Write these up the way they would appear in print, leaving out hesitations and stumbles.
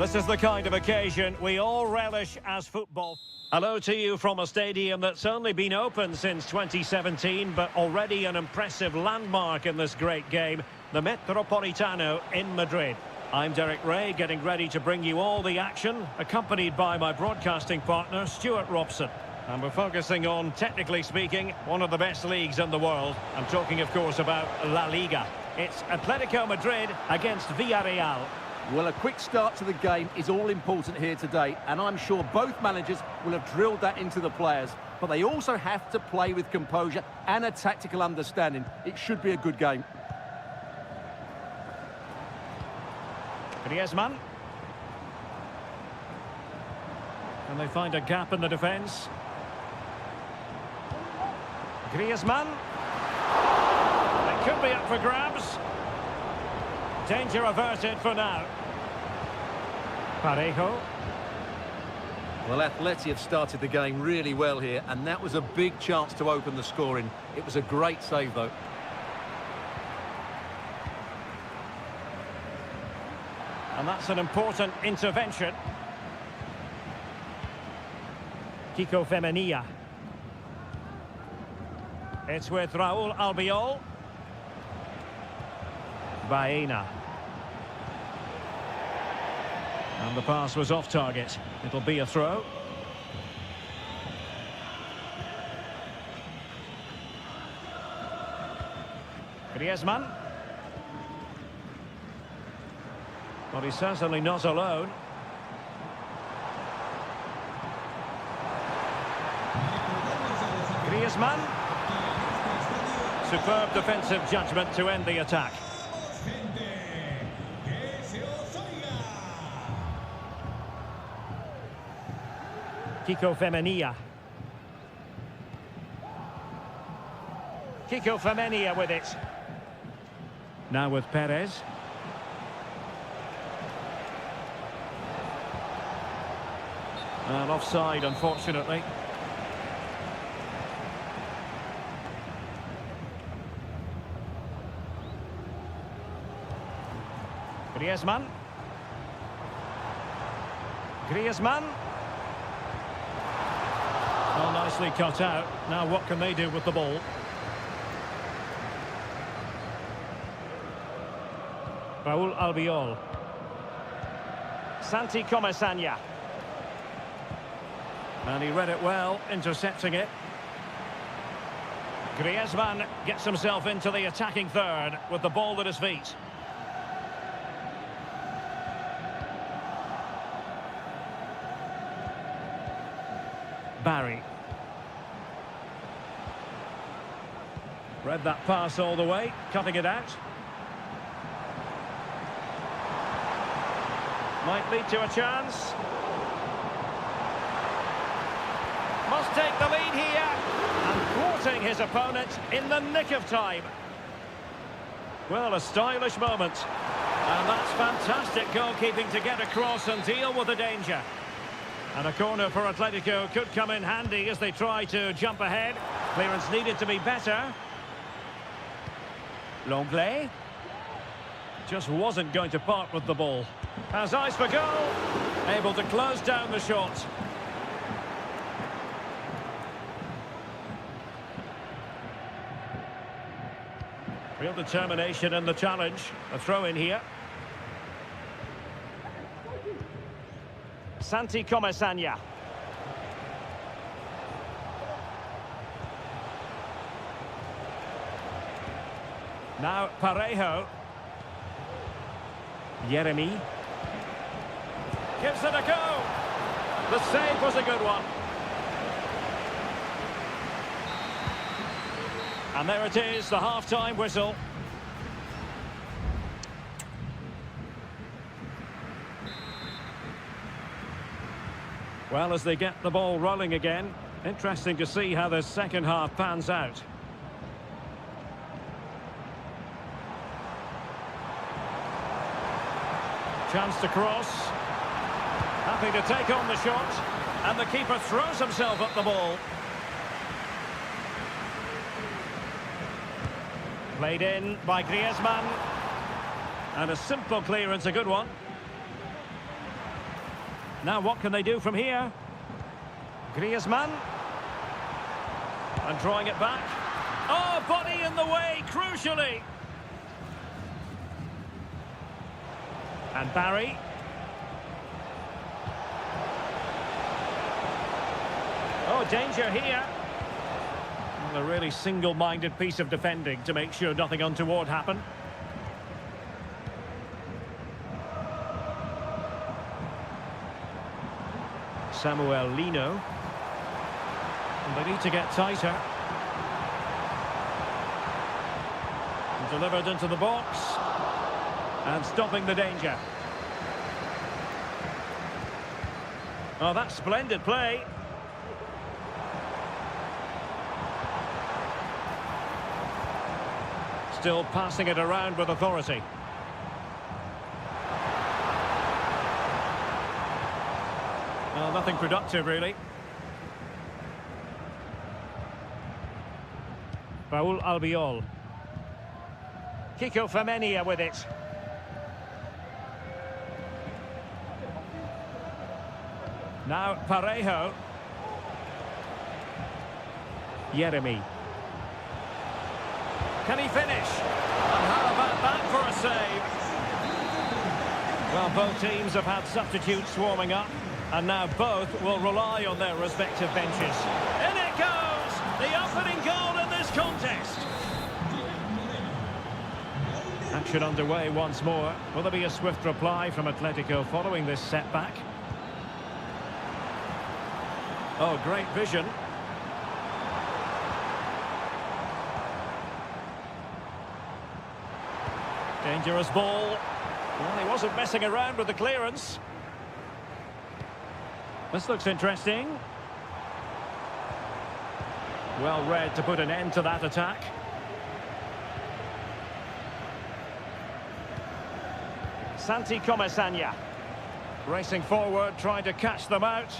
This is the kind of occasion we all relish as football. Hello to you from a stadium that's only been open since 2017, but already an impressive landmark in this great game, the Metropolitano in Madrid. I'm Derek Ray, getting ready to bring you all the action, accompanied by my broadcasting partner, Stuart Robson. And we're focusing on, technically speaking, one of the best leagues in the world. I'm talking, of course, about La Liga. It's Atletico Madrid against Villarreal. Well, a quick start to the game is all important here today, and I'm sure both managers will have drilled that into the players. But they also have to play with composure and a tactical understanding. It should be a good game. Griezmann. Can they find a gap in the defence? Griezmann. It could be up for grabs. Danger averted for now. Parejo. Well, Atleti have started the game really well here, and that was a big chance to open the scoring. It was a great save, though. And that's an important intervention. Kiko Femenia. It's with Raúl Albiol. Baena. And the pass was off target. It'll be a throw. Griezmann. Well, he's certainly not alone. Griezmann. Superb defensive judgment to end the attack. Kiko Femenia. Kiko Femenia with it. Now with Perez. And offside, unfortunately. Griezmann. Griezmann. Oh, nicely cut out. Now what can they do with the ball? Raúl Albiol. Santi Comesaña. And he read it well, intercepting it. Griezmann gets himself into the attacking third with the ball at his feet. Barry. Read that pass all the way, cutting it out. Might lead to a chance. Must take the lead here. And thwarting his opponent in the nick of time. Well, a stylish moment. And that's fantastic goalkeeping to get across and deal with the danger. And a corner for Atletico could come in handy as they try to jump ahead. Clearance needed to be better. Longley. Just wasn't going to part with the ball. Has eyes for goal. Able to close down the shot. Real determination in the challenge. A throw in here. Santi Comesaña. Now Parejo. Yeremy. Gives it a go. The save was a good one. And there it is, the half-time whistle. Well, as they get the ball rolling again, interesting to see how the second half pans out. Chance to cross. Happy to take on the shot. And the keeper throws himself at the ball. Played in by Griezmann. And a simple clearance, a good one. Now what can they do from here? Griezmann. And drawing it back. Oh, body in the way, crucially. And Barry. Oh, danger here. Well, a really single-minded piece of defending to make sure nothing untoward happened. Samuel Lino. And they need to get tighter. And delivered into the box. And stopping the danger. Oh, that's splendid play. Still passing it around with authority. Well, nothing productive, really. Raul Albiol. Kiko Femenia with it. Now Parejo. Jeremy. Can he finish? And how about that for a save? Well, both teams have had substitutes swarming up, and now both will rely on their respective benches. In it goes! The opening goal in this contest. Action underway once more. Will there be a swift reply from Atletico following this setback? Oh, great vision. Dangerous ball. Well, he wasn't messing around with the clearance. This looks interesting. Well read to put an end to that attack. Santi Comesaña. Racing forward, trying to catch them out.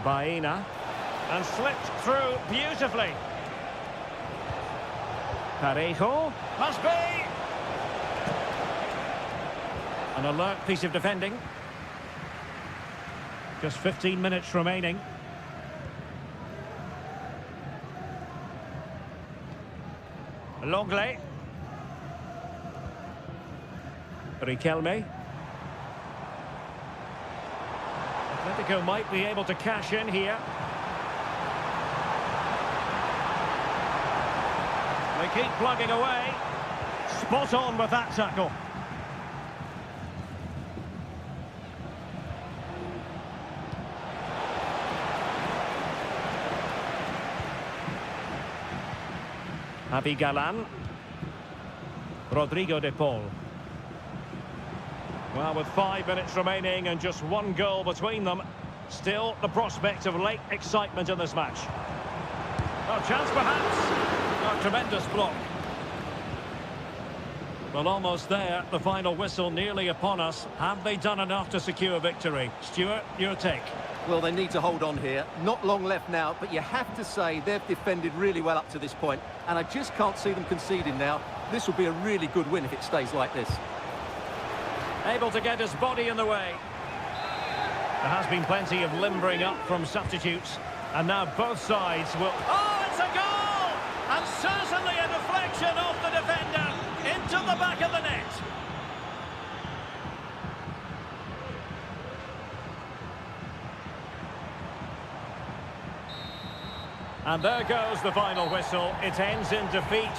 Baena. And slipped through beautifully. Parejo. Must be! An alert piece of defending. Just 15 minutes remaining. Longley. Riquelme. Atletico might be able to cash in here. They keep plugging away. Spot on with that tackle. Javi Galan. Rodrigo de Paul. Well, with 5 minutes remaining and just one goal between them, still the prospect of late excitement in this match. Oh, chance perhaps. Oh, tremendous block. Well, almost there. The final whistle nearly upon us. Have they done enough to secure victory? Stuart, your take. Well, they need to hold on here. Not long left now, but you have to say they've defended really well up to this point, and I just can't see them conceding now. This will be a really good win if it stays like this. Able to get his body in the way. There has been plenty of limbering up from substitutes, and now both sides will... Oh, it's a goal! And certainly a deflection off the defender into the back of the net. And there goes the final whistle. It ends in defeat.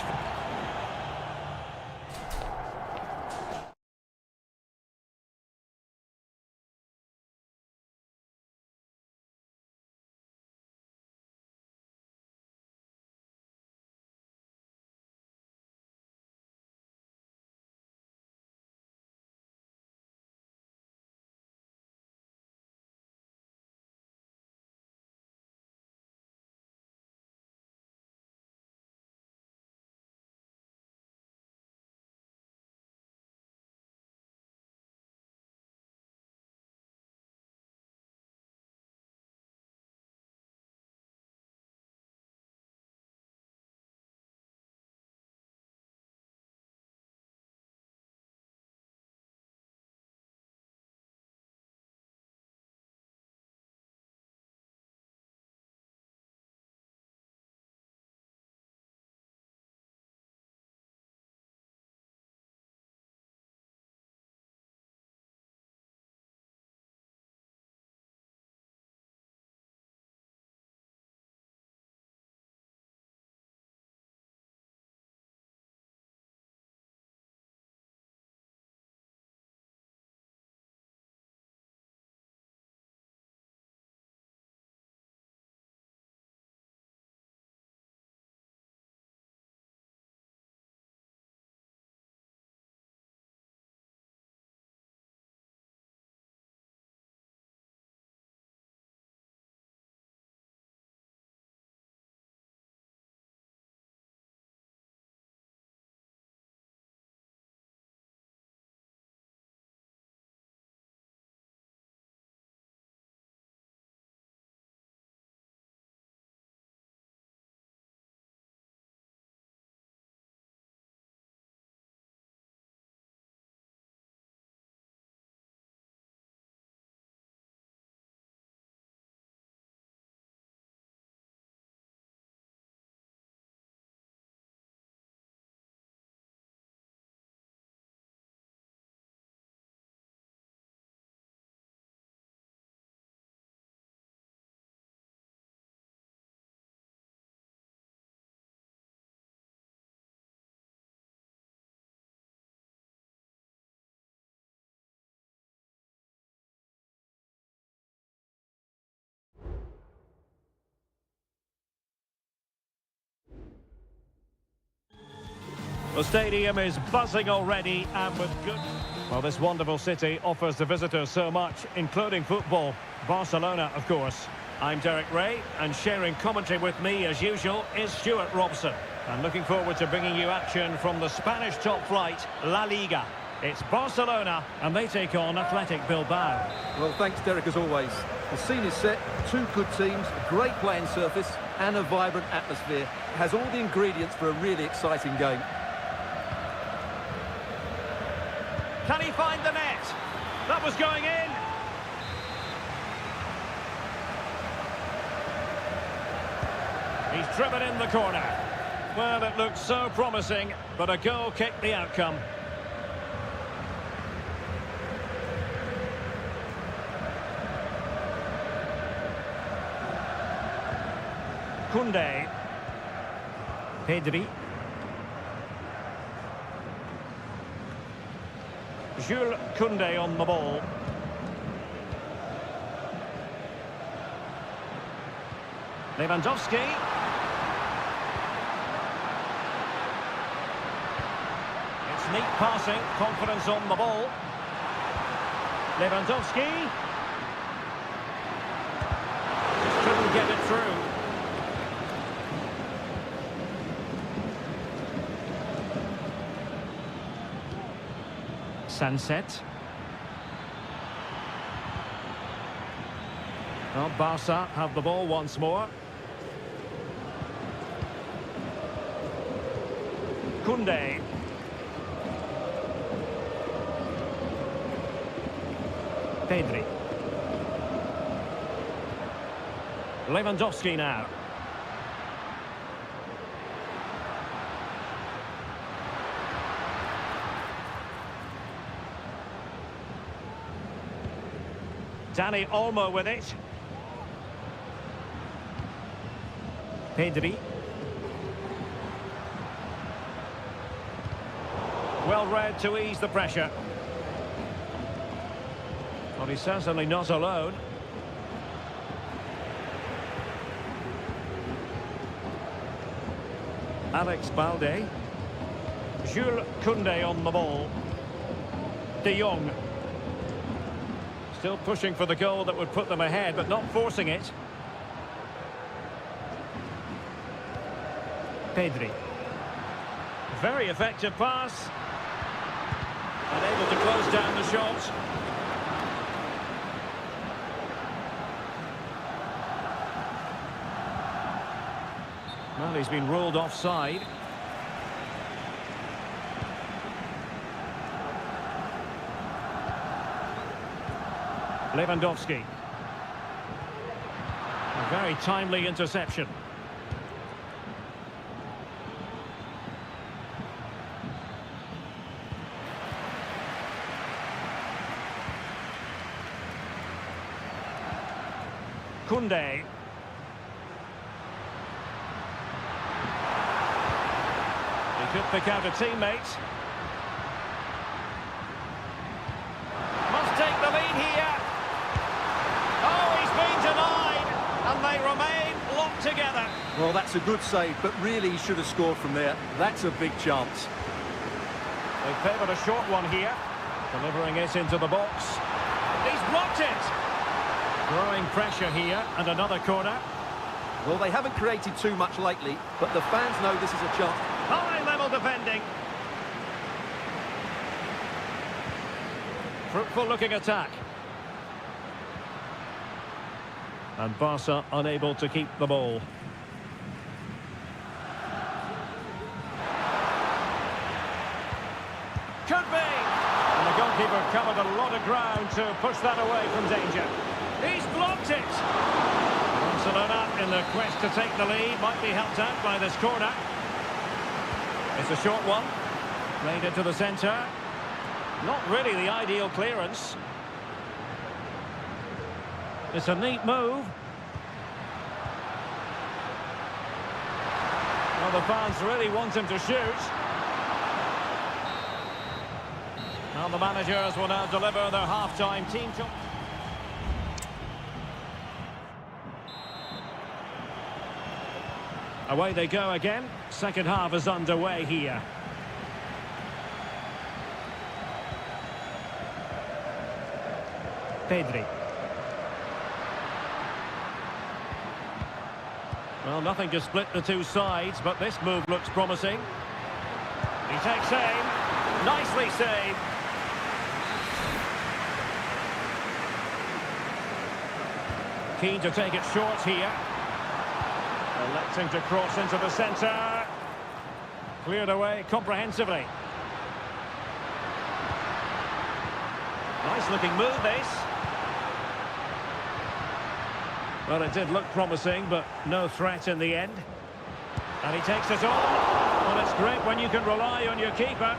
The stadium is buzzing already and with good... Well, this wonderful city offers the visitors so much, including football. Barcelona, of course. I'm Derek Ray, and sharing commentary with me, as usual, is Stuart Robson. And looking forward to bringing you action from the Spanish top flight, La Liga. It's Barcelona, and they take on Athletic Bilbao. Well, thanks, Derek, as always. The scene is set, two good teams, a great playing surface, and a vibrant atmosphere. It has all the ingredients for a really exciting game. Can he find the net? That was going in. He's driven in the corner. Well, it looked so promising, but a goal kicked the outcome. Koundé. Pedri. Jules Koundé on the ball. Lewandowski. It's neat passing, confidence on the ball. Lewandowski. Just couldn't get it through. Sunset. Well, Barca have the ball once more. Koundé. Pedri. Lewandowski now. Dani Olmo with it. Pedri. Well read to ease the pressure. Well, he's certainly not alone. Alex Balde. Jules Koundé on the ball. De Jong. Still pushing for the goal that would put them ahead, but not forcing it. Pedri. Very effective pass. Unable to close down the shot. Well, he's been ruled offside. Lewandowski. A very timely interception. Koundé. He could pick out a teammate. Must take the lead here. Oh, he's been denied, and they remain locked together. Well, that's a good save, but really he should have scored from there. That's a big chance. They favoured a short one here, delivering it into the box. He's blocked it. Growing pressure here, and another corner. Well, they haven't created too much lately, but the fans know this is a chance. High-level defending. Fruitful-looking attack. And Barca unable to keep the ball. Could be! And the goalkeeper covered a lot of ground to push that away from danger. He's blocked it! Barcelona, in their quest to take the lead, might be helped out by this corner. It's a short one. Played into the centre. Not really the ideal clearance. It's a neat move. Well, the fans really want him to shoot. Now the managers will now deliver their half-time team to... Away they go again. Second half is underway here. Pedri. Well, nothing to split the two sides, but this move looks promising. He takes aim. Nicely saved. Keen to take it short here. Electing to cross into the centre. Cleared away comprehensively. Nice looking move, this. Well, it did look promising, but no threat in the end. And he takes it on. Well, it's great when you can rely on your keeper.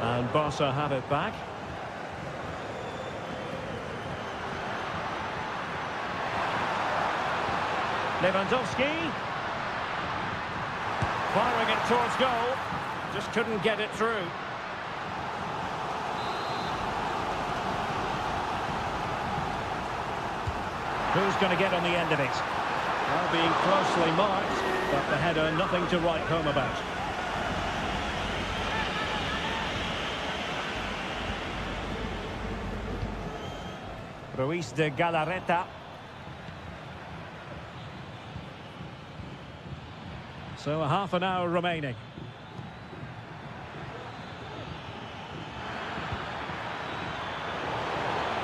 And Barca have it back. Lewandowski. Firing it towards goal. Just couldn't get it through. Who's going to get on the end of it? Well, being closely marked, but the header nothing to write home about. Ruiz de Galarreta. So a half an hour remaining.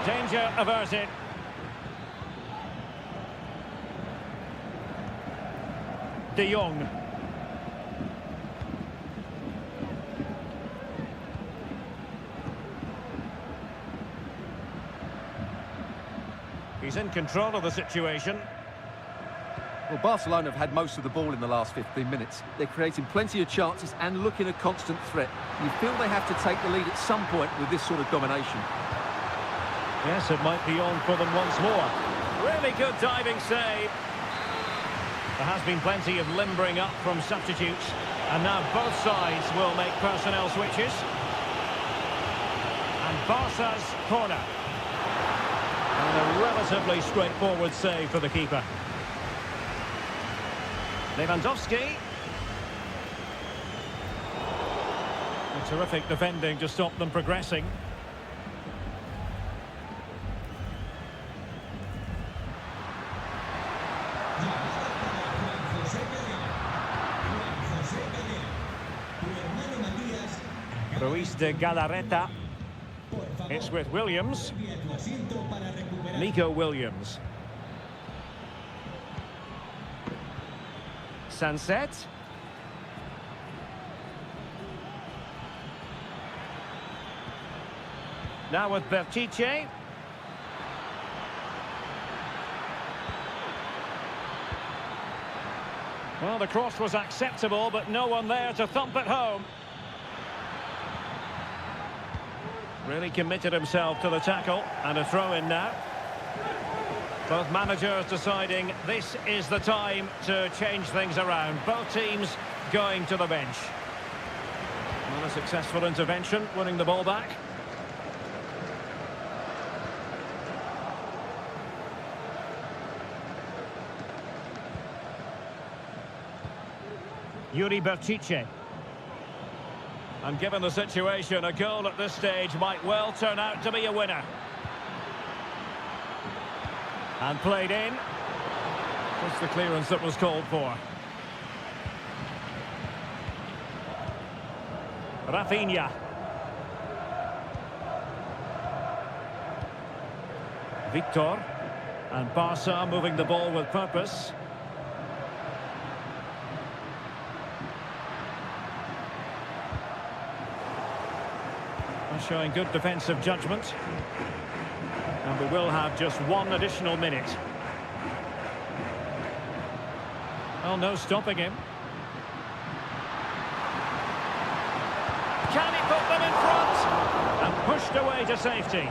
Danger averted. De Jong. He's in control of the situation. Well, Barcelona have had most of the ball in the last 15 minutes. They're creating plenty of chances and looking a constant threat. You feel they have to take the lead at some point with this sort of domination. Yes, it might be on for them once more. Really good diving save. There has been plenty of limbering up from substitutes. And now both sides will make personnel switches. And Barca's corner. And a relatively straightforward save for the keeper. Lewandowski. A terrific defending to stop them progressing. Ruiz de Galarreta. It's with Williams. Nico Williams. Sunset. Now with Bertice. Well, the cross was acceptable, but no one there to thump it home. Really committed himself to the tackle, and a throw-in now. Both managers deciding this is the time to change things around. Both teams going to the bench. Not a successful intervention, winning the ball back. Yuri Bertice. And given the situation, a goal at this stage might well turn out to be a winner. And played in. Just the clearance that was called for. Rafinha. Victor. And Barca moving the ball with purpose. Showing good defensive judgment. And we will have just one additional minute. Well, no stopping him. Can he put them in front? And pushed away to safety.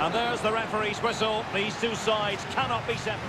And there's the referee's whistle. These two sides cannot be separated.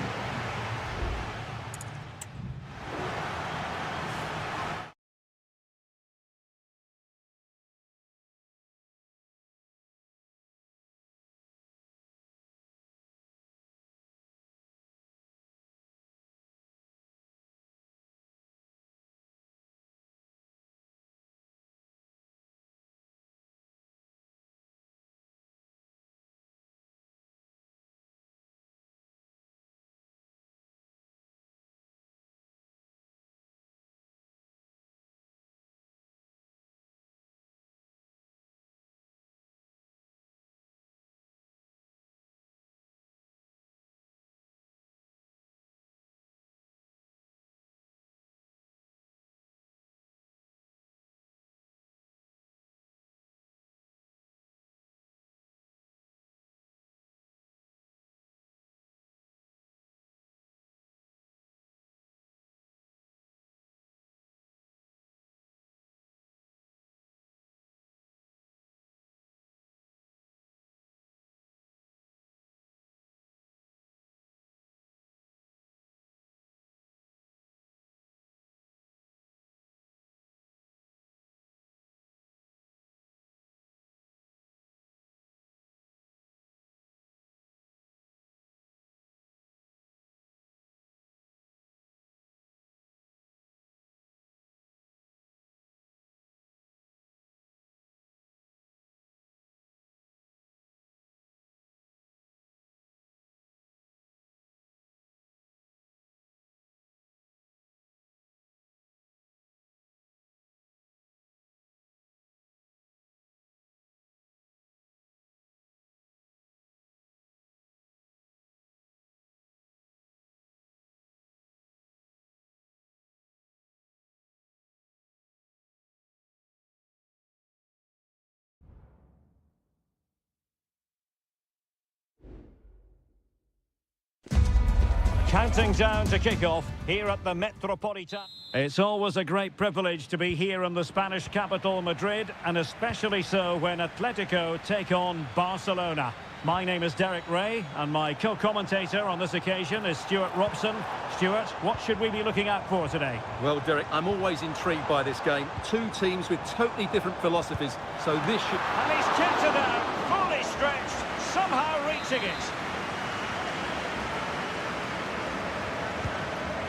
Counting down to kick-off here at the Metropolitan. It's always a great privilege to be here in the Spanish capital, Madrid, and especially so when Atletico take on Barcelona. My name is Derek Ray, and my co-commentator on this occasion is Stuart Robson. Stuart, what should we be looking out for today? Well, Derek, I'm always intrigued by this game. Two teams with totally different philosophies, so this should... And he's kicked it out, fully stretched, somehow reaching it.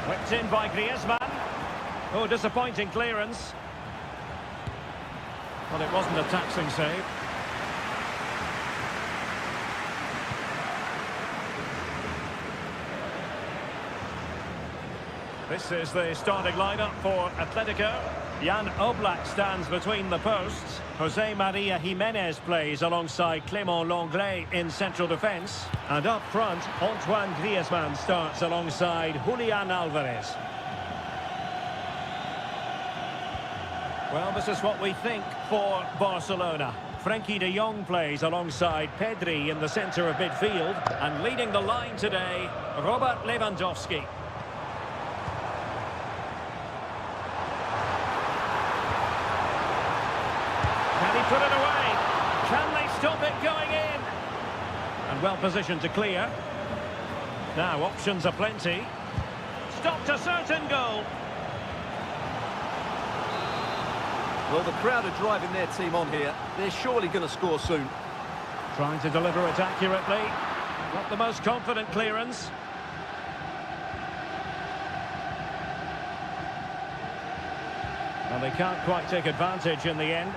Whipped in by Griezmann. Oh, disappointing clearance. Well, it wasn't a taxing save. This is the starting lineup for Atletico. Jan Oblak stands between the posts. Jose Maria Jimenez plays alongside Clément Lenglet in central defence. And up front, Antoine Griezmann starts alongside Julian Alvarez. Well, this is what we think for Barcelona. Frenkie de Jong plays alongside Pedri in the centre of midfield. And leading the line today, Robert Lewandowski. Put it away. Can they stop it going in? And well positioned to clear. Now options are plenty. Stopped a certain goal. Well, the crowd are driving their team on here. They're surely going to score soon. Trying to deliver it accurately. Not the most confident clearance. And they can't quite take advantage in the end.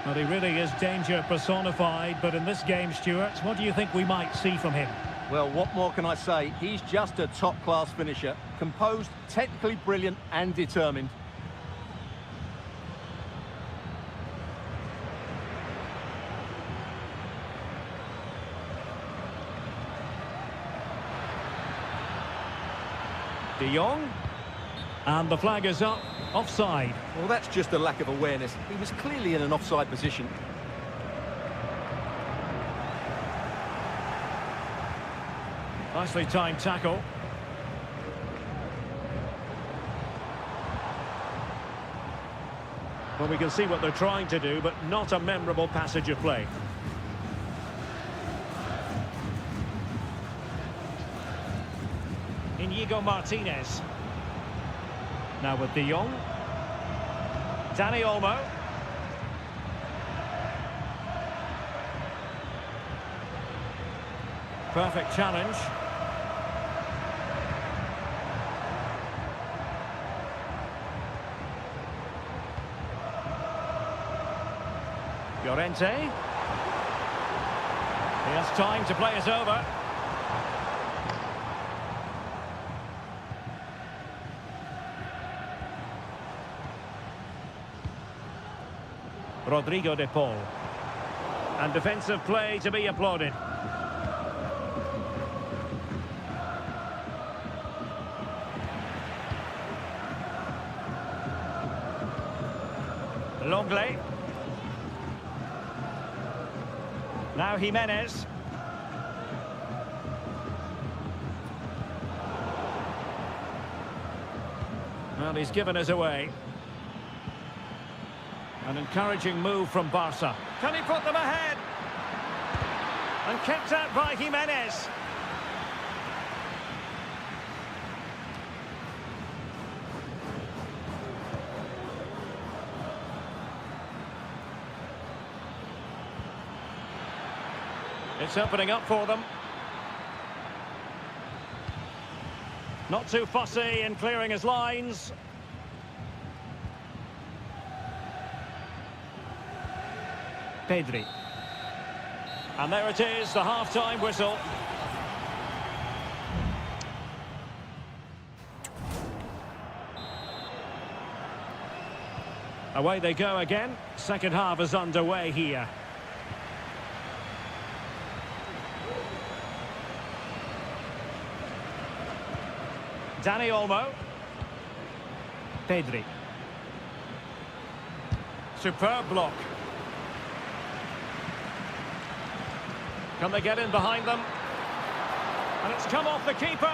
Well, he really is danger personified, but in this game, Stuart, what do you think we might see from him? Well, what more can I say? He's just a top-class finisher. Composed, technically brilliant and determined. De Jong. And the flag is up. Offside. Well, that's just a lack of awareness. He was clearly in an offside position. Nicely timed tackle. Well, we can see what they're trying to do, but not a memorable passage of play. Inigo Martinez. Now with De Jong. Dani Olmo. Perfect challenge. Llorente. He has time to play it over. Rodrigo de Paul. And defensive play to be applauded. Lenglet. Now Jimenez. Well, he's given us away. An encouraging move from Barca. Can he put them ahead? And kept out by Jimenez. It's opening up for them. Not too fussy in clearing his lines. Pedri. And there it is, the half-time whistle. Away they go again. Second half is underway here. Dani Olmo. Pedri. Superb block. Can they get in behind them? And it's come off the keeper.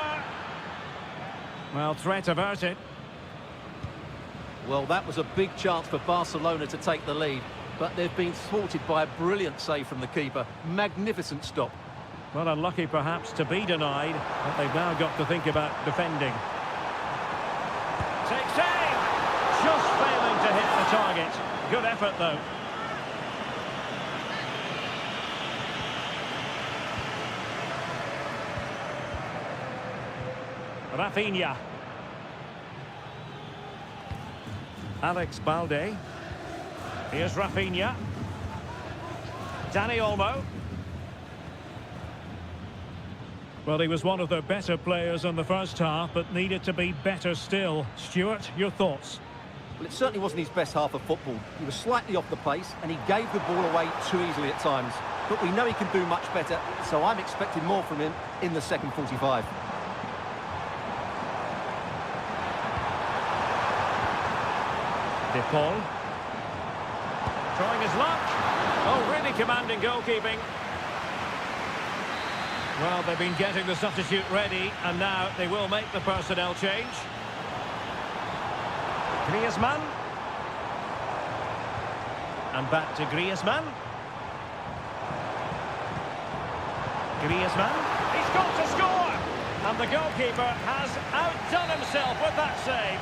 Well, threat averted. Well, that was a big chance for Barcelona to take the lead, but they've been thwarted by a brilliant save from the keeper. Magnificent stop. Well, unlucky perhaps to be denied, but they've now got to think about defending. Takes aim! Just failing to hit the target. Good effort, though. Rafinha. Alex Balde. Here's Rafinha. Dani Olmo. Well, he was one of the better players in the first half, but needed to be better still. Stuart, your thoughts? Well, it certainly wasn't his best half of football. He was slightly off the pace, and he gave the ball away too easily at times. But we know he can do much better, so I'm expecting more from him in the second 45. De Paul. Trying his luck. Oh, really commanding goalkeeping. Well, they've been getting the substitute ready, and now they will make the personnel change. Griezmann. And back to Griezmann. Griezmann. He's got to score! And the goalkeeper has outdone himself with that save.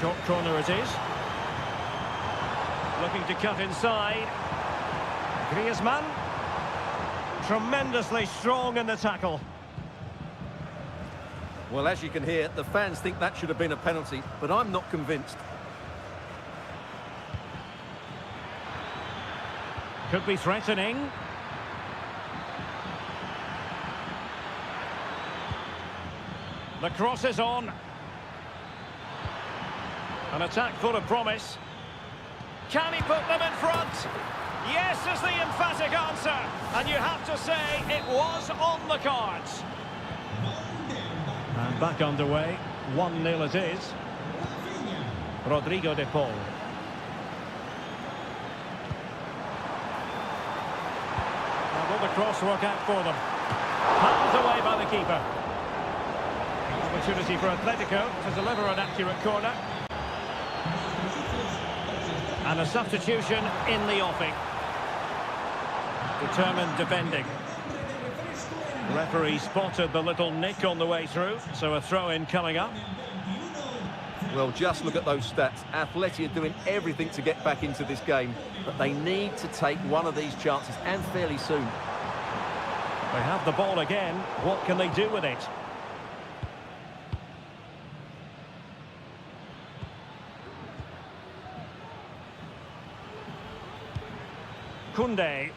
Short corner it is. Looking to cut inside. Griezmann. Tremendously strong in the tackle. Well, as you can hear, the fans think that should have been a penalty, but I'm not convinced. Could be threatening. The cross is on. An attack full of promise. Can he put them in front? Yes is the emphatic answer. And you have to say it was on the cards. And back underway. 1-0 it is. Rodrigo de Paul. Now will the cross work out for them? Palmed away by the keeper. Opportunity for Atletico to deliver an accurate corner. And a substitution in the offing. Determined defending. Referee spotted the little nick on the way through, so a throw-in coming up. Well, just look at those stats. Atleti are doing everything to get back into this game, but they need to take one of these chances, and fairly soon. They have the ball again. What can they do with it? Koundé.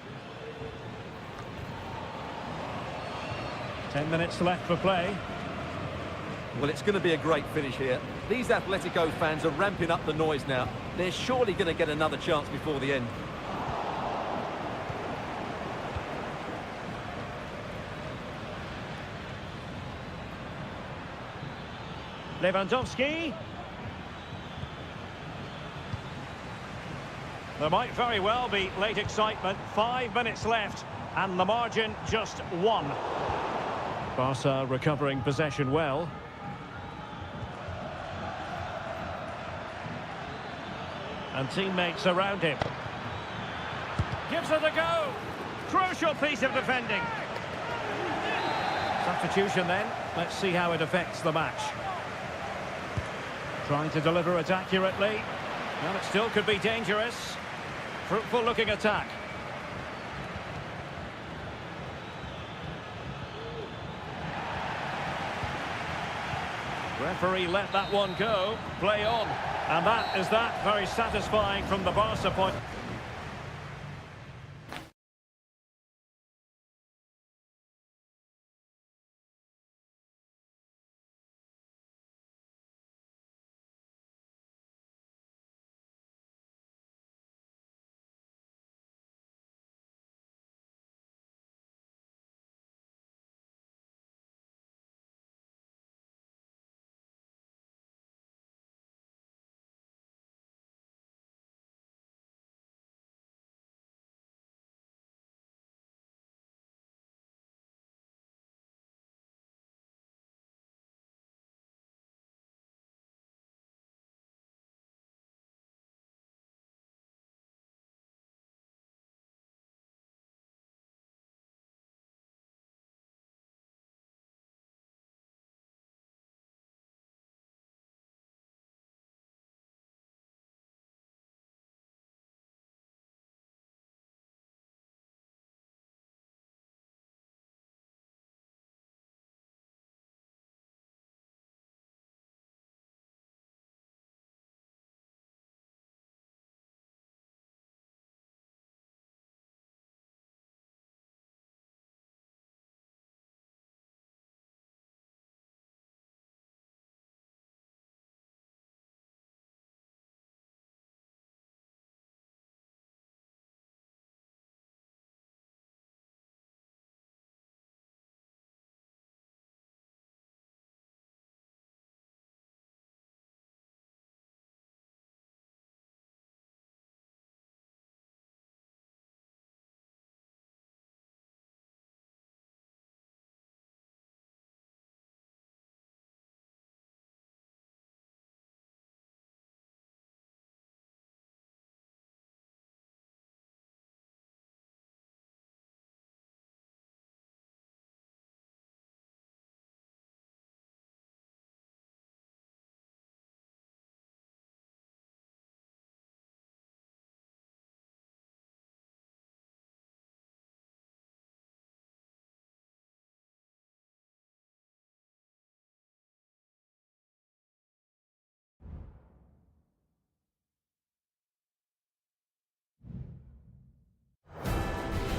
10 minutes left for play. Well, it's going to be a great finish here. These Atletico fans are ramping up the noise now. They're surely going to get another chance before the end. Lewandowski. There might very well be late excitement. 5 minutes left, and the margin just 1. Barca recovering possession well. And teammates around him. Gives it a go. Crucial piece of defending. Substitution then. Let's see how it affects the match. Trying to deliver it accurately. Well, it still could be dangerous. Fruitful looking attack. Referee let that one go. Play on. And that is that. Very satisfying from the Barca point.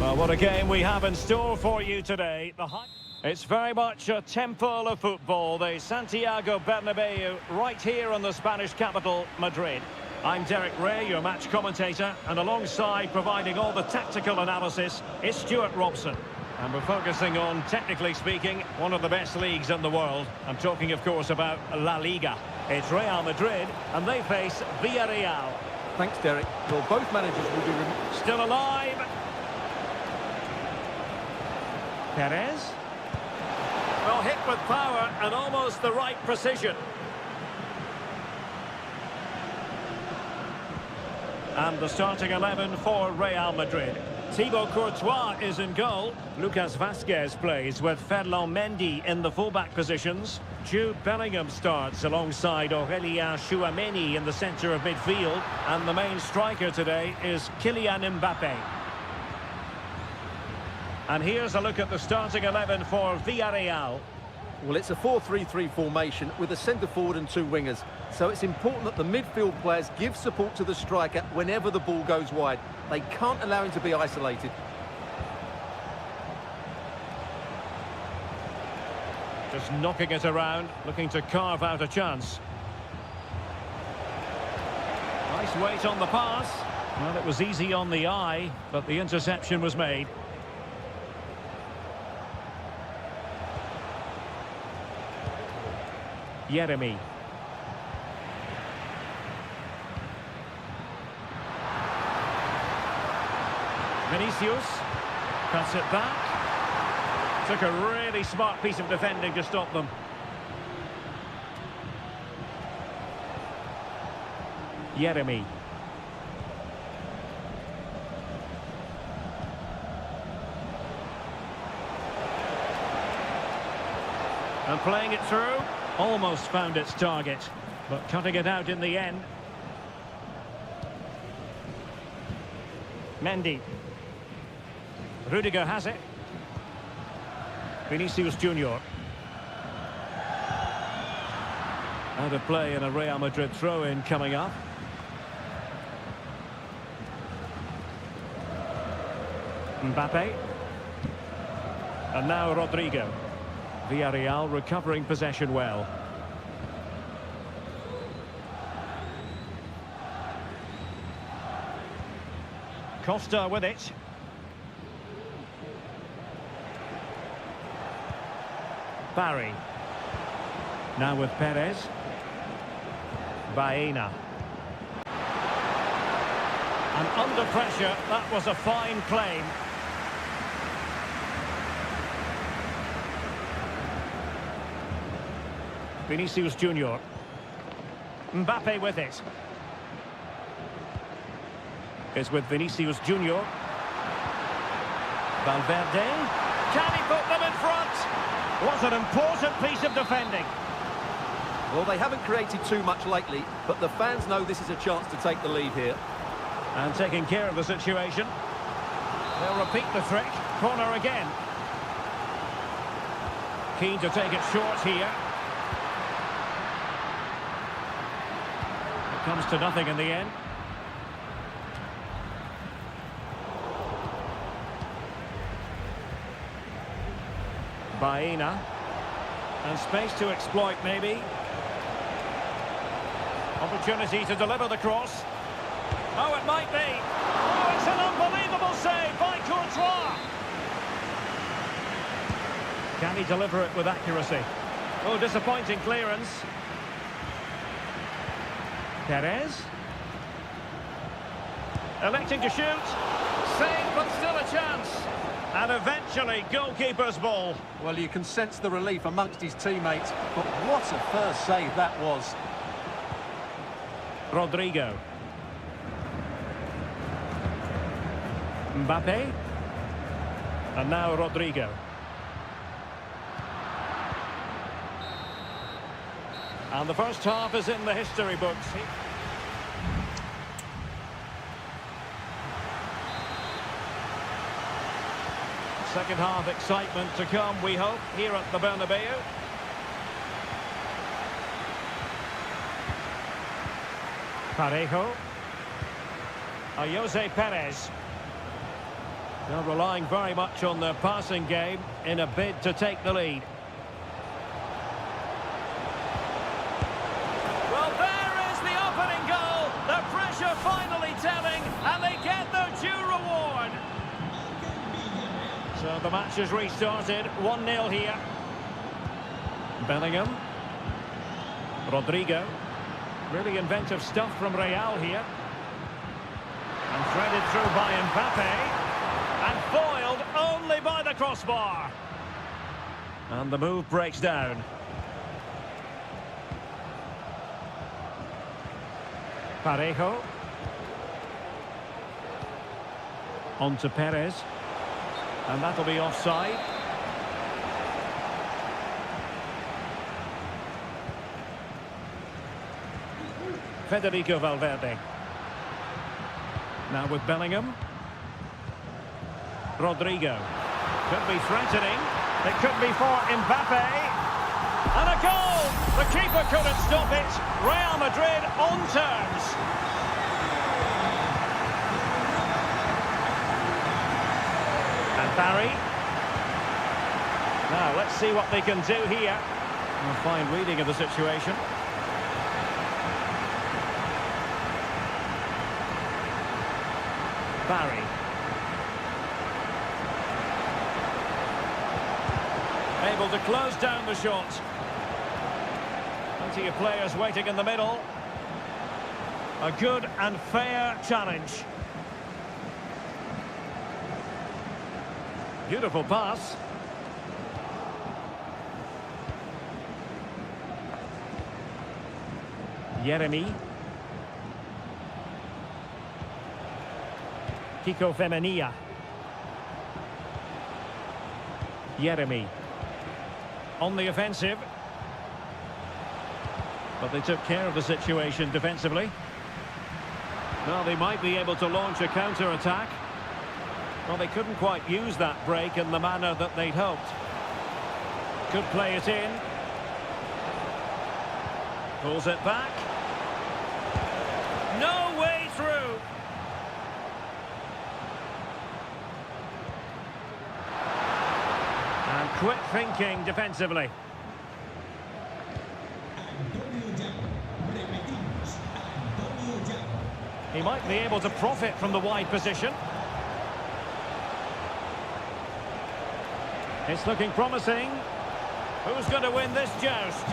Well, what a game we have in store for you today. It's very much a temple of football, the Santiago Bernabeu, right here in the Spanish capital, Madrid. I'm Derek Ray, your match commentator, and alongside providing all the tactical analysis is Stuart Robson. And we're focusing on, technically speaking, one of the best leagues in the world. I'm talking, of course, about La Liga. It's Real Madrid, and they face Villarreal. Thanks, Derek. Well, both managers will be... Still alive. Perez. Well, hit with power and almost the right precision. And the starting 11 for Real Madrid. Thibaut Courtois is in goal. Lucas Vazquez plays with Ferland Mendy in the fullback positions. Jude Bellingham starts alongside Aurélien Tchouaméni in the centre of midfield. And the main striker today is Kylian Mbappé. And here's a look at the starting 11 for Villarreal. Well, it's a 4-3-3 formation with a centre-forward and two wingers. So it's important that the midfield players give support to the striker whenever the ball goes wide. They can't allow him to be isolated. Just knocking it around, looking to carve out a chance. Nice weight on the pass. Well, it was easy on the eye, but the interception was made. Yeremy. Vinicius cuts it back. Took a really smart piece of defending to stop them. Yeremy. And playing it through. Almost found its target, but cutting it out in the end. Mendy. Rudiger has it. Vinicius Junior. Out of play and a Real Madrid throw-in coming up. Mbappé. And now Rodrigo. Villarreal recovering possession well. Costa with it. Barry. Now with Perez. Baena. And under pressure, that was a fine claim. Vinicius Junior. Mbappé with it. Is with Vinicius Junior. Valverde. Can he put them in front? Was an important piece of defending. Well, they haven't created too much lately, but the fans know this is a chance to take the lead here. And taking care of the situation. They'll repeat the trick. Corner again. Keen to take it short here. Comes to nothing in the end. Baena. And space to exploit, maybe. Opportunity to deliver the cross. Oh, it might be. Oh, it's an unbelievable save by Courtois. Can he deliver it with accuracy? Oh, disappointing clearance. Perez. Electing to shoot. Save, but still a chance. And eventually, goalkeeper's ball. Well, you can sense the relief amongst his teammates, but what a first save that was. Rodrigo. Mbappé. And now Rodrigo. And the first half is in the history books. Second half excitement to come, we hope, here at the Bernabeu. Parejo. Jose Perez. They're relying very much on their passing game in a bid to take the lead. Well, there is the opening goal. The pressure finally telling, and they get their due reward. So the match has restarted. 1-0 here. Bellingham. Rodrigo. Really inventive stuff from Real here. And threaded through by Mbappe. And foiled only by the crossbar. And the move breaks down. Parejo. On to Perez. And that'll be offside. Federico Valverde. Now with Bellingham. Rodrigo. Could be threatening. It could be for Mbappe. And a goal! The keeper couldn't stop it. Real Madrid on terms. And Barry. Now, let's see what they can do here. A fine reading of the situation. Barry. Able to close down the shot. Plenty of players waiting in the middle. A good and fair challenge. Beautiful pass. Yeremy. Kiko Femenia. Yeremy. On the offensive. But they took care of the situation defensively. Well, they might be able to launch a counter-attack. Well, they couldn't quite use that break in the manner that they'd hoped. Could play it in. Pulls it back. No way through. And quick thinking defensively. He might be able to profit from the wide position. It's looking promising. Who's going to win this joust?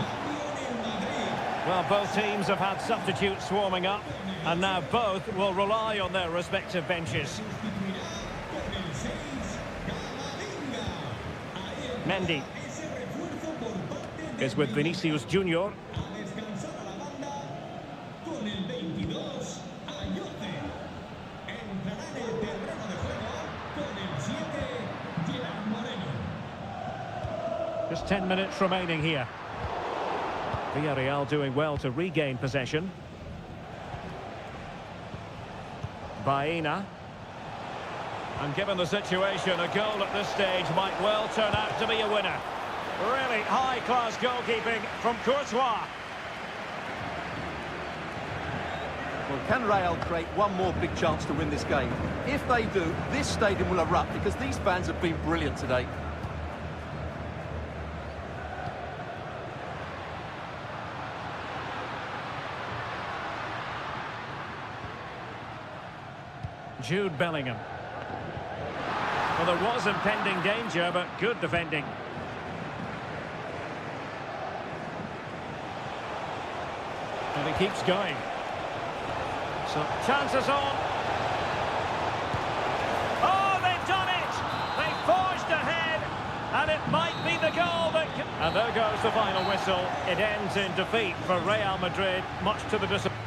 Well, both teams have had substitutes swarming up, and now both will rely on their respective benches. Mendy is with Vinicius Junior. Just 10 minutes remaining here. Villarreal doing well to regain possession. Baena. And given the situation, a goal at this stage might well turn out to be a winner. Really high-class goalkeeping from Courtois. Well, can Real create one more big chance to win this game? If they do, this stadium will erupt because these fans have been brilliant today. Jude Bellingham. Well, there was impending danger, but good defending. And he keeps going. So, chances on. Oh, they've done it! They forged ahead, and it might be the goal that... And there goes the final whistle. It ends in defeat for Real Madrid, much to the disappointment.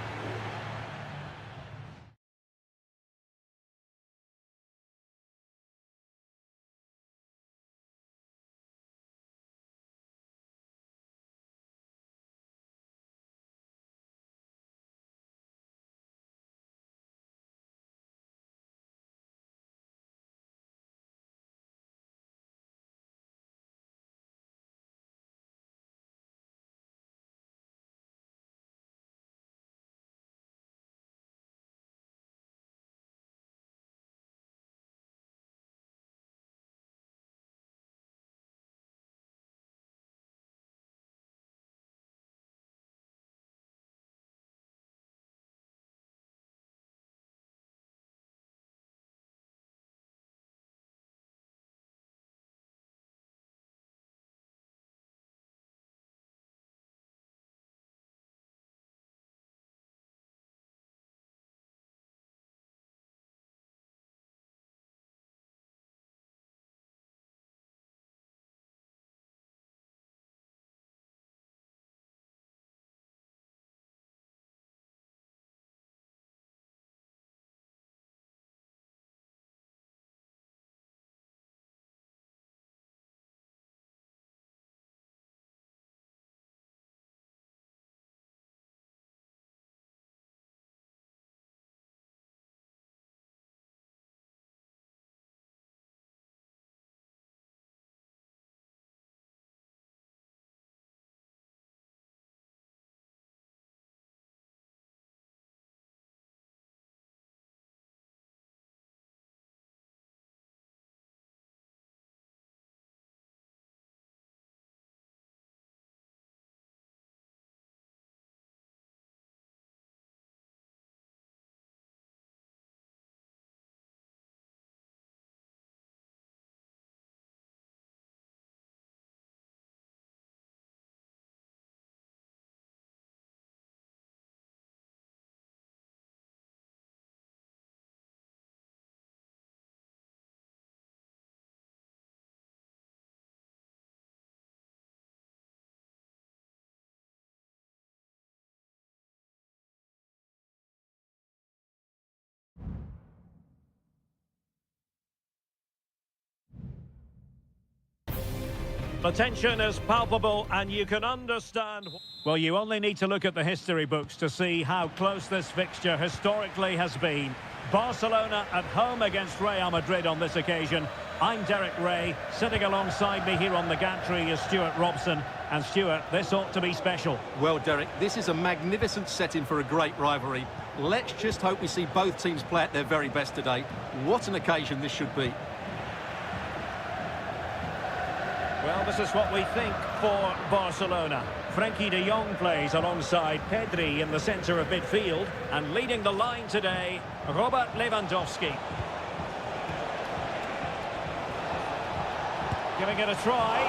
The tension is palpable and you can understand... Well, you only need to look at the history books to see how close this fixture historically has been. Barcelona at home against Real Madrid on this occasion. I'm Derek Ray. Sitting alongside me here on the gantry is Stuart Robson. And Stuart, this ought to be special. Well, Derek, this is a magnificent setting for a great rivalry. Let's just hope we see both teams play at their very best today. What an occasion this should be. Well, this is what we think for Barcelona. Frenkie de Jong plays alongside Pedri in the centre of midfield. And leading the line today, Robert Lewandowski. Giving it a try.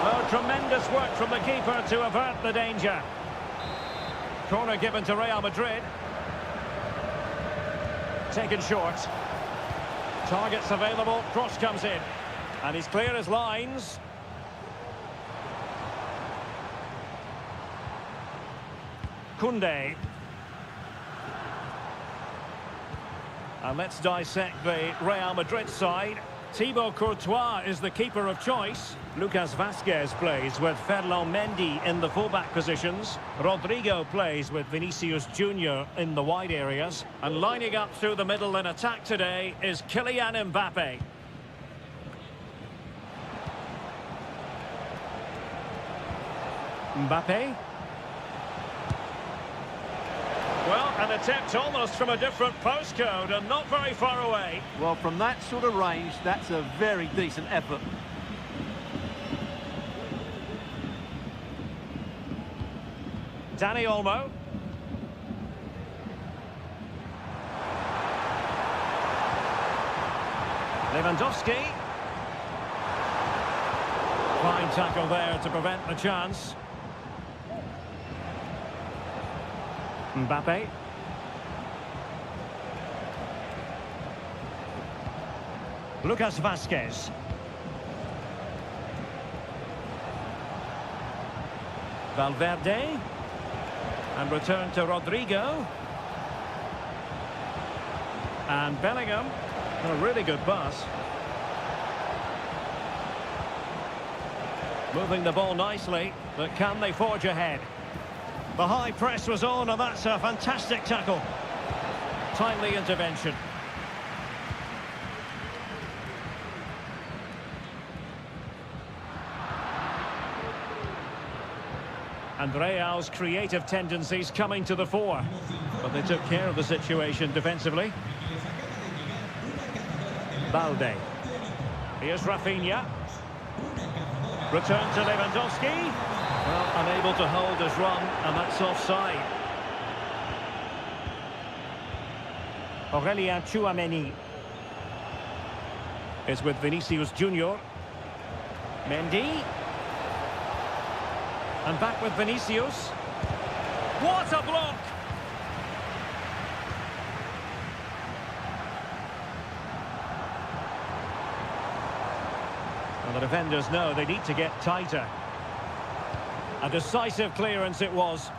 Oh, tremendous work from the keeper to avert the danger. Corner given to Real Madrid. Taken short. Targets available. Cross comes in. And he's clear as lines. Koundé. And let's dissect the Real Madrid side. Thibaut Courtois is the keeper of choice. Lucas Vazquez plays with Ferland Mendy in the fullback positions. Rodrigo plays with Vinicius Junior in the wide areas. And lining up through the middle in attack today is Kylian Mbappe. Mbappe. Well, an attempt almost from a different postcode and not very far away. Well, from that sort of range, that's a very decent effort. Dani Olmo. Lewandowski. Fine tackle there to prevent the chance. Mbappe. Lucas Vazquez. Valverde. And return to Rodrigo. And Bellingham. A really good pass. Moving the ball nicely, but can they forge ahead? The high press was on, and that's a fantastic tackle. Timely intervention. And Real's creative tendencies coming to the fore. But they took care of the situation defensively. Balde. Here's Rafinha. Return to Lewandowski. Well, unable to hold his run, and that's offside. Aurelien Tchouameni is with Vinicius Junior. Mendy. And back with Vinicius. What a block! Well, the defenders know they need to get tighter. A decisive clearance it was.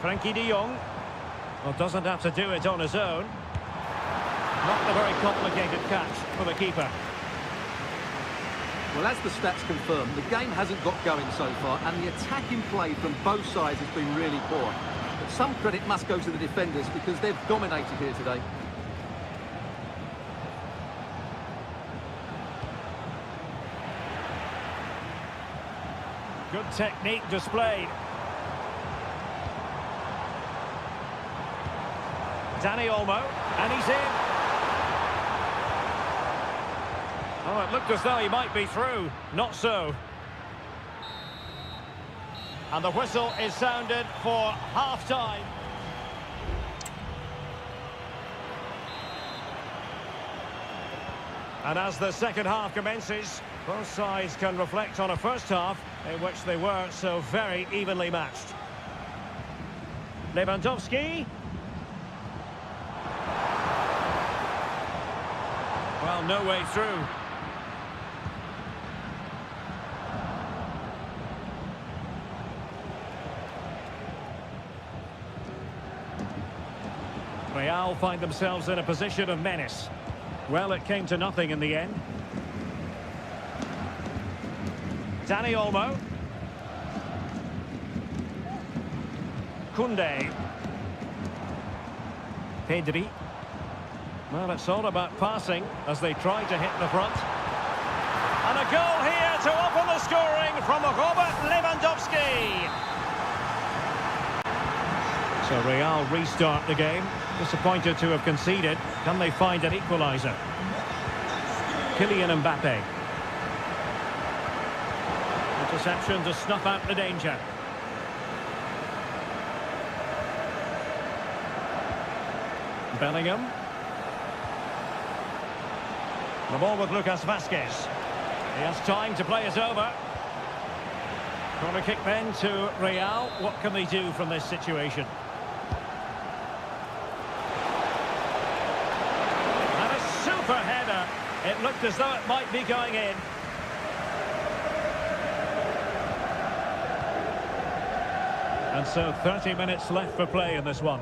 Frenkie de Jong. Well, doesn't have to do it on his own. Not a very complicated catch for the keeper. Well, as the stats confirm, the game hasn't got going so far, and the attacking play from both sides has been really poor. But some credit must go to the defenders because they've dominated here today. Good technique displayed. Dani Olmo, and he's in. Oh, it looked as though he might be through. Not so. And the whistle is sounded for half-time. And as the second half commences, both sides can reflect on a first half in which they were so very evenly matched. Lewandowski. Well, no way through. Real find themselves in a position of menace. Well, it came to nothing in the end. Dani Olmo. Koundé. Pedri. Well, it's all about passing as they try to hit the front. And a goal here to open the scoring from Robert Lewandowski. So Real restart the game. Disappointed to have conceded. Can they find an equaliser? Kylian Mbappe. Interception to snuff out the danger. Bellingham. The ball with Lucas Vazquez. He has time to play it over. Corner kick then to Real. What can they do from this situation? And a super header. It looked as though it might be going in. And so 30 minutes left for play in this one.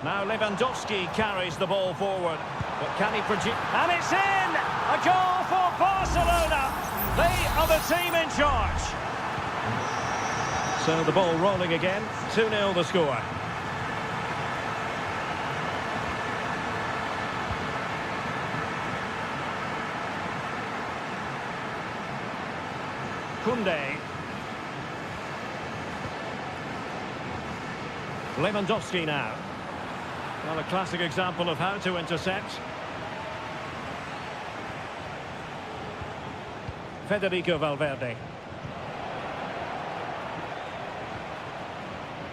Now Lewandowski carries the ball forward. But can he produce? And it's in! A goal for Barcelona! They are the team in charge. So the ball rolling again. 2-0 the score. Koundé. Lewandowski now. Well, a classic example of how to intercept. Federico Valverde.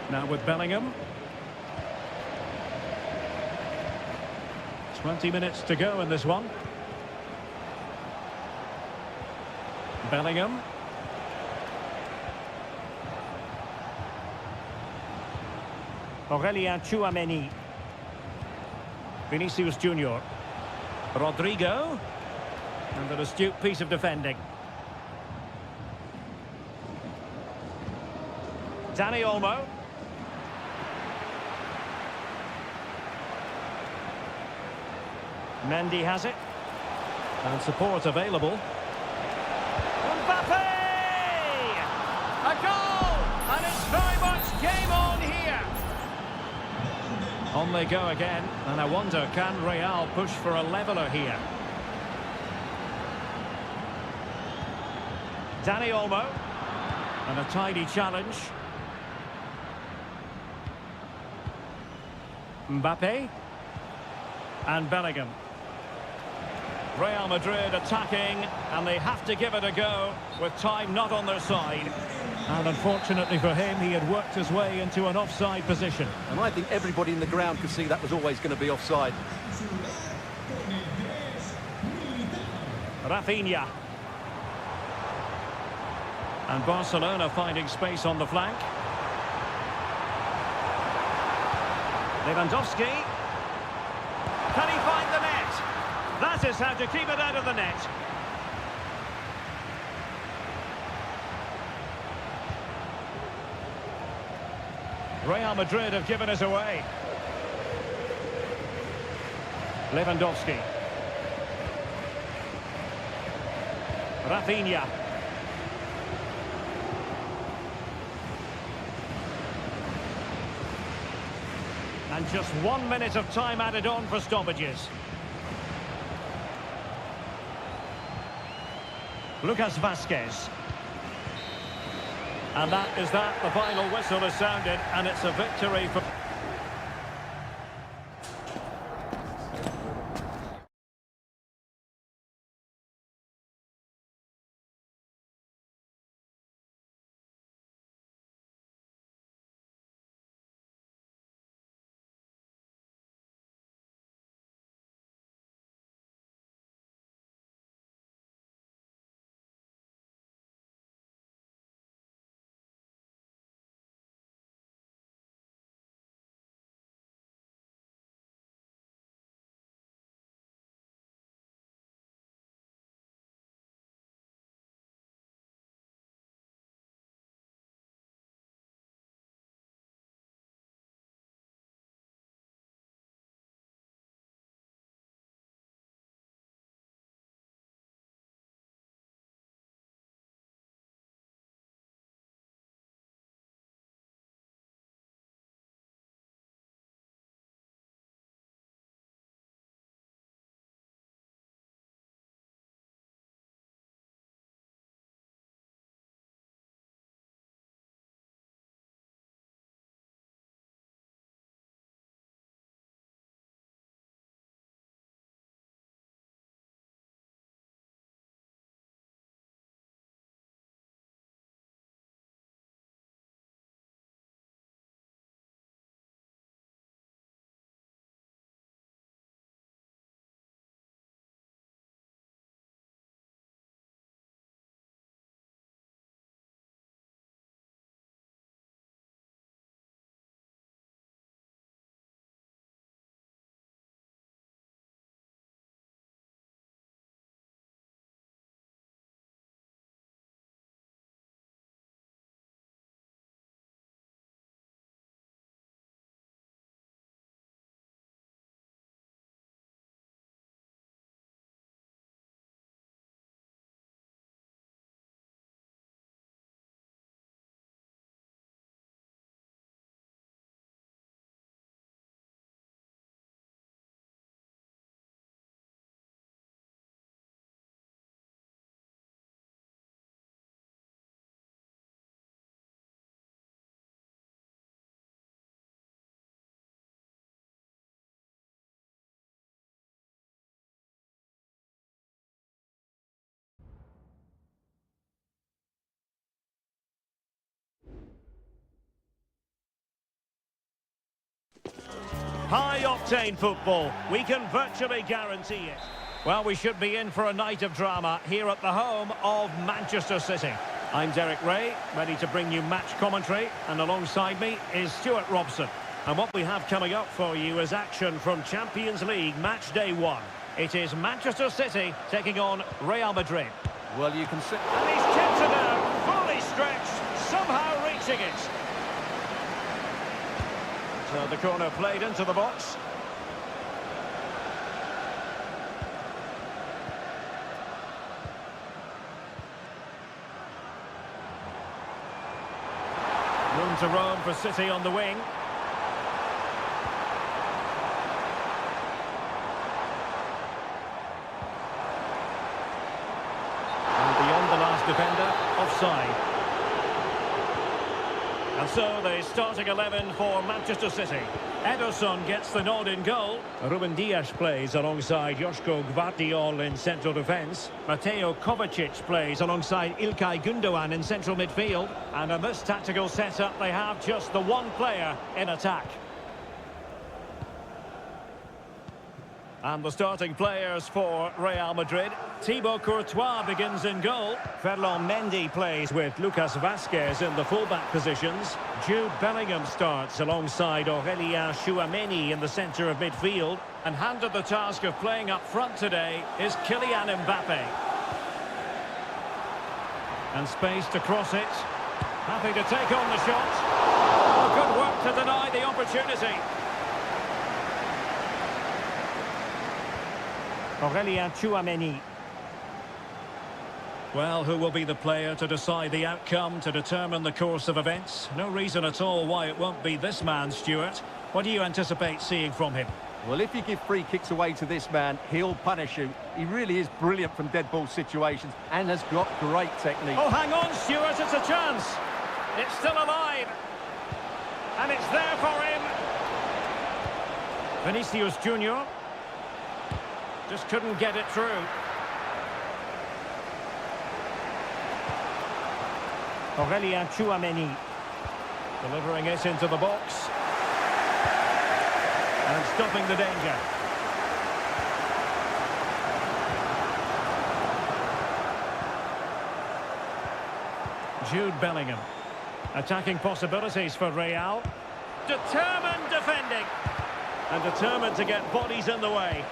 Now with Bellingham. 20 minutes to go in this one. Bellingham. Aurélien Tchouameni. Vinicius Junior. Rodrigo. And an astute piece of defending. Dani Olmo. Mendy has it. And support available. Mbappe! A goal! And it's very much game on here. On they go again. And I wonder, can Real push for a leveller here? Dani Olmo. And a tidy challenge. Mbappe. And Bellingham. Real Madrid attacking, and they have to give it a go with time not on their side. And unfortunately for him, he had worked his way into an offside position. And I think everybody in the ground could see that was always going to be offside. Rafinha. And Barcelona finding space on the flank. Lewandowski. Can he find the net? That is how to keep it out of the net. Real Madrid have given us away. Lewandowski. Rafinha. And just 1 minute of time added on for stoppages. Lucas Vazquez. And that is that. The final whistle is sounded, and it's a victory for... High-octane football. We can virtually guarantee it. Well, we should be in for a night of drama here at the home of Manchester City. I'm Derek Ray, ready to bring you match commentary, and alongside me is Stuart Robson. And what we have coming up for you is action from Champions League match day 1. It is Manchester City taking on Real Madrid. Well, you can see... And he's kept it out, fully stretched, somehow reaching it. So the corner played into the box. Room to roam for City on the wing. And beyond the last defender, offside. And so the starting 11 for Manchester City. Ederson gets the nod in goal. Ruben Dias plays alongside Joško Gvardiol in central defence. Mateo Kovacic plays alongside İlkay Gündoğan in central midfield. And in this tactical setup, they have just the one player in attack. And the starting players for Real Madrid. Thibaut Courtois begins in goal. Ferland Mendy plays with Lucas Vazquez in the fullback positions. Jude Bellingham starts alongside Aurélien Tchouameni in the centre of midfield. And handed the task of playing up front today is Kylian Mbappe. And space to cross it. Happy to take on the shot. Oh, good work to deny the opportunity. Aurélien Tchouameni. Well, who will be the player to decide the outcome, to determine the course of events? No reason at all why it won't be this man, Stuart. What do you anticipate seeing from him? Well, if you give free kicks away to this man, he'll punish you. He really is brilliant from dead ball situations and has got great technique. Oh, hang on, Stuart, it's a chance. It's still alive. And it's there for him. Vinicius Junior. Just couldn't get it through. Aurélien Tchouameni delivering it into the box and stopping the danger. Jude Bellingham. Attacking possibilities for Real. Determined defending. And determined to get bodies in the way.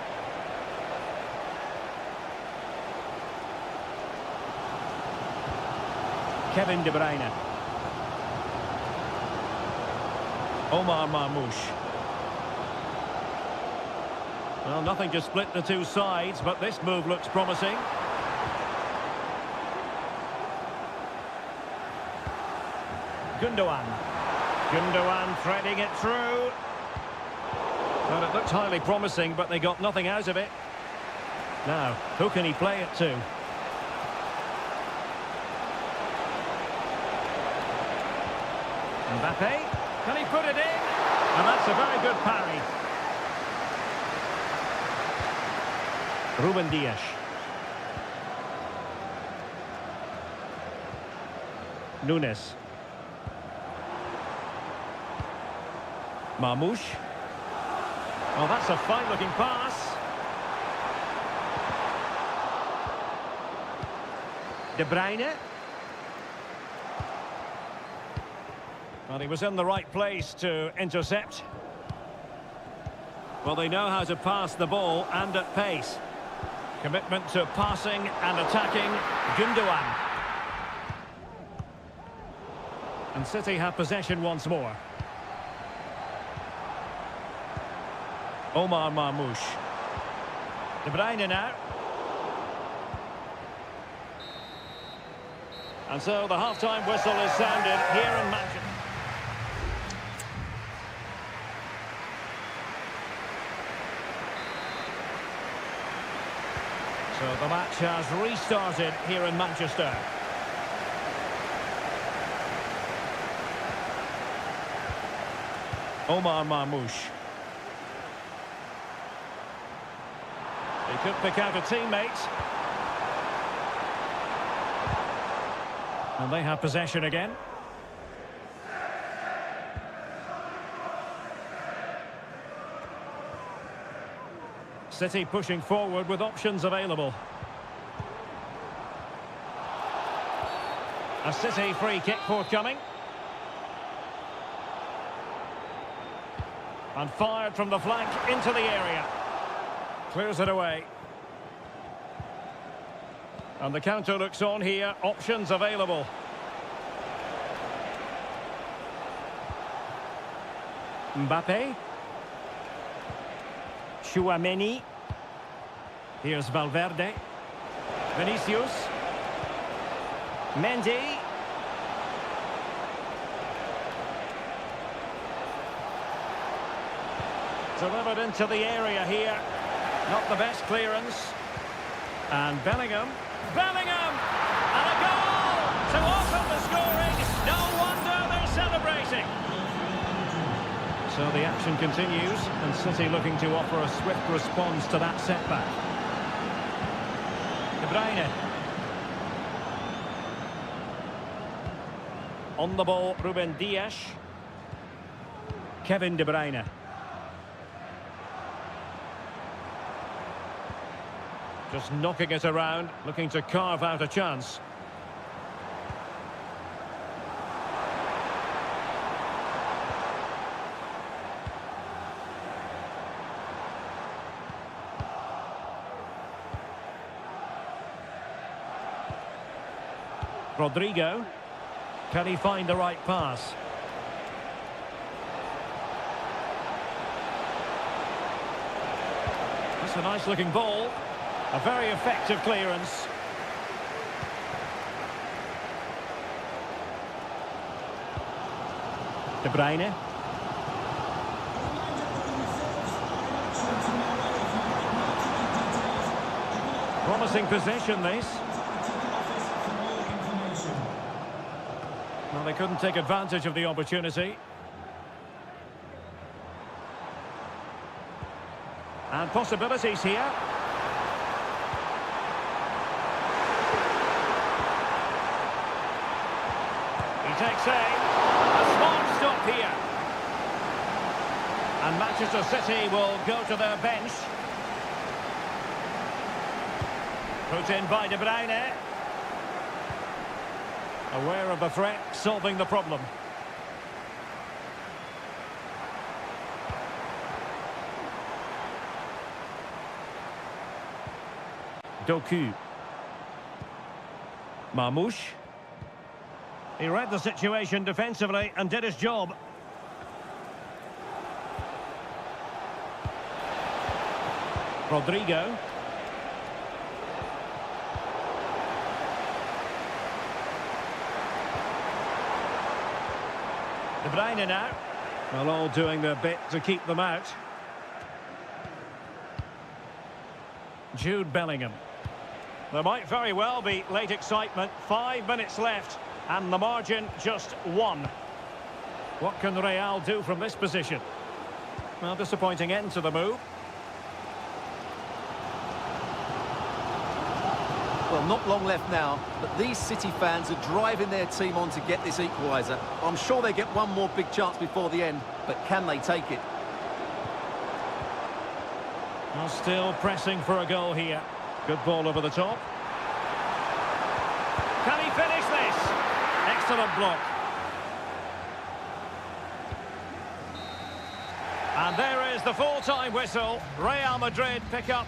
Kevin De Bruyne. Omar Marmoush. Well, nothing to split the two sides, but this move looks promising. Gündoğan. Gündoğan threading it through. Well, it looked highly promising, but they got nothing out of it. Now, who can he play it to? Mbappe, can he put it in? And that's a very good parry. Ruben Dias. Nunes. Marmoush. Oh, that's a fine-looking pass. De Bruyne. Well, he was in the right place to intercept. Well, they know how to pass the ball and at pace. Commitment to passing and attacking. Gündoğan. And City have possession once more. Omar Marmoush. De Bruyne now. And so the half-time whistle is sounded here in Manchester. So the match has restarted here in Manchester. Omar Marmoush. He could pick out a teammate. And they have possession again. City pushing forward with options available. A City free kick forthcoming. And fired from the flank into the area. Clears it away. And the counter looks on here. Options available. Mbappe. Chouameni. Here's Valverde. Vinicius. Mendy. Delivered into the area here. Not the best clearance. And Bellingham. Bellingham! And a goal to open the scoring. No wonder they're celebrating. So the action continues, and City looking to offer a swift response to that setback. De Bruyne. On the ball, Ruben Dias. Kevin De Bruyne. Just knocking it around, looking to carve out a chance. Rodrigo. Can he find the right pass? That's a nice looking ball. A very effective clearance. De Bruyne. Promising possession, this. Well, they couldn't take advantage of the opportunity. And possibilities here. Takes aim. A smart stop here. And Manchester City will go to their bench. Put in by De Bruyne. Aware of the threat, solving the problem. Doku. Marmoush. He read the situation defensively and did his job. Rodrigo. De Bruyne now. Well, all doing their bit to keep them out. Jude Bellingham. There might very well be late excitement. 5 minutes left. And the margin just 1. What can Real do from this position? Well, disappointing end to the move. Well, not long left now, but these City fans are driving their team on to get this equaliser. I'm sure they get one more big chance before the end, but can they take it? Well, still pressing for a goal here. Good ball over the top. Can he finish this? Excellent block. And there is the full-time whistle. Real Madrid pick up...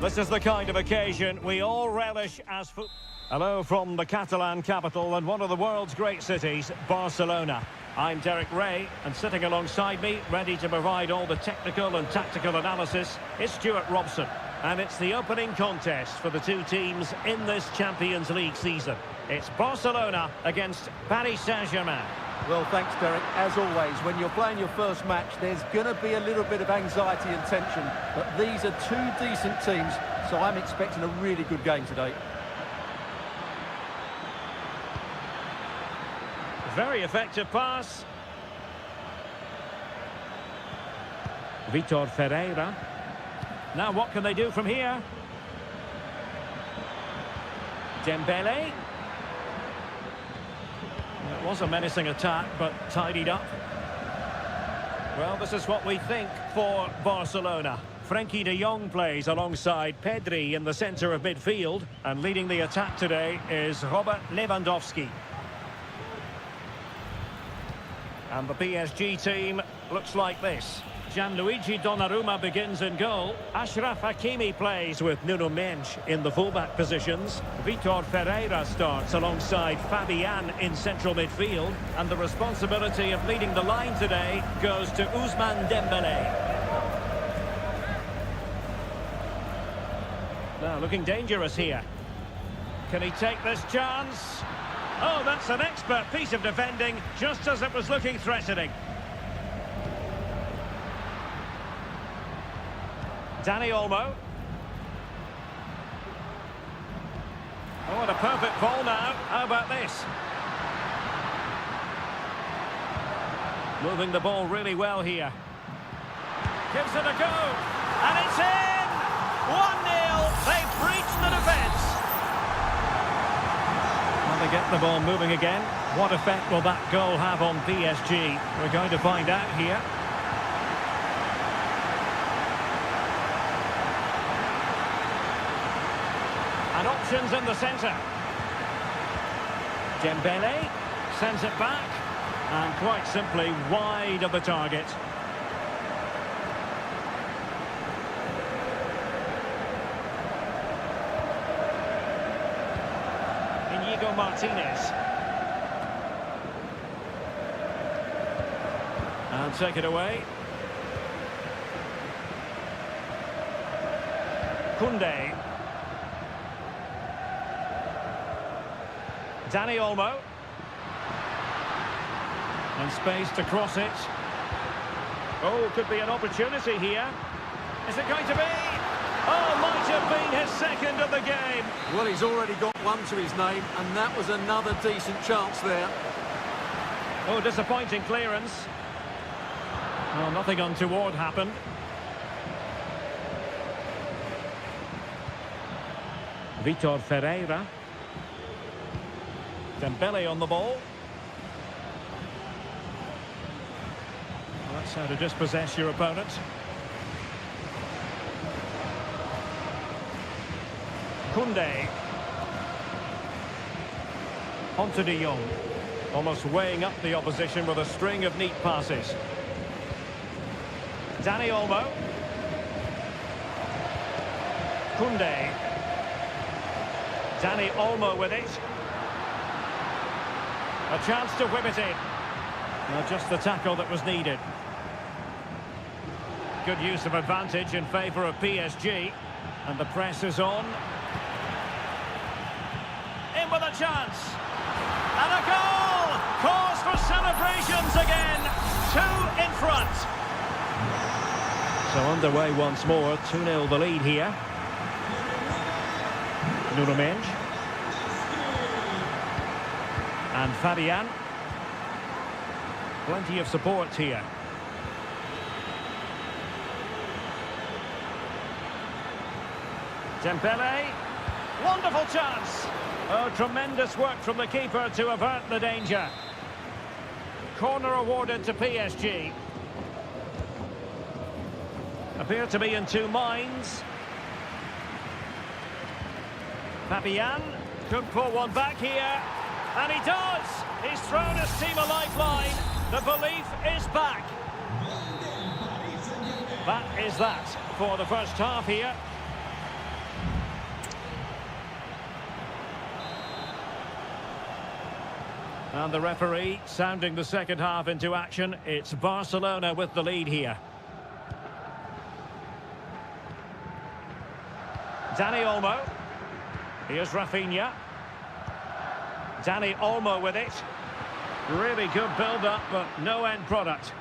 This is the kind of occasion we all relish as football. Hello from the Catalan capital and one of the world's great cities, Barcelona. I'm Derek Ray, and sitting alongside me, ready to provide all the technical and tactical analysis, is Stuart Robson. And it's the opening contest for the two teams in this Champions League season. It's Barcelona against Paris Saint-Germain. Well, thanks, Derek. As always, when you're playing your first match, there's going to be a little bit of anxiety and tension. But these are two decent teams, so I'm expecting a really good game today. Very effective pass. Vitor Ferreira. Now what can they do from here? Dembele. It was a menacing attack, but tidied up. Well, this is what we think for Barcelona. Frenkie de Jong plays alongside Pedri in the centre of midfield, and leading the attack today is Robert Lewandowski. And the PSG team looks like this. Gianluigi Donnarumma begins in goal. Achraf Hakimi plays with Nuno Mendes in the fullback positions. Vitor Ferreira starts alongside Fabian in central midfield. And the responsibility of leading the line today goes to Ousmane Dembele. Now looking dangerous here. Can he take this chance? Oh, that's an expert piece of defending, just as it was looking threatening. Dani Olmo. Oh, what a perfect ball now. How about this? Moving the ball really well here. Gives it a go. And it's in! 1-0. They've breached the defence. They get the ball moving again. What effect will that goal have on PSG? We're going to find out here. And options in the centre. Dembele sends it back. And quite simply wide of the target. Martinez. And take it away. Koundé. Dani Olmo. And space to cross it. Oh, could be an opportunity here. Is it going to be? Oh, might have been his second of the game. Well, he's already got one to his name, and that was another decent chance there. Oh, disappointing clearance. Oh, nothing untoward happened. Vitor Ferreira. Dembele on the ball. Well, that's how to dispossess your opponent. Koundé. Onto de Jong. Almost weighing up the opposition with a string of neat passes. Dani Olmo. Koundé. Dani Olmo with it. A chance to whip it in. Well, just the tackle that was needed. Good use of advantage in favour of PSG. And the press is on. In with a chance. And a goal! Cause for celebrations again. 2 in front. So underway once more. 2-0 the lead here. Nuno Mendes. And Fabian. Plenty of support here. Dembele. Wonderful chance. Oh, tremendous work from the keeper to avert the danger. Corner awarded to PSG. Appear to be in two minds. Fabian could pull one back here. And he does! He's thrown his team a lifeline. The belief is back. That is that for the first half here. And the referee sounding the second half into action. It's Barcelona with the lead here. Dani Olmo. Here's Rafinha. Dani Olmo with it. Really good build-up, but no end product.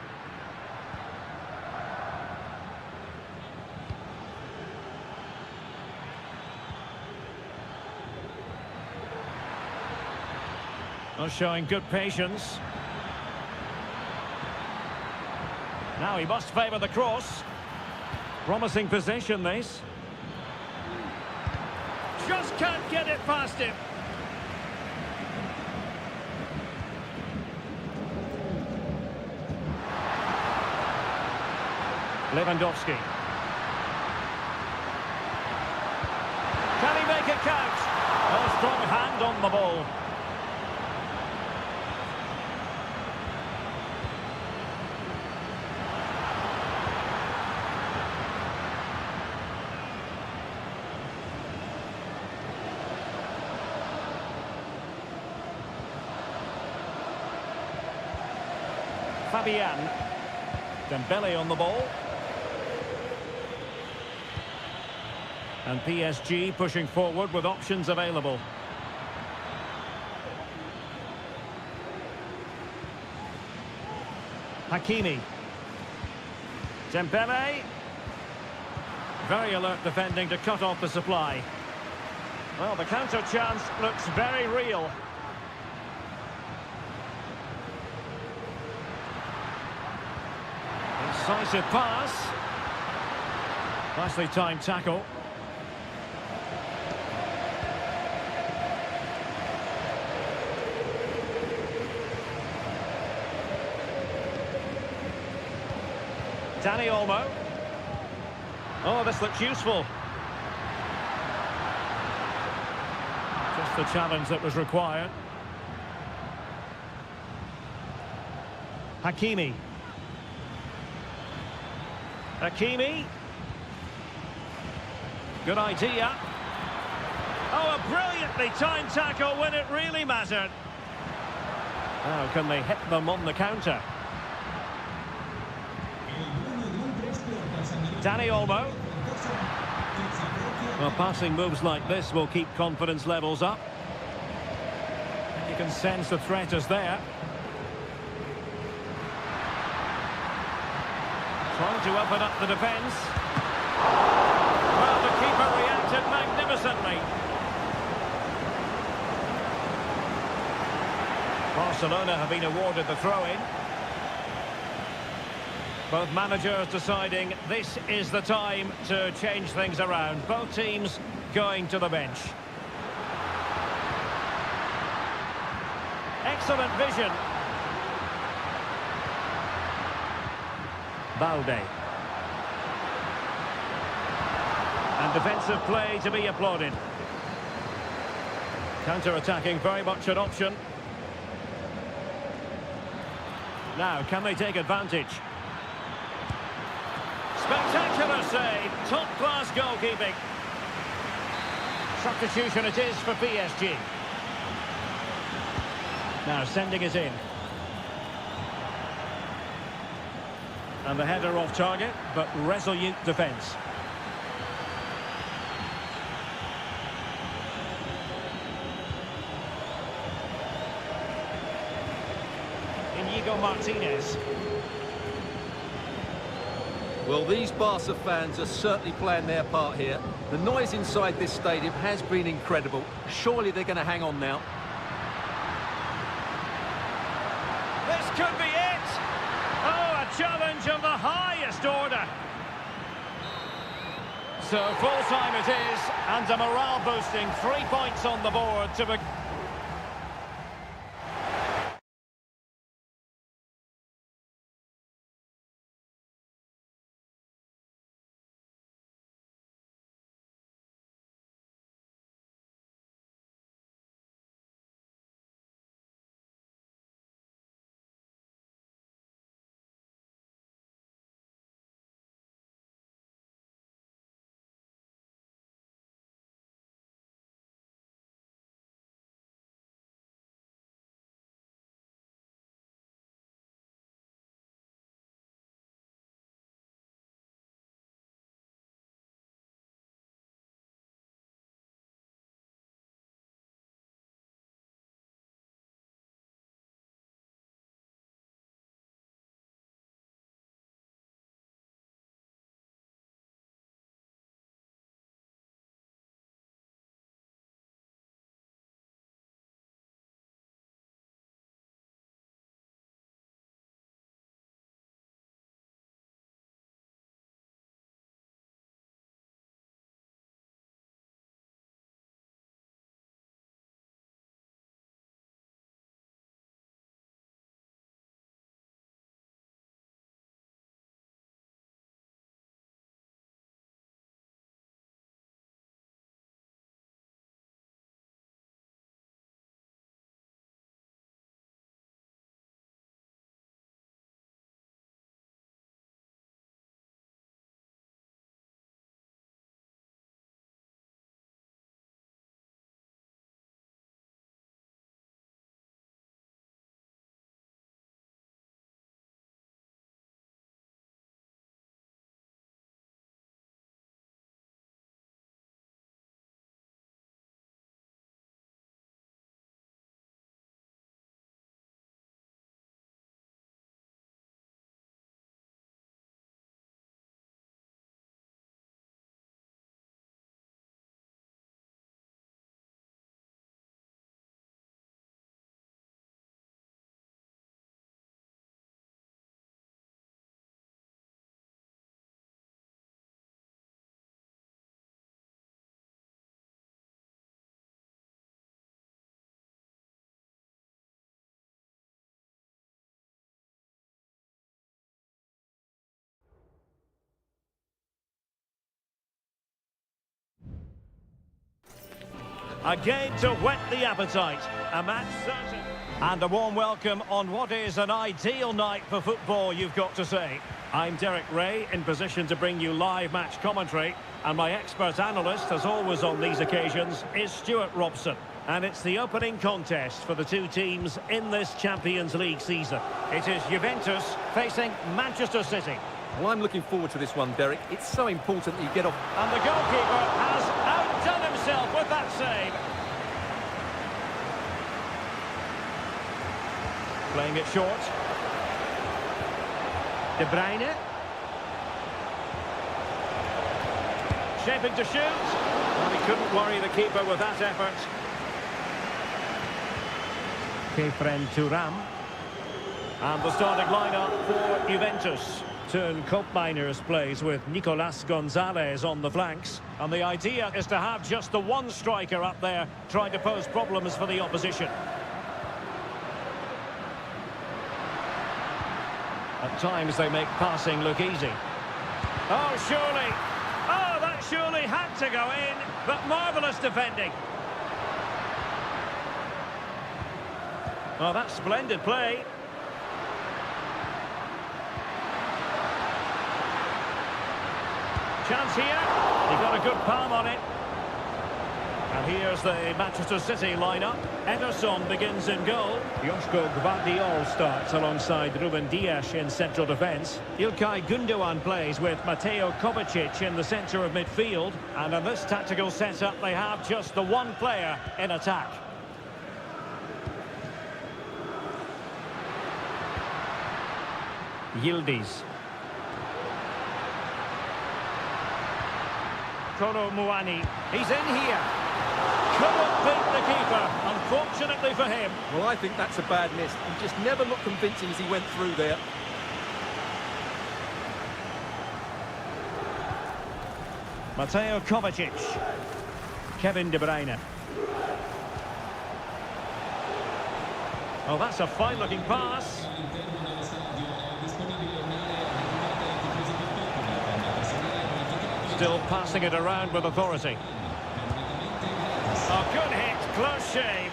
Well, showing good patience. Now he must favour the cross. Promising position, this. Just can't get it past him. Lewandowski. Can he make it count? A strong hand on the ball. Fabian. Dembele on the ball. And PSG pushing forward with options available. Hakimi. Dembele. Very alert defending to cut off the supply. Well, the counter chance looks very real. Decisive pass. Nicely timed tackle. Dani Olmo. Oh, this looks useful. Just the challenge that was required. Hakimi. Hakimi. Good idea. Oh, a brilliantly timed tackle when it really mattered. How can they hit them on the counter? Dani Olmo. Well, passing moves like this will keep confidence levels up. You can sense the threat is there. Trying to open up the defence. Well, the keeper reacted magnificently. Barcelona have been awarded the throw-in. Both managers deciding this is the time to change things around. Both teams going to the bench. Excellent vision. Balde. And defensive play to be applauded. Counter-attacking very much an option. Now, can they take advantage? Spectacular save, top-class goalkeeping. Substitution it is for PSG. Now sending it in. And the header off target, but resolute defence. Inigo Martinez. Well, these Barca fans are certainly playing their part here. The noise inside this stadium has been incredible. Surely they're going to hang on now. This could be it! Oh, a challenge of the highest order. So full-time it is, and a morale-boosting 3 points on the board to... Again to whet the appetite. A match certain. And a warm welcome on what is an ideal night for football, you've got to say. I'm Derek Ray, in position to bring you live match commentary. And my expert analyst, as always on these occasions, is Stuart Robson. And it's the opening contest for the two teams in this Champions League season. It is Juventus facing Manchester City. Well, I'm looking forward to this one, Derek. It's so important that you get off. And the goalkeeper has outdone himself with that save. Playing it short. De Bruyne. Shaping to shoot. Well, he couldn't worry the keeper with that effort. Kefren Turam. And the starting lineup for Juventus. Turn Koopmeiners plays with Nicolas Gonzalez on the flanks. And the idea is to have just the one striker up there trying to pose problems for the opposition. At times they make passing look easy. Oh, surely. Oh, that surely had to go in. But marvellous defending. Oh, that's splendid play. Chance here. He got a good palm on it. And here's the Manchester City lineup. Ederson begins in goal. Joško Gvardiol starts alongside Ruben Dias in central defence. İlkay Gündoğan plays with Mateo Kovacic in the centre of midfield. And in this tactical setup, they have just the one player in attack. Yildiz. Kolo Muani. He's in here. Couldn't beat the keeper, unfortunately for him. Well, I think that's a bad miss. He just never looked convincing as he went through there. Mateo Kovacic. Kevin De Bruyne. Oh, that's a fine-looking pass. Still passing it around with authority. Oh, good hit, close shave.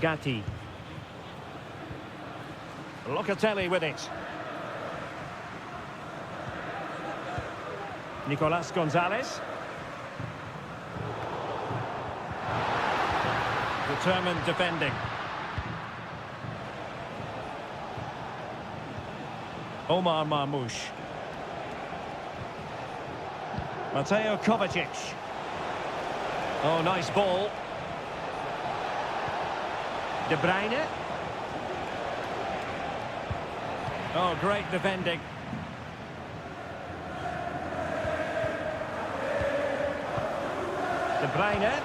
Gatti. Locatelli with it. Nicolas Gonzalez. Determined defending. Omar Marmoush. Mateo Kovacic. Oh, nice ball. De Bruyne. Oh, great defending. De Bruyne.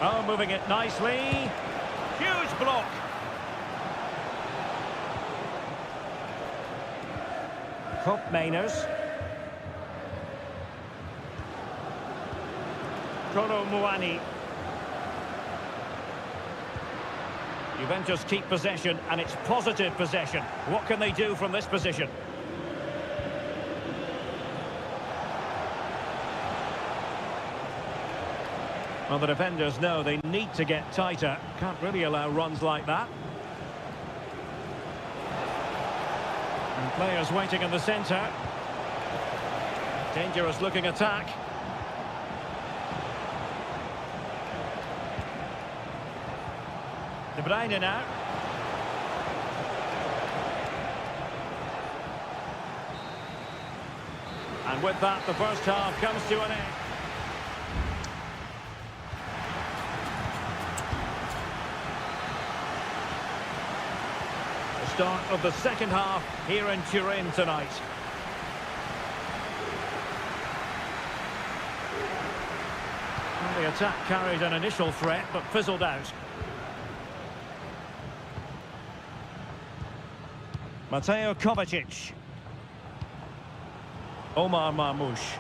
Oh, moving it nicely. Huge block. Koopmeiners. Kolo Muani. Juventus keep possession, and it's positive possession. What can they do from this position? Well, the defenders know they need to get tighter. Can't really allow runs like that. And players waiting in the centre. Dangerous looking attack. De Bruyne now. And with that, the first half comes to an end. Start of the second half here in Turin tonight. Well, the attack carried an initial threat but fizzled out. Mateo Kovacic. Omar Marmoush.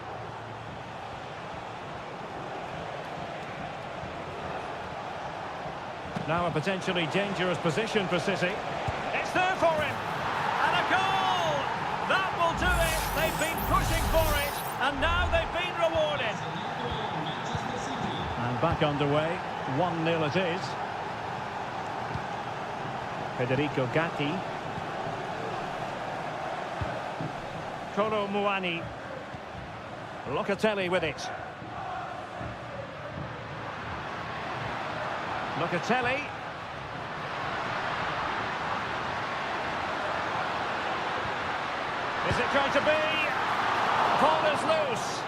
Now a potentially dangerous position for City. It's there for him. And a goal! That will do it. They've been pushing for it. And now they've been rewarded. And back underway. 1-0 it is. Federico Gatti. Kolo Muani. Locatelli with it. Locatelli. Is it going to be? Ball is loose.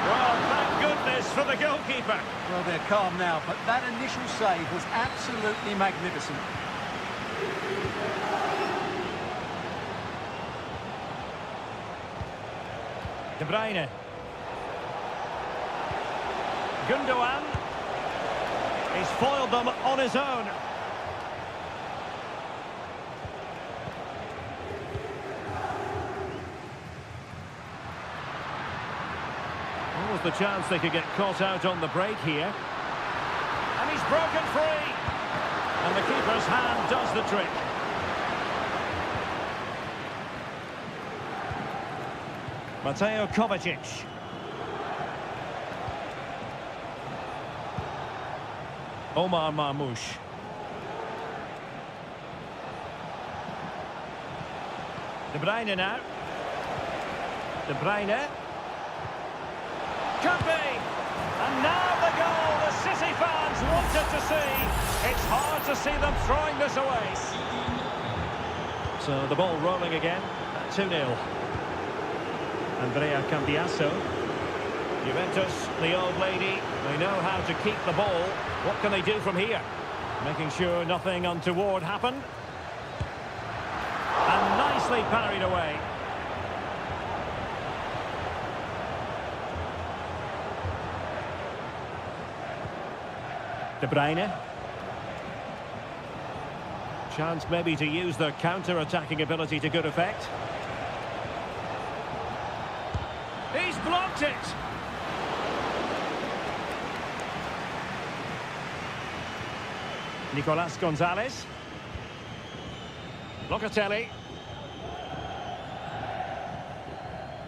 Well, thank goodness for the goalkeeper. Well, they're calm now, but that initial save was absolutely magnificent. De Bruyne. Gundogan. He's foiled them on his own. Almost the chance they could get caught out on the break here. And he's broken free. And the keeper's hand does the trick. Mateo Kovacic. Omar Marmoush. De Bruyne now. De Bruyne. Could be. And now the goal the City fans wanted to see. It's hard to see them throwing this away. So the ball rolling again. 2-0. Andrea Cambiasso. Juventus, the old lady, they know how to keep the ball. What can they do from here? Making sure nothing untoward happened. And nicely parried away. De Bruyne. Chance maybe to use their counter-attacking ability to good effect. He's blocked it! Nicolas Gonzalez. Locatelli.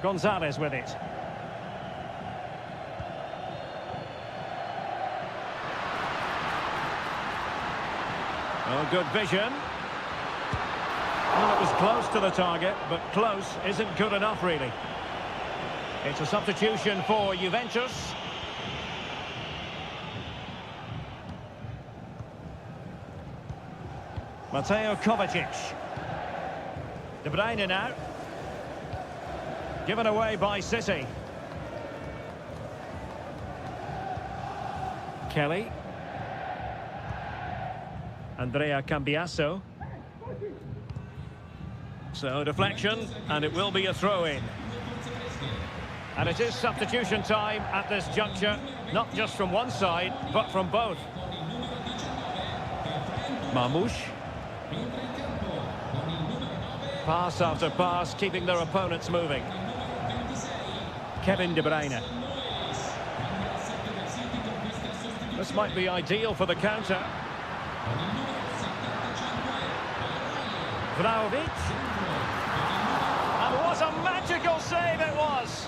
Gonzalez with it. Oh, good vision. Well, it was close to the target, but close isn't good enough, really. It's a substitution for Juventus. Mateo Kovacic. De Bruyne now. Given away by City. Kelly. Andrea Cambiasso. So deflection, and it will be a throw-in. And it is substitution time at this juncture, not just from one side, but from both. Marmoush. Pass after pass, keeping their opponents moving. Kevin De Bruyne. This might be ideal for the counter. Vlahovic. And what a magical save it was!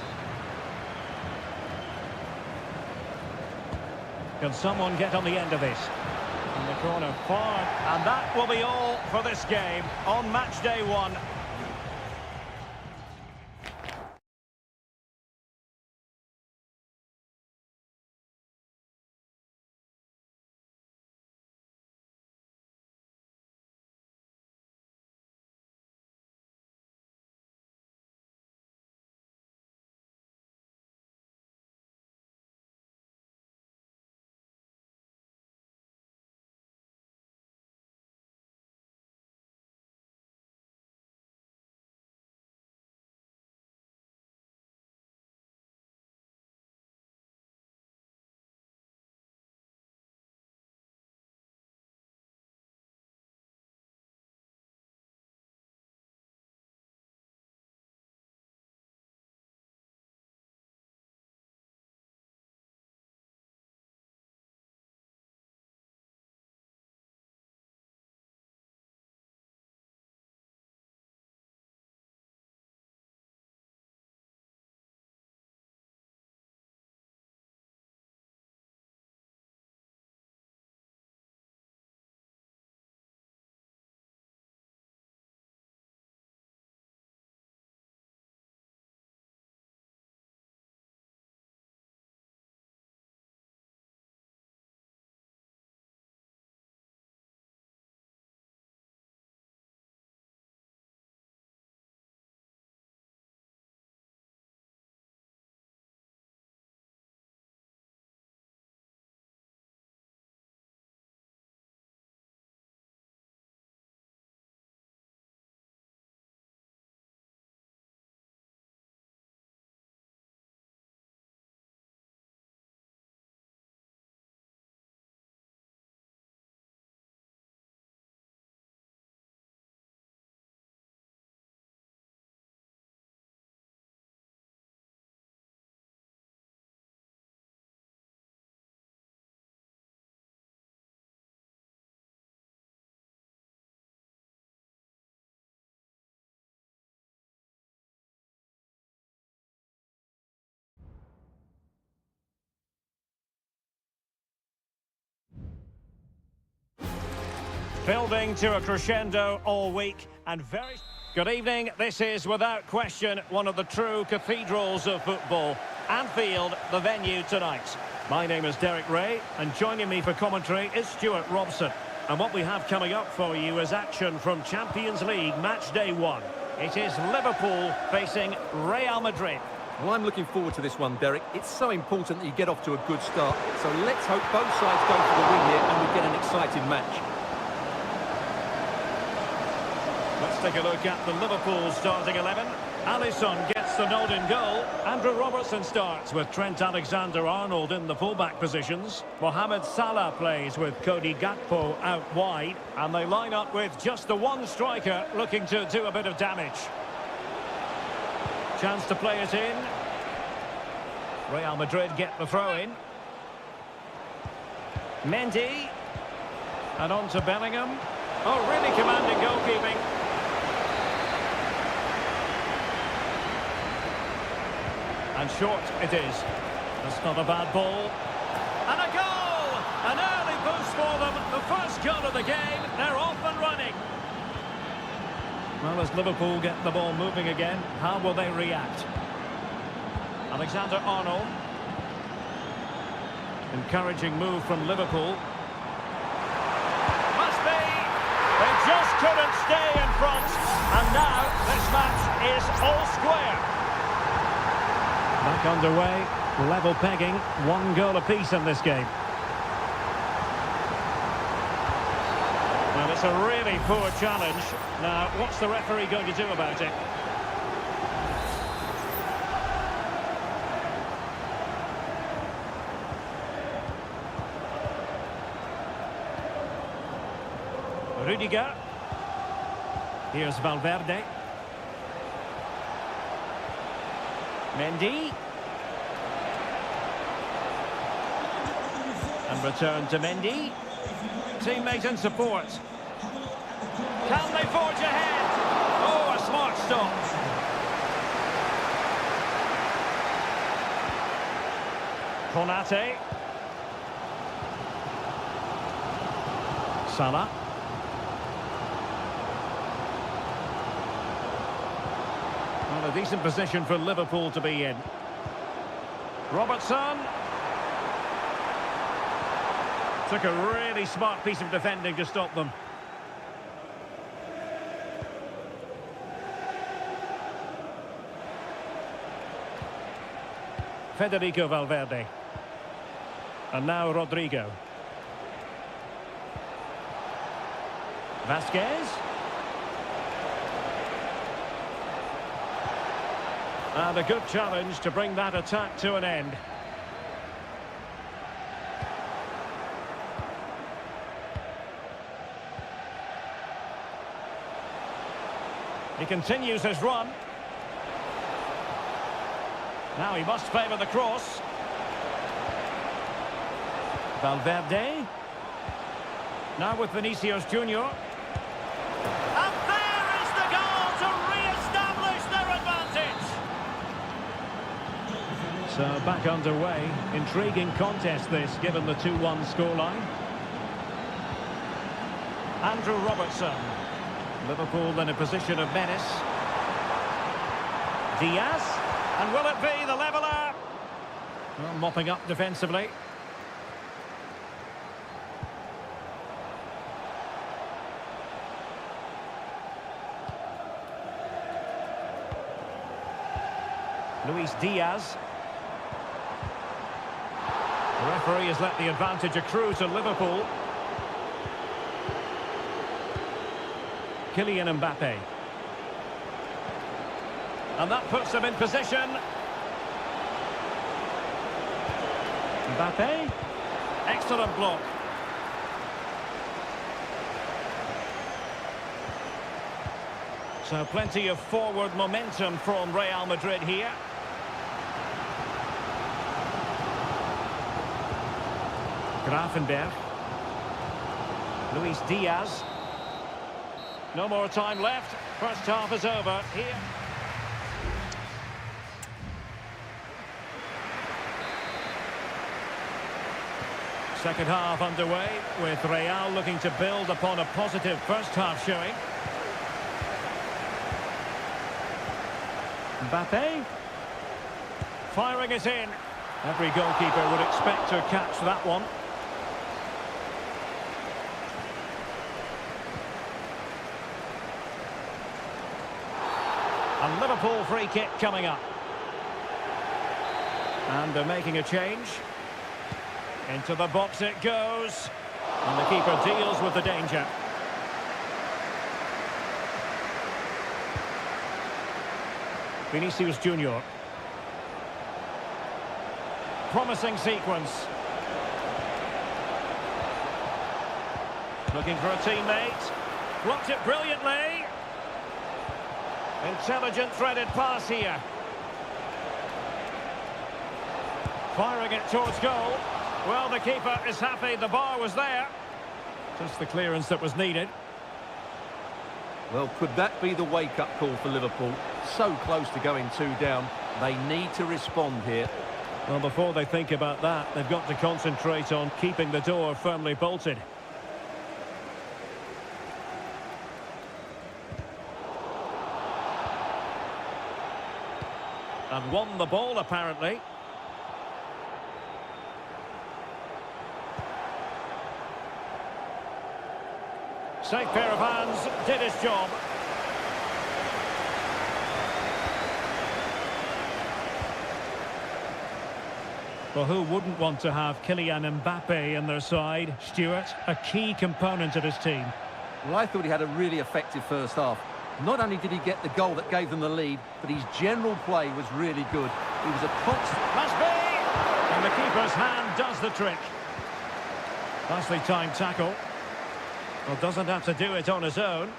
Can someone get on the end of this? In the corner far. And that will be all for this game on match day 1. Building to a crescendo all week and very... Good evening. This is, without question, one of the true cathedrals of football. Anfield, the venue tonight. My name is Derek Ray, and joining me for commentary is Stuart Robson. And what we have coming up for you is action from Champions League match day 1. It is Liverpool facing Real Madrid. Well, I'm looking forward to this one, Derek. It's so important that you get off to a good start. So let's hope both sides go for the win here and we get an exciting match. Let's take a look at the Liverpool starting 11. Alisson gets the nod in goal. Andrew Robertson starts with Trent Alexander-Arnold in the fullback positions. Mohamed Salah plays with Cody Gakpo out wide. And they line up with just the one striker looking to do a bit of damage. Chance to play it in. Real Madrid get the throw in. Mendy. And on to Bellingham. Oh, really commanding goalkeeping. And short it is. That's not a bad ball. And a goal! An early boost for them. The first goal of the game. They're off and running. Well, as Liverpool get the ball moving again, how will they react? Alexander-Arnold. Encouraging move from Liverpool. Must be! They just couldn't stay in front. And now this match is all square. Back underway, level pegging, 1 goal apiece in this game. Well, it's a really poor challenge. Now, what's the referee going to do about it? Rudiger. Here's Valverde. Mendy. And return to Mendy. Teammate and support. Can they forge ahead? Oh, a smart stop. Konate. Salah. Well, a decent position for Liverpool to be in. Robertson. Took a really smart piece of defending to stop them. Federico Valverde. And now Rodrigo. Vasquez. And a good challenge to bring that attack to an end. He continues his run. Now he must favour the cross. Valverde. Now with Vinicius Junior. And there is the goal to re-establish their advantage. So back underway. Intriguing contest this, given the 2-1 scoreline. Andrew Robertson. Liverpool in a position of menace. Diaz. And will it be the leveller? Well, mopping up defensively. Luis Diaz. The referee has let the advantage accrue to Liverpool. Kylian Mbappe. And that puts them in position. Mbappe. Excellent block. So plenty of forward momentum from Real Madrid here. Grafenberg. Luis Diaz. No more time left. First half is over here. Second half underway, with Real looking to build upon a positive first half showing. Mbappe. Firing it in. Every goalkeeper would expect to catch that one. A Liverpool free kick coming up. And they're making a change. Into the box it goes. And the keeper deals with the danger. Vinicius Junior. Promising sequence. Looking for a teammate. Blocked it brilliantly. Intelligent threaded pass here. Firing it towards goal. Well, the keeper is happy the bar was there. Just the clearance that was needed. Well, could that be the wake-up call for Liverpool? So close to going 2 down. They need to respond here. Well, before they think about that, they've got to concentrate on keeping the door firmly bolted. And won the ball, apparently. Safe pair of hands, did his job. Well, who wouldn't want to have Kylian Mbappe in their side? Stuart, a key component of his team. Well, I thought he had a really effective first half. Not only did he get the goal that gave them the lead, but his general play was really good. He was a constant... Must be! And the keeper's hand does the trick. Nicely timed tackle. Well, doesn't have to do it on his own.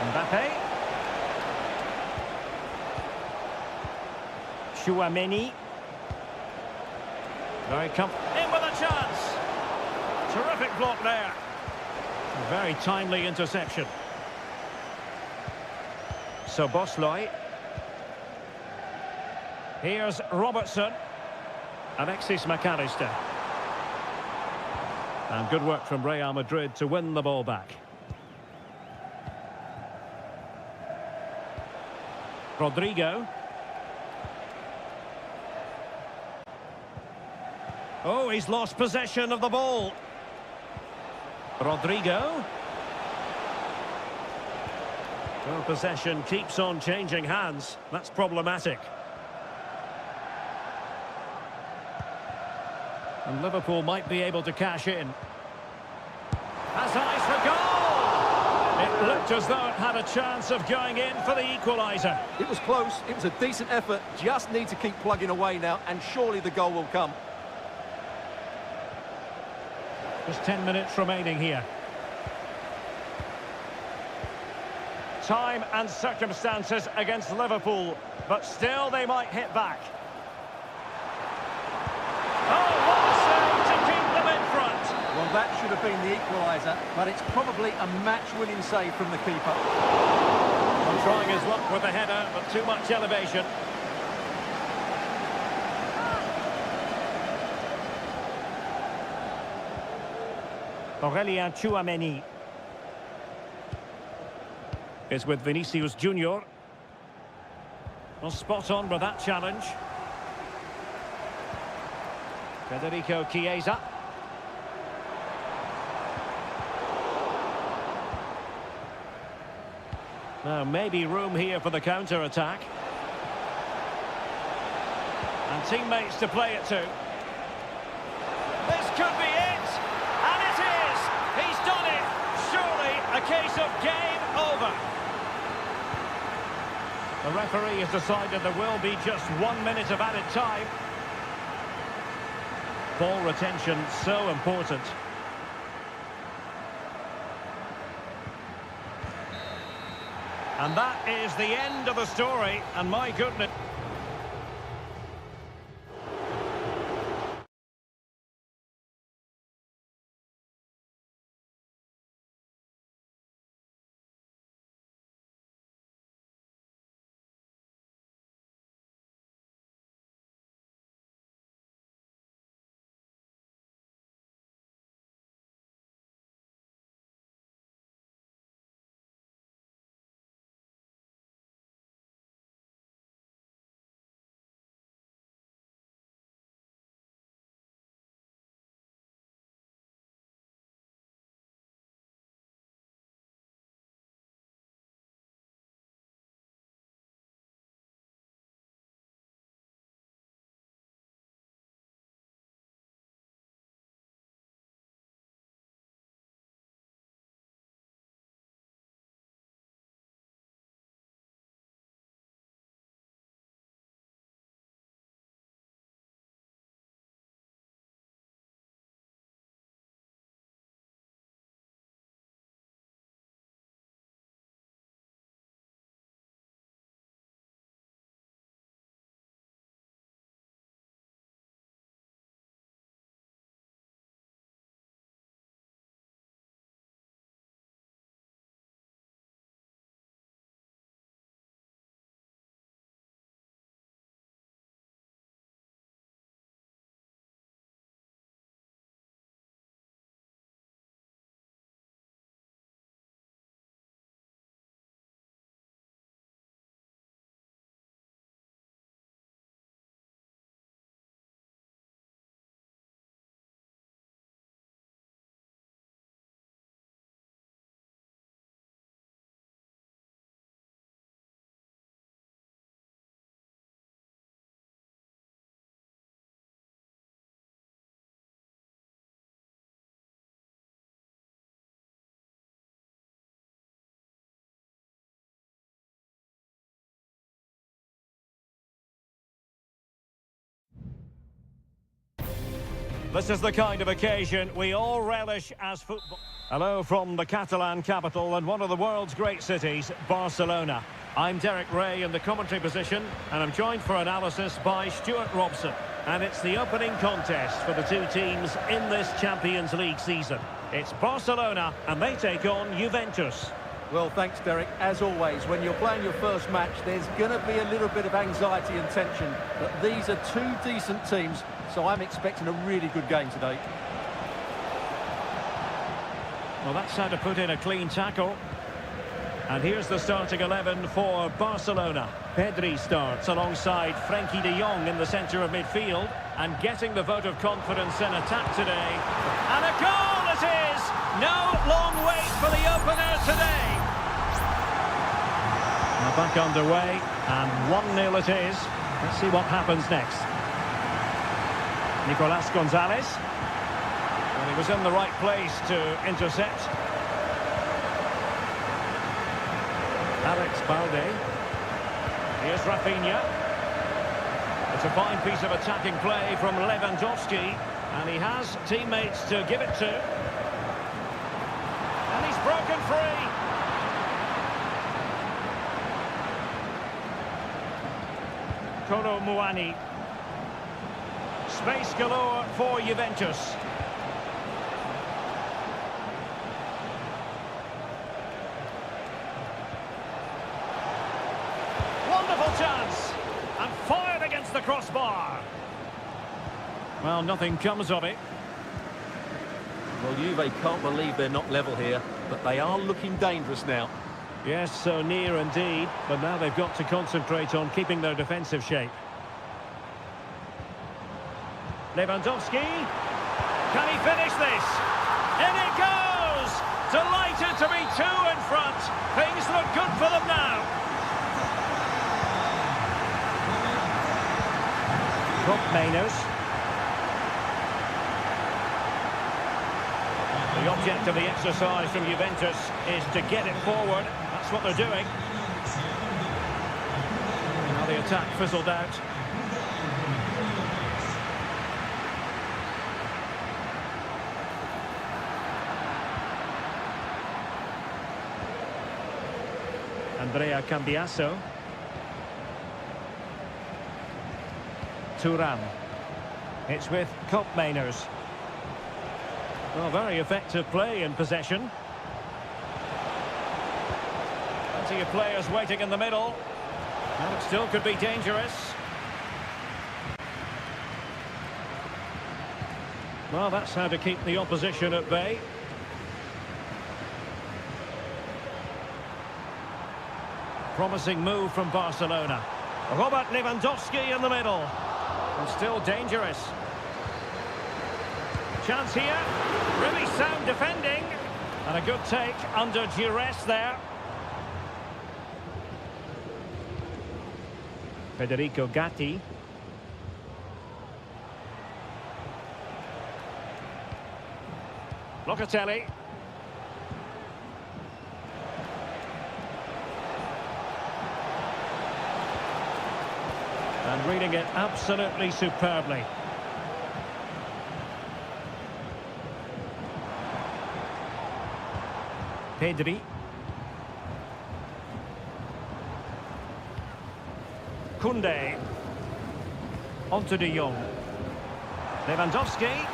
Mbappe. Chouameni. Very in with a chance. Terrific block there. A very timely interception. Soboslai. Here's Robertson. Alexis McAllister. And good work from Real Madrid to win the ball back. Rodrigo. Oh, he's lost possession of the ball. Rodrigo. Well, possession keeps on changing hands. That's problematic. And Liverpool might be able to cash in. Has eyes for goal! It looked as though it had a chance of going in for the equaliser. It was close, it was a decent effort, just need to keep plugging away now, and surely the goal will come. Just 10 minutes remaining here. Time and circumstances against Liverpool, but still they might hit back. Oh, what a save to keep them in front! Well, that should have been the equaliser, but it's probably a match-winning save from the keeper. Well, trying his luck with the header, but too much elevation. Aurelien Chouameni is with Vinicius Junior. Well, spot on with that challenge. Federico Chiesa. Now, maybe room here for the counter-attack. And teammates to play it to. This could be it! And it is! He's done it! Surely a case of game over. The referee has decided there will be just 1 minute of added time. Ball retention so important. And that is the end of the story, and my goodness. This is the kind of occasion we all relish as football. Hello from the Catalan capital and one of the world's great cities, Barcelona. I'm Derek Ray in the commentary position, and I'm joined for analysis by Stuart Robson. And it's the opening contest for the two teams in this Champions League season. It's Barcelona, and they take on Juventus. Well, thanks, Derek. As always, when you're playing your first match, there's going to be a little bit of anxiety and tension. But these are two decent teams, so I'm expecting a really good game today. Well, that's how to put in a clean tackle. And here's the starting 11 for Barcelona. Pedri starts alongside Frenkie de Jong in the centre of midfield, and getting the vote of confidence in attack today. And a goal it is! No long wait for the opener today. Now back underway, and 1-0 it is. Let's see what happens next. Nicolas Gonzalez. Well, he was in the right place to intercept. Alex Balde. Here's Rafinha. It's a fine piece of attacking play from Lewandowski, and he has teammates to give it to. And he's broken free. Kolo Muani. Space galore for Juventus. Wonderful chance, and fired against the crossbar. Well, nothing comes of it. Well, Juve can't believe they're not level here, but they are looking dangerous now. Yes, so near indeed, but now they've got to concentrate on keeping their defensive shape. Lewandowski, can he finish this? In it goes! Delighted to be two in front. Things look good for them now. Mainers. The object of the exercise from Juventus is to get it forward. That's what they're doing. Now the attack fizzled out. Andrea Cambiaso. Turan. It's with Mainers. Well, very effective play in possession. Plenty of players waiting in the middle. And it still could be dangerous. Well, that's how to keep the opposition at bay. Promising move from Barcelona. Robert Lewandowski in the middle. And still dangerous. Chance here. Really sound defending. And a good take under duress there. Federico Gatti. Locatelli. And reading it absolutely superbly. Pedri. Koundé. Onto de Jong. Lewandowski.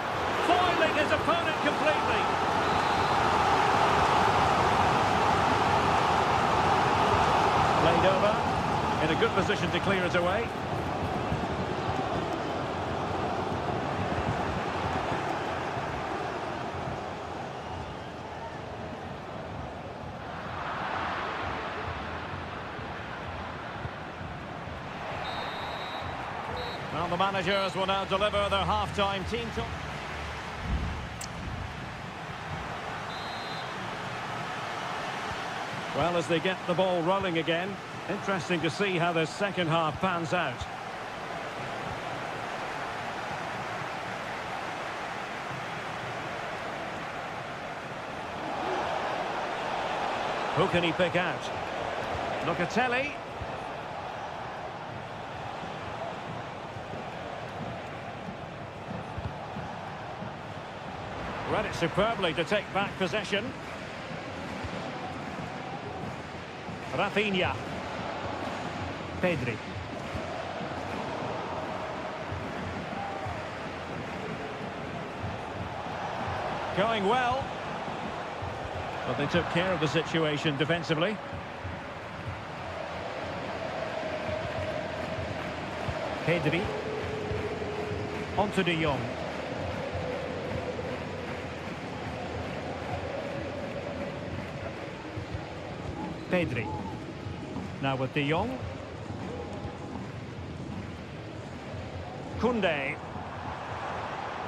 Foiling his opponent completely. Played over. In a good position to clear it away. Well, the managers will now deliver their half-time team talk. Well, as they get the ball rolling again, interesting to see how the second half pans out. Who can he pick out? Locatelli. Read it superbly to take back possession. Rafinha. Pedri. Going well. But they took care of the situation defensively. Pedri. On to De Jong. Pedri. Now with De Jong. Koundé.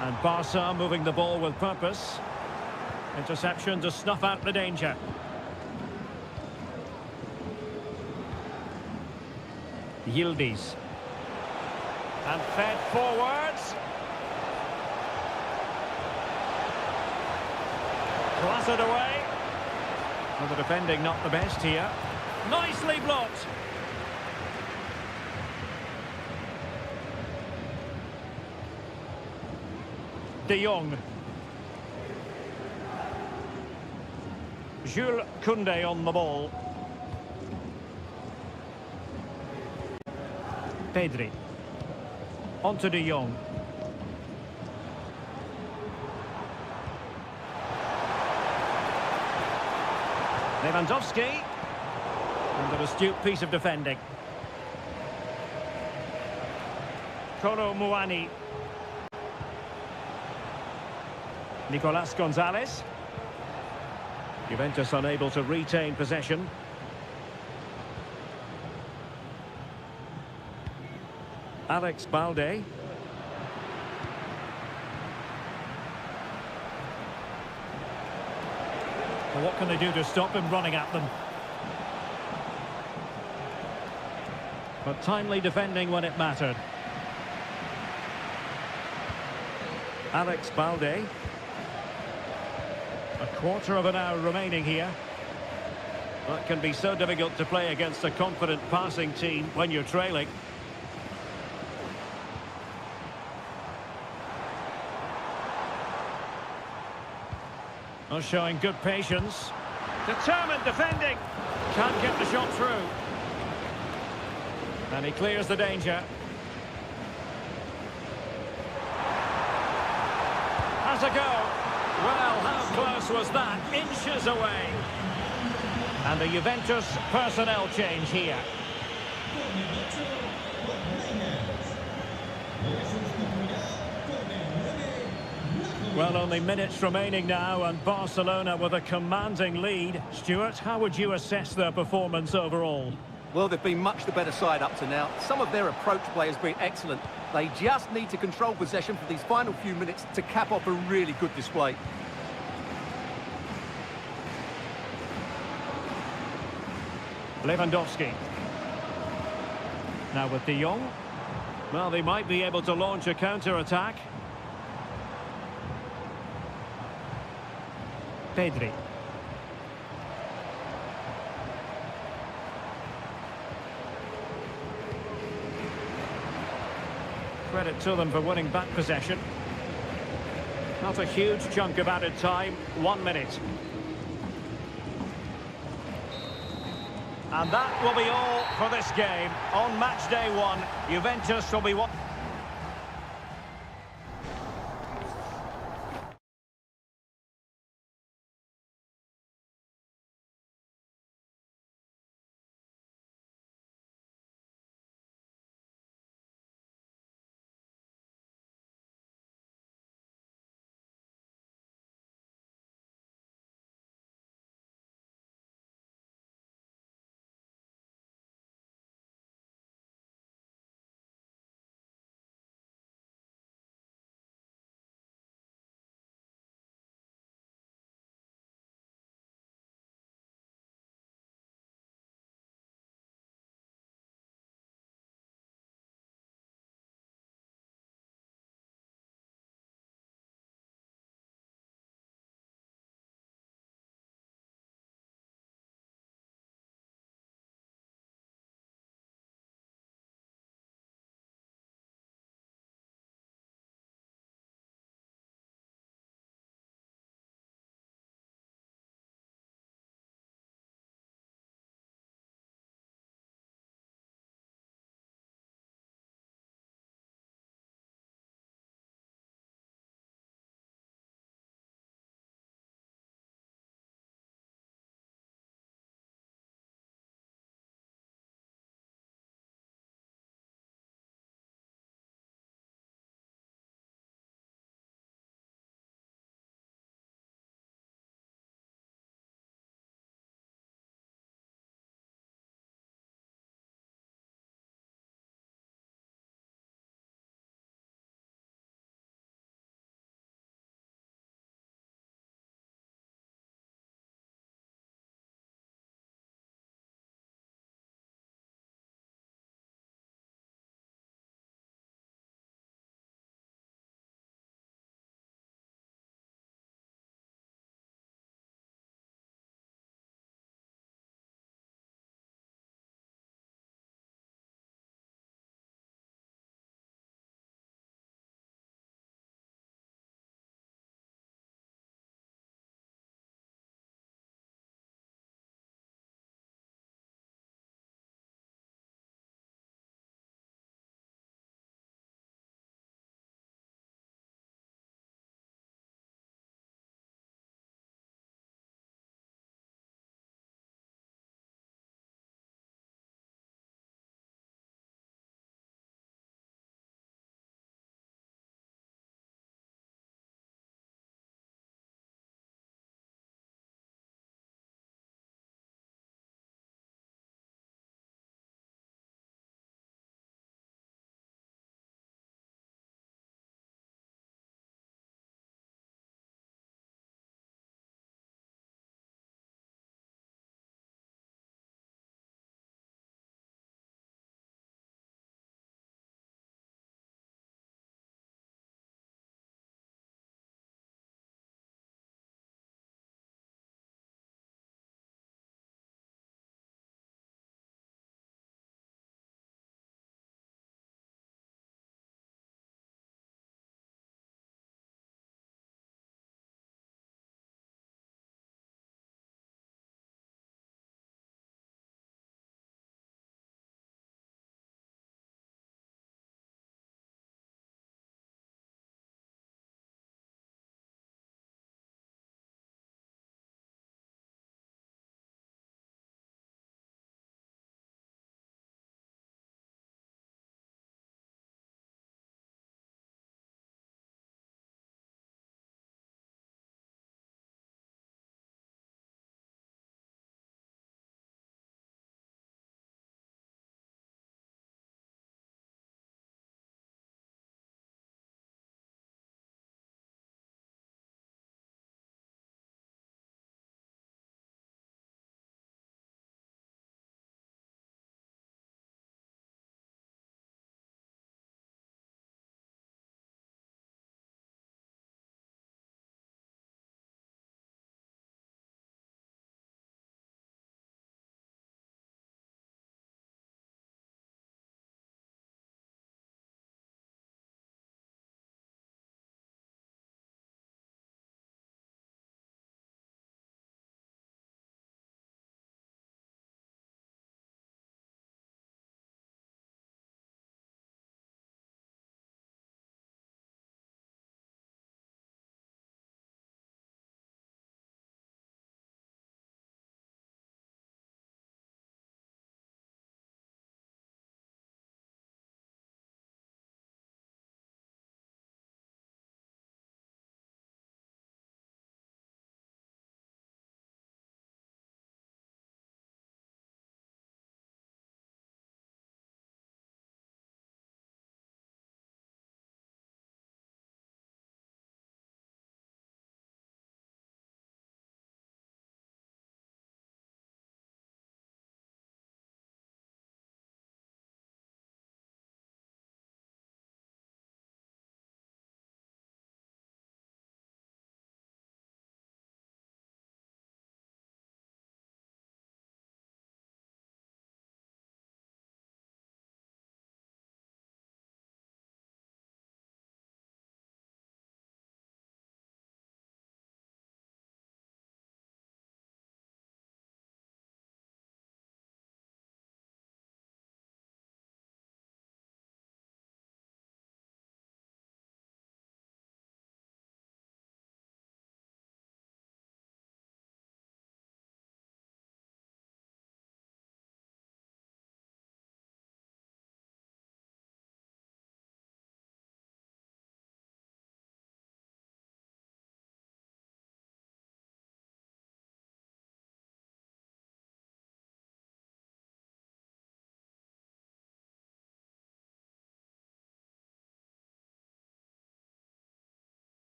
And Barca moving the ball with purpose. Interception to snuff out the danger. Yildiz. And fed forwards. Clattered away. Well, the defending not the best here. Nicely blocked. De Jong. Jules Koundé on the ball. Pedri. On to De Jong. Lewandowski. And an astute piece of defending. Kolo Muani. Nicolas Gonzalez. Juventus unable to retain possession. Alex Balde. Well, what can they do to stop him running at them? But timely defending when it mattered. Alex Balde. A quarter of an hour remaining here. That can be so difficult to play against a confident passing team when you're trailing. Oh, showing good patience. Determined defending. Can't get the shot through. And he clears the danger. Has a go. Well, how close was that? Inches away. And the Juventus personnel change here. Well, only minutes remaining now, and Barcelona with a commanding lead. Stuart, how would you assess their performance overall? Well, they've been much the better side up to now. Some of their approach play has been excellent. They just need to control possession for these final few minutes to cap off a really good display. Lewandowski. Now with De Jong. Well, they might be able to launch a counter-attack. Pedri. Credit to them for winning back possession. Not a huge chunk of added time, 1 minute. And that will be all for this game. On match day 1, Juventus will be...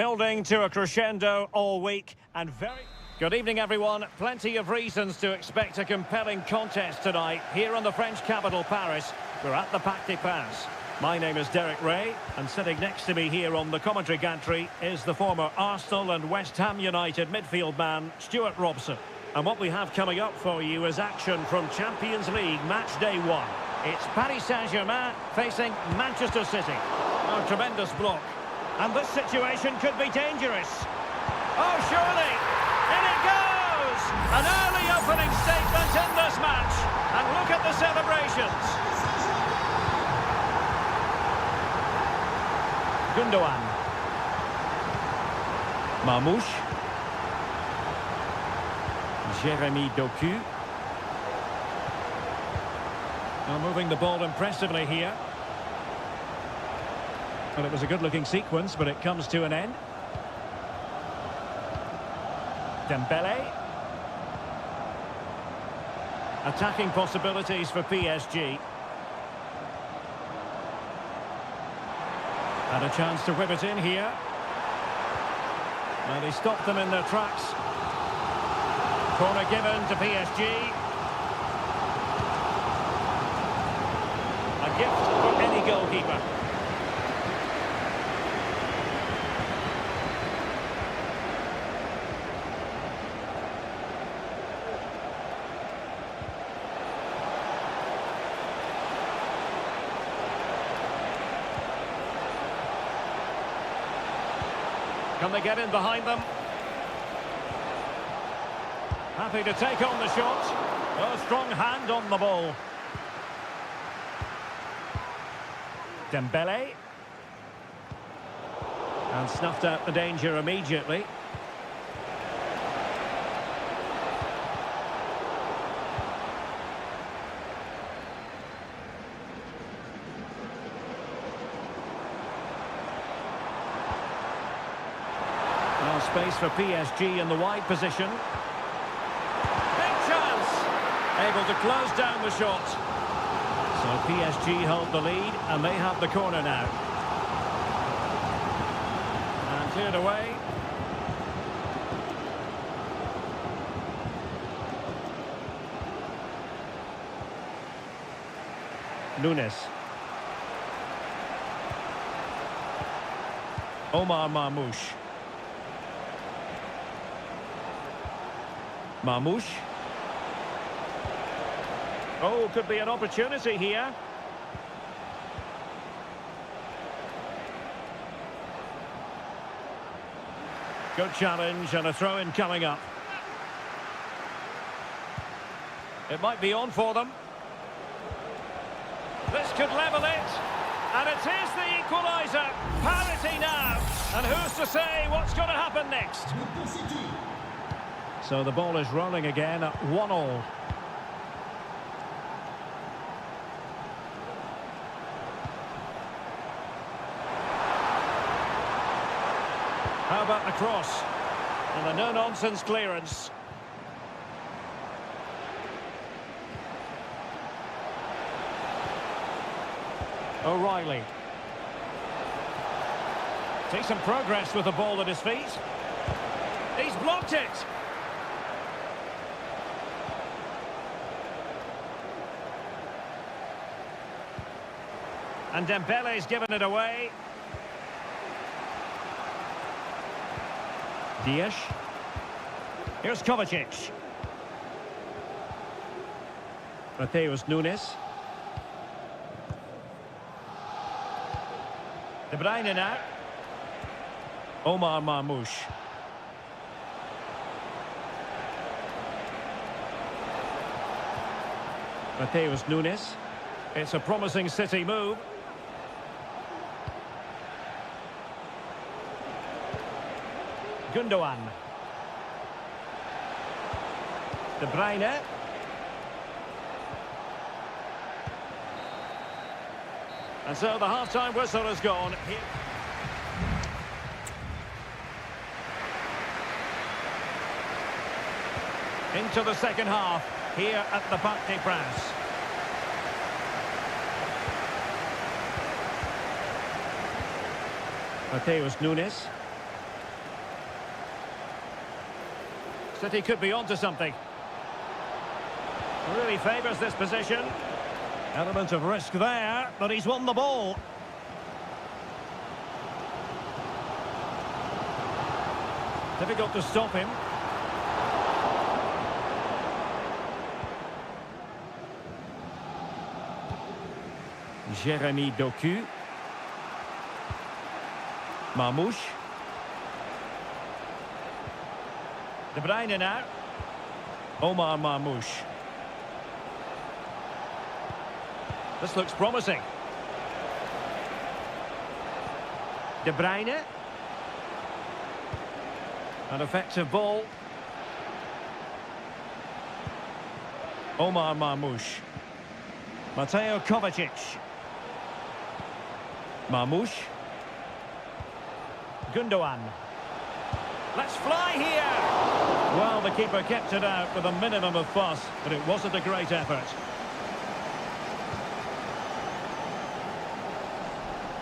Building to a crescendo all week and very... Good evening, everyone. Plenty of reasons to expect a compelling contest tonight here in the French capital, Paris. We're at the Parc des Princes. My name is Derek Ray, and sitting next to me here on the commentary gantry is the former Arsenal and West Ham United midfield man, Stuart Robson. And what we have coming up for you is action from Champions League match day 1. It's Paris Saint-Germain facing Manchester City. A tremendous block. And this situation could be dangerous. Oh, surely! In it goes! An early opening statement in this match. And look at the celebrations. Gundogan. Marmouche. Jeremy Doku. Now moving the ball impressively here. Well, it was a good-looking sequence, but it comes to an end. Dembele. Attacking possibilities for PSG. And a chance to whip it in here. Well, he stopped them in their tracks. Corner given to PSG. A gift for any goalkeeper. Can they get in behind them? Happy to take on the shot. A strong hand on the ball. Dembele. And snuffed out the danger immediately. Space for PSG in the wide position. Big chance! Able to close down the shot. So PSG hold the lead and they have the corner now. And cleared away. Nunes. Omar Marmouche. Marmouche. Oh, could be an opportunity here. Good challenge and a throw-in coming up. It might be on for them. This could level it. And it is the equaliser. Parity now. And who's to say what's going to happen next? So the ball is rolling again at 1-1. How about the cross? And a no-nonsense clearance. O'Reilly. Decent progress with the ball at his feet. He's blocked it. And Dembele's given it away. Dias. Here's Kovacic. Mateus Nunes. De Bruyne now. Omar Marmouche. Mateus Nunes. It's a promising City move. Gundogan. De Bruyne. And so the half-time whistle has gone. Into the second half here at the Parc des Princes. Mateus Nunes. City could be onto something. Really favours this position. Element of risk there, but he's won the ball. Difficult to stop him. Jérémy Doku. Marmouche. De Bruyne now. Omar Marmouche. This looks promising. De Bruyne. An effective ball. Omar Marmouche. Mateo Kovacic. Marmouche. Gundogan. Let's fly here! Well, the keeper kept it out with a minimum of fuss, but it wasn't a great effort.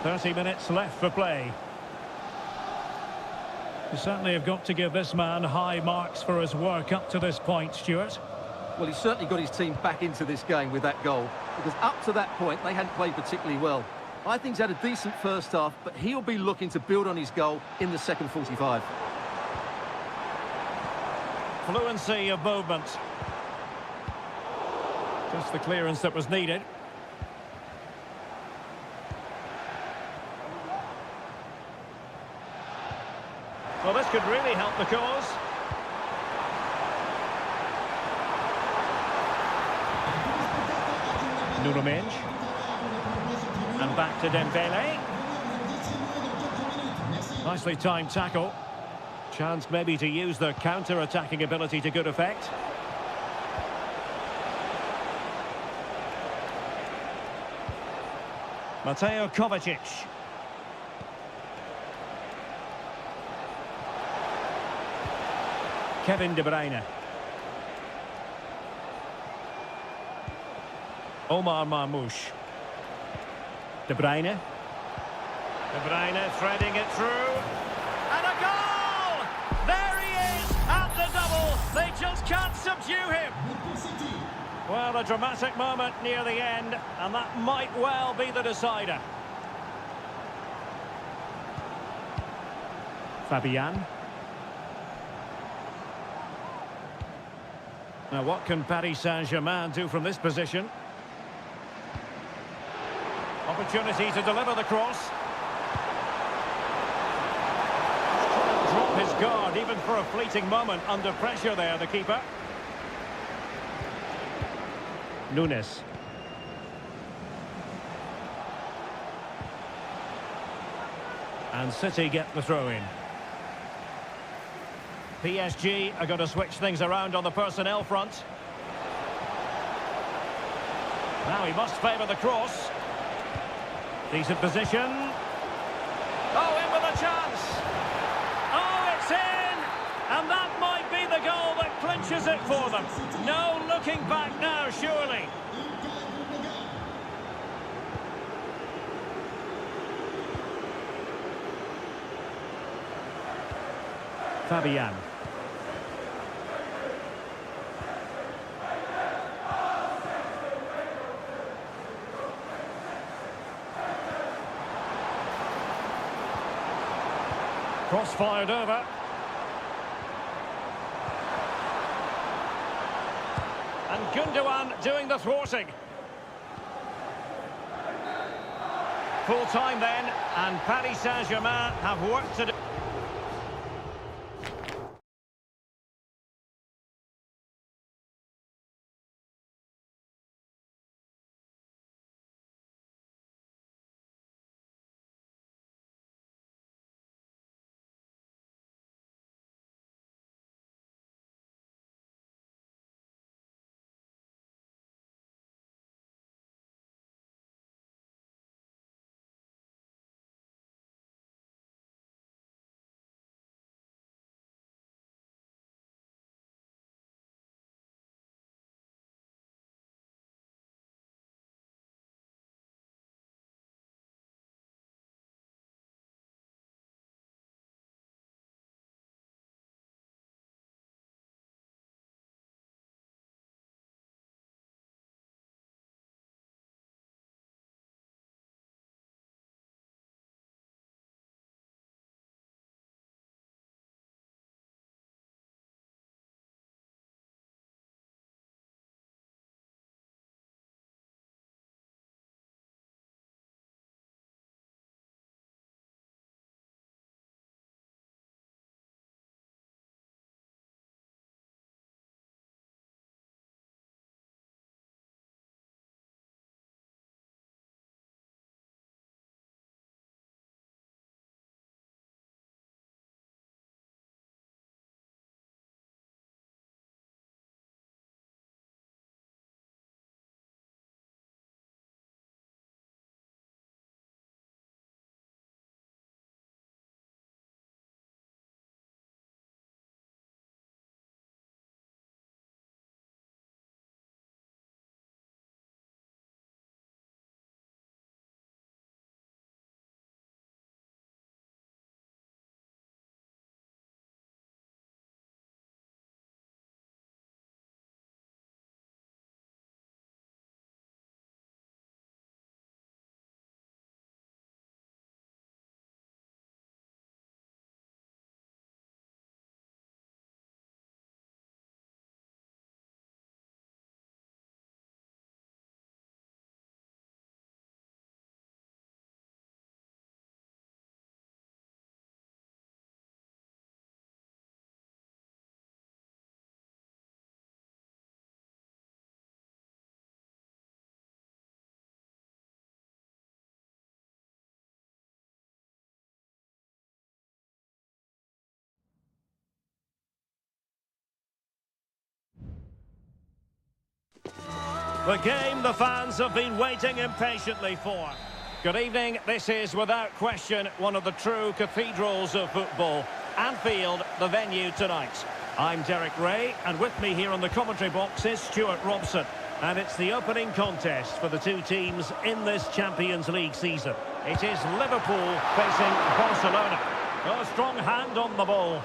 30 minutes left for play. You certainly have got to give this man high marks for his work up to this point, Stuart. Well, he's certainly got his team back into this game with that goal, because up to that point, they hadn't played particularly well. I think he's had a decent first half, but he'll be looking to build on his goal in the second 45. Fluency of movement. Just the clearance that was needed. Well, this could really help the cause. Nuno Mendes. And back to Dembele. Nicely timed tackle. Chance maybe to use their counter-attacking ability to good effect. Mateo Kovacic. Kevin De Bruyne. Omar Marmouche. De Bruyne. De Bruyne threading it through. And a goal! There he is at the double. They just can't subdue him. Well, a dramatic moment near the end, and that might well be the decider. Fabian. Now, what can Paris Saint-Germain do from this position? Opportunity to deliver the cross. Drop his guard, even for a fleeting moment, under pressure there, the keeper. Nunes. And City get the throw-in. PSG are going to switch things around on the personnel front. Now he must favour the cross. Decent position. Oh, in with a chance. Oh, it's in! And that might be the goal that clinches it for them. No looking back now, surely. Fabian. Cross fired over. And Gundogan doing the thwarting. Full time then, and Paris Saint-Germain have work to do. The game the fans have been waiting impatiently for. Good evening. This is, without question, one of the true cathedrals of football. Anfield, the venue tonight. I'm Derek Ray, and with me here on the commentary box is Stuart Robson. And it's the opening contest for the two teams in this Champions League season. It is Liverpool facing Barcelona. A strong hand on the ball.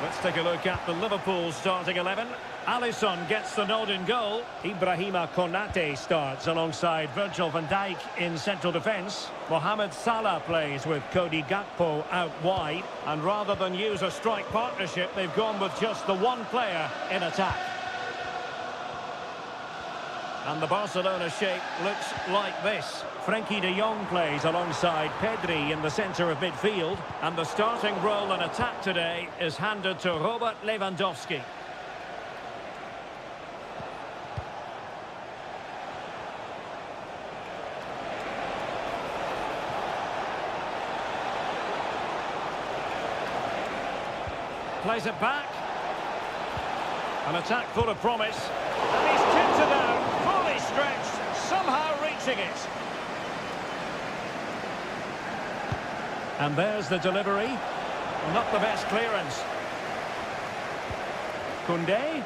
Let's take a look at the Liverpool starting 11. Alisson gets the nod in goal. Ibrahima Konate starts alongside Virgil van Dijk in central defence. Mohamed Salah plays with Cody Gakpo out wide. And rather than use a strike partnership, they've gone with just the one player in attack. And the Barcelona shape looks like this. Frenkie de Jong plays alongside Pedri in the centre of midfield. And the starting role in attack today is handed to Robert Lewandowski. Plays it back. An attack full of promise. And he's tipped it out. Fully stretched, somehow reaching it. And there's the delivery. Well, not the best clearance. Koundé.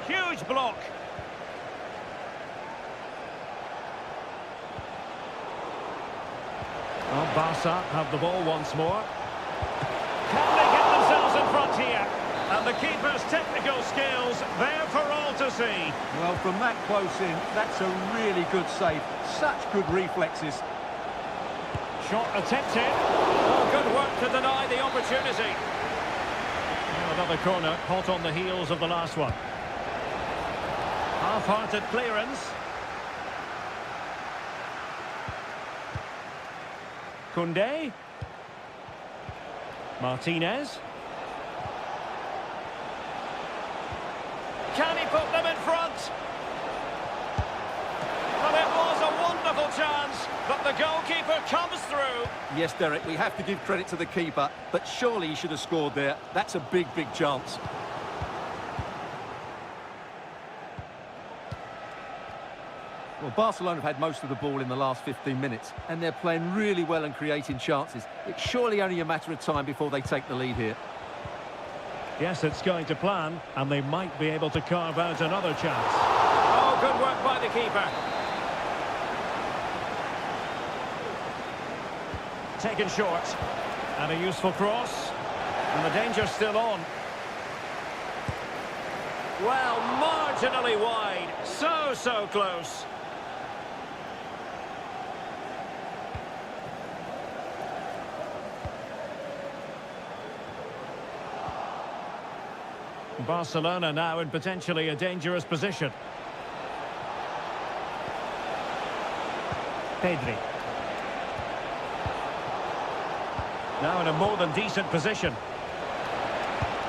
Huge block. Well, Barca have the ball once more. Can they get themselves in front here? And the keeper's technical skills there for all to see. Well, from that close in, that's a really good save. Such good reflexes. Shot attempted. Oh, good work to deny the opportunity. Another corner, hot on the heels of the last one. Half-hearted clearance. Koundé. Martinez. Can he put them in front? Well, it was a wonderful chance, but the goalkeeper comes through. Yes, Derek, we have to give credit to the keeper, but surely he should have scored there. That's a big, big chance. Well, Barcelona have had most of the ball in the last 15 minutes, and they're playing really well and creating chances. It's surely only a matter of time before they take the lead here. Yes, it's going to plan, and they might be able to carve out another chance. Oh, good work by the keeper. Taken short. And a useful cross. And the danger's still on. Well, marginally wide. So close. Barcelona now in potentially a dangerous position. Pedri. Now in a more than decent position.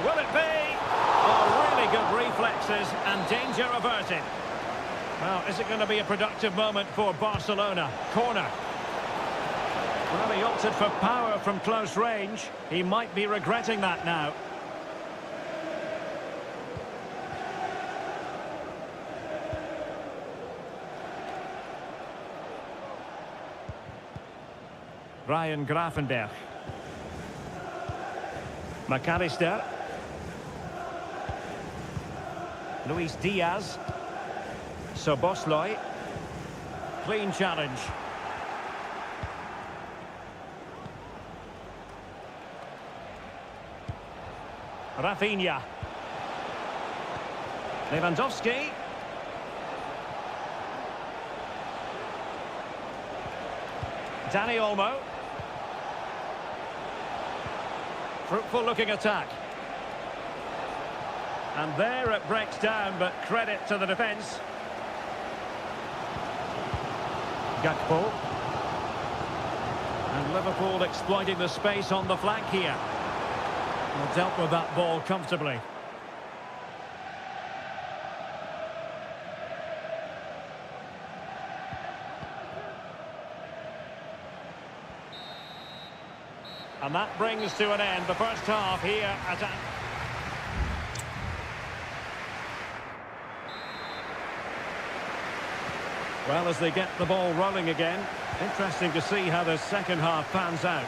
Will it be? Oh, really good reflexes and danger averted. Well, is it going to be a productive moment for Barcelona? Corner. Well, he opted for power from close range. He might be regretting that now. Ryan Gravenberch. McAllister. Luis Diaz. Soboslai. Clean challenge. Rafinha. Lewandowski. Dani Olmo. Fruitful looking attack. And there it breaks down, but credit to the defence. Gakpo. And Liverpool exploiting the space on the flank here. Well, dealt with that ball comfortably. And that brings to an end the first half here at... Well, as they get the ball rolling again, interesting to see how the second half pans out.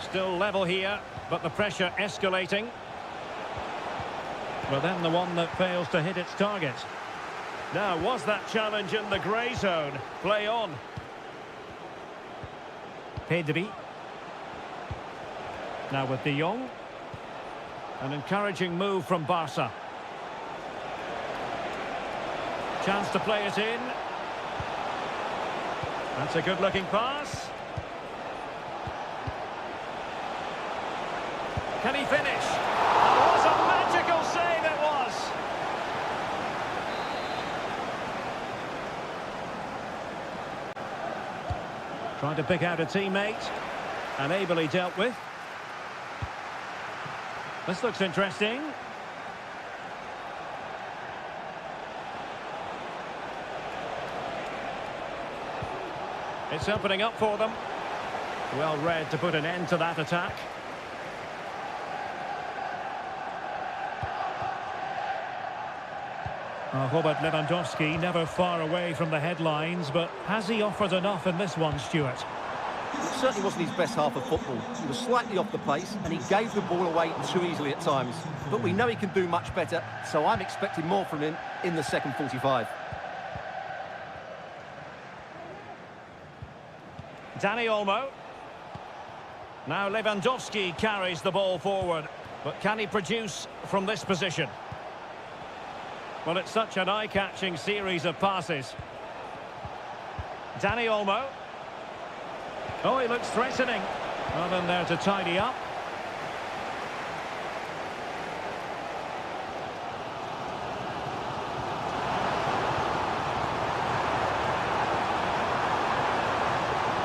Still level here, but the pressure escalating. But then the one that fails to hit its target. Now, was that challenge in the grey zone? Play on. Pedri. Now with De Jong. An encouraging move from Barca. Chance to play it in. That's a good-looking pass. Can he finish? That was a magical save, it was. Trying to pick out a teammate. And ably dealt with. This looks interesting. It's opening up for them. Well read to put an end to that attack. Robert Lewandowski never far away from the headlines, but has he offered enough in this one, Stuart? It certainly wasn't his best half of football. He was slightly off the pace and he gave the ball away too easily at times. But we know he can do much better, so I'm expecting more from him in the second 45. Dani Olmo. Now Lewandowski carries the ball forward. But can he produce from this position? Well, it's such an eye-catching series of passes. Dani Olmo. Oh, he looks threatening. Nothing there to tidy up.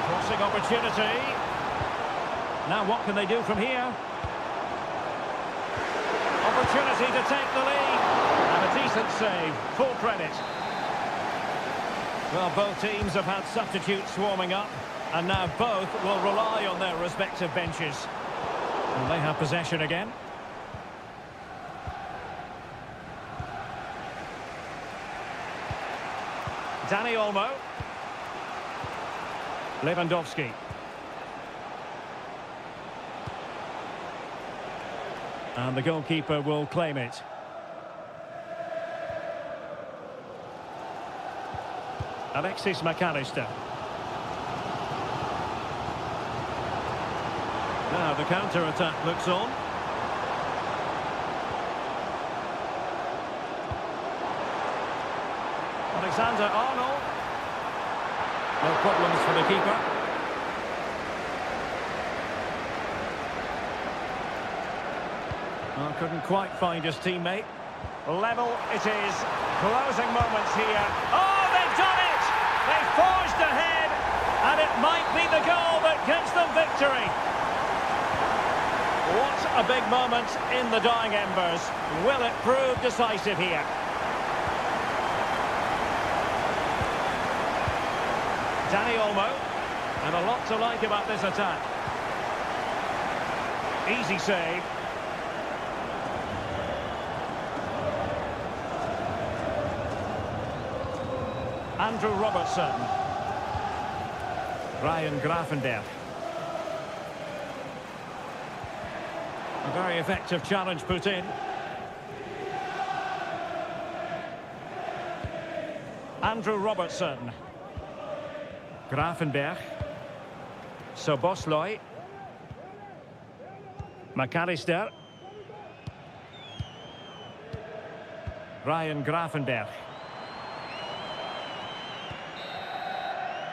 Crossing opportunity. Now what can they do from here? Opportunity to take the lead. And a decent save. Full credit. Well, both teams have had substitutes warming up. And now both will rely on their respective benches. And they have possession again. Dani Olmo. Lewandowski. And the goalkeeper will claim it. Alexis McAllister. Now the counter-attack looks on. Alexander-Arnold. No problems for the keeper. Well, couldn't quite find his teammate. Level it is. Closing moments here. Oh, they've done it! They've forged ahead, and it might be the goal that gives them victory. What a big moment in the dying embers. Will it prove decisive here? Dani Olmo. And a lot to like about this attack. Easy save. Andrew Robertson. Ryan Gravenberch. A very effective challenge put in. Andrew Robertson. Gravenberch. Soboslai. McAllister. Ryan Gravenberch.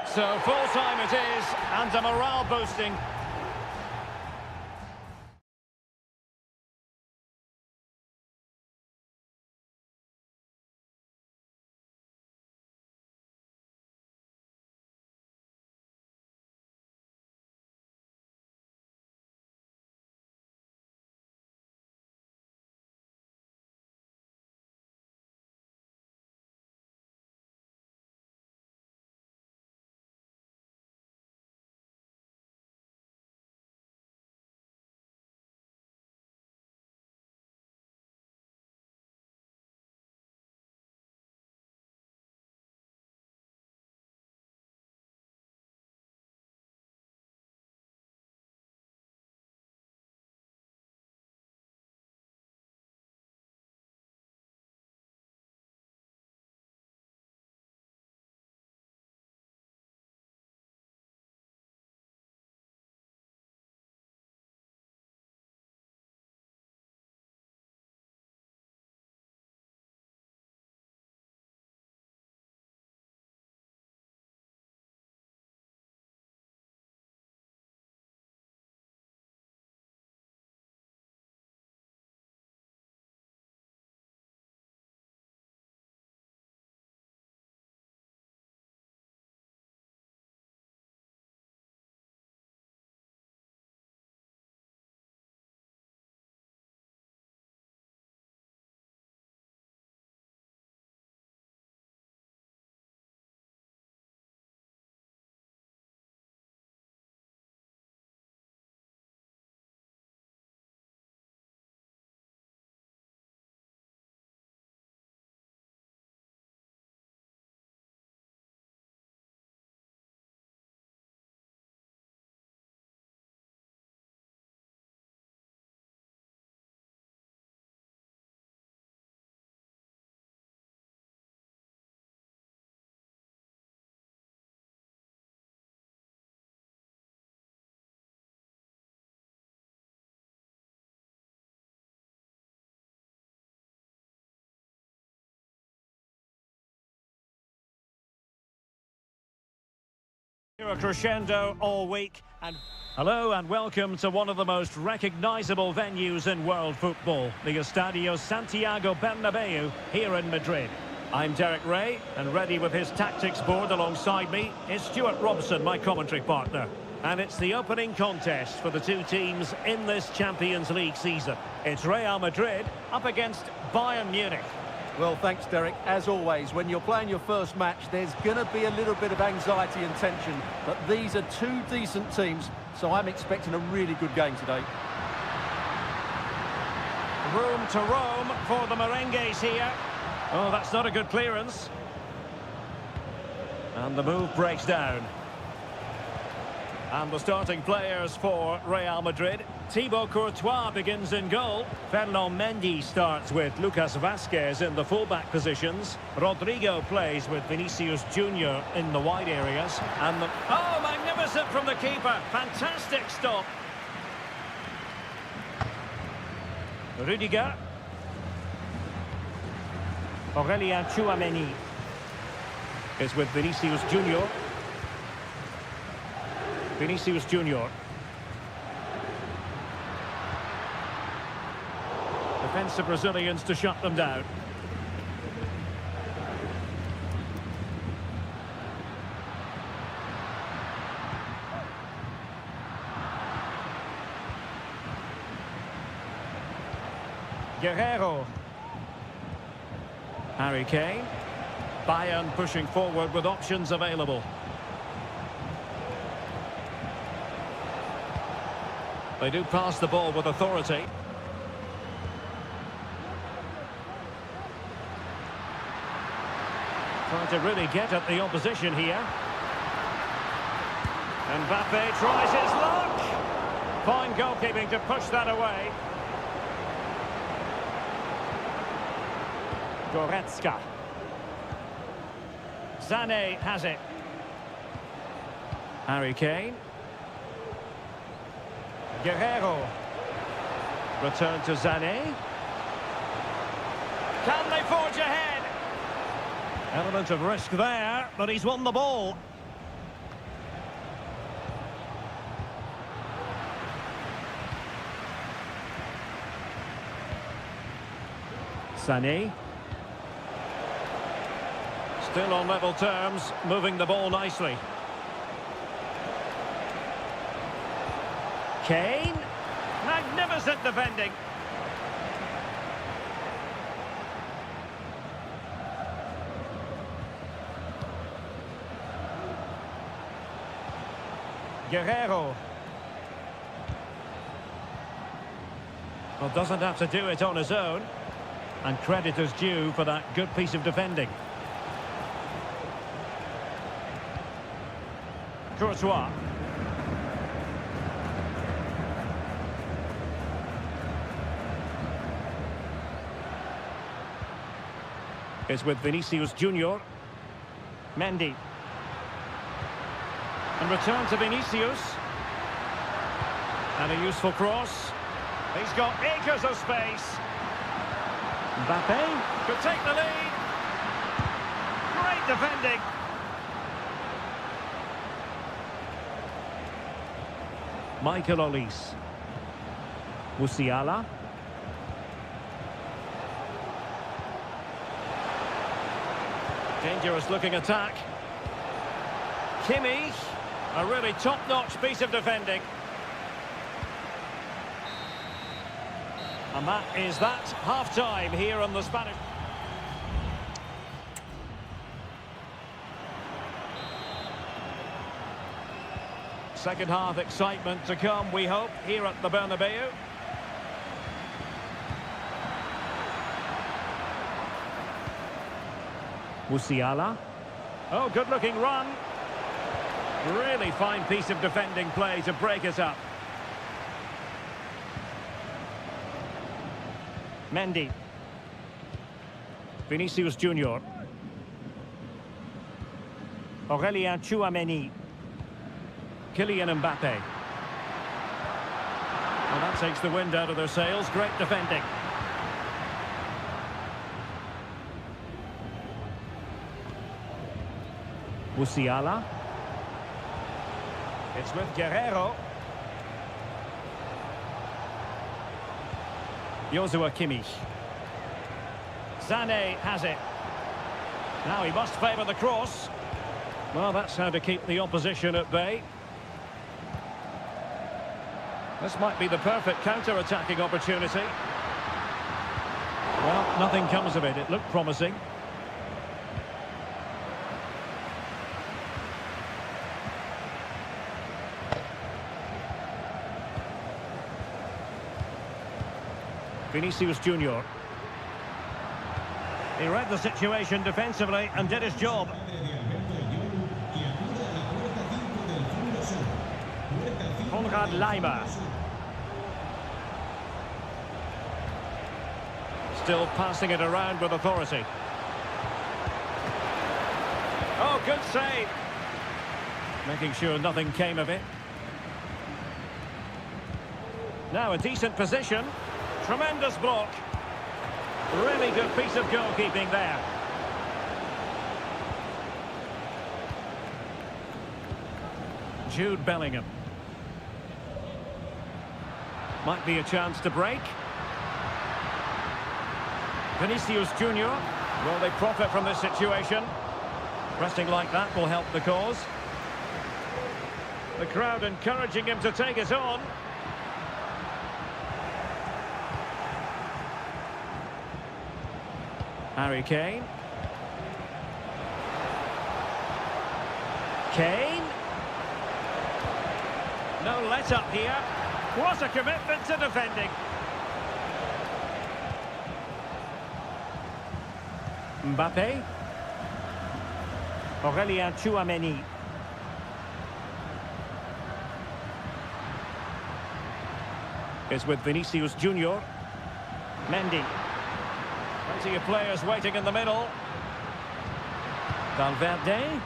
So full time it is, and a morale boosting A crescendo all week. And hello and welcome to one of the most recognisable venues in world football, the Estadio Santiago Bernabeu here in Madrid. I'm Derek Ray, and ready with his tactics board alongside me is Stuart Robson, my commentary partner. And it's the opening contest for the two teams in this Champions League season. It's Real Madrid up against Bayern Munich. Well, thanks, Derek. As always, when you're playing your first match, there's going to be a little bit of anxiety and tension. But these are two decent teams, so I'm expecting a really good game today. Room to roam for the merengues here. Oh, that's not a good clearance. And the move breaks down. And the starting players for Real Madrid. Thibaut Courtois begins in goal. Ferland Mendy starts with Lucas Vazquez in the fullback positions. Rodrigo plays with Vinicius Junior in the wide areas. And the... Oh, magnificent from the keeper. Fantastic stop. Rudiger. Aurélien Tchouameni is with Vinicius Junior. Vinicius Junior. Defensive Brazilians to shut them down. Guerrero. Harry Kane. Bayern pushing forward with options available. They do pass the ball with authority. Trying to really get at the opposition here. Mbappe tries his luck. Fine goalkeeping to push that away. Goretzka. Sané has it. Harry Kane. Guerrero. Return to Sané. Can they forge ahead? Element of risk there, but he's won the ball. Sané. Still on level terms, moving the ball nicely. Kane. Magnificent defending. Guerrero. Well, doesn't have to do it on his own. And credit is due for that good piece of defending. Courtois. It's with Vinicius Junior. Mendy. And return to Vinicius. And a useful cross. He's got acres of space. Mbappe could take the lead. Great defending. Michael Olise. Musiala. Dangerous looking attack. Kimmich. A really top-notch piece of defending. And that is half-time here on the Spanish. Second half excitement to come, we hope, here at the Bernabeu. Musiala. Oh, good-looking run. Really fine piece of defending play to break it up. Mendy. Vinicius Junior. Aurélien Tchouameni. Kylian Mbappe. Well, that takes the wind out of their sails. Great defending. Musiala. It's with Guerrero. Joshua Kimmich. Sané has it. Now he must favour the cross. Well, that's how to keep the opposition at bay. This might be the perfect counter-attacking opportunity. Well, nothing comes of it. It looked promising. Vinicius Junior. He read the situation defensively and did his job. Konrad Laimer. Still passing it around with authority. Oh, good save. Making sure nothing came of it. Now a decent position. Tremendous block. Really good piece of goalkeeping there. Jude Bellingham. Might be a chance to break. Vinicius Junior. Will they profit from this situation? Pressing like that will help the cause. The crowd encouraging him to take it on. Harry Kane. Kane. No let-up here. What a commitment to defending. Mbappe. Aurélien Tchouameni. It's with Vinicius Junior. Mendy. Plenty of players waiting in the middle. Valverde.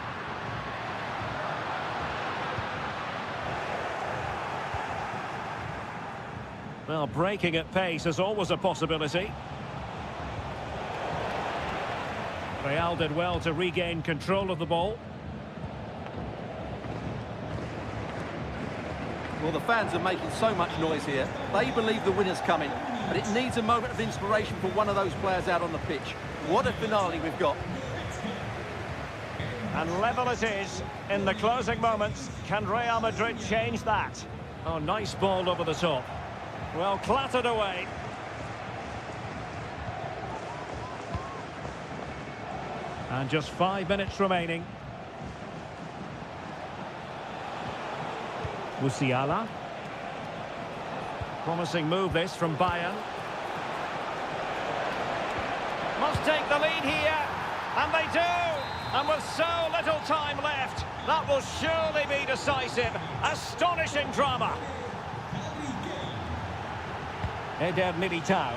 Well, breaking at pace is always a possibility. Real did well to regain control of the ball. Well, the fans are making so much noise here. They believe the winner's coming, but it needs a moment of inspiration for one of those players out on the pitch. What a finale we've got. And level it is in the closing moments. Can Real Madrid change that? Oh, nice ball over the top. Well, clattered away. And just 5 minutes remaining. Musiala. Promising move this from Bayern. Must take the lead here. And they do. And with so little time left, that will surely be decisive. Astonishing drama. Eder Militao.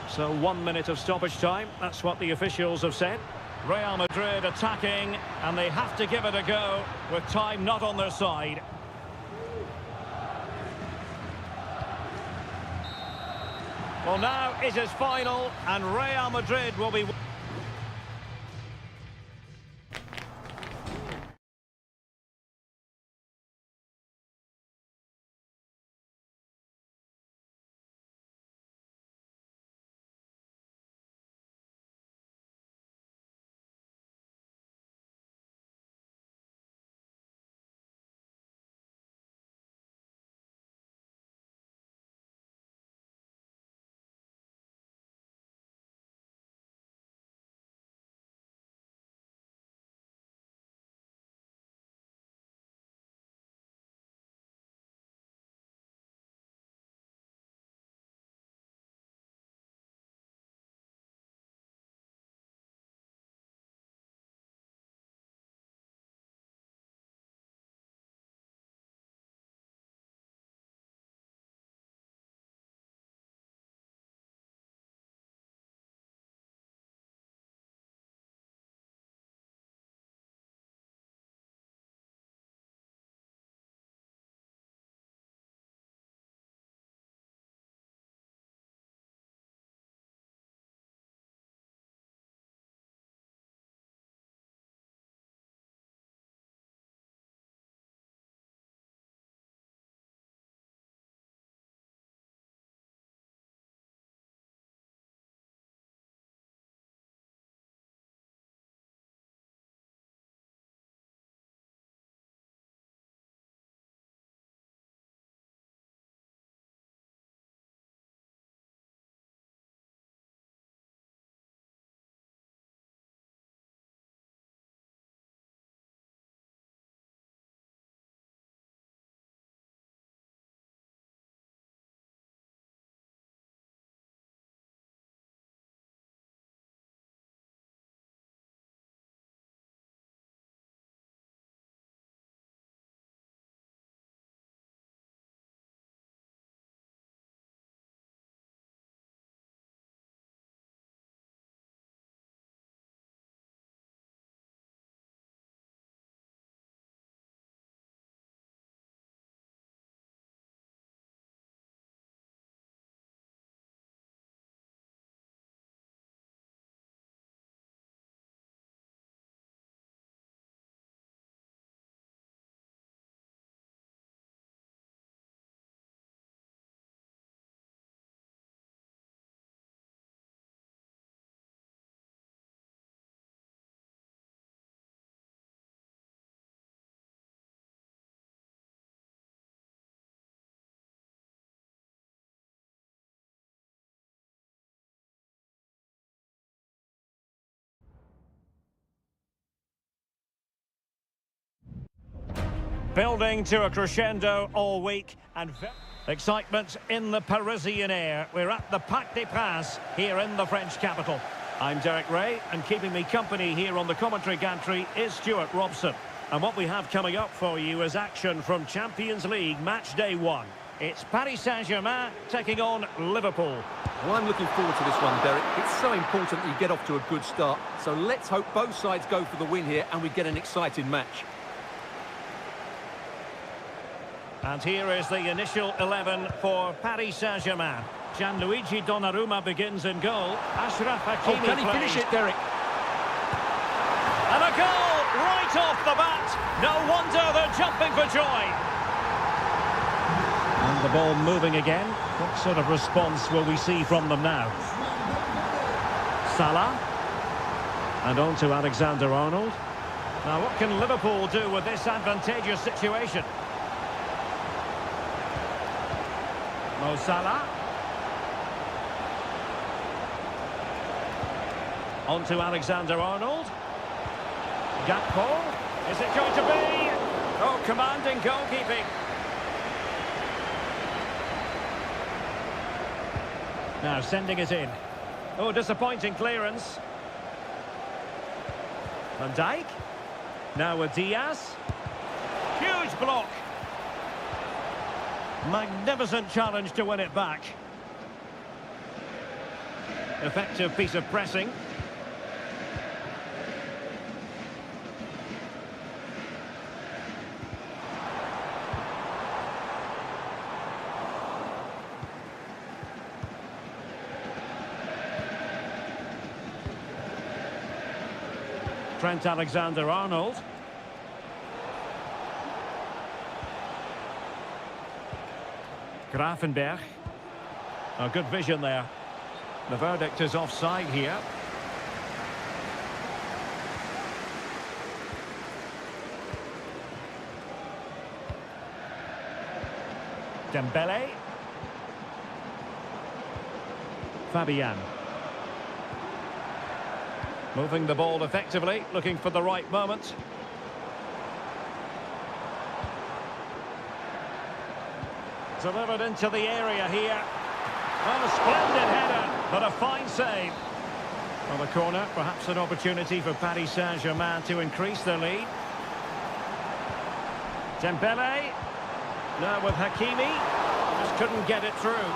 So 1 minute of stoppage time. That's what the officials have said. Real Madrid attacking, and they have to give it a go with time not on their side. Well, now it is final, and Real Madrid will be... Building to a crescendo all week and excitement in the Parisian air. We're at the Parc des Princes here in the French capital. I'm Derek Ray, and keeping me company here on the commentary gantry is Stuart Robson. And what we have coming up for you is action from Champions League match day 1. It's Paris Saint-Germain taking on Liverpool. Well, I'm looking forward to this one, Derek. It's so important that you get off to a good start. So let's hope both sides go for the win here and we get an exciting match. And here is the initial 11 for Paris Saint-Germain. Gianluigi Donnarumma begins in goal. Ashraf Hakimi can he finish it, Derek? And a goal right off the bat. No wonder they're jumping for joy. And the ball moving again. What sort of response will we see from them now? Salah. And on to Alexander-Arnold. Now what can Liverpool do with this advantageous situation? Mo Salah. On to Alexander-Arnold. Gakpo. Is it going to be? Oh, commanding goalkeeping. Now sending it in. Oh, disappointing clearance. Van Dijk. Now with Diaz. Huge block. Magnificent challenge to win it back. Effective piece of pressing. Trent Alexander-Arnold. Gravenberch. Oh, good vision there. The verdict is offside here. Dembele. Fabian. Moving the ball effectively, looking for the right moment. Delivered into the area here. Well, a splendid header, but a fine save. On the corner, perhaps an opportunity for Paris Saint-Germain to increase their lead. Dembele. Now with Hakimi. Just couldn't get it through.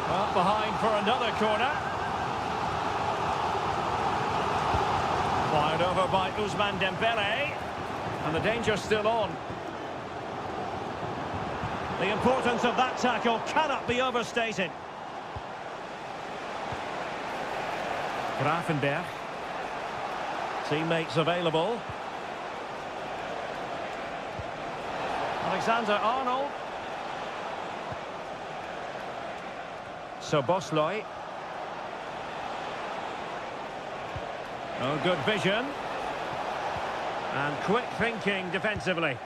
Well, behind for another corner. Fired over by Ousmane Dembele. And the danger's still on. The importance of that tackle cannot be overstated. Gravenberch. Teammates available. Alexander-Arnold. Szoboszlai. Oh, good vision. And quick thinking defensively.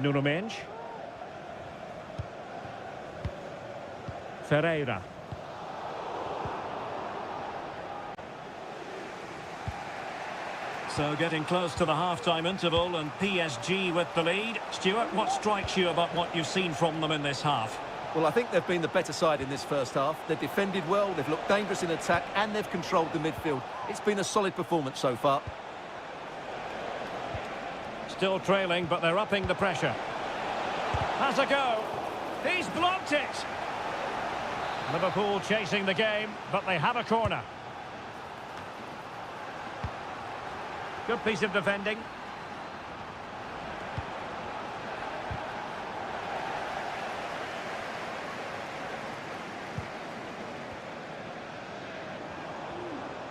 Nuno Mendes. Ferreira. So getting close to the half-time interval and PSG with the lead. Stuart, what strikes you about what you've seen from them in this half? Well, I think they've been the better side in this first half. They've defended well, they've looked dangerous in attack, and they've controlled the midfield. It's been a solid performance so far. Still trailing, but they're upping the pressure. Has a go. He's blocked it. Liverpool chasing the game, but they have a corner. Good piece of defending.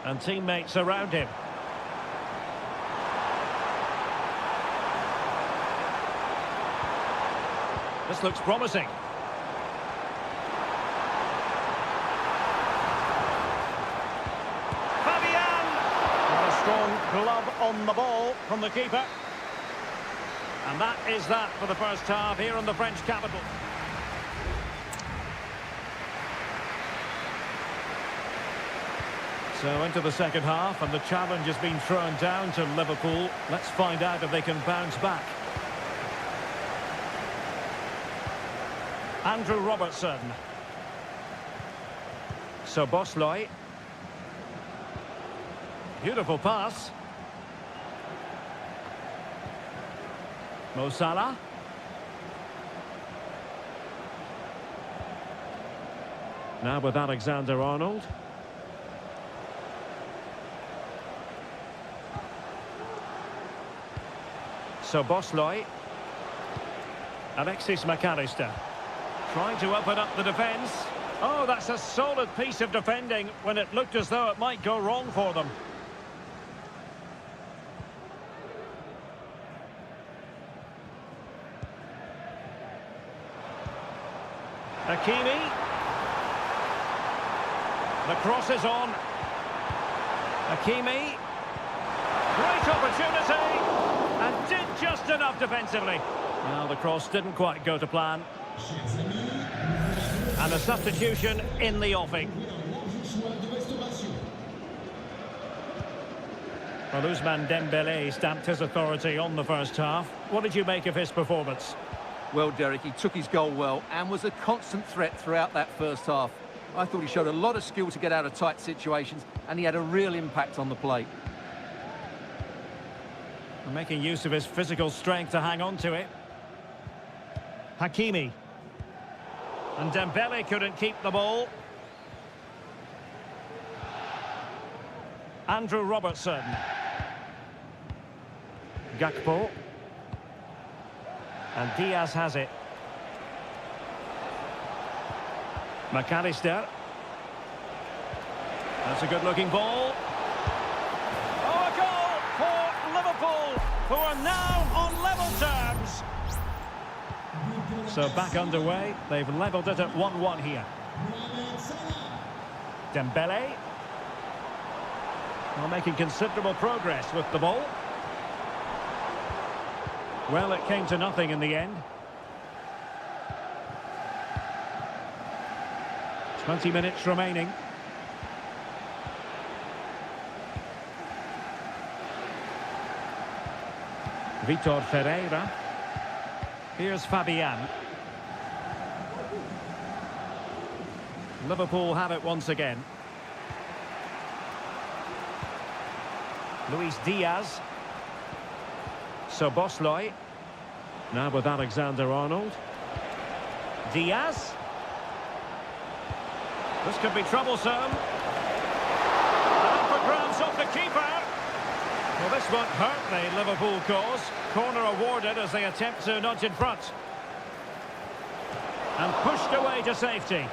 And teammates around him. This looks promising. Fabian! And a strong glove on the ball from the keeper. And that is that for the first half here in the French capital. So into the second half, and the challenge has been thrown down to Liverpool. Let's find out if they can bounce back. Andrew Robertson. So Bosley. Beautiful pass. Mo Salah. Now with Alexander-Arnold. So Bosley. Alexis McAllister. Trying to open up the defence. Oh, that's a solid piece of defending when it looked as though it might go wrong for them. Hakimi. The cross is on. Hakimi. Great opportunity. And did just enough defensively. Now the cross didn't quite go to plan. And a substitution in the offing. Well, Ousmane Dembélé stamped his authority on the first half. What did you make of his performance? Well, Derek, he took his goal well and was a constant threat throughout that first half. I thought he showed a lot of skill to get out of tight situations, and he had a real impact on the play. Making use of his physical strength to hang on to it. Hakimi. And Dembélé couldn't keep the ball. Andrew Robertson. Gakpo. And Diaz has it. McAllister. That's a good-looking ball. Oh, a goal for Liverpool, who are now on level terms. So back underway. They've levelled it at 1-1 here. Dembélé. Well, making considerable progress with the ball. Well, it came to nothing in the end. 20 minutes remaining. Vitor Ferreira. Here's Fabian. Liverpool have it once again. Luis Diaz. So Bosley. Now with Alexander-Arnold. Diaz. This could be troublesome. And up for grabs off the keeper. Well, this won't hurt the Liverpool cause. Corner awarded as they attempt to nudge in front. And pushed away to safety.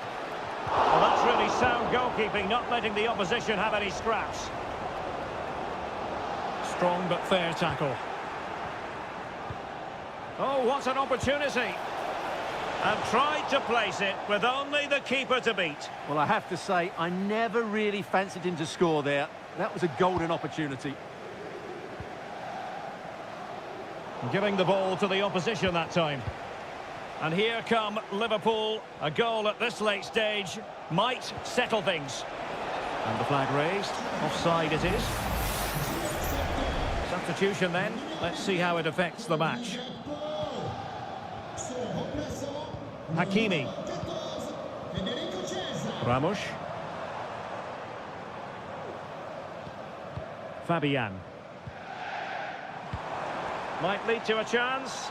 Well, that's really sound goalkeeping, not letting the opposition have any scraps. Strong but fair tackle. Oh, what an opportunity. And tried to place it with only the keeper to beat. Well, I have to say, I never really fancied him to score there. That was a golden opportunity. Giving the ball to the opposition that time. And here come Liverpool. A goal at this late stage might settle things. And the flag raised. Offside it is. Substitution then. Let's see how it affects the match. Hakimi. Ramos. Fabian. Might lead to a chance.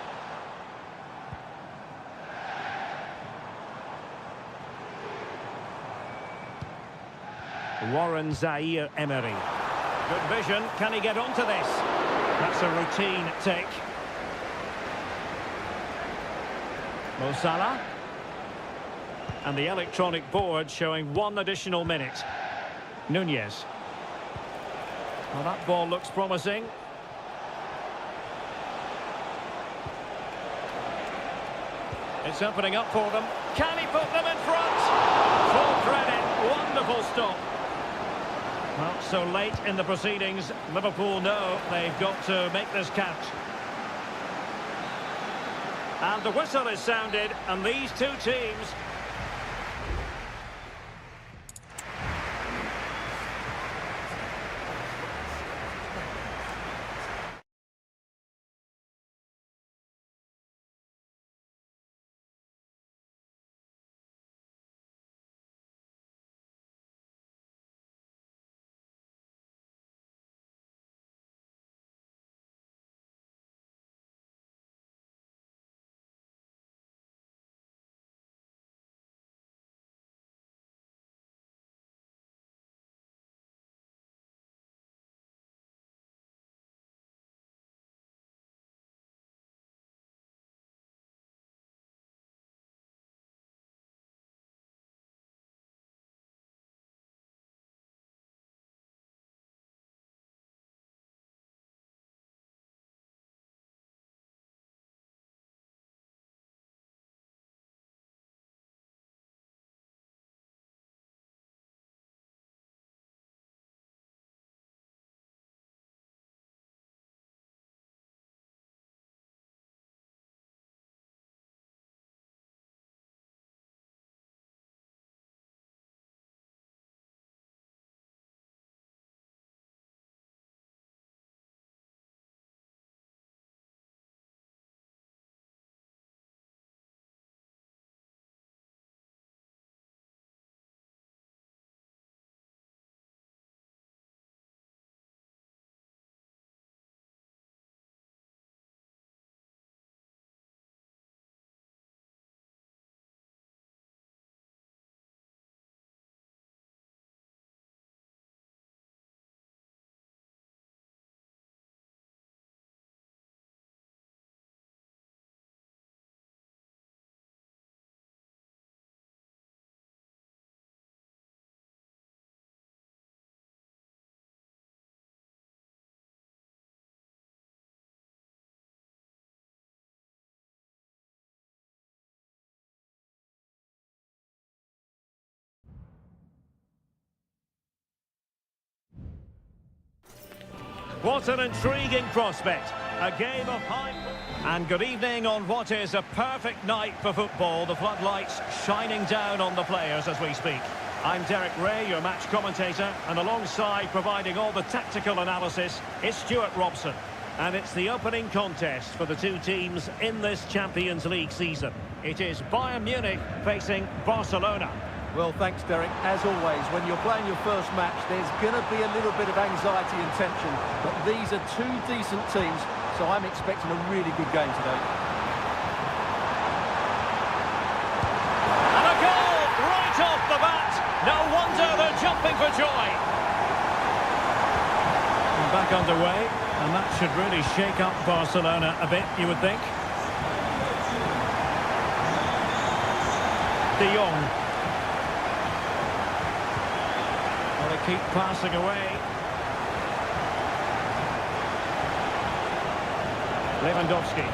Warren Zaire-Emery. Good vision. Can he get onto this? That's a routine take. Mo Salah. And the electronic board showing 1 additional minute. Nunez. Well, that ball looks promising. It's opening up for them. Can he put them in front? Full credit. Wonderful stop. Well, so late in the proceedings, Liverpool know they've got to make this count. And the whistle is sounded, and these two teams... What an intriguing prospect. A game of high... And good evening on what is a perfect night for football. The floodlights shining down on the players as we speak. I'm Derek Ray, your match commentator, and alongside providing all the tactical analysis is Stuart Robson. And it's the opening contest for the two teams in this Champions League season. It is Bayern Munich facing Barcelona. Well, thanks, Derek. As always, when you're playing your first match, there's going to be a little bit of anxiety and tension. But these are two decent teams, so I'm expecting a really good game today. And a goal right off the bat. No wonder they're jumping for joy. And back underway, and that should really shake up Barcelona a bit, you would think. De Jong. Well, they keep passing away. Lewandowski.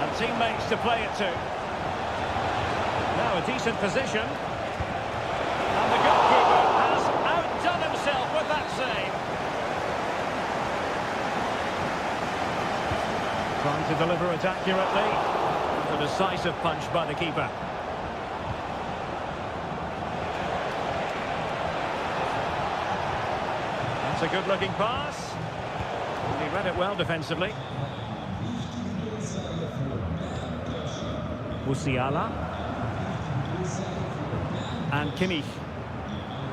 And teammates to play it to. Now a decent position. And the goalkeeper has outdone himself with that save. Trying to deliver it accurately. A decisive punch by the keeper. That's a good-looking pass. And he read it well defensively. Musiala. And Kimmich.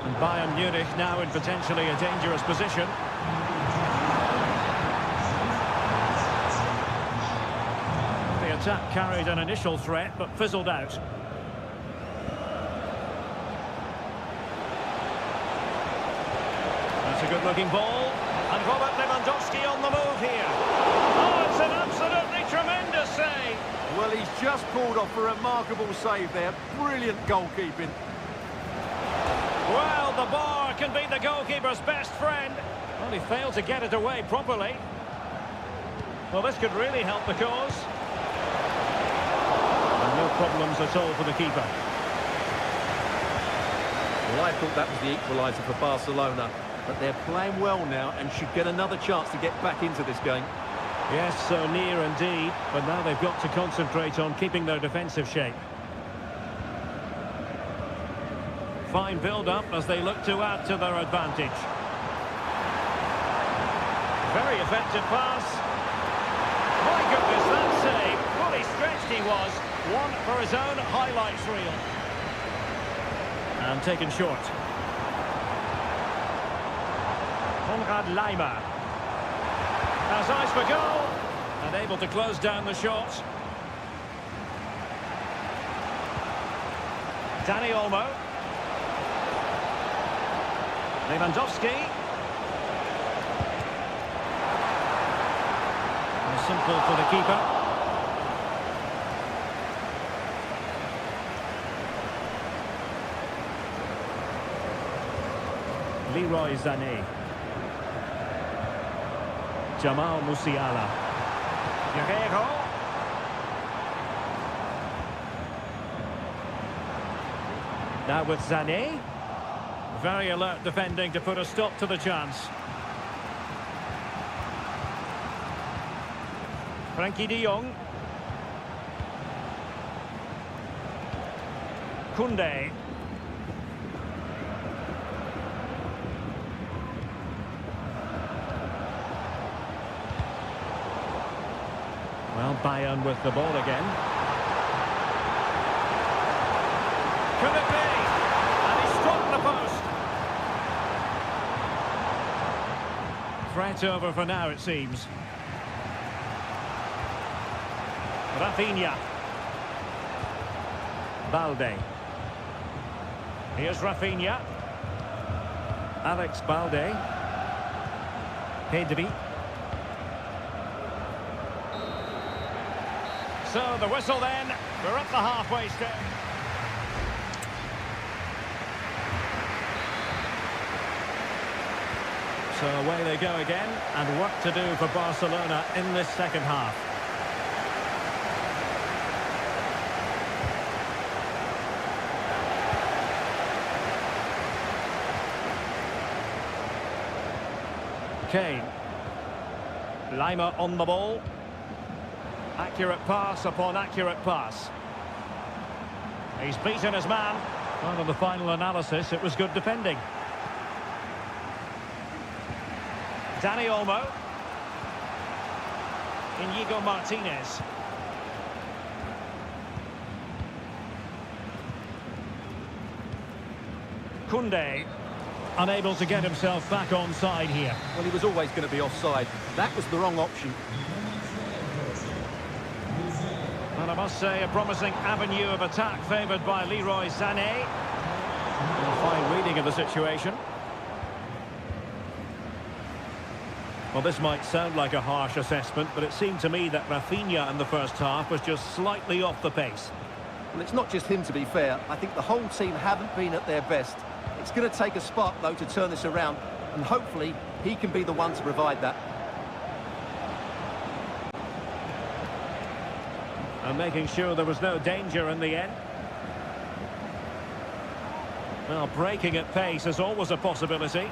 And Bayern Munich now in potentially a dangerous position. The attack carried an initial threat but fizzled out. That's a good-looking ball. And Robert Lewandowski on the move here. Oh, it's an absolutely tremendous save. Well, he's just pulled off a remarkable save there. Brilliant goalkeeping. Well, the bar can be the goalkeeper's best friend. Well, he failed to get it away properly. Well, this could really help the cause. And no problems at all for the keeper. Well, I thought that was the equaliser for Barcelona. But they're playing well now and should get another chance to get back into this game. Yes, so near indeed. But now they've got to concentrate on keeping their defensive shape. Fine build-up as they look to add to their advantage. Very effective pass. My goodness, that save. Fully stretched he was. One for his own highlights reel. And taken short. Konrad Laimer. Has eyes for goal. And able to close down the shot. Dani Olmo. Lewandowski. And simple for the keeper. Leroy Sané. Jamal Musiala. Guerrero. Now with Sané. Very alert defending to put a stop to the chance. Frankie de Jong. Koundé. Well, Bayern with the ball again. Could it be? And he struck the post. Threat over for now, it seems. Rafinha. Balde. Here's Rafinha. Alex Balde. Pedri. So the whistle then. We're up the halfway stage. So away they go again, and work to do for Barcelona in this second half. Kane. Lima on the ball. Accurate pass upon accurate pass. He's beaten his man. Well, in the final analysis, it was good defending. Dani Olmo. Inigo Martinez. Koundé, unable to get himself back onside here. Well, he was always going to be offside. That was the wrong option. And I must say, a promising avenue of attack favoured by Leroy Sané. A fine reading of the situation. Well, this might sound like a harsh assessment, but it seemed to me that Rafinha in the first half was just slightly off the pace. Well, it's not just him, to be fair. I think the whole team haven't been at their best. It's going to take a spark, though, to turn this around, and hopefully he can be the one to provide that. And making sure there was no danger in the end. Well, breaking at pace is always a possibility.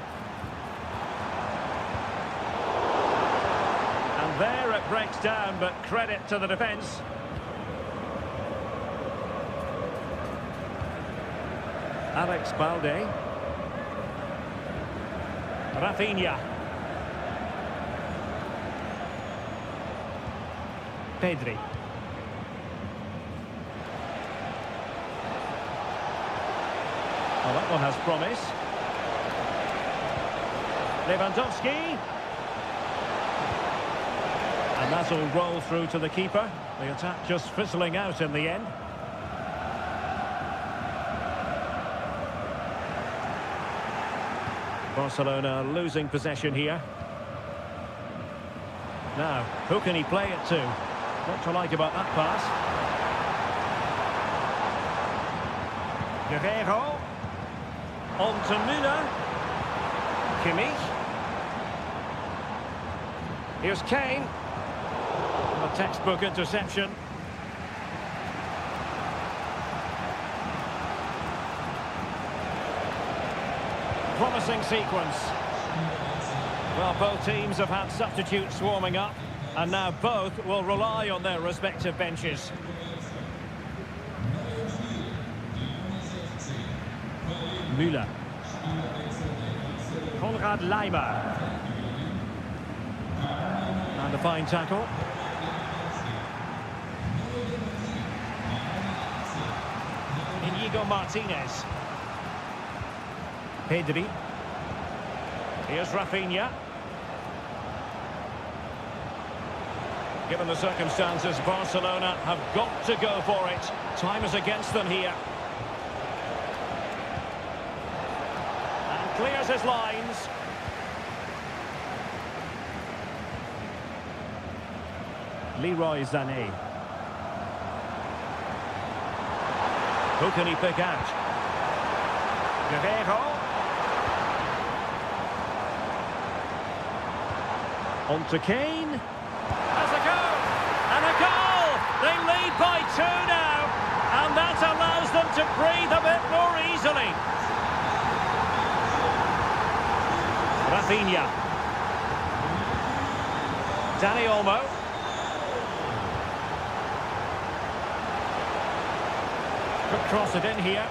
And there it breaks down, but credit to the defence. Alex Balde. Rafinha. Pedri. Well, that one has promise. Lewandowski. And that'll roll through to the keeper. The attack just fizzling out in the end. Barcelona losing possession here. Now, who can he play it to? What to like about that pass? Guerreiro. On to Müller. Kimmich. Here's Kane. A textbook interception. Promising sequence. Well, both teams have had substitutes warming up, and now both will rely on their respective benches. Müller. Konrad Laimer. And a fine tackle. Inigo Martinez. Pedri. Here's Rafinha. Given the circumstances, Barcelona have got to go for it. Time is against them here. And clears his lines. Leroy Sané. Who can he pick out? Guerreiro. On to Kane. Has a go! And a goal! They lead by 2 now. And that allows them to breathe a bit more easily. Rafinha. Dani Olmo. Could cross it in here.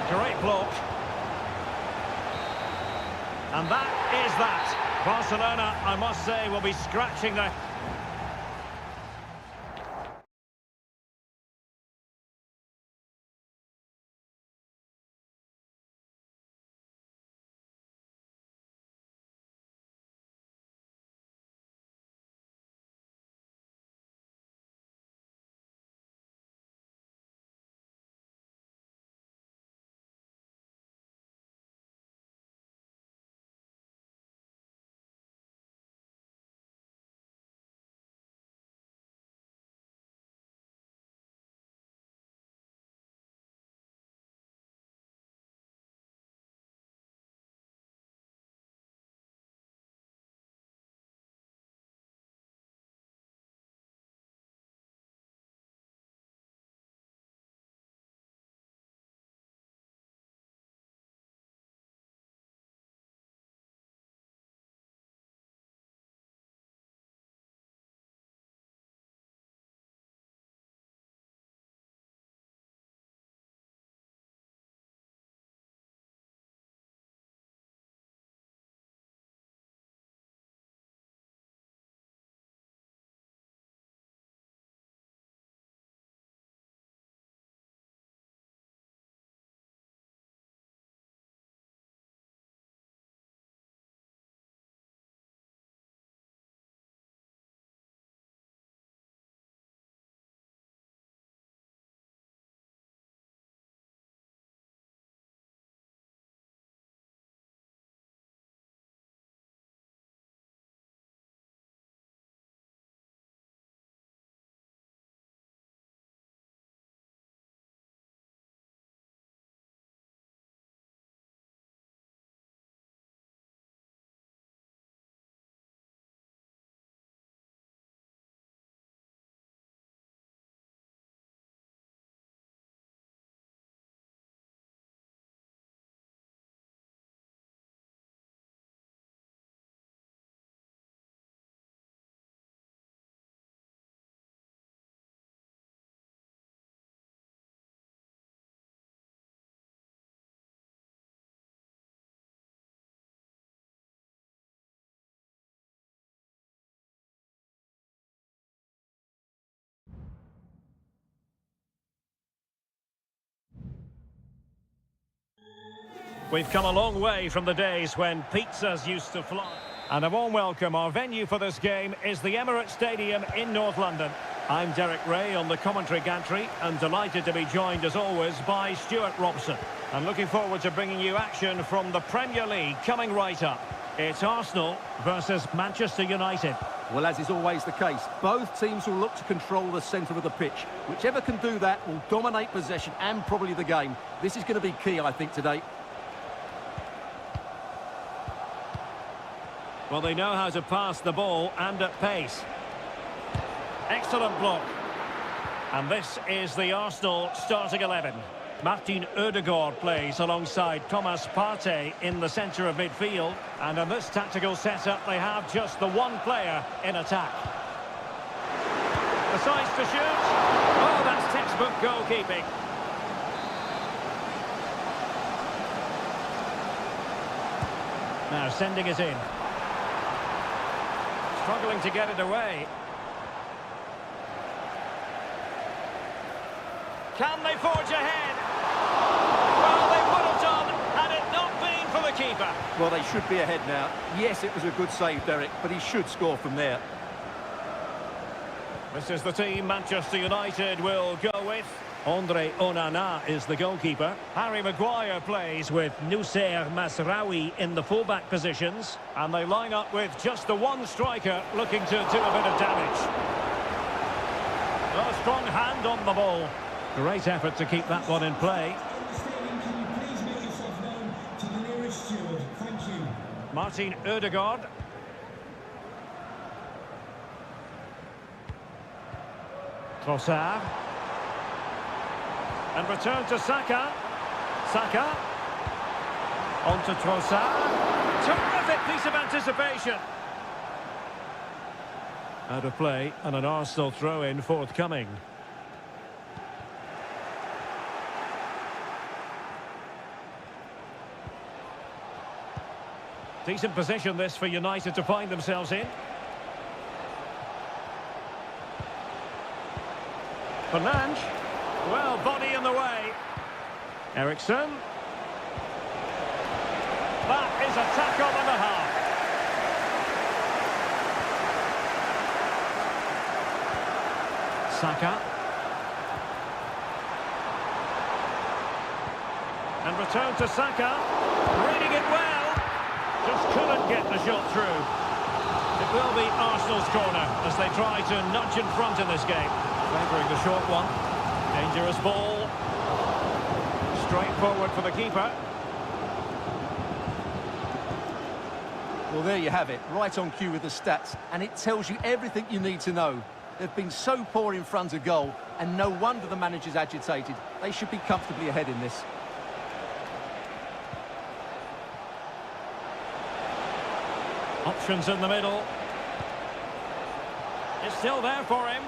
Great block. And that is that. Barcelona, I must say, will be scratching their We've come a long way from the days when pizzas used to fly. And a warm welcome. Our venue for this game is the Emirates Stadium in North London. I'm Derek Ray on the commentary gantry and delighted to be joined as always by Stuart Robson. And looking forward to bringing you action from the Premier League coming right up. It's Arsenal versus Manchester United. Well, as is always the case, both teams will look to control the centre of the pitch. Whichever can do that will dominate possession and probably the game. This is going to be key, I think, today. Well, they know how to pass the ball and at pace. Excellent block. And this is the Arsenal starting 11. Martin Ødegaard plays alongside Thomas Partey in the centre of midfield. And in this tactical setup, they have just the one player in attack. Decides to shoot. Oh, that's textbook goalkeeping. Now sending it in. Struggling to get it away. Can they forge ahead? Well, they would have done had it not been for the keeper. Well, they should be ahead now. Yes, it was a good save, Derek, but he should score from there. This is the team Manchester United will go with. Andre Onana is the goalkeeper. Harry Maguire plays with Noussair Mazraoui in the fullback positions. And they line up with just the one striker looking to do a bit of damage. A strong hand on the ball. Great effort to keep that one in play. Martin Ødegaard. Trossard. And return to Saka. Saka. On to Trossard. Terrific piece of anticipation. Out of play and an Arsenal throw-in forthcoming. Decent position this for United to find themselves in. Fernandes. Well, body in the way. Eriksson. That is a tackle and a half. Saka. And return to Saka. Reading it well. Just couldn't get the shot through. It will be Arsenal's corner as they try to nudge in front in this game. Favouring the short one. Dangerous ball. Straight forward for the keeper. Well, there you have it. Right on cue with the stats. And it tells you everything you need to know. They've been so poor in front of goal. And no wonder the manager's agitated. They should be comfortably ahead in this. Options in the middle. It's still there for him.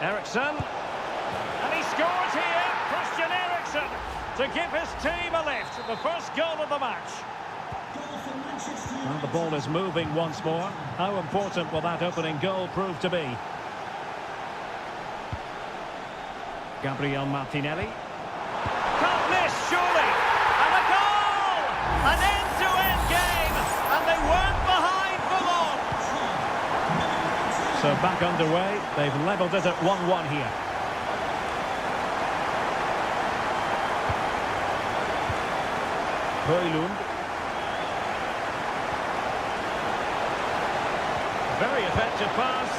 Eriksson. And he scores here. Christian Eriksen to give his team a lift. The first goal of the match. And the ball is moving once more. How important will that opening goal prove to be? Gabriel Martinelli. Can't miss, surely. And a goal! An end-to-end game. And they weren't behind for long. So back underway. They've levelled it at 1-1 here. Højlund. Very effective pass.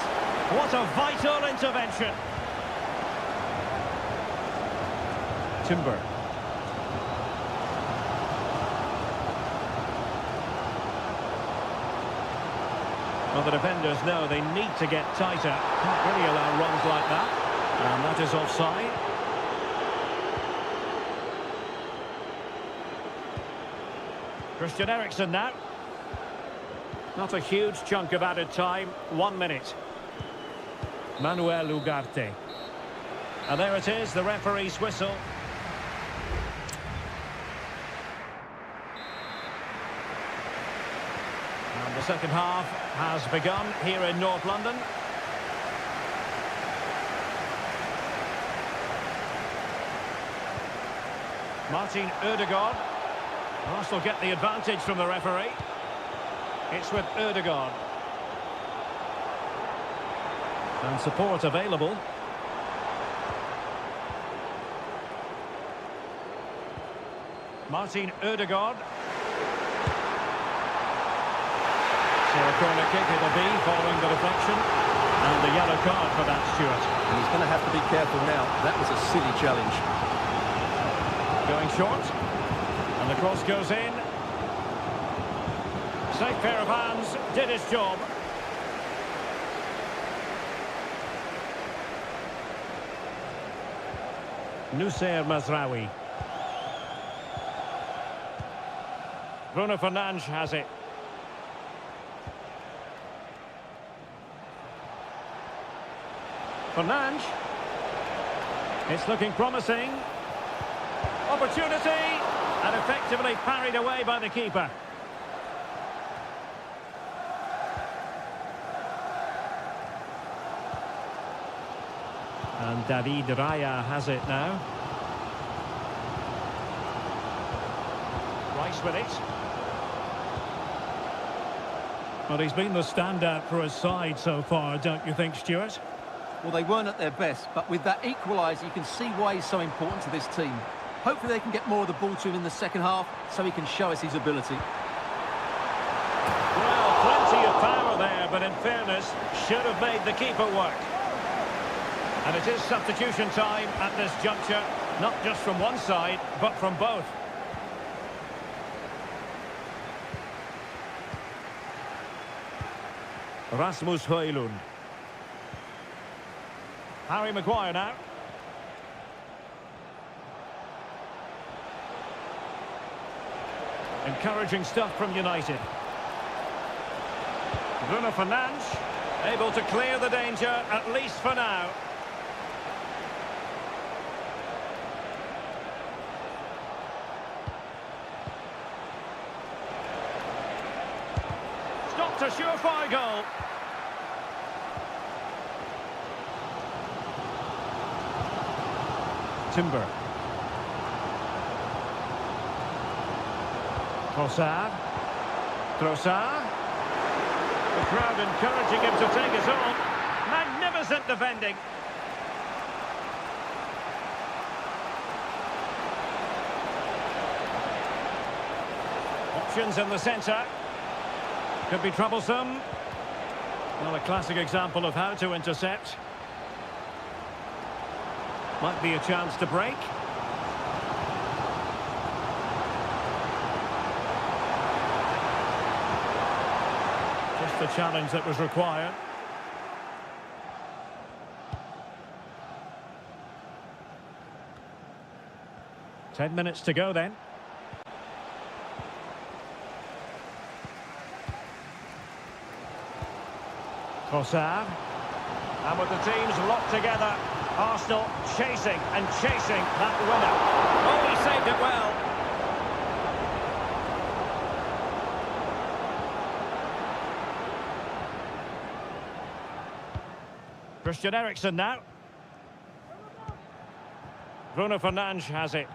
What a vital intervention. Timber. Well, the defenders know they need to get tighter. Can't really allow runs like that. And that is offside. Christian Eriksen now. Not a huge chunk of added time. 1 minute. Manuel Ugarte. And there it is, the referee's whistle. And the second half has begun here in North London. Martin Ødegaard. Arsenal get the advantage from the referee. It's with Ødegaard. And support available. Martin Ødegaard. So a corner kick it'll be following the deflection. And the yellow card for that, Stuart. And he's going to have to be careful now. That was a silly challenge. Going short. And the cross goes in. Safe pair of hands, did his job. Nusayr Mazraoui. Bruno Fernandes has it. Fernandes. It's looking promising. Opportunity. And effectively parried away by the keeper. And David Raya has it now. Rice with it. Well, he's been the standout for his side so far, don't you think, Stuart? Well, they weren't at their best, but with that equaliser, you can see why he's so important to this team. Hopefully they can get more of the ball to him in the second half, so he can show us his ability. Well, plenty of power there, but in fairness, should have made the keeper work. And it is substitution time at this juncture, not just from one side, but from both. Rasmus Højlund. Harry Maguire now. Encouraging stuff from United. Bruno Fernandes, able to clear the danger, at least for now. Stopped a surefire goal. Timber. Trossard. Trossard. The crowd encouraging him to take his own. Magnificent defending. Options in the centre. Could be troublesome. Well, a classic example of how to intercept. Might be a chance to break. Just the challenge that was required. Ten minutes to go then. Trossard. And with the teams locked together, Arsenal chasing and chasing that winner. Oh, he saved it well. Christian Eriksen now. Bruno Fernandes has it.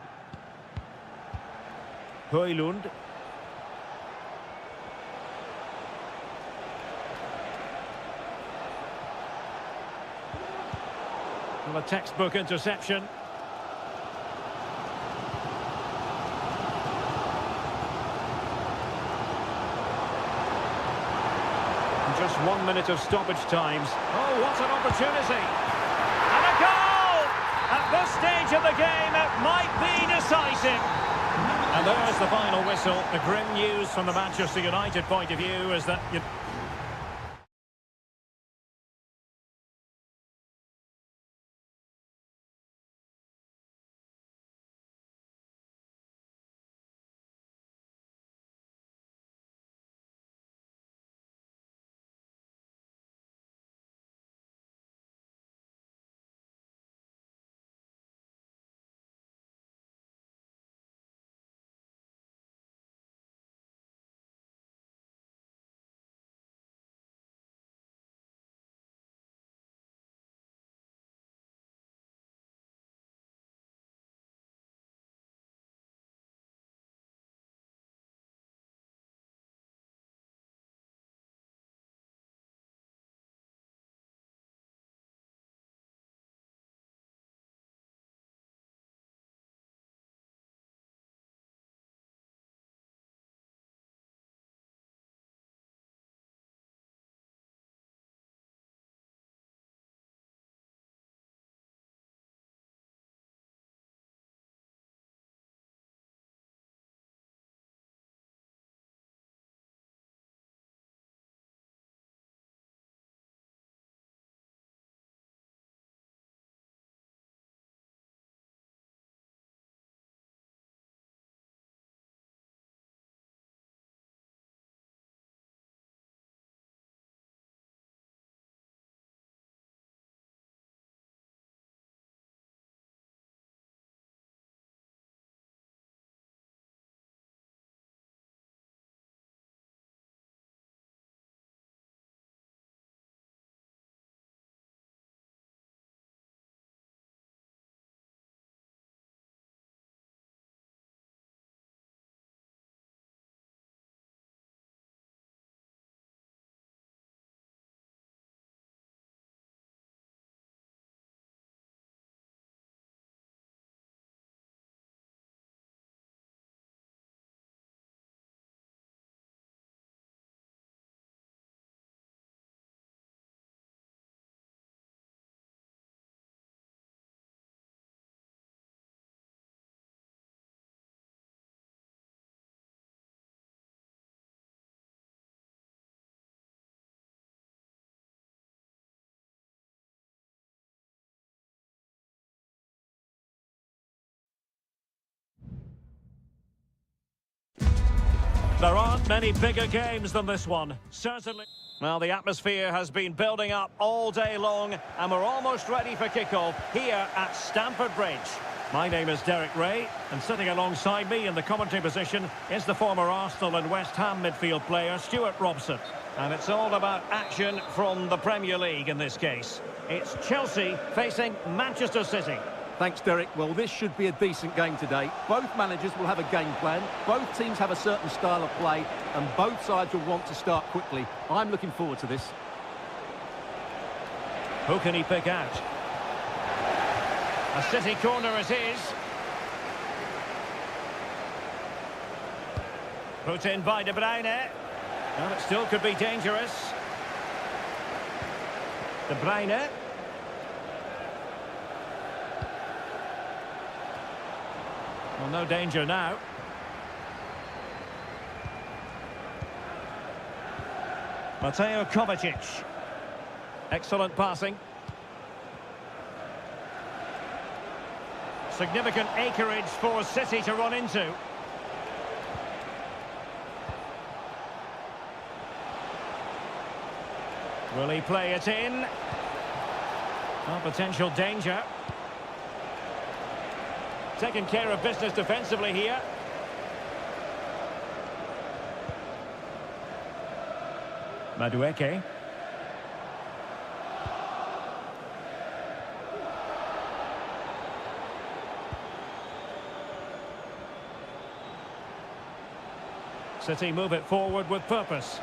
Højlund. Well, a textbook interception. Just 1 minute of stoppage times. Oh, what an opportunity. And a goal! At this stage of the game, it might be decisive. And there's the final whistle. The grim news from the Manchester United point of view is that There aren't many bigger games than this one, certainly. Well, the atmosphere has been building up all day long, and we're almost ready for kickoff here at Stamford Bridge. My name is Derek Ray, and sitting alongside me in the commentary position is the former Arsenal and West Ham midfield player, Stuart Robson. And it's all about action from the Premier League in this case. It's Chelsea facing Manchester City. Thanks, Derek. Well, this should be a decent game today. Both managers will have a game plan. Both teams have a certain style of play, and both sides will want to start quickly. I'm looking forward to this. Who can he pick out? A City corner it is. Put in by De Bruyne. Well, it still could be dangerous. De Bruyne. Well, no danger now. Mateo Kovacic. Excellent passing. Significant acreage for City to run into. Will he play it in? Well, potential danger. Taking care of business defensively here. Madueke. City move it forward with purpose.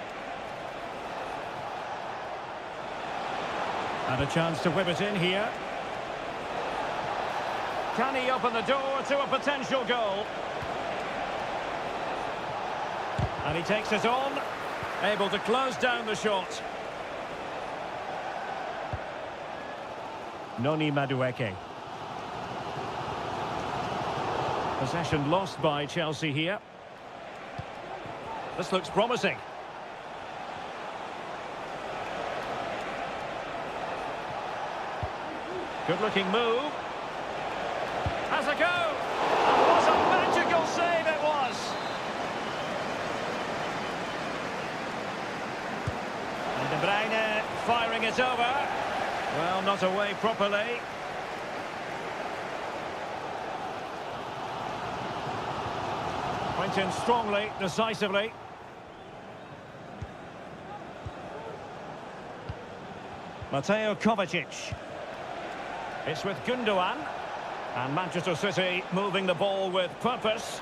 And a chance to whip it in here. Can he open the door to a potential goal? And he takes it on, able to close down the shot. Noni Madueke. Possession lost by Chelsea here. This looks promising. Good-looking move. Has a go! And what a magical save it was! And De Bruyne firing it over. Well, not away properly. Went in strongly, decisively. Mateo Kovacic. It's with Gundogan. And Manchester City moving the ball with purpose.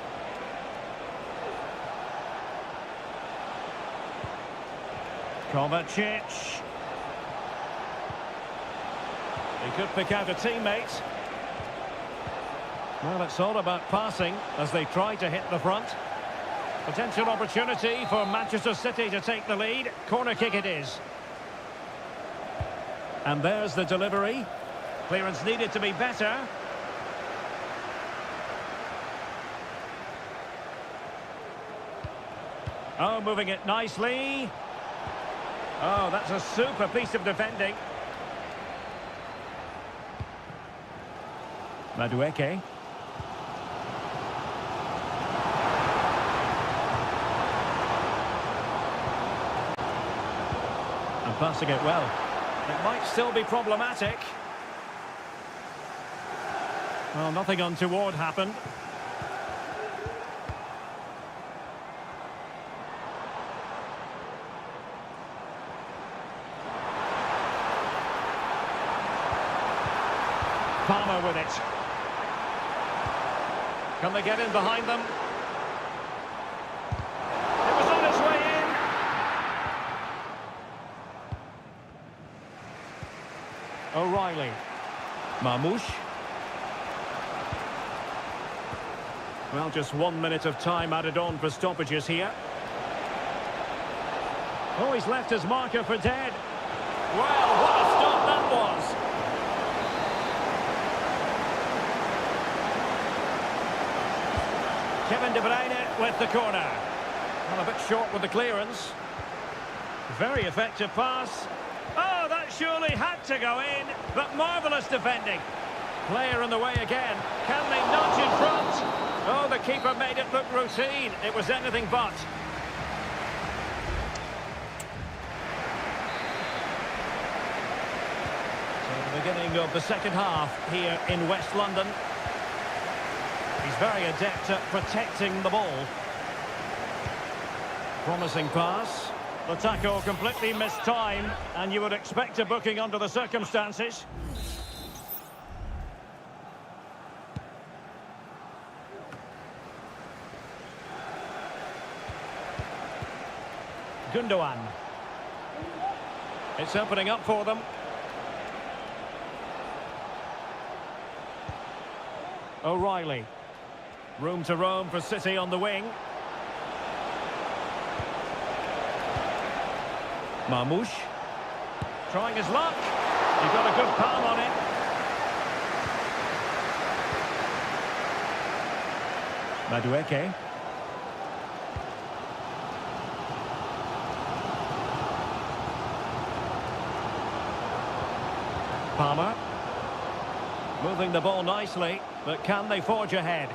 Kovacic. He could pick out a teammate. Well, it's all about passing as they try to hit the front. Potential opportunity for Manchester City to take the lead. Corner kick it is. And there's the delivery. Clearance needed to be better. Oh, moving it nicely. Oh, that's a super piece of defending. Madueke. And passing it well. It might still be problematic. Well, nothing untoward happened. Palmer with it. Can they get in behind them? It was on its way in. O'Reilly. Marmoush. Well, just 1 minute of time added on for stoppages here. Oh, he's left his marker for dead. Well, what a stop that was. Kevin De Bruyne with the corner. Well, a bit short with the clearance. Very effective pass. Oh, that surely had to go in, but marvellous defending. Player in the way again. Can they nudge in front? Oh, the keeper made it look routine. It was anything but. beginning of the second half here in West London. He's very adept at protecting the ball. Promising pass. The tackle completely mistimed, and you would expect a booking under the circumstances. Gundogan. It's opening up for them. O'Reilly. Room to roam for City on the wing. Marmoush. Trying his luck. He got a good palm on it. Madueke. Palmer. Moving the ball nicely, but can they forge ahead?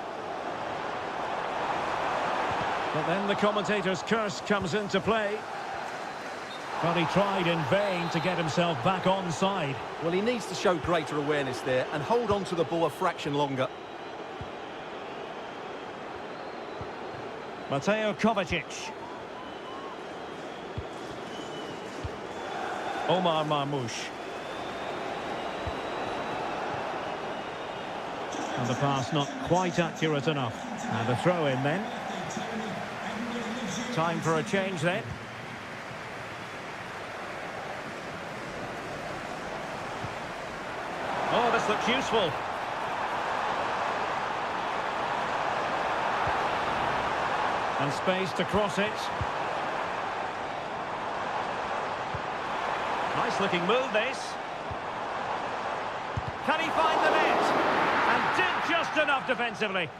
But then the commentator's curse comes into play. But he tried in vain to get himself back onside. Well, he needs to show greater awareness there and hold on to the ball a fraction longer. Mateo Kovacic. Omar Marmoush. And the pass not quite accurate enough. And a throw in then. Time for a change then. Oh, this looks useful. And space to cross it. Nice looking move this. Can he find the net? And did just enough defensively.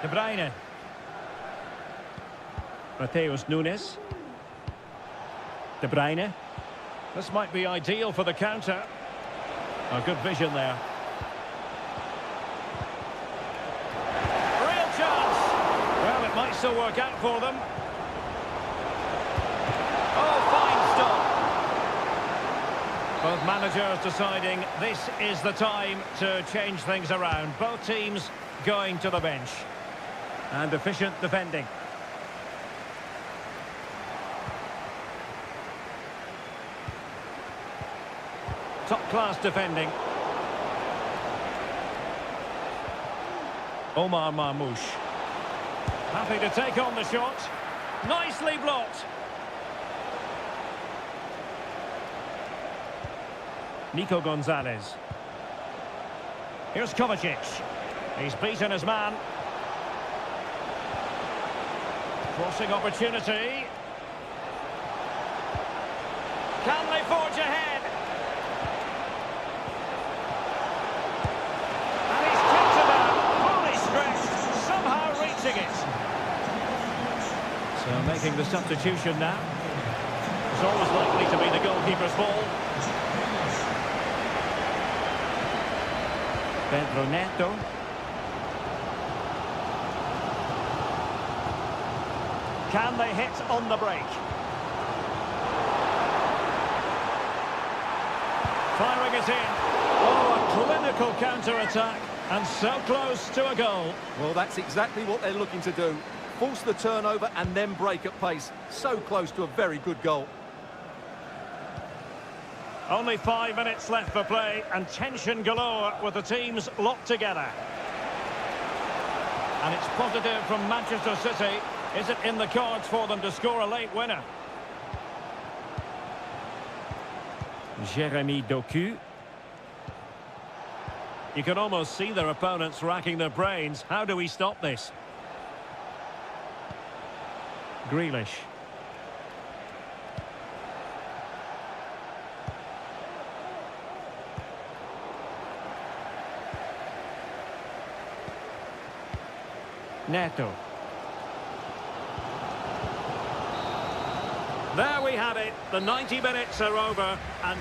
De Bruyne. Mateus Nunes. De Bruyne. This might be ideal for the counter. A good vision there. Real chance. Well, it might still work out for them. Oh, fine stop. Both managers deciding this is the time to change things around. Both teams going to the bench. And efficient defending. Top-class defending. Omar Marmoush. Happy to take on the shot. Nicely blocked. Nico Gonzalez. Here's Kovacic. He's beaten his man. Crossing opportunity. Can they forge ahead? And he's kicked it out, fully stretched, somehow reaching it. So making the substitution now. It's always likely to be the goalkeeper's ball. Pedro Neto. Can they hit on the break? Firing it in. Oh, a clinical counter-attack. And so close to a goal. Well, that's exactly what they're looking to do. Force the turnover and then break at pace. So close to a very good goal. Only 5 minutes left for play and tension galore with the teams locked together. And it's positive from Manchester City. Is it in the cards for them to score a late winner? Jeremy Doku. You can almost see their opponents racking their brains. How do we stop this? Grealish. Neto. There we have it. The 90 minutes are over and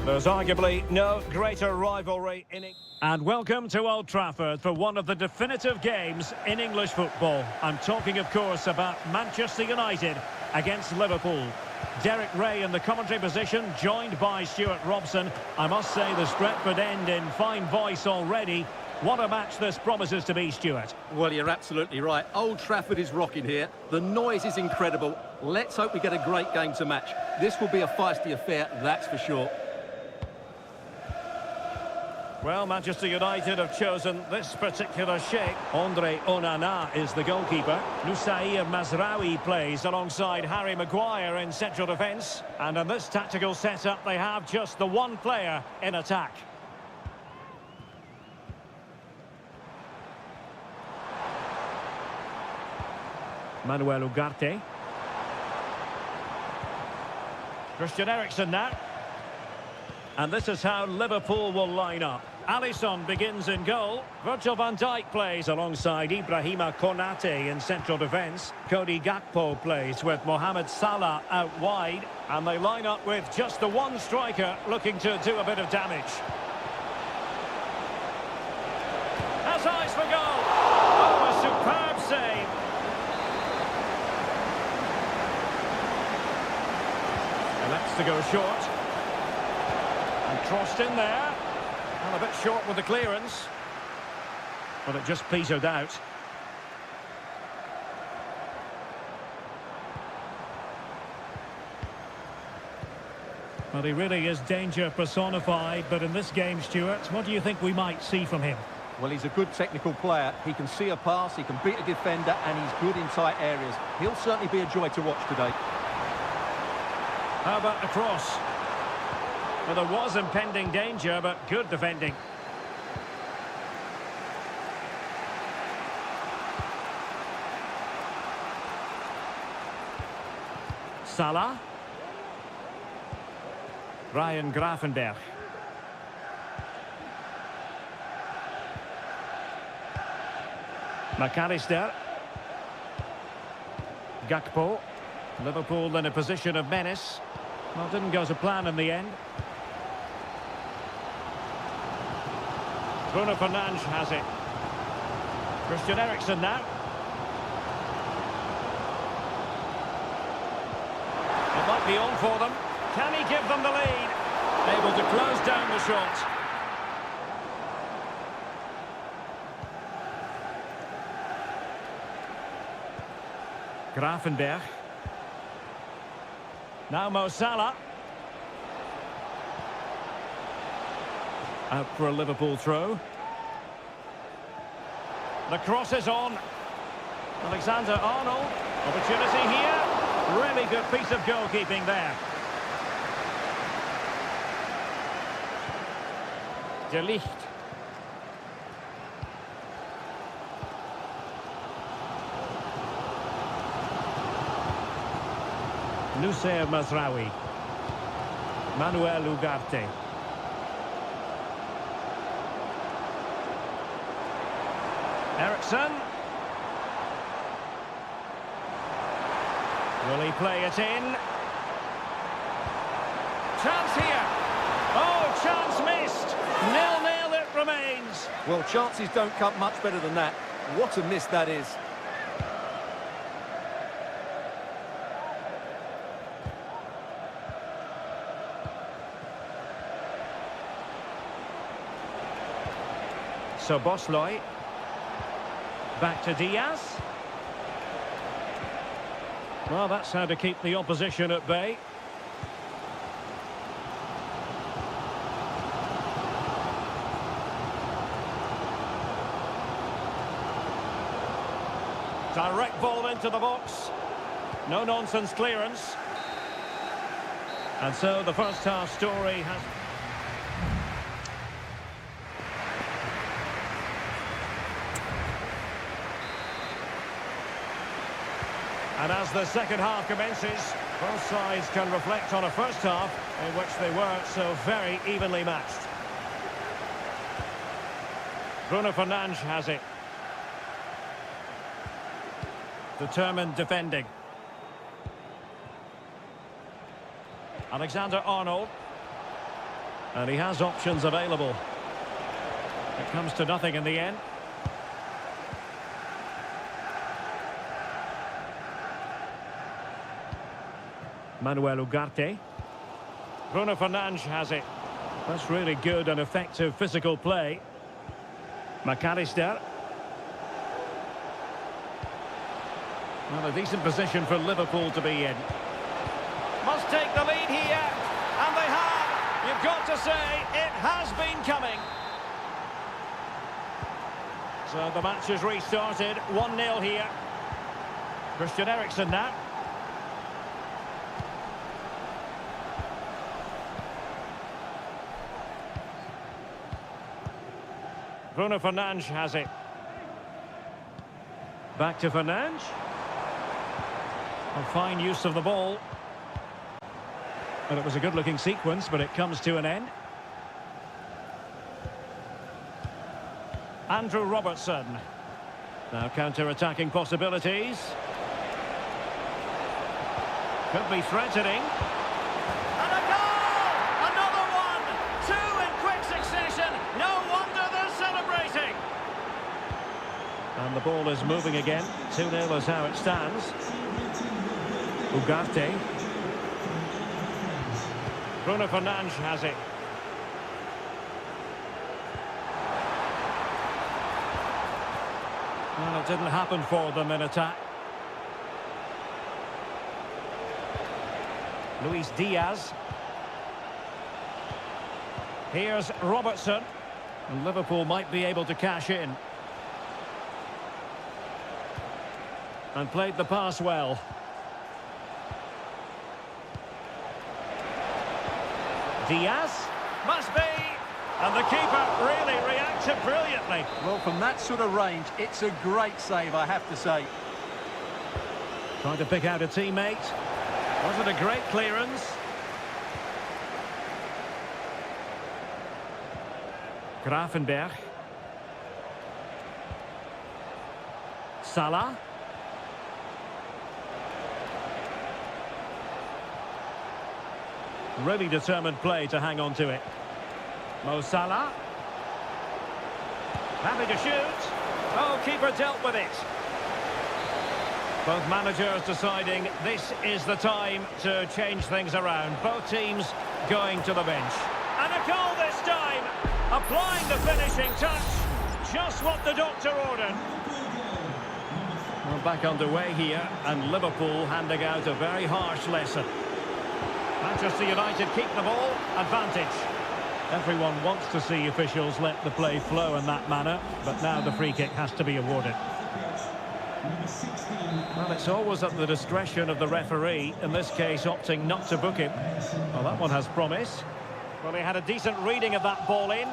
There's arguably no greater rivalry in it. And welcome to Old Trafford for one of the definitive games in English football. I'm talking, of course, about Manchester United against Liverpool. Derek Ray in the commentary position, joined by Stuart Robson. I must say the Stretford end in fine voice already. What a match this promises to be, Stuart. Well, you're absolutely right. Old Trafford is rocking here. The noise is incredible. Let's hope we get a great game to match. This will be a feisty affair, that's for sure. Well, Manchester United have chosen this particular shape. Andre Onana is the goalkeeper. Nusair Mazraoui plays alongside Harry Maguire in central defence. And in this tactical setup, they have just the one player in attack. Manuel Ugarte. Christian Eriksen now. And this is how Liverpool will line up. Alisson begins in goal. Virgil van Dijk plays alongside Ibrahima Konate in central defence. Cody Gakpo plays with Mohamed Salah out wide. And they line up with just the one striker looking to do a bit of damage. Has eyes for goal. Oh, a superb save. Elects to go short. And crossed in there. And a bit short with the clearance. But it just petered out. Well, he really is danger personified, but in this game, Stuart, what do you think we might see from him? Well, he's a good technical player. He can see a pass, he can beat a defender, and he's good in tight areas. He'll certainly be a joy to watch today. How about the cross? Well, there was impending danger, but good defending. Salah. Ryan Gravenberch. McAllister. Gakpo. Liverpool in a position of menace. Well, didn't go to plan in the end. Bruno Fernandes has it. Christian Eriksen now. It might be on for them. Can he give them the lead? Able to close down the shot. Gravenberch. Now Mo Salah. Out for a Liverpool throw. The cross is on. Alexander-Arnold. Opportunity here. Really good piece of goalkeeping there. De Ligt. Nusair Mazraoui. Manuel Ugarte. Eriksen. Will he play it in? Chance here. Oh, chance missed. 0-0 it remains. Well, chances don't come much better than that. What a miss that is. Szoboszlai. Back to Diaz. Well, that's how to keep the opposition at bay. Direct ball into the box. No-nonsense clearance. And so the first half story has... And as the second half commences, both sides can reflect on a first half in which they were so very evenly matched. Bruno Fernandes has it. Determined defending. Alexander-Arnold. And he has options available. It comes to nothing in the end. Manuel Ugarte. Bruno Fernandes has it. That's really good and effective physical play. McAllister. Well, a decent position for Liverpool to be in. Must take the lead here. And they have. You've got to say, it has been coming. So the match has restarted. 1-0 here. Christian Eriksen now. Bruno Fernandes has it. Back to Fernandes. A fine use of the ball. And it was a good-looking sequence, but it comes to an end. Andrew Robertson. Now counter-attacking possibilities. Could be threatening. And a goal! Another one! Two in quick succession. No wonder they're celebrating. And the ball is moving again. 2-0 is how it stands. Ugarte. Bruno Fernandes has it. Well, it didn't happen for them in attack. Luis Diaz. Here's Robertson. And Liverpool might be able to cash in. And played the pass well. Diaz. Must be. And the keeper really reacted brilliantly. Well, from that sort of range, it's a great save, I have to say. Trying to pick out a teammate. Was it a great clearance? Grafenberg. Salah. Really determined play to hang on to it. Mo Salah. Happy to shoot. Oh, keeper dealt with it. Both managers deciding this is the time to change things around. Both teams going to the bench. And a goal this time. Applying the finishing touch. Just what the doctor ordered. We're back underway here, and Liverpool handing out a very harsh lesson. Manchester United keep the ball. Advantage. Everyone wants to see officials let the play flow in that manner, but now the free kick has to be awarded. Well, it's always at the discretion of the referee, in this case opting not to book him. Well, that one has promise. Well, he had a decent reading of that ball in.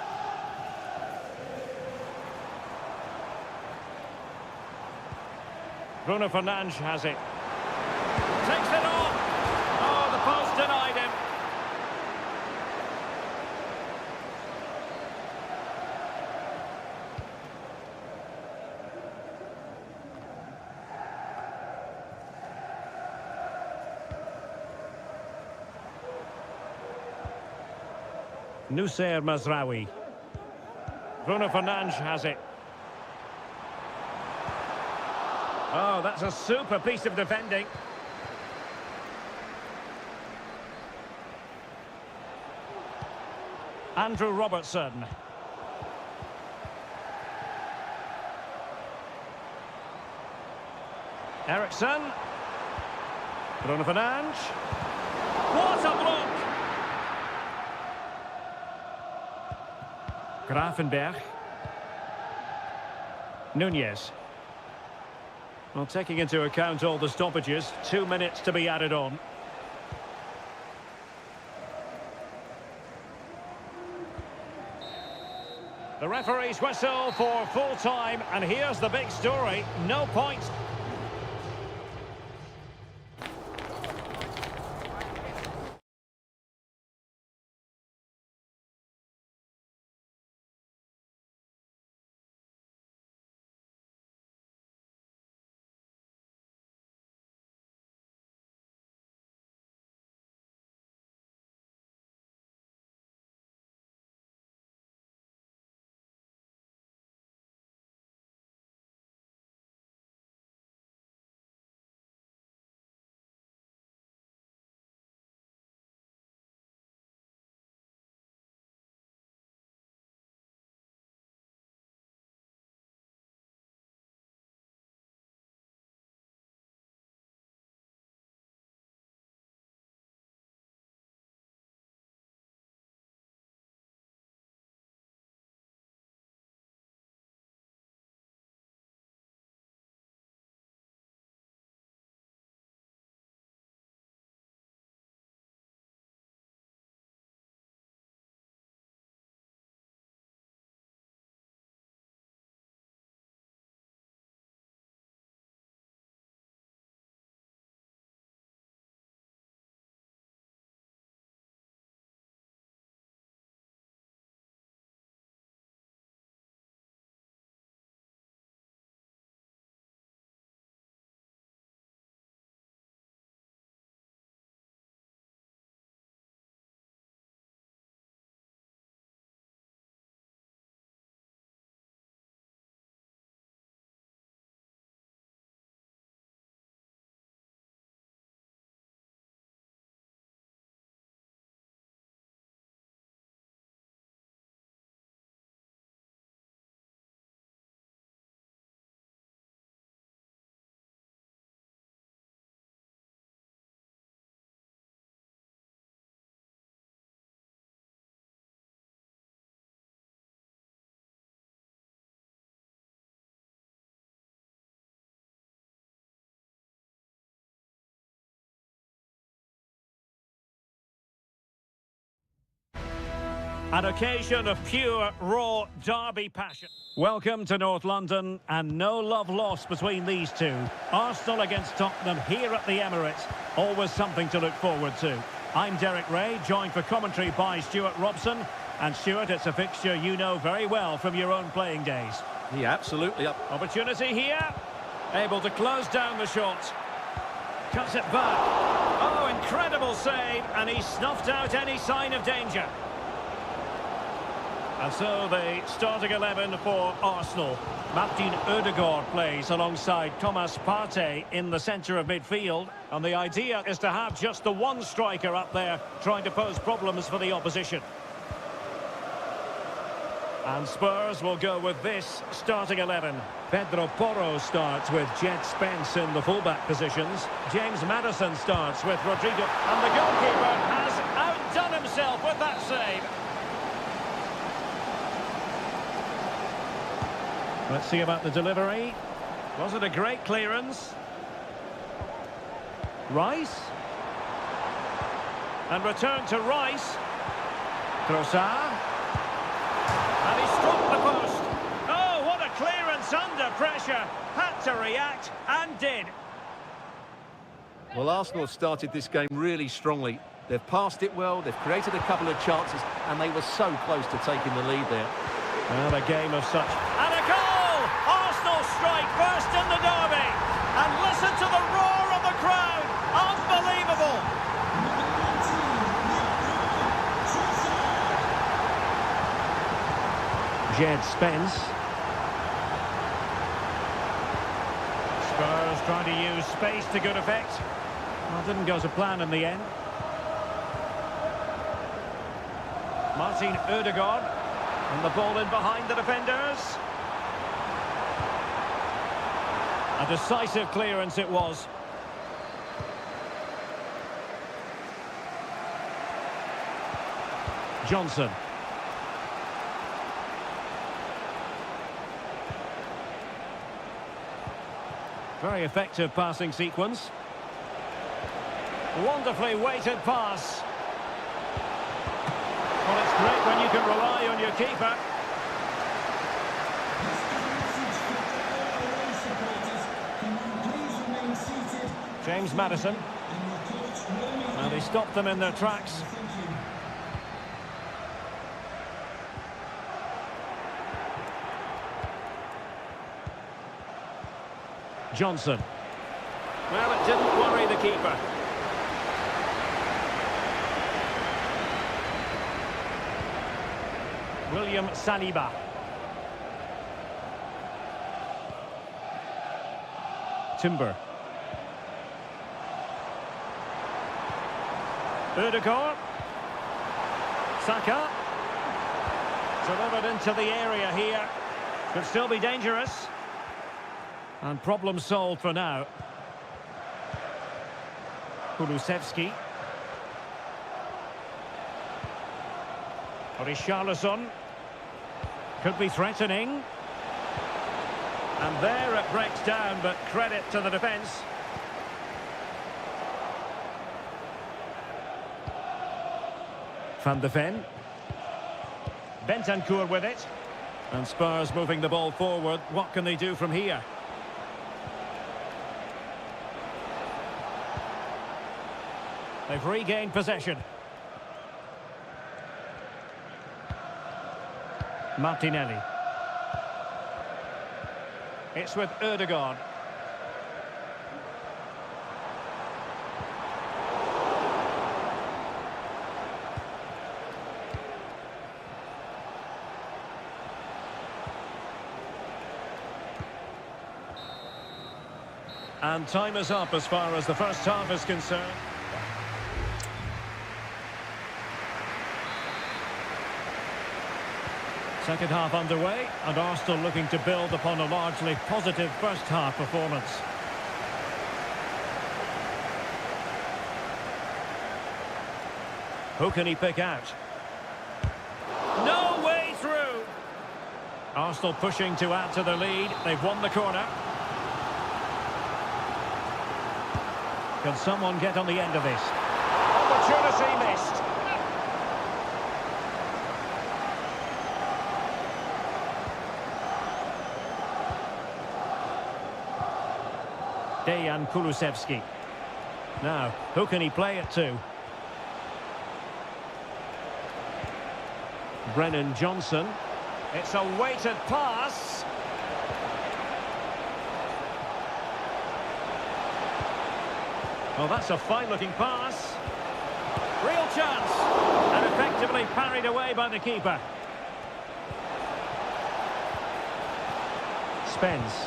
Bruno Fernandes has it. Takes it on. Oh, the post denied him. Nussair Mazraoui. Bruno Fernandes has it. Oh, that's a super piece of defending. Andrew Robertson. Eriksen. Bruno Fernandes. What a block! Grafenberg. Nunez. Well, taking into account all the stoppages, 2 minutes to be added on. The referee's whistle for full time, and here's the big story. No points. An occasion of pure, raw derby passion. Welcome to North London, and no love lost between these two. Arsenal against Tottenham here at the Emirates. Always something to look forward to. I'm Derek Ray, joined for commentary by Stuart Robson. And Stuart, it's a fixture you know very well from your own playing days. Yeah, absolutely. Opportunity here. Able to close down the shot. Cuts it back. Oh, incredible save, and he snuffed out any sign of danger. And so the starting 11 for Arsenal. Martin Ødegaard plays alongside Thomas Partey in the centre of midfield. And the idea is to have just the one striker up there trying to pose problems for the opposition. And Spurs will go with this starting 11. Pedro Porro starts with Jed Spence in the fullback positions. James Maddison starts with Rodrigo. And the goalkeeper has outdone himself with that save. Let's see about the delivery. Was it a great clearance? Rice. And return to Rice. Trossard. And he struck the post. Oh, what a clearance under pressure. Had to react and did. Well, Arsenal have started this game really strongly. They've passed it well, they've created a couple of chances, and they were so close to taking the lead there. Well, a game of such. And a goal! Arsenal strike first in the derby. And listen to the roar of the crowd. Unbelievable. Jed Spence. Spurs trying to use space to good effect. Well, didn't go to plan in the end. Martin Ødegaard. And the ball in behind the defenders. A decisive clearance it was. Johnson. Very effective passing sequence. Wonderfully weighted pass. Well, it's great when you can rely on your keeper. James Maddison. And he stopped them in their tracks. Johnson. Well, it didn't worry the keeper. William Saliba. Timber. Ødegaard. Saka. Delivered into the area here. Could still be dangerous. And problem solved for now. Kulusevski. Richarlison. Could be threatening. And there it breaks down, but credit to the defence. Van de Ven. Bentancur with it. And Spurs moving the ball forward. What can they do from here? They've regained possession. Martinelli. It's with Ødegaard. And time is up as far as the first half is concerned. Second half underway, and Arsenal looking to build upon a largely positive first half performance. Who can he pick out? No way through! Arsenal pushing to add to the lead. They've won the corner. Can someone get on the end of this? Opportunity missed. Dejan Kulusevski. Now, who can he play it to? Brennan Johnson. It's a weighted pass. Well, that's a fine-looking pass. Real chance. And effectively parried away by the keeper. Spence.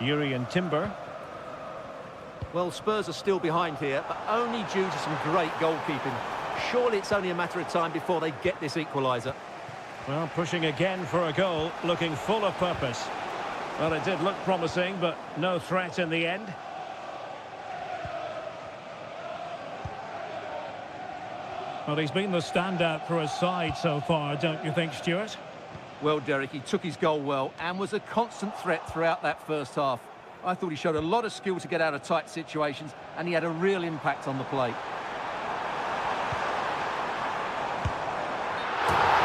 Urian Timber. Well, Spurs are still behind here, but only due to some great goalkeeping. Surely it's only a matter of time before they get this equaliser. Well, pushing again for a goal, looking full of purpose. Well, it did look promising, but no threat in the end. Well, he's been the standout for his side so far, don't you think, Stuart? Well, Derek, he took his goal well and was a constant threat throughout that first half. I thought he showed a lot of skill to get out of tight situations, and he had a real impact on the play.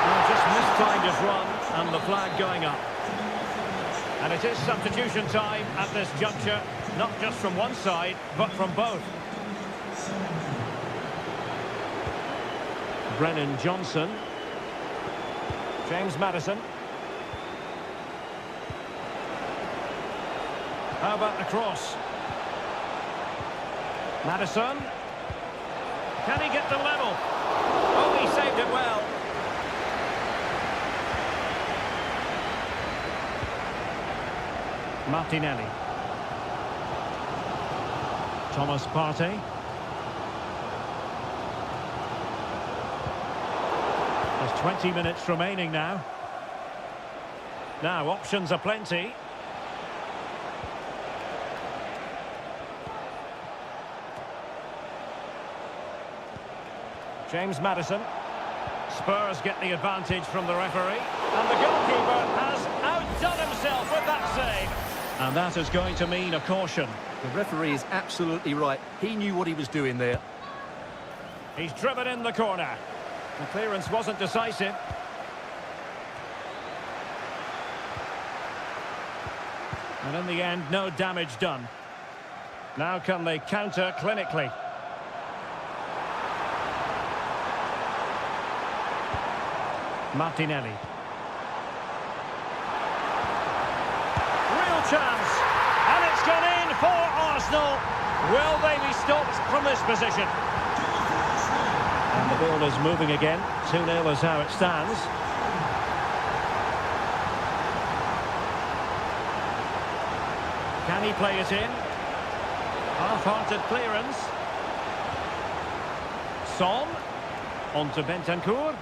Well, just mistimed his run, and the flag going up. And it is substitution time at this juncture, not just from one side, but from both. Brennan Johnson. James Maddison. How about the cross? Maddison. Can he get the level? Oh, he saved it well. Martinelli. Thomas Partey. There's 20 minutes remaining now. Now, options are plenty. James Maddison. Spurs get the advantage from the referee. And the goalkeeper has outdone himself with that save. And that is going to mean a caution. The referee is absolutely right. He knew what he was doing there. He's driven in the corner. The clearance wasn't decisive. And in the end, no damage done. Now can they counter clinically? Martinelli. Real chance. And it's gone in for Arsenal. Will they be stopped from this position? And the ball is moving again. 2-0 is how it stands. Can he play it in? Half-hearted clearance. Son. On to Bentancur.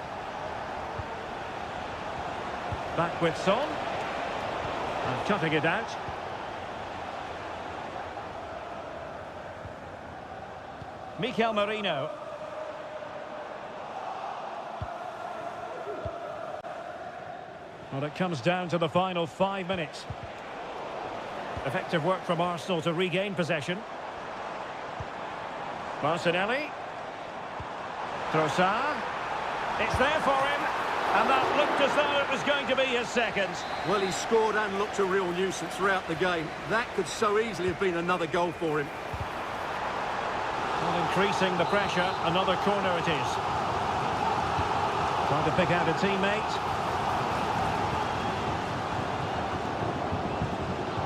Back with Son. And cutting it out. Mikel Merino. Well, it comes down to the final 5 minutes. Effective work from Arsenal to regain possession. Martinelli. Trossard. It's there for him. And that looked as though it was going to be his second. Well, he scored and looked a real nuisance throughout the game. That could so easily have been another goal for him. Well, increasing the pressure, another corner it is. Trying to pick out a teammate.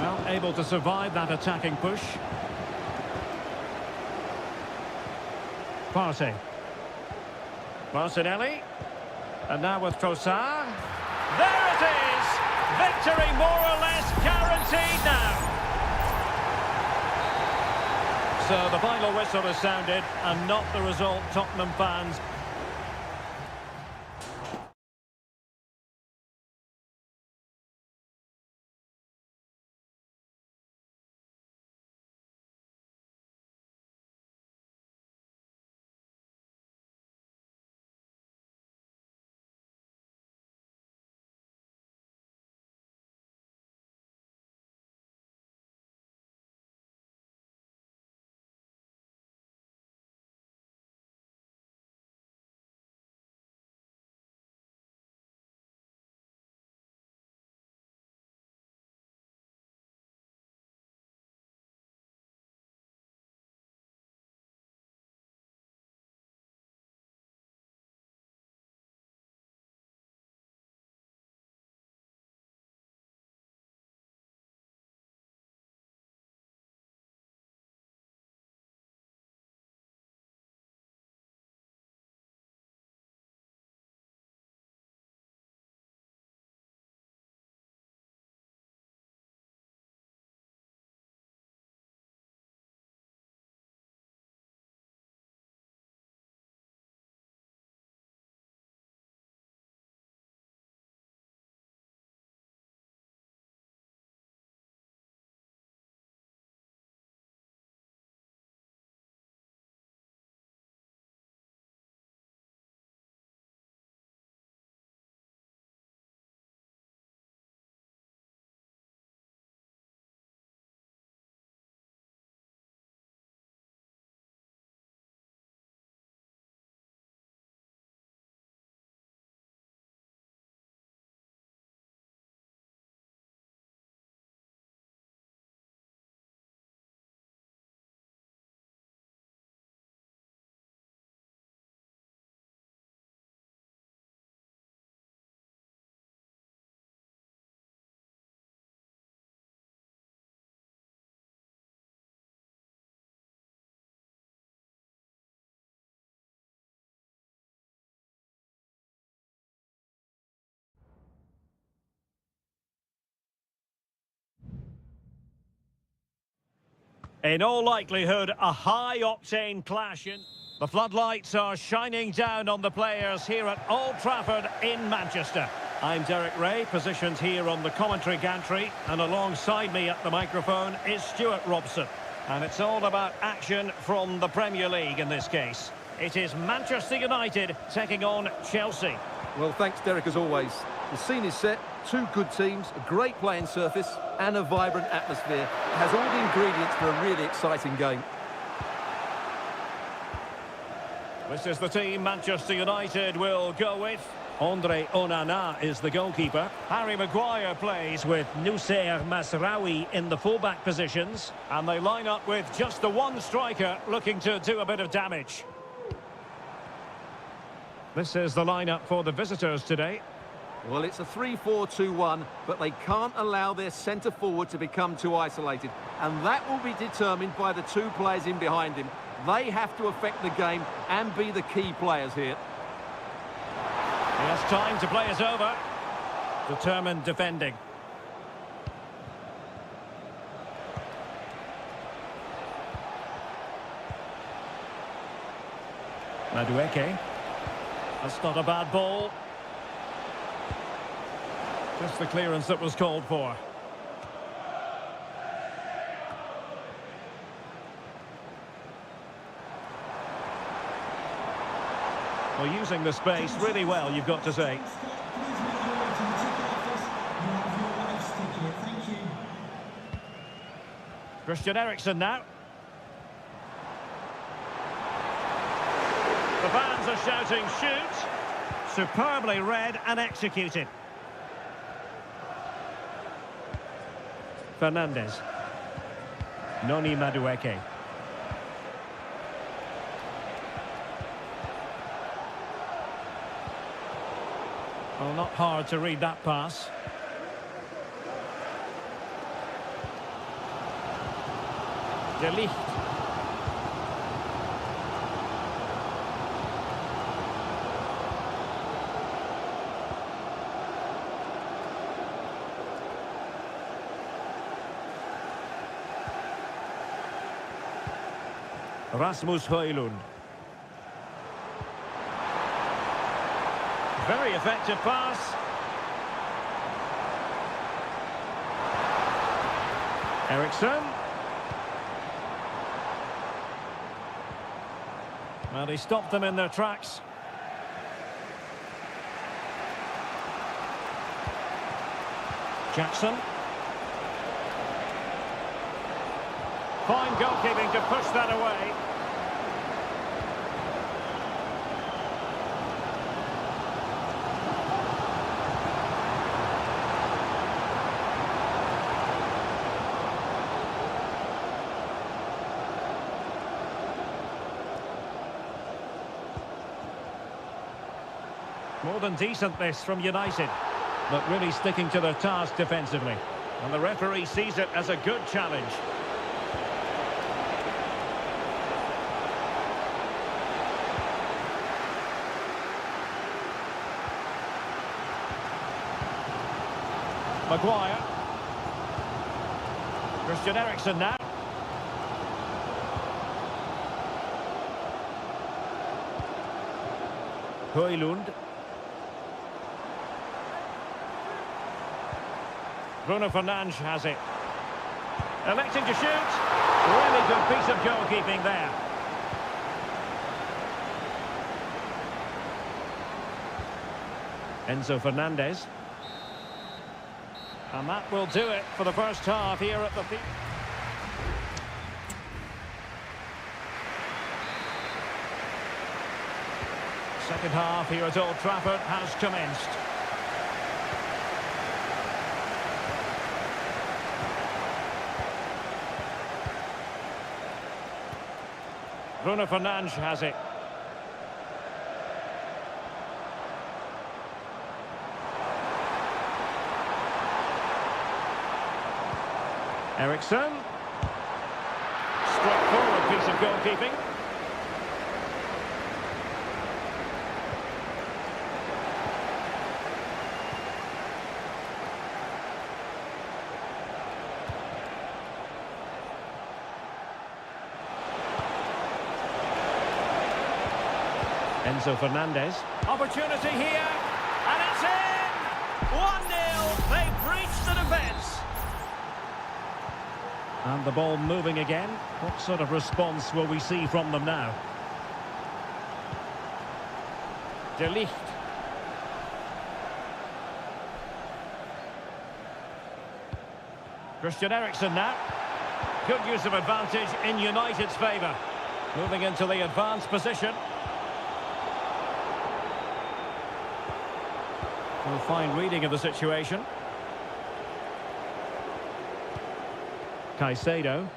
Well, able to survive that attacking push. Partey. Martinelli. And now with Trossard. There it is! Victory more or less guaranteed now. So the final whistle has sounded, and not the result Tottenham fans In all likelihood, a high-octane clash. The floodlights are shining down on the players here at Old Trafford in Manchester. I'm Derek Ray, positioned here on the commentary gantry, and alongside me at the microphone is Stuart Robson. And it's all about action from the Premier League in this case. It is Manchester United taking on Chelsea. Well, thanks, Derek, as always. The scene is set, two good teams, a great playing surface, and a vibrant atmosphere. It has all the ingredients for a really exciting game. This is the team Manchester United will go with. Andre Onana is the goalkeeper. Harry Maguire plays with Noussair Masraoui in the fullback positions. And they line up with just the one striker looking to do a bit of damage. This is the lineup for the visitors today. Well, it's a 3-4-2-1, but they can't allow their centre-forward to become too isolated. And that will be determined by the two players in behind him. They have to affect the game and be the key players here. He has time to play it over. Determined defending. Madueke. That's not a bad ball. Just the clearance that was called for. Well, using the space really well, you've got to say. Christian Eriksen now. The fans are shouting, shoot! Superbly read and executed. Fernandez. Noni Madueke. Well, not hard to read that pass. De Ligt. Rasmus Højlund. Very effective pass. Eriksen. Well, he stopped them in their tracks. Jackson. Fine goalkeeping to push that away. More than decent this from United, but really sticking to their task defensively. And the referee sees it as a good challenge. Maguire. Christian Eriksen now. Højlund. Bruno Fernandes has it. Electing to shoot. Really good piece of goalkeeping there. Enzo Fernandez. And that will do it for the first half here at the field. Second half here at Old Trafford has commenced. Bruno Fernandes has it. Eriksen. Straightforward piece of goalkeeping. Enzo Fernandez. Opportunity here. And it's in! 1-0. They've breached the defence. And the ball moving again. What sort of response will we see from them now? De Ligt. Christian Eriksen now. Good use of advantage in United's favour. Moving into the advanced position. A fine reading of the situation. Caicedo.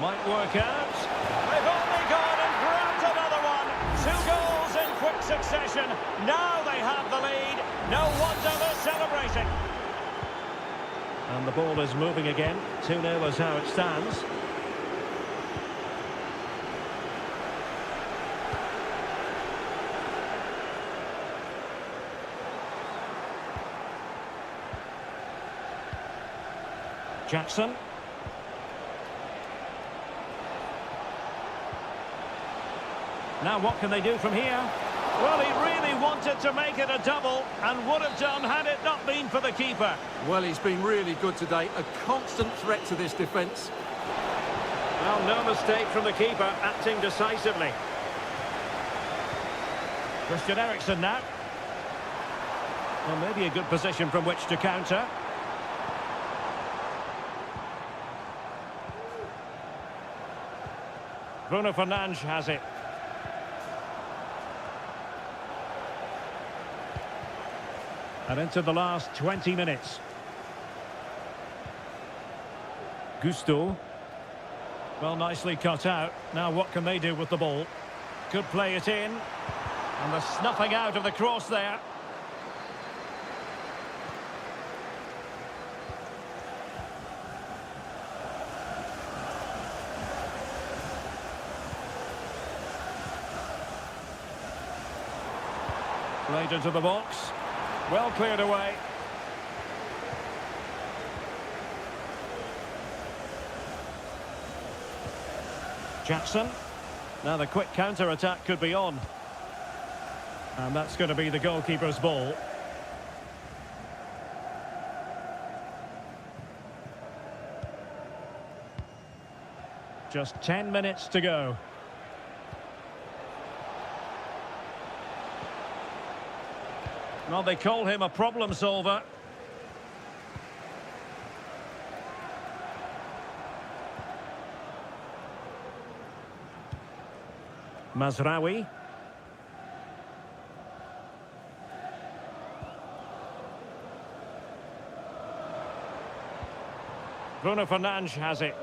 Might work out. They've only gone and grabbed another one. 2 goals in quick succession. Now they have the lead. No wonder they're celebrating. And the ball is moving again. 2-0 is how it stands. Jackson. Now what can they do from here? Well, he really wanted to make it a double and would have done had it not been for the keeper. Well, he's been really good today. A constant threat to this defence. Well, no mistake from the keeper, acting decisively. Christian Eriksen now. Well, maybe a good position from which to counter. Bruno Fernandes has it. And into the last 20 minutes. Gusto. Well, nicely cut out. Now what can they do with the ball? Could play it in. And the snuffing out of the cross there. Played into the box. Well cleared away. Jackson. Now the quick counter-attack could be on. And that's going to be the goalkeeper's ball. Just 10 minutes to go. Well, they call him a problem solver. Mazraoui. Bruno Fernandes has it.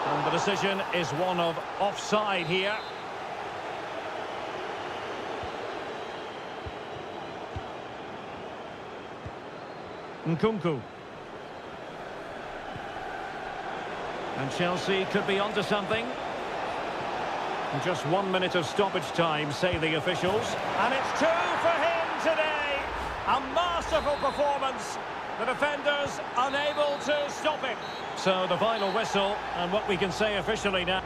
And the decision is one of offside here. Nkunku. And Chelsea could be onto something. Just 1 minute of stoppage time, say the officials. And it's 2 for him today. A masterful performance. The defenders unable to stop him. So the final whistle, and what we can say officially now.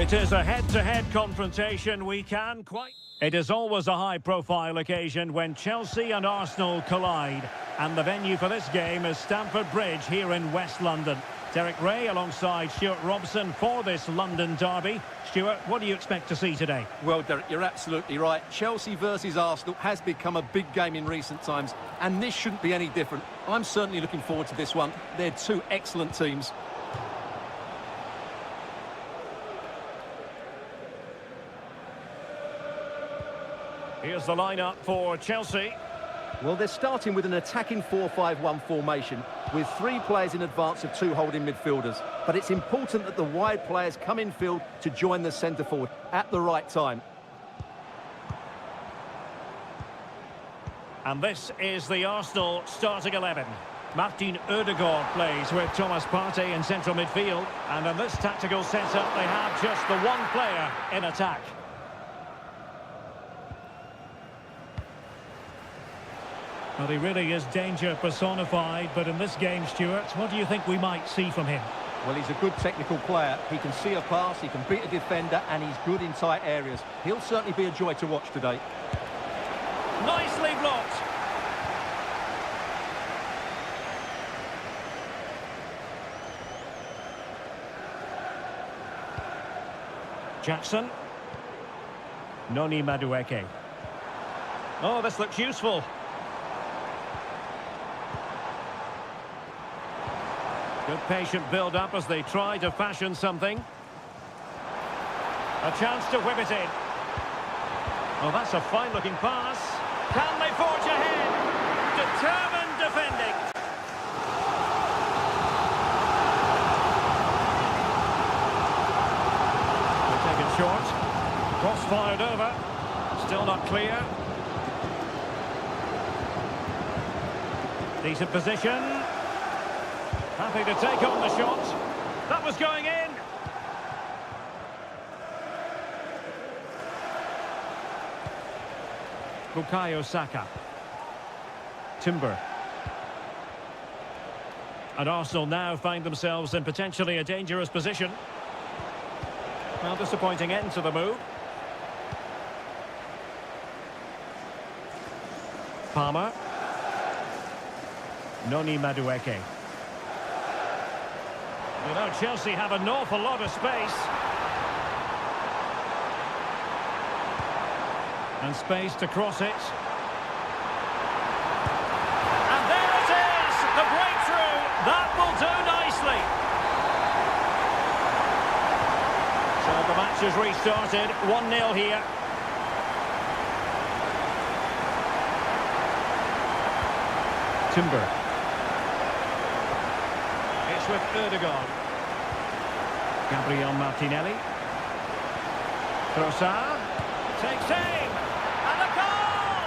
It is a head-to-head confrontation. We can quite... It is always a high-profile occasion when Chelsea and Arsenal collide. And the venue for this game is Stamford Bridge here in West London. Derek Ray alongside Stuart Robson for this London derby. Stuart, what do you expect to see today? Well, Derek, you're absolutely right. Chelsea versus Arsenal has become a big game in recent times, and this shouldn't be any different. I'm certainly looking forward to this one. They're two excellent teams. Here's the lineup for Chelsea. Well, they're starting with an attacking 4-5-1 formation with 3 players in advance of 2 holding midfielders. But it's important that the wide players come in field to join the centre forward at the right time. And this is the Arsenal starting 11. Martin Ødegaard plays with Thomas Partey in central midfield. And in this tactical setup, they have just the one player in attack. Well, he really is danger personified, but in this game, Stuart, what do you think we might see from him? Well, he's a good technical player. He can see a pass, he can beat a defender, and he's good in tight areas. He'll certainly be a joy to watch today. Nicely blocked. Jackson. Noni Madueke. Oh, this looks useful. Good patient build-up as they try to fashion something. A chance to whip it in. Oh, that's a fine-looking pass. Can they forge ahead? Determined defending. They take it short. Cross fired over. Still not clear. Decent position. Happy to take on the shot. That was going in. Bukayo Saka. Timber. And Arsenal now find themselves in potentially a dangerous position. Well, disappointing end to the move. Palmer. Noni Madueke. You know, Chelsea have an awful lot of space. And space to cross it. And there it is! The breakthrough! That will do nicely. So the match has restarted. 1-0 here. Timber. It's with Ødegaard. Gabriel Martinelli. Trossard. Takes aim. And a goal!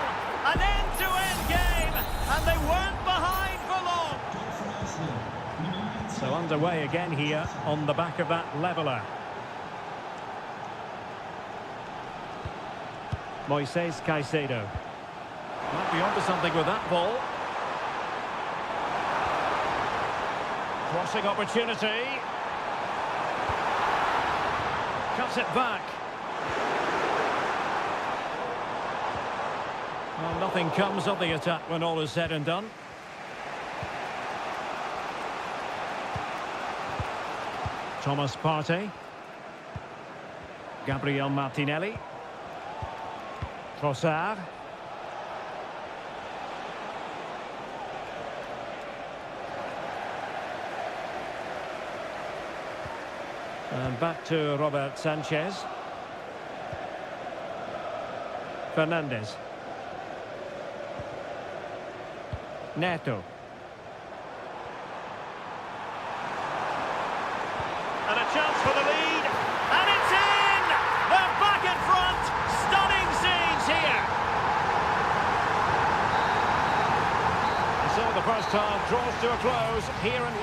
An end-to-end game. And they weren't behind for long. So underway again here on the back of that leveller. Moises Caicedo. Might be onto something with that ball. Crossing opportunity. Cuts it back. Well, nothing comes of the attack when all is said and done. Thomas Partey. Gabriel Martinelli. Trossard. And back to Robert Sanchez. Fernandes. Neto. And a chance for the lead. And it's in! They're back in front. Stunning scenes here. So the first half draws to a close here in...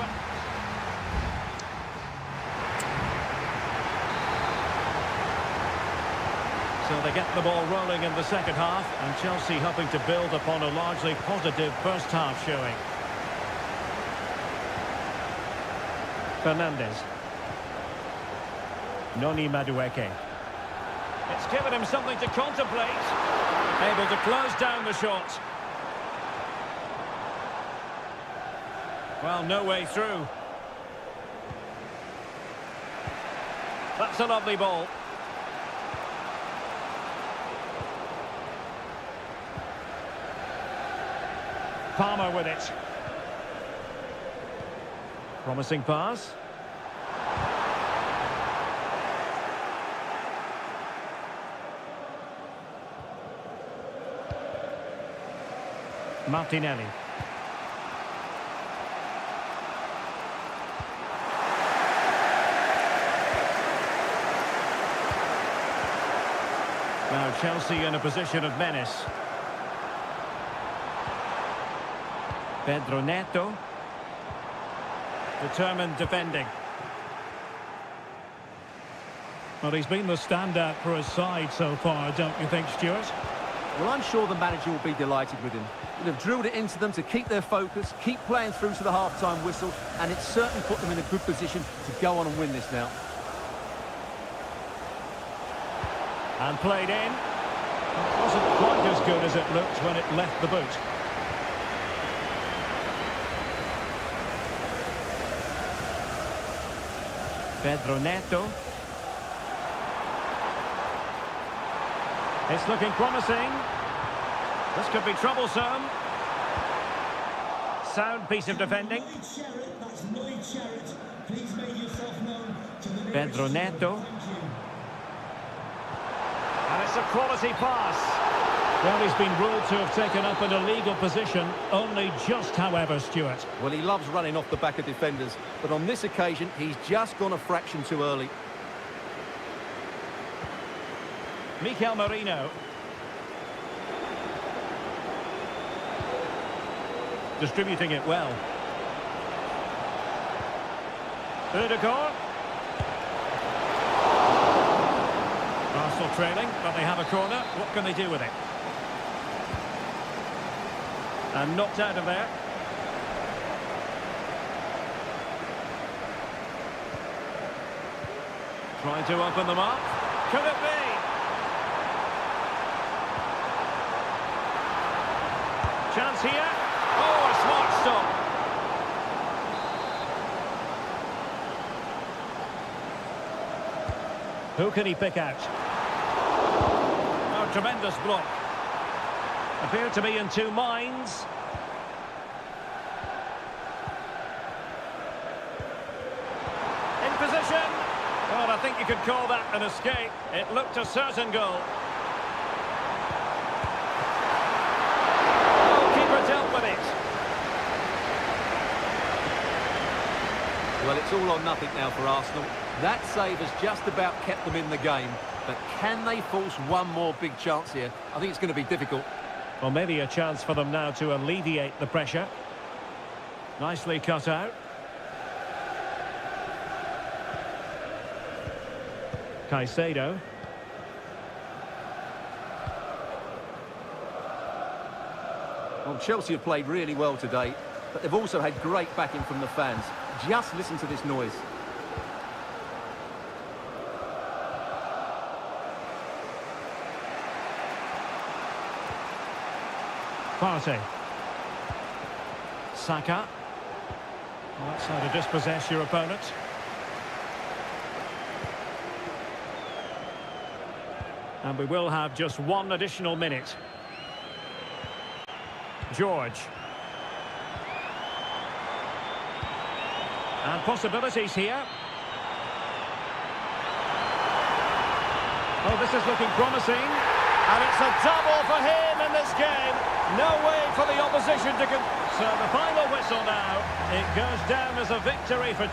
So they get the ball rolling in the second half, and Chelsea hoping to build upon a largely positive first half showing. Fernandes. Noni Madueke. It's given him something to contemplate. Able to close down the shot. Well, no way through. That's a lovely ball. Palmer with it. Promising pass. Martinelli. Now Chelsea in a position of menace. Pedro Neto. Determined defending. Well, he's been the standout for his side so far, don't you think, Stuart? Well, I'm sure the manager will be delighted with him. He'll have drilled it into them to keep their focus, keep playing through to the half-time whistle, and it's certainly put them in a good position to go on and win this now. And played in. It wasn't quite as good as it looked when it left the boot. Pedro Neto. It's looking promising. This could be troublesome. Sound piece of defending. Pedro Neto. And it's a quality pass. Well, he's been ruled to have taken up an illegal position, only just, however, Stuart. Well, he loves running off the back of defenders, but on this occasion, he's just gone a fraction too early. Mikel Merino. Distributing it well. Ødegaard. Arsenal trailing, but they have a corner. What can they do with it? And knocked out of there. Trying to open them up. Could it be? Chance here. Oh, a smart stop. Who can he pick out? Oh, tremendous block. Appeared to be in two minds. In position. Well, I think you could call that an escape. It looked a certain goal. Oh, keeper dealt with it. Well, it's all or nothing now for Arsenal. That save has just about kept them in the game. But can they force one more big chance here? I think it's going to be difficult. Well, maybe a chance for them now to alleviate the pressure. Nicely cut out. Caicedo. Well, Chelsea have played really well today, but they've also had great backing from the fans. Just listen to this noise. Partey. Saka. Well, that's how to dispossess your opponent. And we will have just one additional minute. George. And possibilities here. Oh, this is looking promising. And it's a double for him in this game. No way for the opposition to... So the final whistle now. It goes down as a victory for...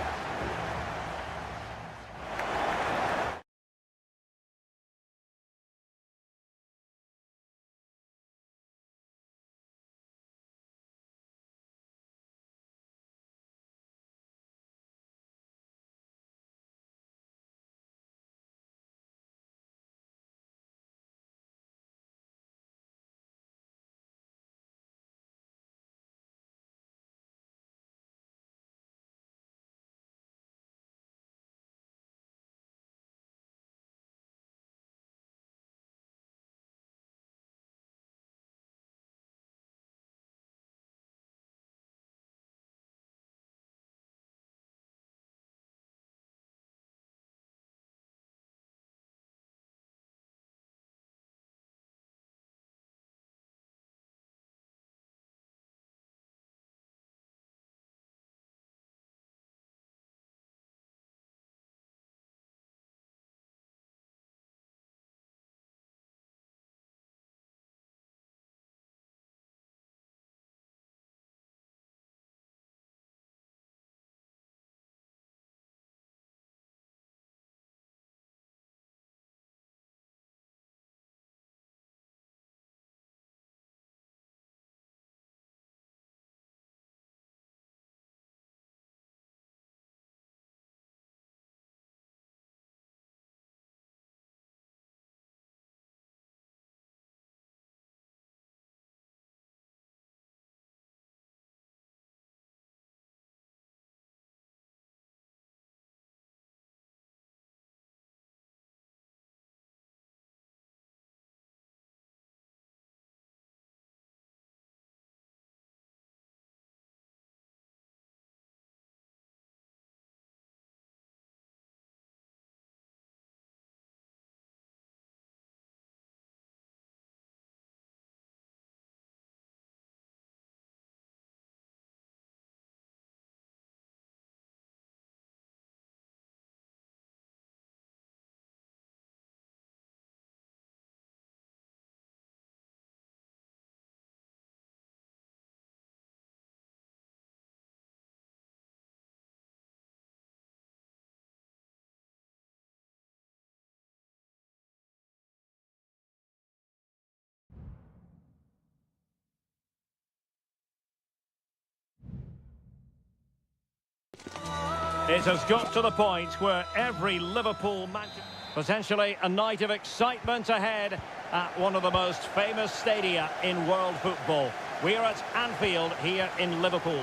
It has got to the point where every Liverpool match... Potentially a night of excitement ahead at one of the most famous stadia in world football. We're at Anfield here in Liverpool.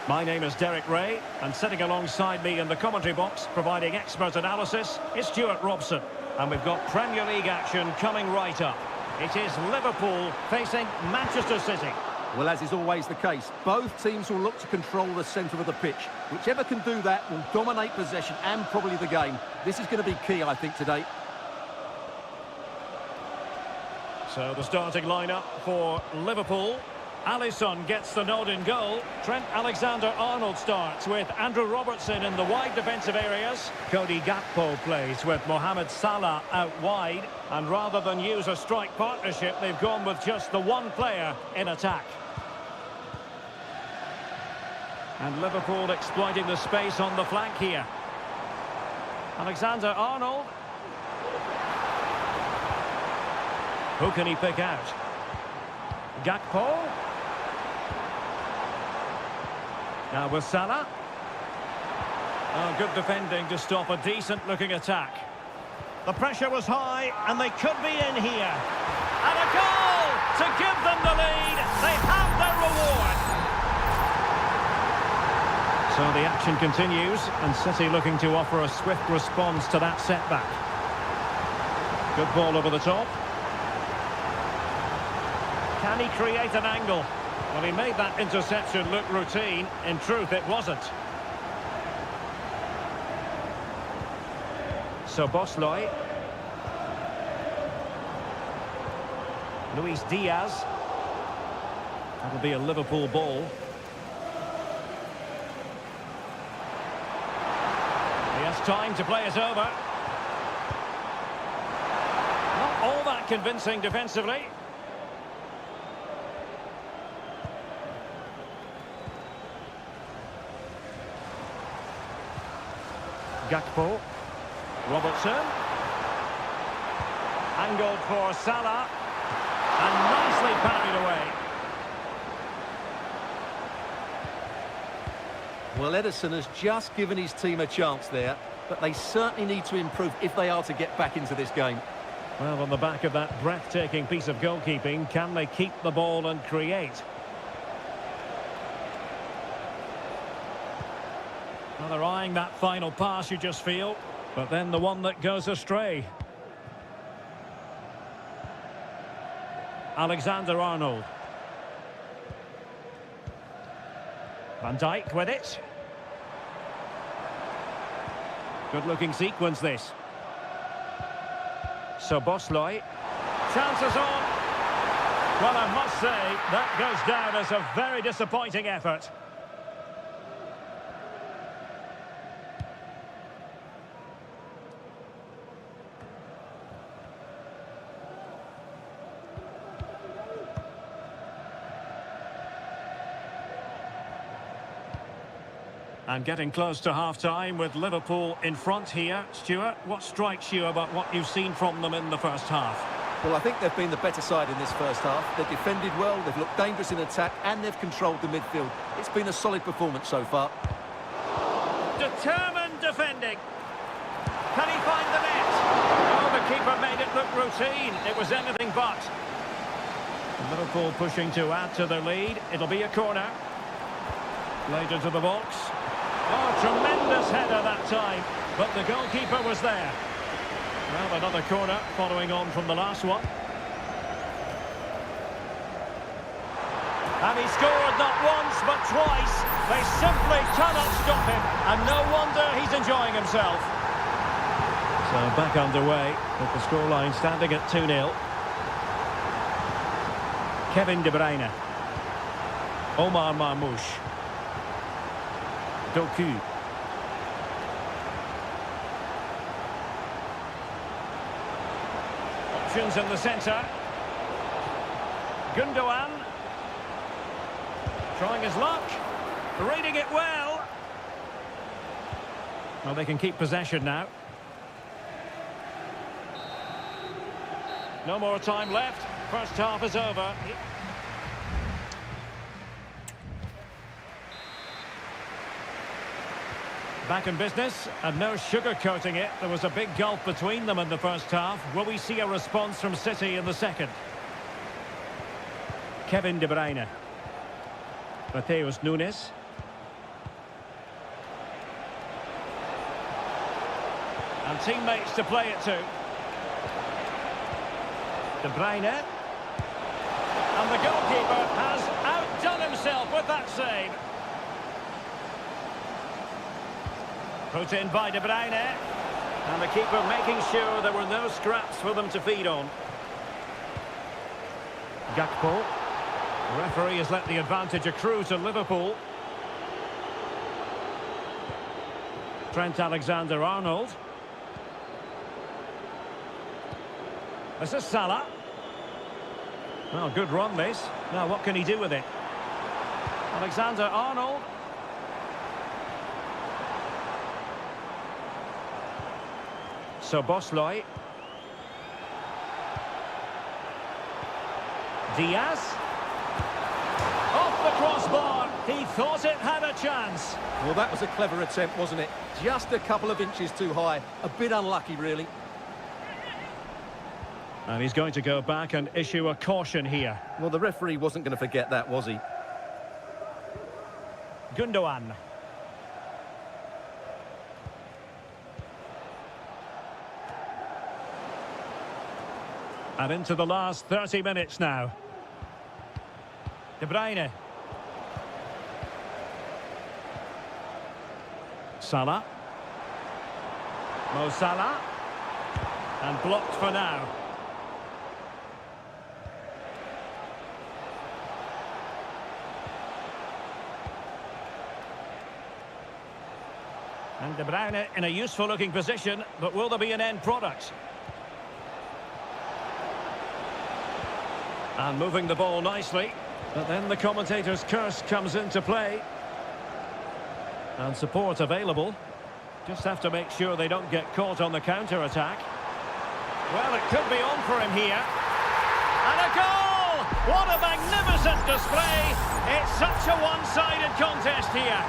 My name is Derek Ray, and sitting alongside me in the commentary box, providing expert analysis, is Stuart Robson. And we've got Premier League action coming right up. It is Liverpool facing Manchester City. Well, as is always the case, both teams will look to control the centre of the pitch. Whichever can do that will dominate possession and probably the game. This is going to be key, I think, today. So the starting lineup for Liverpool. Alisson gets the nod in goal. Trent Alexander-Arnold starts with Andrew Robertson in the wide defensive areas. Cody Gakpo plays with Mohamed Salah out wide. And rather than use a strike partnership, they've gone with just the one player in attack. And Liverpool exploiting the space on the flank here. Alexander-Arnold. Who can he pick out? Gakpo. Now with Salah. Oh, good defending to stop a decent-looking attack. The pressure was high, and they could be in here. And a goal to give them the lead. They have their reward. So the action continues, and City looking to offer a swift response to that setback. Good ball over the top. Can he create an angle? Well, he made that interception look routine. In truth, it wasn't. So Bosley. Luis Diaz. That'll be a Liverpool ball. He has time to play it over. Not all that convincing defensively. Gakpo. Robertson. Angled for Salah. And nicely parried away. Well, Ederson has just given his team a chance there, but they certainly need to improve if they are to get back into this game. Well, on the back of that breathtaking piece of goalkeeping, can they keep the ball and create? Well, they're eyeing that final pass, you just feel, but then the one that goes astray. Alexander-Arnold. Van Dijk with it. Good-looking sequence, this. So Bosley. Chances on. Well, I must say, that goes down as a very disappointing effort. And getting close to half-time with Liverpool in front here. Stuart, what strikes you about what you've seen from them in the first half? Well, I think they've been the better side in this first half. They've defended well, they've looked dangerous in attack, and they've controlled the midfield. It's been a solid performance so far. Determined defending. Can he find the net? Oh, the keeper made it look routine. It was anything but. Liverpool pushing to add to their lead. It'll be a corner. Played into the box. Oh, tremendous header that time, but the goalkeeper was there. Well, another corner following on from the last one. And he scored not once, but twice. They simply cannot stop him, and no wonder he's enjoying himself. So back underway, with the scoreline standing at 2-0. Kevin De Bruyne. Omar Marmoush. Doku. Options in the centre. Gundogan. Trying his luck. Reading it well. Well, they can keep possession now. No more time left. First half is over. Back in business, and no sugarcoating it. There was a big gulf between them in the first half. Will we see a response from City in the second? Kevin De Bruyne. Mateus Nunes. And teammates to play it to. De Bruyne. And the goalkeeper has outdone himself with that save. Put in by De Bruyne. And the keeper making sure there were no scraps for them to feed on. Gakpo. The referee has let the advantage accrue to Liverpool. Trent Alexander-Arnold. This is Salah. Well, good run this. Now what can he do with it? Alexander-Arnold. Szoboszlai. Diaz. Off the crossbar. He thought it had a chance. Well, that was a clever attempt, wasn't it? Just a couple of inches too high. A bit unlucky, really. And he's going to go back and issue a caution here. Well, the referee wasn't going to forget that, was he? Gundogan. And into the last 30 minutes now. De Bruyne. Salah. Mo Salah. And blocked for now. And De Bruyne in a useful looking position, but will there be an end product? And moving the ball nicely, but then the commentator's curse comes into play. And support available. Just have to make sure they don't get caught on the counter-attack. Well, it could be on for him here. And a goal! What a magnificent display! It's such a one-sided contest here.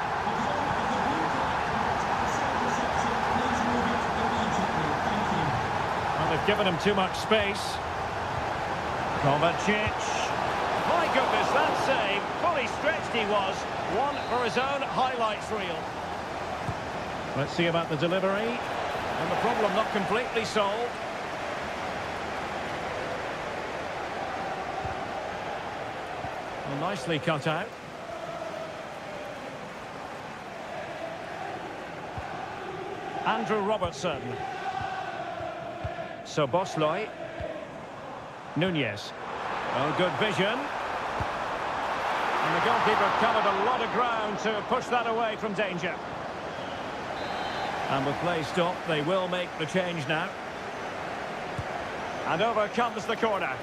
Well, they've given him too much space. Kovacic. My goodness, that save. Fully stretched he was. One for his own highlights reel. Let's see about the delivery. And the problem not completely solved. Well, nicely cut out. Andrew Robertson. Szoboszlai. Nunez. Oh, good vision. And the goalkeeper covered a lot of ground to push that away from danger. And with play stopped, they will make the change now. And over comes the corner.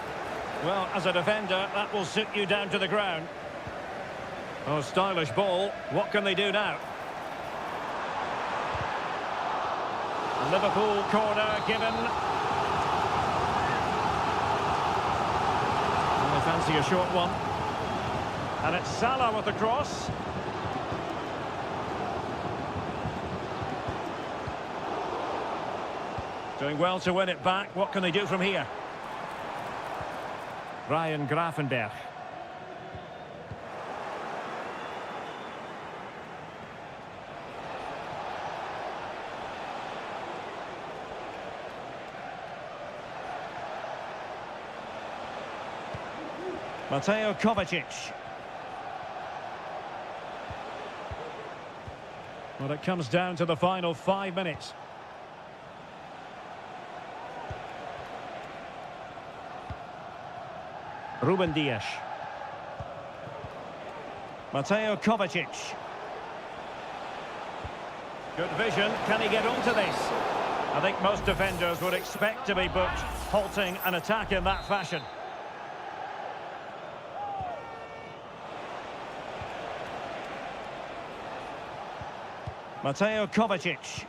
Well, as a defender, that will suit you down to the ground. Oh, stylish ball. What can they do now? Liverpool corner given. And they fancy a short one. And it's Salah with the cross. Doing well to win it back. What can they do from here? Ryan Gravenberch. Mateo Kovacic. Well, it comes down to the final 5 minutes. Ruben Dias. Mateo Kovacic. Good vision. Can he get onto this? I think most defenders would expect to be booked, halting an attack in that fashion. Mateo Kovacic.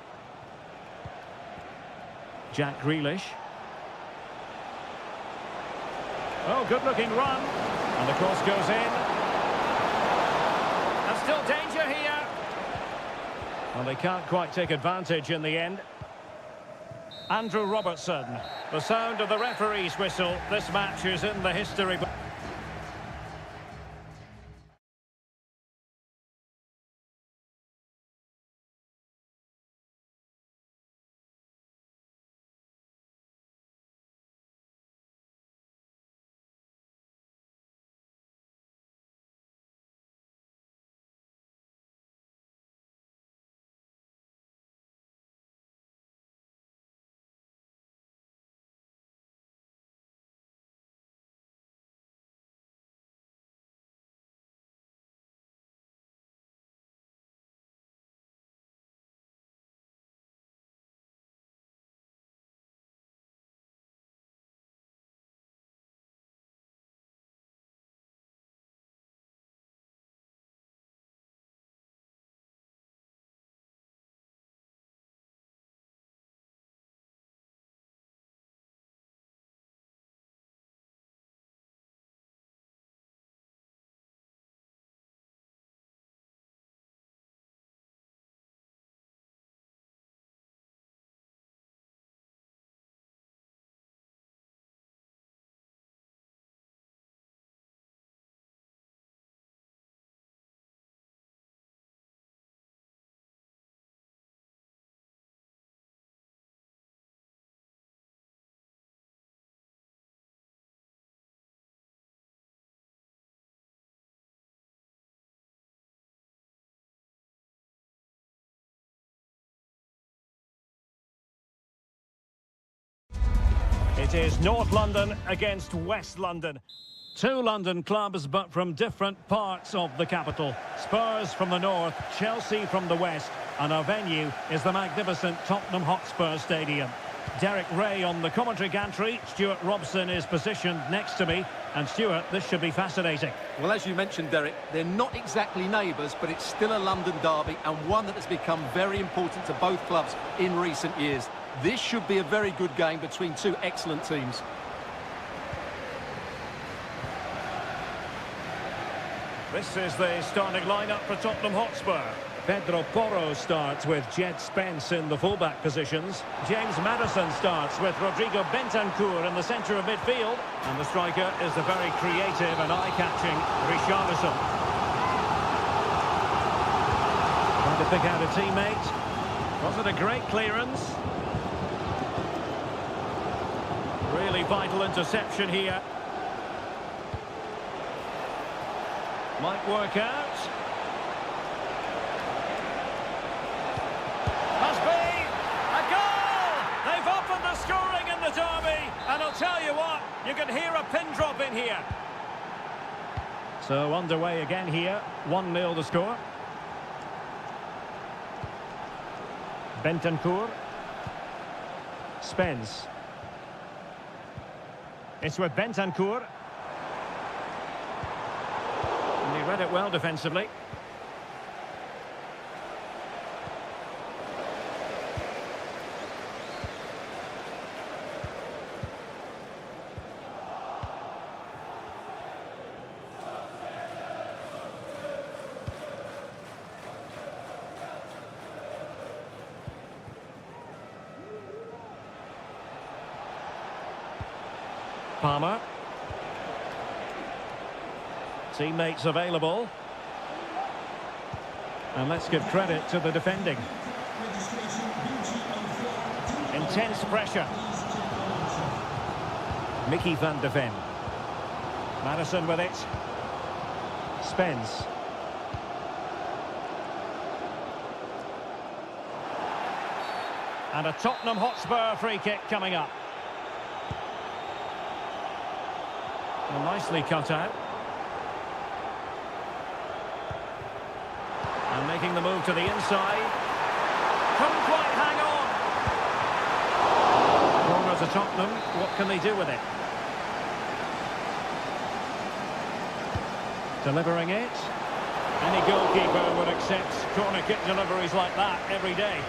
Jack Grealish. Oh, good-looking run. And the cross goes in. And still danger here. Well, they can't quite take advantage in the end. Andrew Robertson. The sound of the referee's whistle. This match is in the history book. It is North London against West London. Two London clubs, but from different parts of the capital. Spurs from the north, Chelsea from the west, and our venue is the magnificent Tottenham Hotspur Stadium. Derek Ray on the commentary gantry. Stuart Robson is positioned next to me. And Stuart, this should be fascinating. Well, as you mentioned, Derek, they're not exactly neighbours, but it's still a London derby, and one that has become very important to both clubs in recent years. This should be a very good game between two excellent teams. This is the starting lineup for Tottenham Hotspur. Pedro Porro starts with Jed Spence in the fullback positions. James Maddison starts with Rodrigo Bentancur in the centre of midfield. And the striker is the very creative and eye-catching Richarlison. Trying to pick out a teammate. Was it a great clearance? Really vital interception here. Might work out. Must be a goal! They've opened the scoring in the derby, and I'll tell you what, you can hear a pin drop in here. So underway again here, 1-0 the score. Bentancur. Spence. It's with Bentancur. And he read it well defensively. Palmer. Teammates available. And let's give credit to the defending. Intense pressure. Mickey van de Ven. Maddison with it. Spence. And a Tottenham Hotspur free kick coming up. Well, nicely cut out. And making the move to the inside. Couldn't quite hang on. Corner to Tottenham. What can they do with it? Delivering it. Any goalkeeper would accept corner kick deliveries like that every day.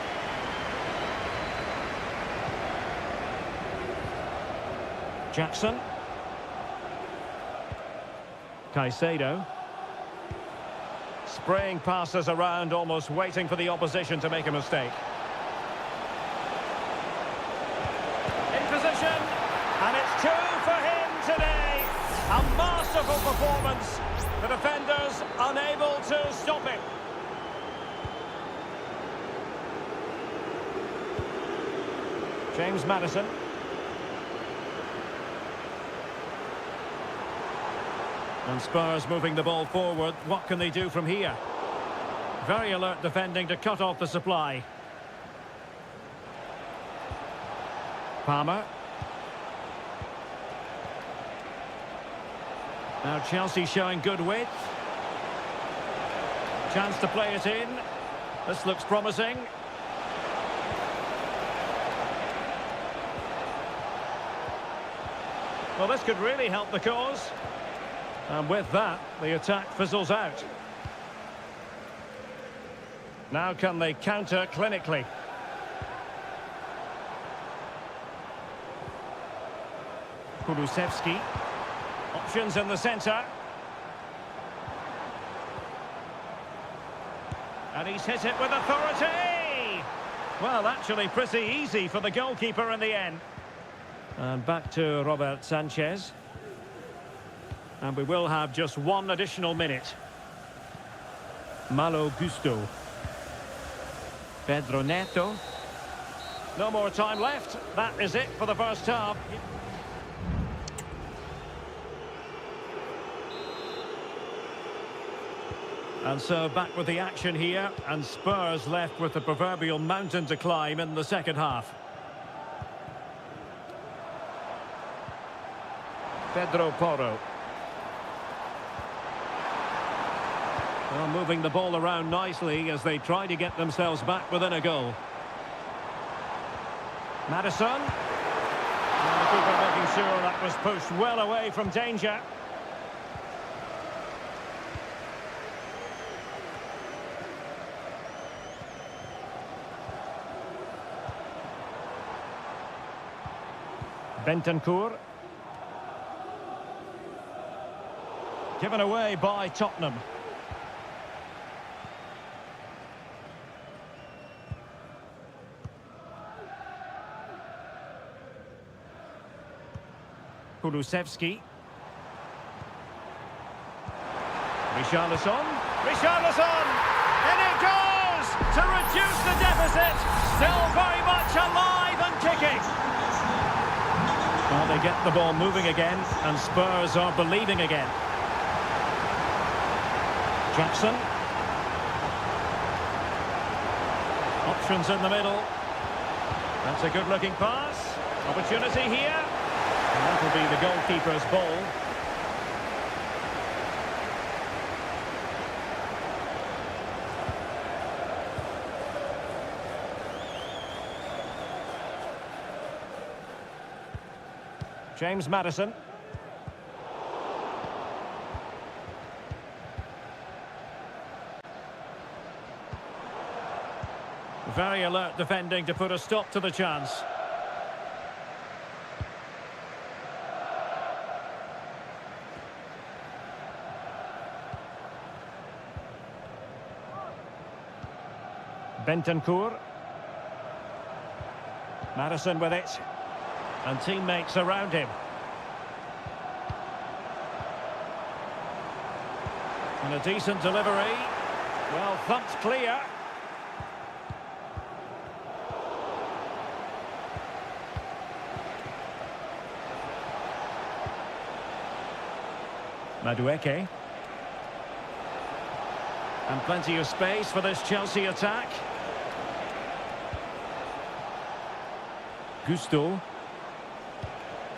Jackson. Caicedo. Spraying passes around, almost waiting for the opposition to make a mistake. In position, and it's two for him today. A masterful performance. The defenders unable to stop him. James Maddison. And Spurs moving the ball forward. What can they do from here? Very alert defending to cut off the supply. Palmer. Now Chelsea showing good width. Chance to play it in. This looks promising. Well, this could really help the cause. And with that, the attack fizzles out. Now can they counter clinically? Kulusevski. Options in the centre. And he's hit it with authority! Well, actually pretty easy for the goalkeeper in the end. And back to Robert Sanchez. And we will have just one additional minute. Malo Gusto. Pedro Neto. No more time left. That is it for the first half. And so back with the action here, and Spurs left with the proverbial mountain to climb in the second half. Pedro Porro. Well, moving the ball around nicely as they try to get themselves back within a goal. Maddison. And the keeper making sure that was pushed well away from danger. Bentancur. Given away by Tottenham. Kulusevski. Richarlison. Richarlison! In it goes! To reduce the deficit. Still very much alive and kicking. Well, they get the ball moving again, and Spurs are believing again. Jackson. Options in the middle. That's a good-looking pass. Opportunity here. And that'll be the goalkeeper's ball. James Maddison. Very alert defending to put a stop to the chance. Bentancur. Maddison with it. And teammates around him. And a decent delivery. Well, thumped clear. Madueke. And plenty of space for this Chelsea attack. Gusto.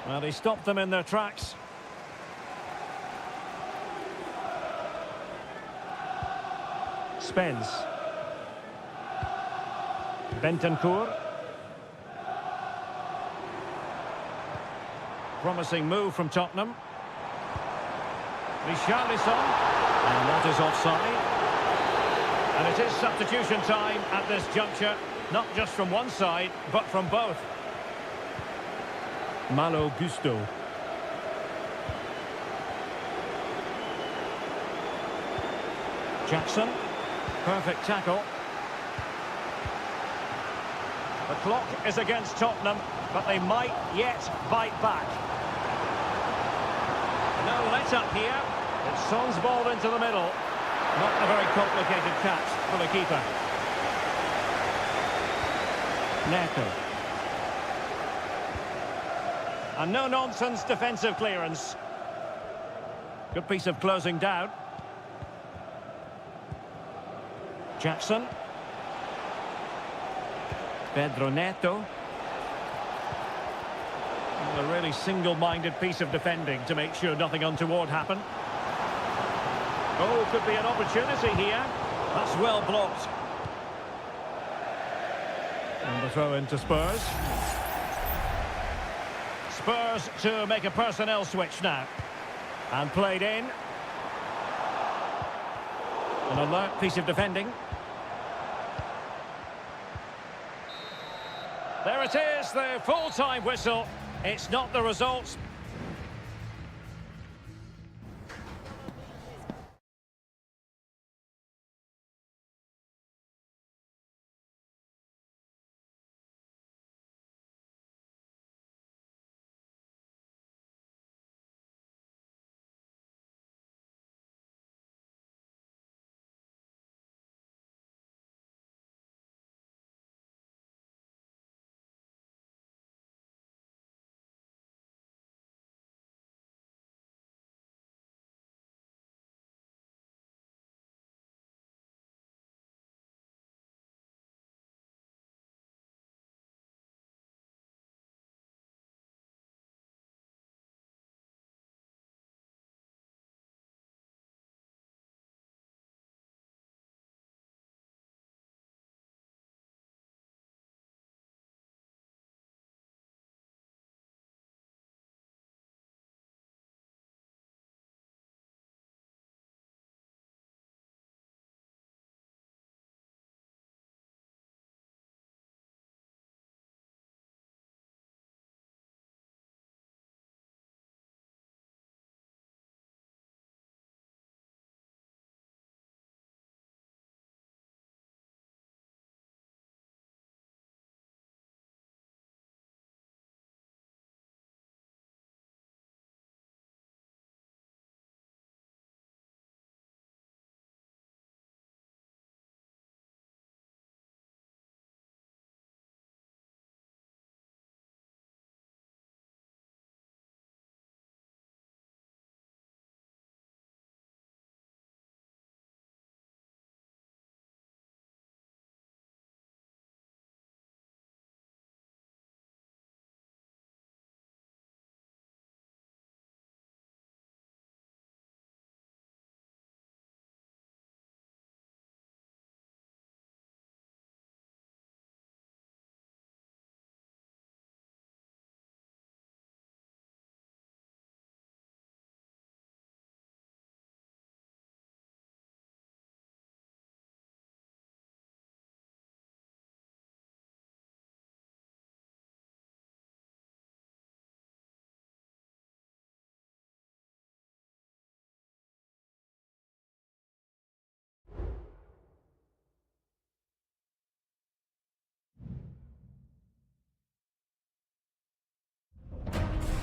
Well, he stopped them in their tracks. Spence. Bentancur. Promising move from Tottenham. Richarlison. And that is offside. And it is substitution time at this juncture. Not just from one side, but from both. Malo Gusto. Jackson. Perfect tackle. The clock is against Tottenham, but they might yet bite back. No let-up here. It's Son's ball into the middle. Not a very complicated catch for the keeper. Neto. And no-nonsense defensive clearance. Good piece of closing down. Jackson. Pedro Neto. A really single-minded piece of defending to make sure nothing untoward happened. Oh, could be an opportunity here. That's well blocked. And the throw into Spurs. Spurs to make a personnel switch now. And played in. An alert piece of defending. There it is, the full-time whistle. It's not the results.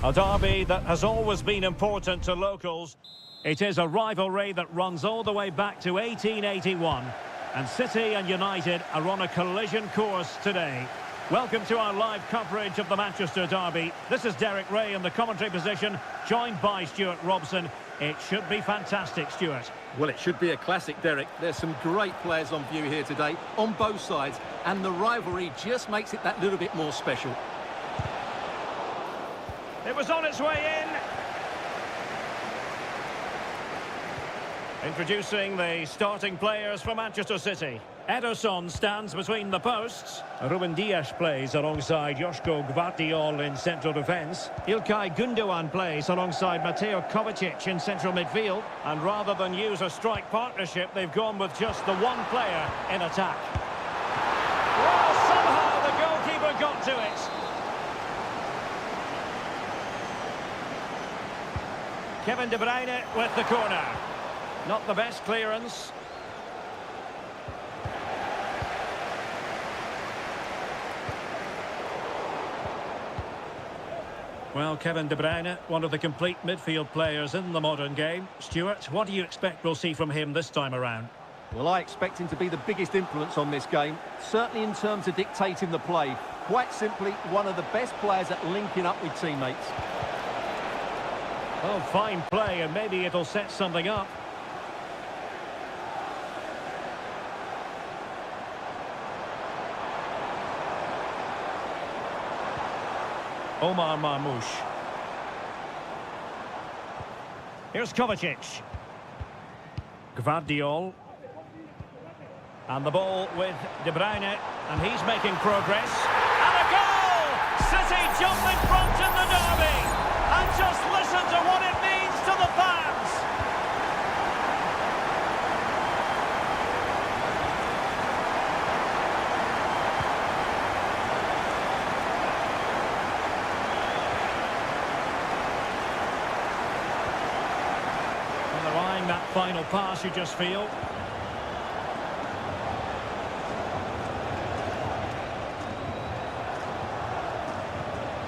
A derby that has always been important to locals. It is a rivalry that runs all the way back to 1881. And City and United are on a collision course today. Welcome to our live coverage of the Manchester derby. This is Derek Ray in the commentary position, joined by Stuart Robson. It should be fantastic, Stuart. Well, it should be a classic, Derek. There's some great players on view here today, on both sides, and the rivalry just makes it that little bit more special. It was on its way in. Introducing the starting players for Manchester City. Ederson stands between the posts. Ruben Dias plays alongside Joško Gvardiol in central defence. Ilkay Gundogan plays alongside Mateo Kovacic in central midfield. And rather than use a strike partnership, they've gone with just the one player in attack. Well, somehow the goalkeeper got to it. Kevin De Bruyne with the corner. Not the best clearance. Well, Kevin De Bruyne, one of the complete midfield players in the modern game. Stuart, what do you expect we'll see from him this time around? Well, I expect him to be the biggest influence on this game, certainly in terms of dictating the play. Quite simply, one of the best players at linking up with teammates. Oh, fine play, and maybe it'll set something up. Omar Marmoush. Here's Kovacic. Gvardiol. And the ball with De Bruyne, and he's making progress. And a goal! City jump in front in the derby. And just listen to what it means to the fans. And they're eyeing that final pass, you just feel.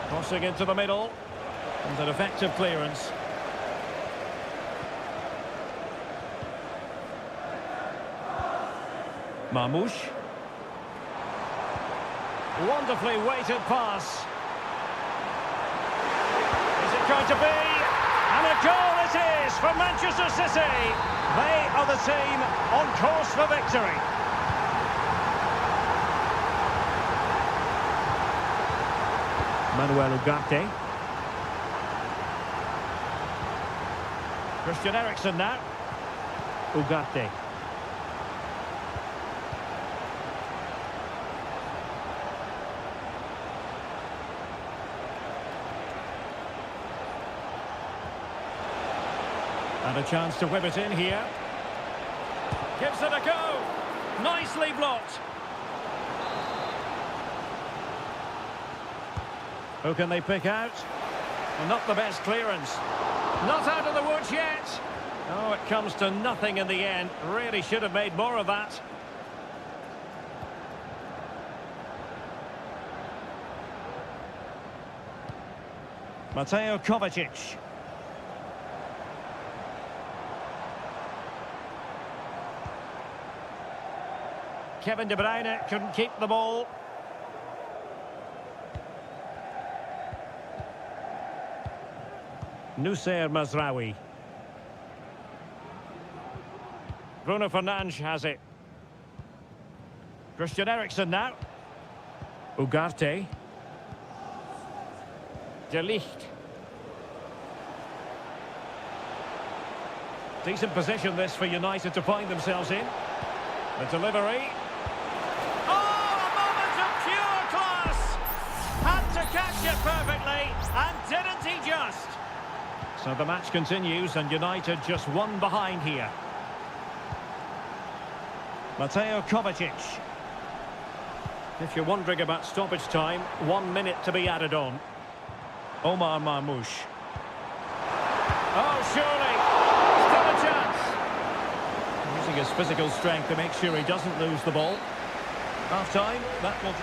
Crossing into the middle. And an effective clearance. Marmoush. Wonderfully weighted pass. Is it going to be? And a goal it is for Manchester City. They are the team on course for victory. Manuel Ugarte. Christian Eriksen now. Ugarte. And a chance to whip it in here. Gives it a go. Nicely blocked. Who can they pick out? Well, not the best clearance. Not out of the woods yet. Oh, it comes to nothing in the end. Really should have made more of that. Mateo Kovacic. Kevin De Bruyne couldn't keep the ball. Nussair Mazraoui. Bruno Fernandes has it. Christian Eriksen now. Ugarte. De Ligt. Decent position this for United to find themselves in. The delivery. Oh, a moment of pure class! Had to catch it perfectly, and didn't he just? So the match continues, and United just one behind here. Mateo Kovacic. If you're wondering about stoppage time, 1 minute to be added on. Omar Marmoush. Oh, surely! Still a chance! Using his physical strength to make sure he doesn't lose the ball. Half-time, that will...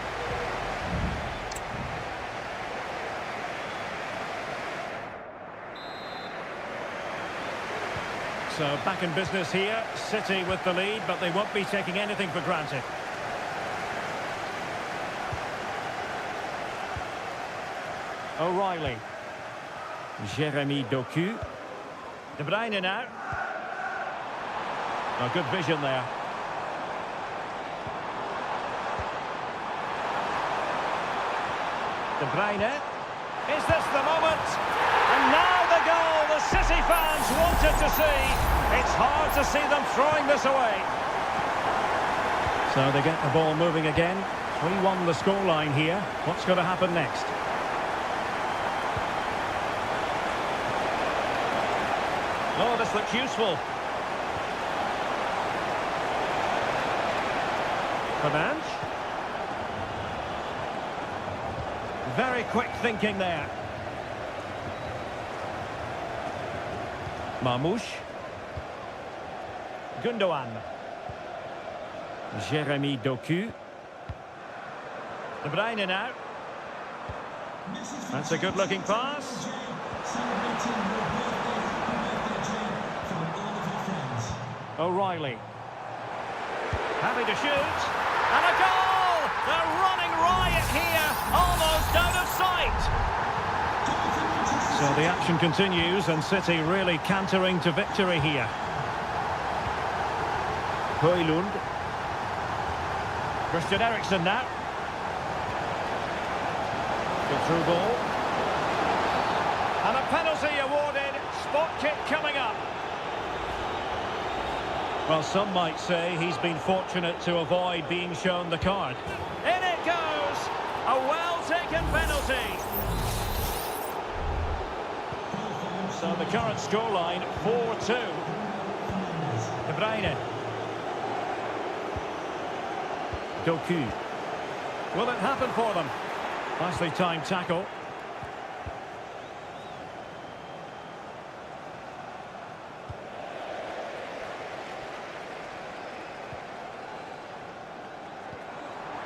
So back in business here, City with the lead, but they won't be taking anything for granted. O'Reilly. Jeremy Doku. De Bruyne now. Oh, good vision there. De Bruyne. Is this the moment? And now the goal the City fans wanted to see. It's hard to see them throwing this away. So they get the ball moving again. 3-1 the scoreline here. What's going to happen next? Oh, this looks useful. Fernandes. Very quick thinking there. Marmoush. Gundogan. Jeremy Doku. De Bruyne now. That's a good-looking pass. O'Reilly. Happy to shoot. And a goal! They're running riot here, almost out of sight. So the action continues and City really cantering to victory here. Højlund. Christian Eriksen now. Good through ball. And a penalty awarded. Spot kick coming up. Well, some might say he's been fortunate to avoid being shown the card. In it goes! A well-taken penalty. So the current scoreline, 4-2. De Bruyne. Doku. Will it happen for them? Nicely timed tackle.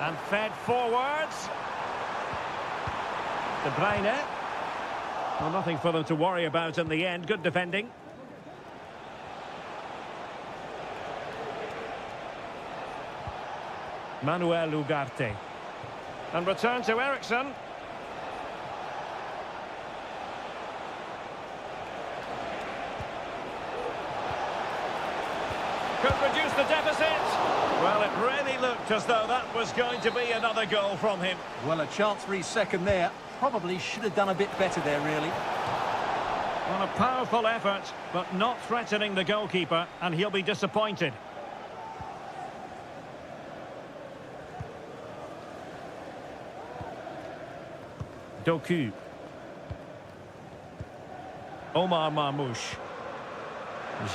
And fed forwards. De Bruyne. Well, nothing for them to worry about in the end. Good defending. Manuel Ugarte. And return to Eriksen. Could reduce the deficit. Well, it really looked as though that was going to be another goal from him. Well, a chance for his second there. Probably should have done a bit better there, really. Well, a powerful effort, but not threatening the goalkeeper, and he'll be disappointed. Doku. Omar Marmoush.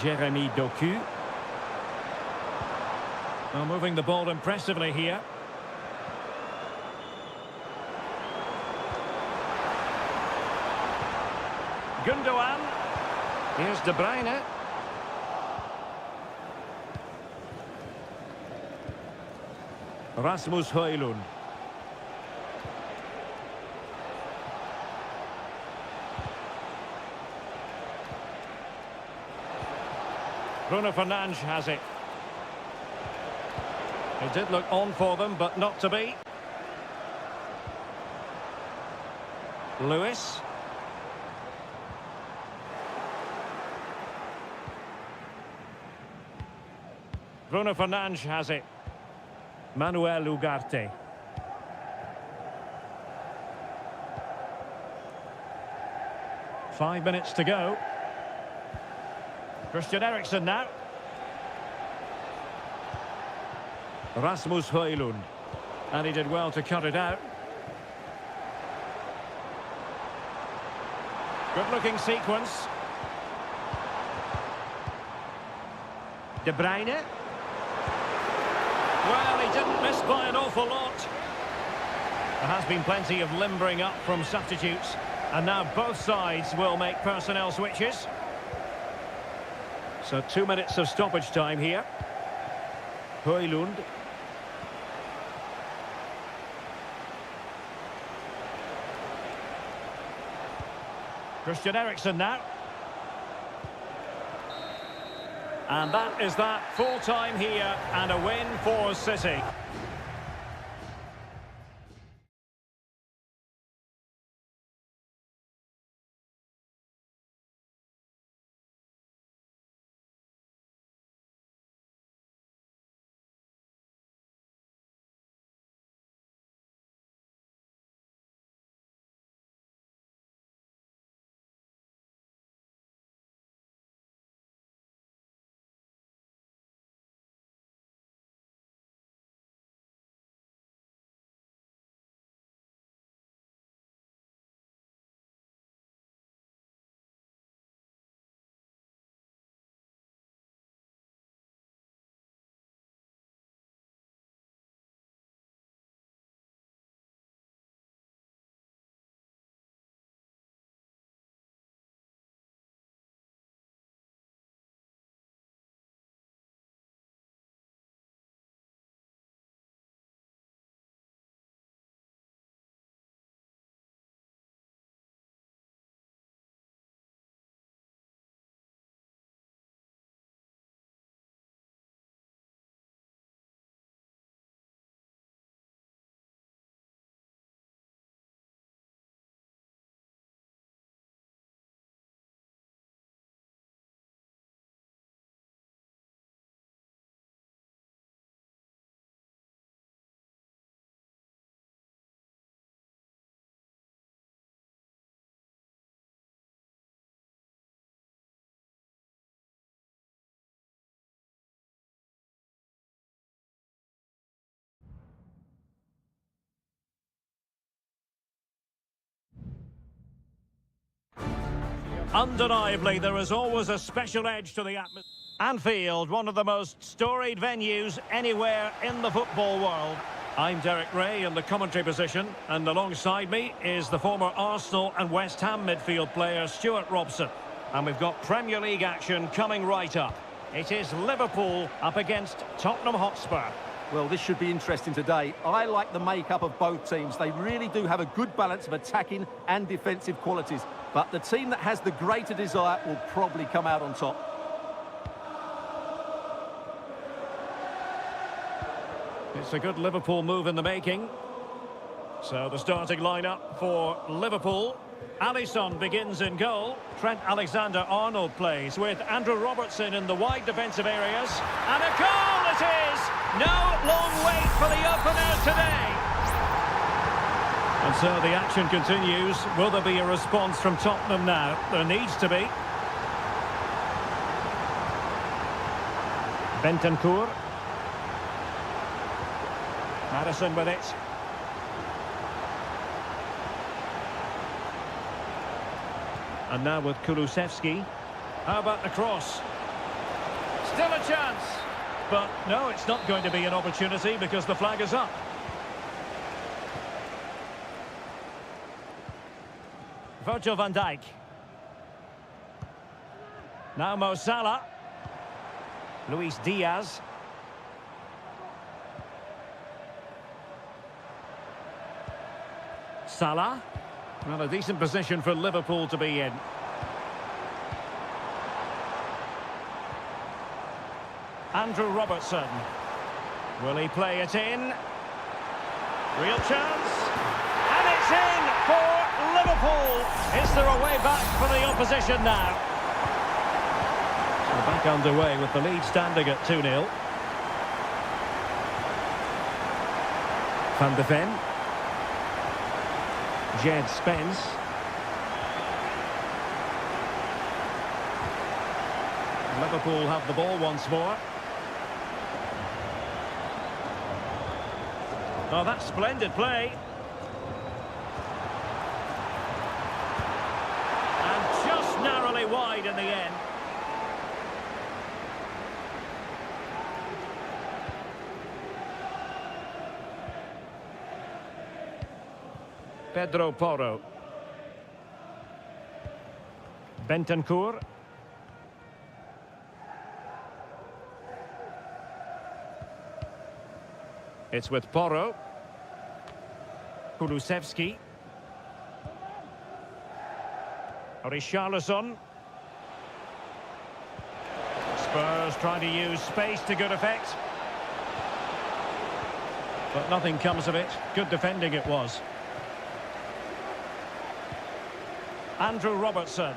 Jeremy Doku. Well, moving the ball impressively here. Gundogan. Here's De Bruyne. Rasmus Højlund. Bruno Fernandes has it. It did look on for them, but not to be. Lewis. Bruno Fernandes has it. Manuel Ugarte. Five minutes to go. Christian Eriksen now. Rasmus Højlund. And he did well to cut it out. Good-looking sequence. De Bruyne. Well, he didn't miss by an awful lot. There has been plenty of limbering up from substitutes. And now both sides will make personnel switches. So 2 minutes of stoppage time here. Højlund. Christian Eriksen now. And that is that, full time here and a win for City. Undeniably, there is always a special edge to the atmosphere. Anfield, one of the most storied venues anywhere in the football world. I'm Derek Ray in the commentary position, and alongside me is the former Arsenal and West Ham midfield player Stuart Robson. And we've got Premier League action coming right up. It is Liverpool up against Tottenham Hotspur. Well, this should be interesting today. I like the makeup of both teams. They really do have a good balance of attacking and defensive qualities. But the team that has the greater desire will probably come out on top. It's a good Liverpool move in the making. So the starting lineup for Liverpool. Alisson begins in goal. Trent Alexander-Arnold plays with Andrew Robertson in the wide defensive areas. And a goal it is! No long wait for the opener today. And so the action continues. Will there be a response from Tottenham now? There needs to be. Bentancur. Madison with it. And now with Kulusevski. How about the cross? Still a chance. But no, it's not going to be an opportunity because the flag is up. Virgil van Dijk. Now Mo Salah. Luis Diaz. Salah. Well, a decent position for Liverpool to be in. Andrew Robertson. Will he play it in? Real chance. And it's in for Liverpool. Is there a way back for the opposition now? So back underway with the lead standing at 2-0. Van de Ven. Jed Spence. Liverpool have the ball once more. Oh, that's splendid play. And just narrowly wide in the end. Pedro Porro. Bentancur. It's with Porro. Kulusevski. Richarlison. Spurs trying to use space to good effect. But nothing comes of it. Good defending it was. Andrew Robertson.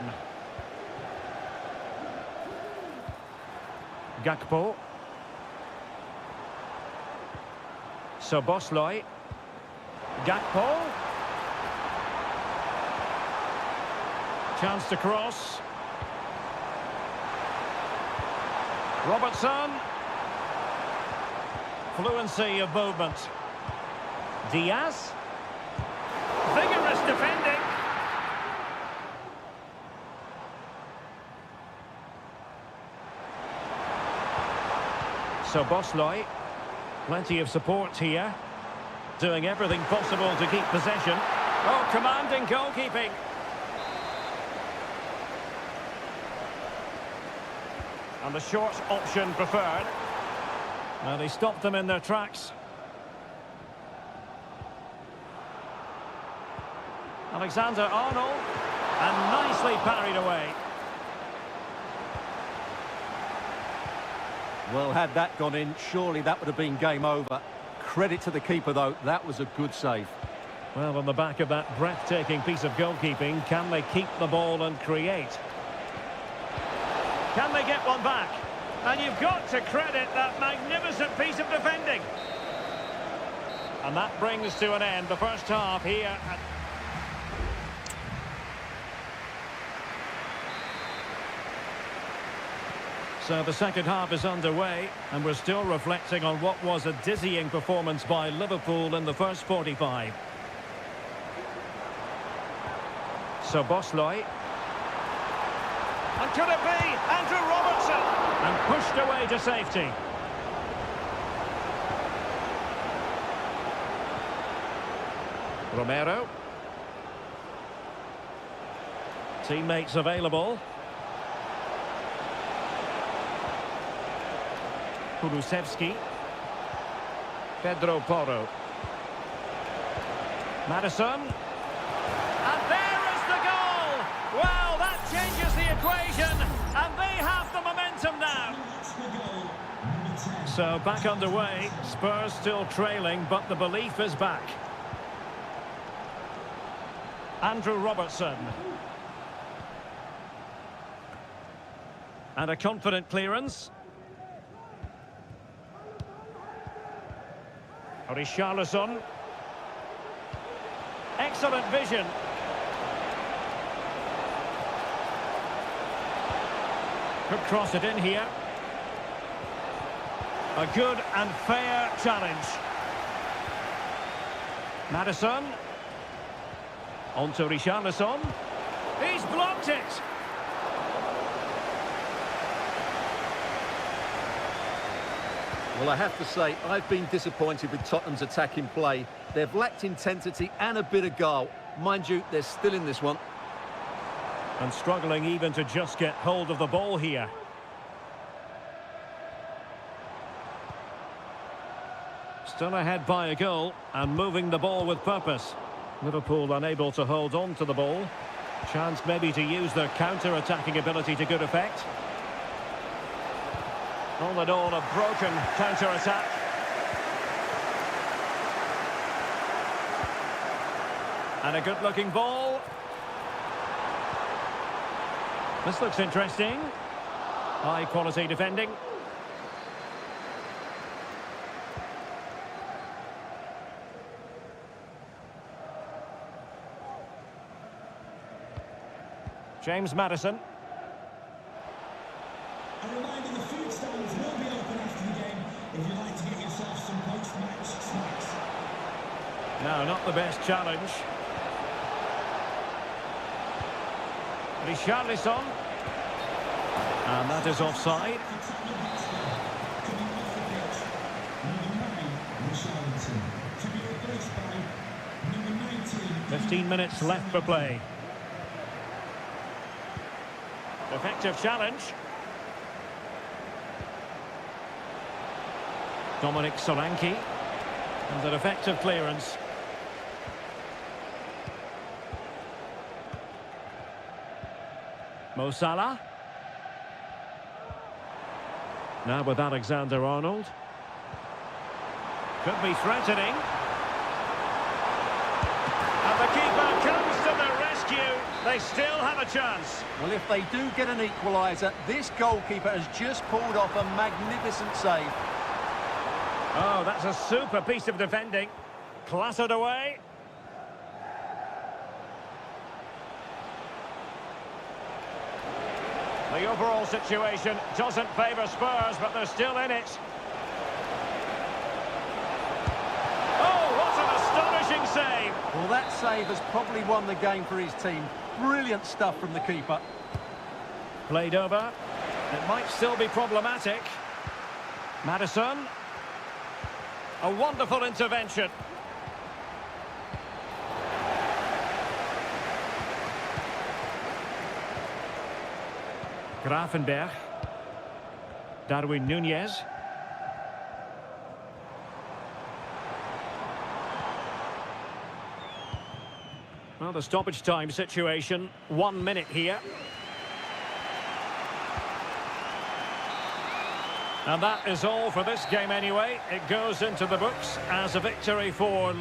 Gakpo. Szoboszlai. Gakpo. Chance to cross. Robertson. Fluency of movement. Diaz. Vigorous defending. Szoboszlai. Plenty of support here. Doing everything possible to keep possession. Oh, commanding goalkeeping. And the short option preferred. Now they stopped them in their tracks. Alexander-Arnold. And nicely parried away. Well, had that gone in, surely that would have been game over. Credit to the keeper, though. That was a good save. Well, on the back of that breathtaking piece of goalkeeping, can they keep the ball and create? Can they get one back? And you've got to credit that magnificent piece of defending. And that brings to an end the first half here at... So the second half is underway, and we're still reflecting on what was a dizzying performance by Liverpool in the first 45. Szoboszlai. And could it be Andrew Robertson? And pushed away to safety. Romero. Teammates available. Kulusevski. Pedro Porro. Madison. And there is the goal! Well, that changes the equation, and they have the momentum now. So back underway, Spurs still trailing, but the belief is back. Andrew Robertson. And a confident clearance. Richarlison. Excellent vision. Could cross it in here. A good and fair challenge. Madison. On to Richarlison. He's blocked it. Well, I have to say, I've been disappointed with Tottenham's attacking play. They've lacked intensity and a bit of guile. Mind you, they're still in this one. And struggling even to just get hold of the ball here. Still ahead by a goal and moving the ball with purpose. Liverpool unable to hold on to the ball. Chance maybe to use their counter-attacking ability to good effect. All in all, a broken counter-attack. And a good-looking ball. This looks interesting. High-quality defending. James Madison. A reminder, the food stands will be open after the game if you'd like to get yourself some post-match snacks. No, not the best challenge. Richarlison. And that is offside. Coming off the pitch, number 9, Richarlison. To be replaced by number 19. 15 minutes left for play. Effective challenge. Dominic Solanke. And an effective clearance. Mo Salah. Now with Alexander-Arnold. Could be threatening. And the keeper comes to the rescue. They still have a chance. Well, if they do get an equaliser, this goalkeeper has just pulled off a magnificent save. Oh, that's a super piece of defending. Clattered away. The overall situation doesn't favour Spurs, but they're still in it. Oh, what an astonishing save! Well, that save has probably won the game for his team. Brilliant stuff from the keeper. Played over. It might still be problematic. Madison. A wonderful intervention. Grafenberg. Darwin Núñez. Well, the stoppage time situation, 1 minute here. And that is all for this game anyway. It goes into the books as a victory for...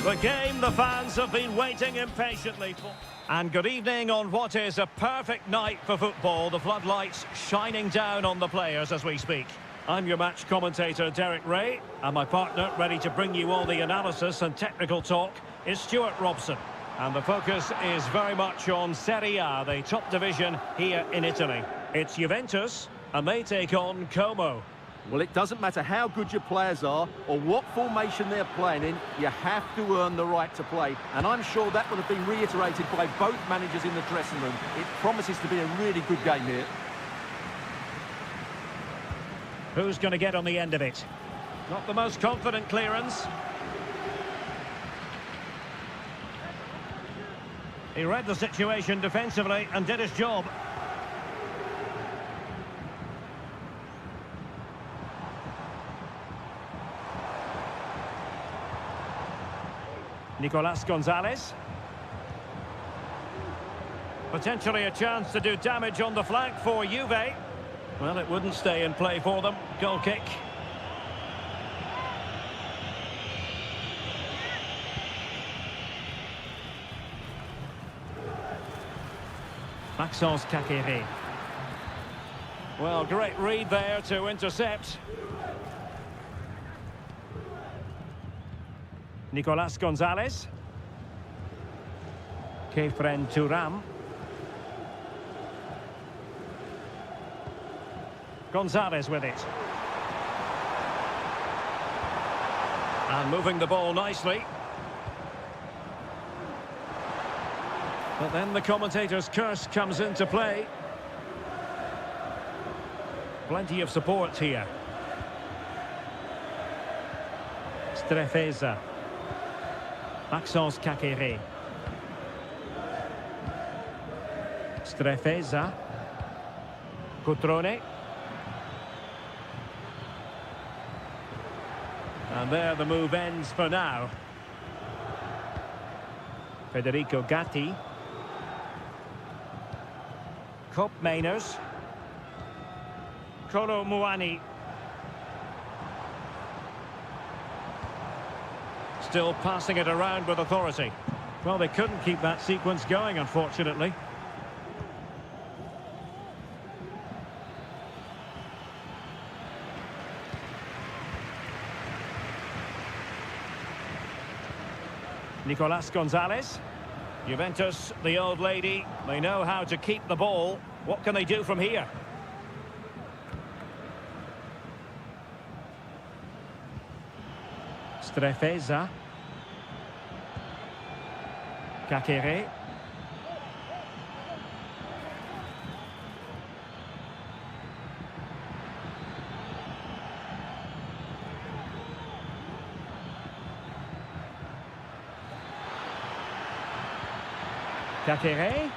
The game the fans have been waiting impatiently for. And good evening on what is a perfect night for football. The floodlights shining down on the players as we speak. I'm your match commentator, Derek Ray, and my partner, ready to bring you all the analysis and technical talk, is Stuart Robson. And the focus is very much on Seria, the top division here in Italy. It's Juventus, and they take on Como. Well, it doesn't matter how good your players are or what formation they're playing in, you have to earn the right to play. And I'm sure that would have been reiterated by both managers in the dressing room. It promises to be a really good game here. Who's going to get on the end of it? Not the most confident clearance. He read the situation defensively and did his job. Nicolas Gonzalez. Potentially a chance to do damage on the flank for Juve. Well, it wouldn't stay in play for them. Goal kick. Maxence Kakere. Well, great read there to intercept. Nicolas Gonzalez. Kefren Turam. Gonzalez with it. And moving the ball nicely. But then the commentator's curse comes into play. Plenty of support here. Strefeza. Maxence Kakere. Strefeza. Cutrone. And there the move ends for now. Federico Gatti. Kopp Mainers. Kolo Muani. Still passing it around with authority. Well, they couldn't keep that sequence going, unfortunately. Nicolas Gonzalez. Juventus, the old lady, they know how to keep the ball. What can they do from here? Strefeza. Kakere. Kakere.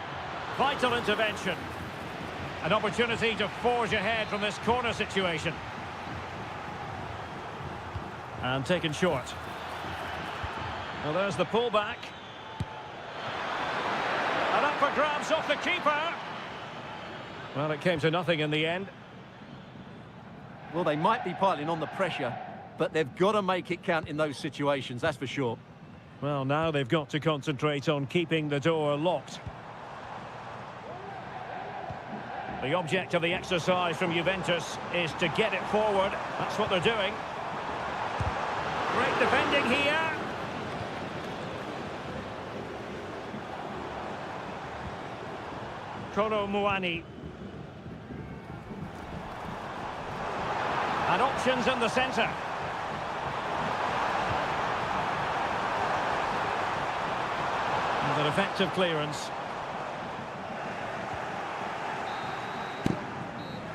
Vital intervention. An opportunity to forge ahead from this corner situation. And taken short. Well, there's the pullback. And up for grabs off the keeper. Well, it came to nothing in the end. Well, they might be piling on the pressure, but they've got to make it count in those situations, that's for sure. Well, now they've got to concentrate on keeping the door locked. The object of the exercise from Juventus is to get it forward. That's what they're doing. Great defending here. Kolo Muani. And options in the centre. And an effective clearance.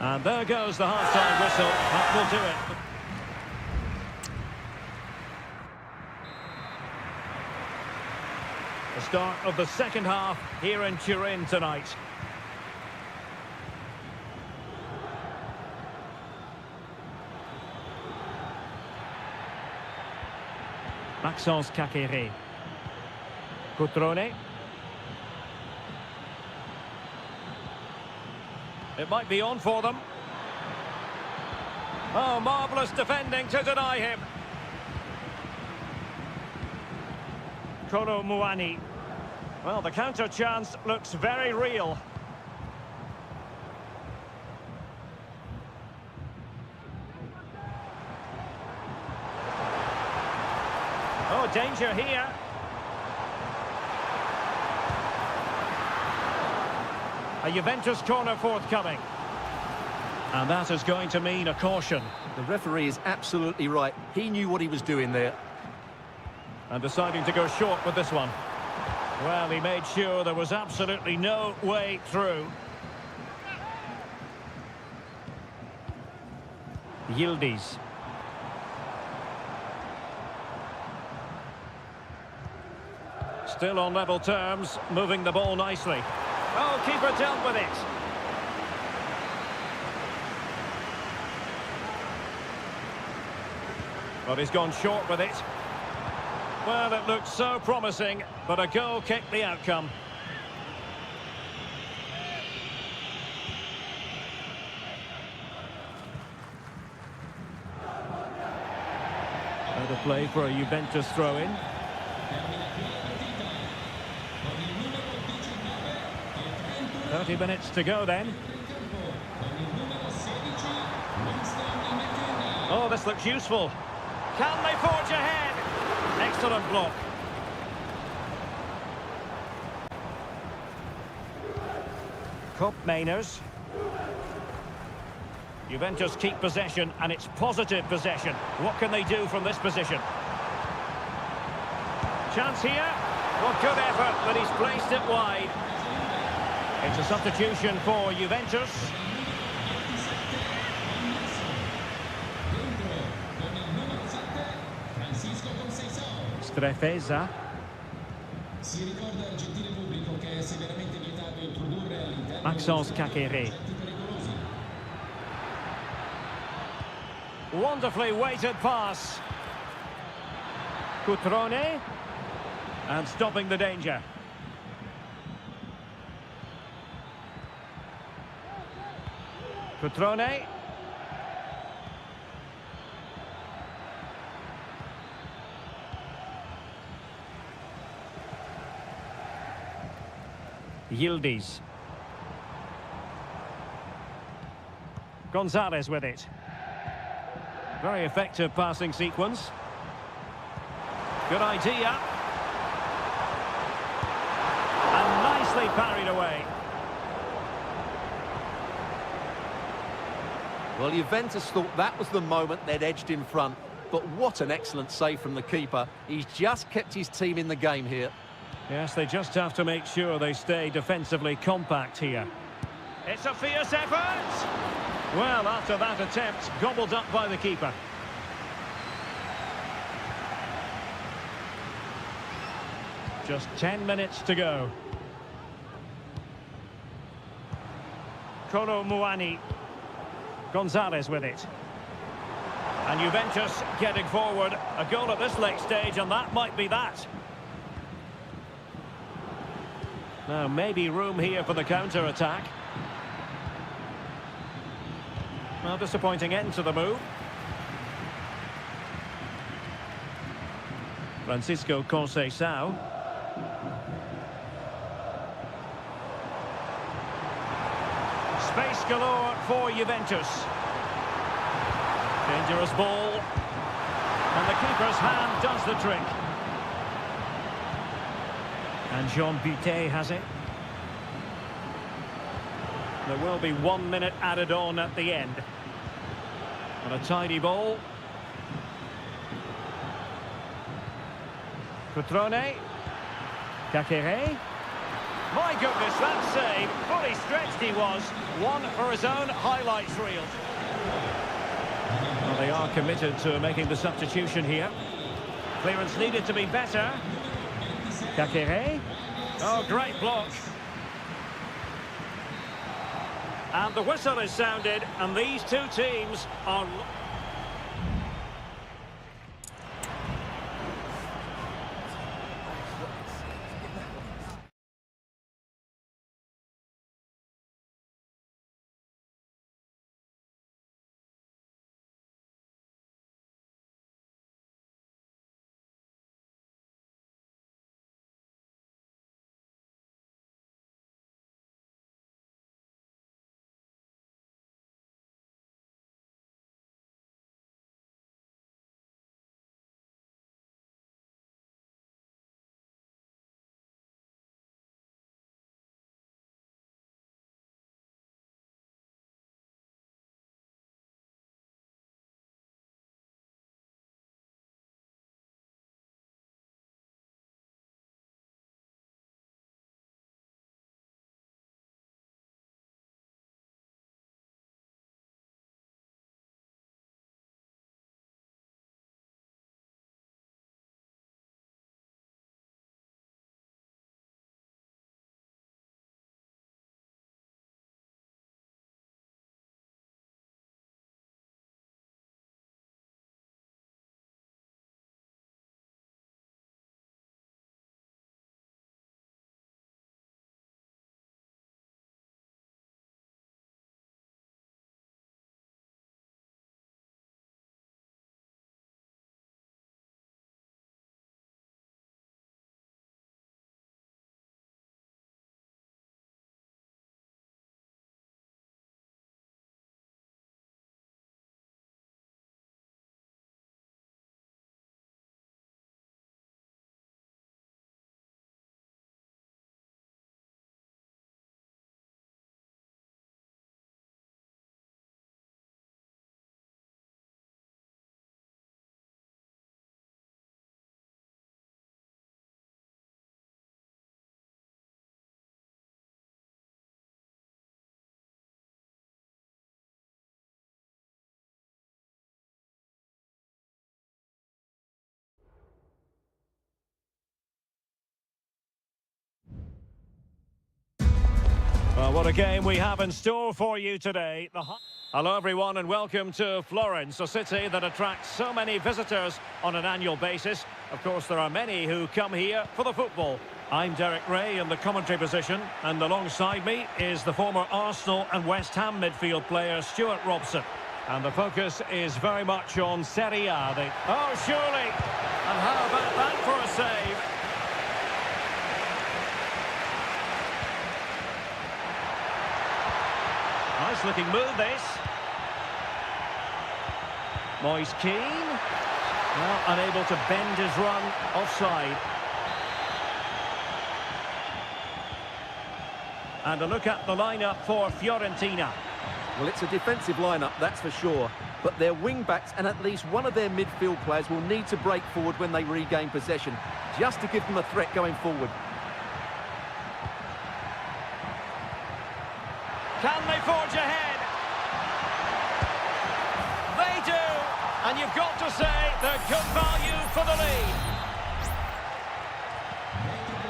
And there goes the half-time whistle. That will do it. The start of the second half here in Turin tonight. Maxence Kakere. Cutrone. It might be on for them. Oh, marvellous defending to deny him. Kolo Muani. Well, the counter chance looks very real. Oh, danger here. A Juventus corner forthcoming. And that is going to mean a caution. The referee is absolutely right. He knew what he was doing there. And deciding to go short with this one. Well, he made sure there was absolutely no way through. Yildiz. Still on level terms, moving the ball nicely. Oh, keeper dealt with it. But he's gone short with it. Well, it looked so promising, but a goal kicked the outcome. Better play for a Juventus throw-in. $30 to go then. Oh, this looks useful. Can they forge ahead? Excellent block. Cup Mainers. Juventus keep possession, and it's positive possession. What can they do from this position? Chance here. Well, good effort, but he's placed it wide. It's a substitution for Juventus. Strefeza. Si ricorda al gentile pubblico che è severamente vietato introdurre all'interno Maxence Kakere. Wonderfully weighted pass. Cutrone. And stopping the danger. Cutrone. Yildiz. Gonzalez with it. Very effective passing sequence. Good idea. And nicely parried away. Well, Juventus thought that was the moment they'd edged in front. But what an excellent save from the keeper. He's just kept his team in the game here. Yes, they just have to make sure they stay defensively compact here. It's a fierce effort! Well, after that attempt, gobbled up by the keeper. Just 10 minutes to go. Kolo Muani. Gonzalez with it. And Juventus getting forward. A goal at this late stage, and that might be that. Now, maybe room here for the counter-attack. Well, disappointing end to the move. Francisco Conceição. Space galore for Juventus. Dangerous ball. And the keeper's hand does the trick. And Jean Butet has it. There will be 1 minute added on at the end. And a tidy ball. Cutrone. Kakere. My goodness, that save. Fully stretched he was. One for his own highlights reel. Well, they are committed to making the substitution here. Clearance needed to be better. Kakere. Oh, great block. And the whistle is sounded, and these two teams are... Well, what a game we have in store for you today. Hello everyone and welcome to Florence, a city that attracts so many visitors on an annual basis. Of course, there are many who come here for the football. I'm Derek Ray in the commentary position, and alongside me is the former Arsenal and West Ham midfield player Stuart Robson. And the focus is very much on Seria. Oh, surely! And how about that for a save? Nice looking move, this. Moise Keane. Well, unable to bend his run offside. And a look at the lineup for Fiorentina. Well, it's a defensive lineup, that's for sure. But their wing-backs and at least one of their midfield players will need to break forward when they regain possession, just to give them a threat going forward. Can they forge ahead? They do! And you've got to say they're good value for the lead.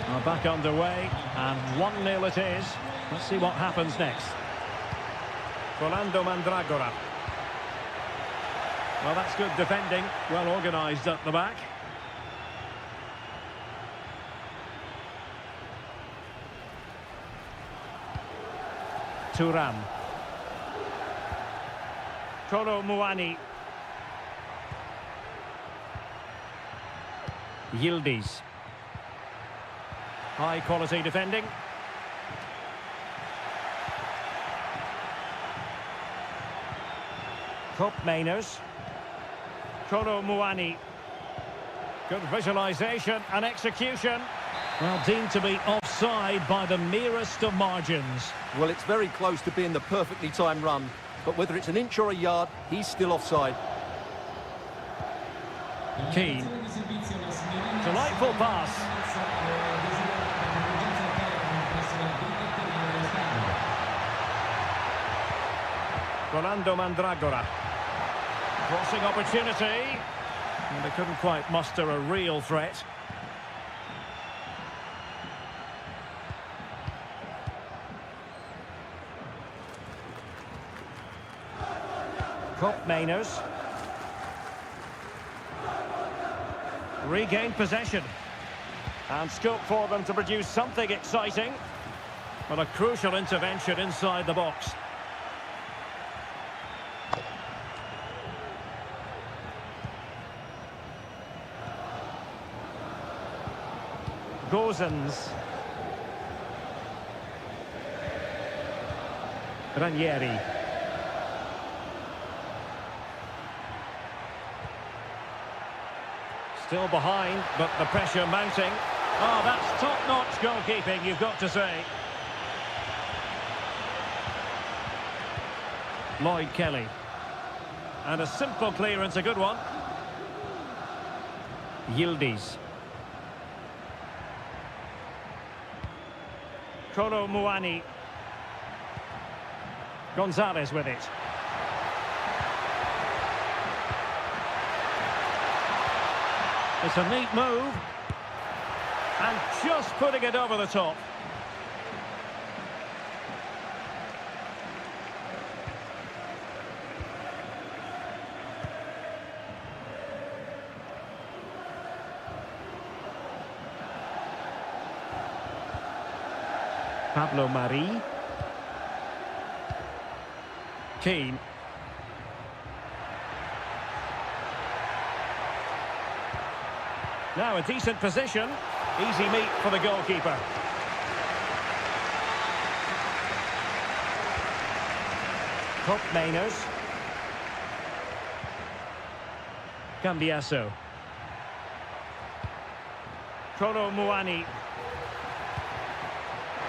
Well, back underway, and 1-0 it is. Let's see what happens next. Rolando Mandragora. Well, that's good defending. Well organised at the back. Thuram. Kolo Muani. Yildiz. High quality defending. Cup Mainers. Kolo Muani. Good visualisation and execution. Well, deemed to be offside by the merest of margins. Well, it's very close to being the perfectly timed run, but whether it's an inch or a yard, he's still offside. Keane. Delightful pass. Rolando Mandragora. Crossing opportunity. And they couldn't quite muster a real threat. Cup Mainers. Regained possession. And scope for them to produce something exciting. But a crucial intervention inside the box. Gozens. Ranieri. Still behind, but the pressure mounting. Oh, that's top-notch goalkeeping, you've got to say. Lloyd Kelly. And a simple clearance, a good one. Yildiz. Kolo Muani. Gonzalez with it. It's a neat move. And just putting it over the top. Pablo Mari. Keane. Now a decent position. Easy meet for the goalkeeper. Cup Mainers. Cambiasso. Kolo Muani.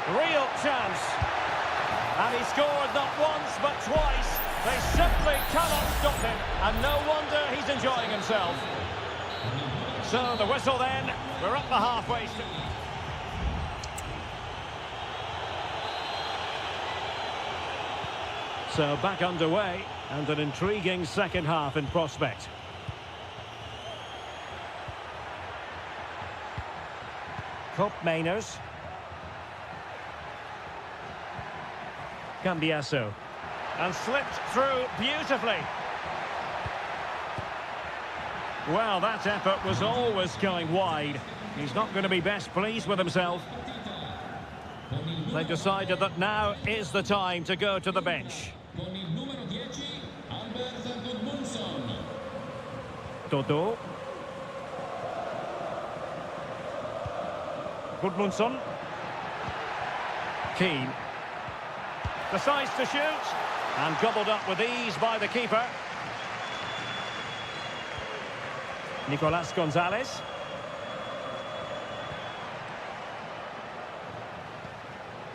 Real chance. And he scored not once but twice. They simply cannot stop him. And no wonder he's enjoying himself. So the whistle then. We're up the halfway. So back underway. And an intriguing second half in prospect. Cup Mainers. Cambiasso. And slipped through beautifully. Well, that effort was always going wide. He's not going to be best pleased with himself. They've decided that now is the time to go to the bench. Dodo. Gudmundsson. Keane. Decides to shoot. And gobbled up with ease by the keeper. Nicolas Gonzalez.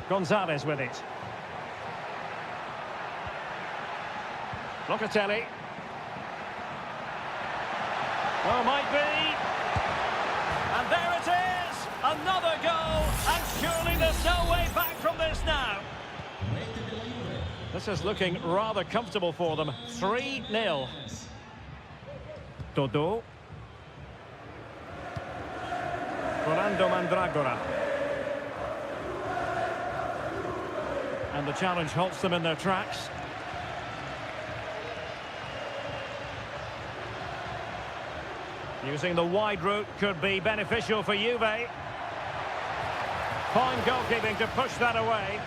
Gonzalez with it. Locatelli. Oh, might be. And there it is! Another goal! And surely there's no way back from this now. This is looking rather comfortable for them. 3-0. Dodo. Rolando Mandragora. And the challenge halts them in their tracks. Using the wide route could be beneficial for Juve. Fine goalkeeping to push that away.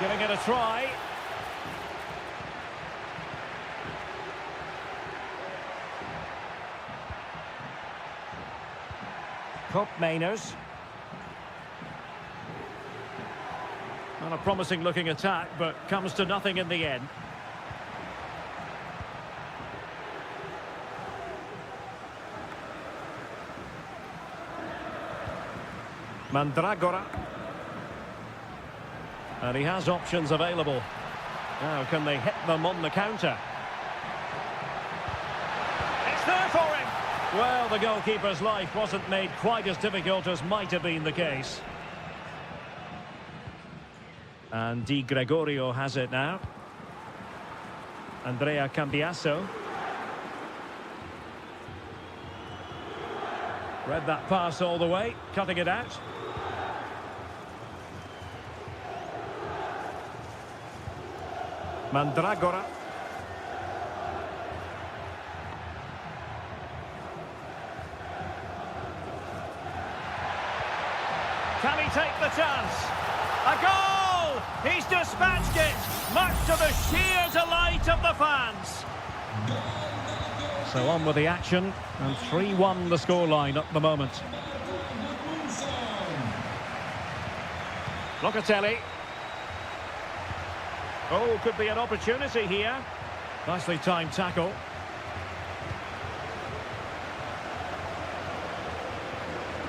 Giving it a try. Cup Mainers. Not a promising looking attack, but comes to nothing in the end. Mandragora. And he has options available. Now, can they hit them on the counter? It's there for him! Well, the goalkeeper's life wasn't made quite as difficult as might have been the case. And Di Gregorio has it now. Andrea Cambiasso. Read that pass all the way, cutting it out. Mandragora. Can he take the chance? A goal! He's dispatched it, much to the sheer delight of the fans. So on with the action, and 3-1 the scoreline at the moment. Locatelli. Oh, could be an opportunity here. Nicely timed tackle.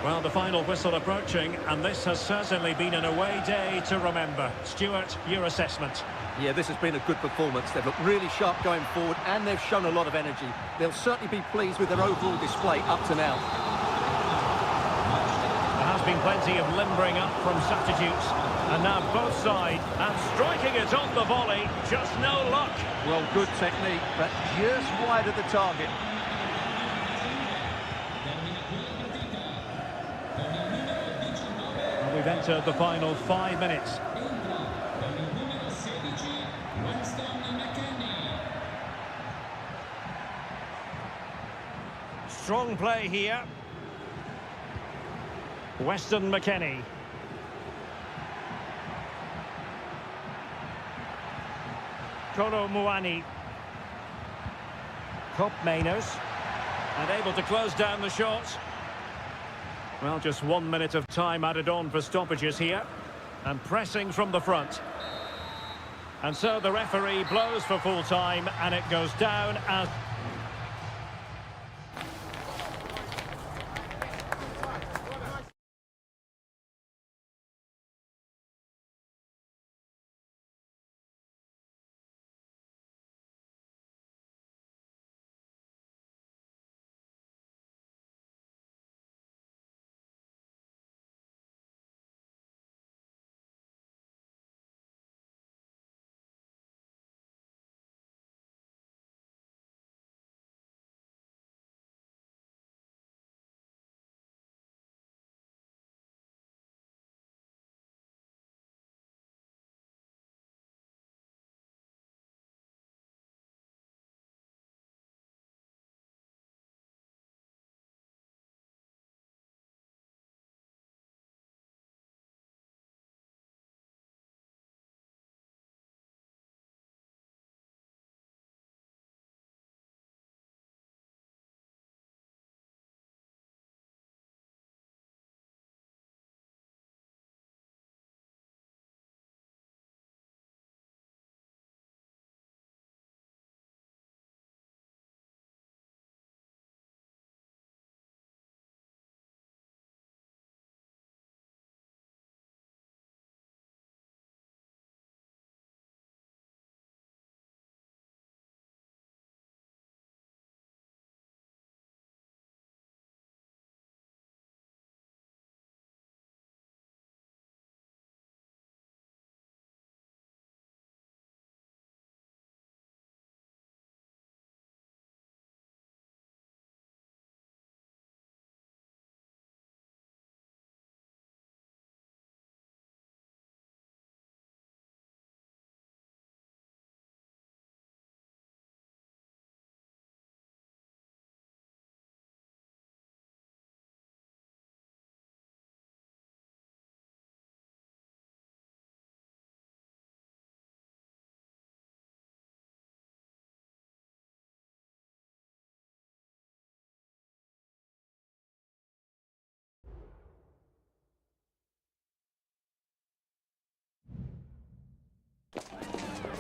Well, the final whistle approaching, and this has certainly been an away day to remember. Stuart, your assessment. Yeah, this has been a good performance. They've looked really sharp going forward, and they've shown a lot of energy. They'll certainly be pleased with their overall display up to now. There has been plenty of limbering up from substitutes, and now both sides, and striking it on the volley, just no luck. Well, good technique, but just wide of the target. Well, we've entered the final 5 minutes. Strong play here. Weston McKennie. Kolo Muani. Cup Mainers. And able to close down the shot. Well, just 1 minute of time added on for stoppages here. And pressing from the front. And so the referee blows for full time, and it goes down as...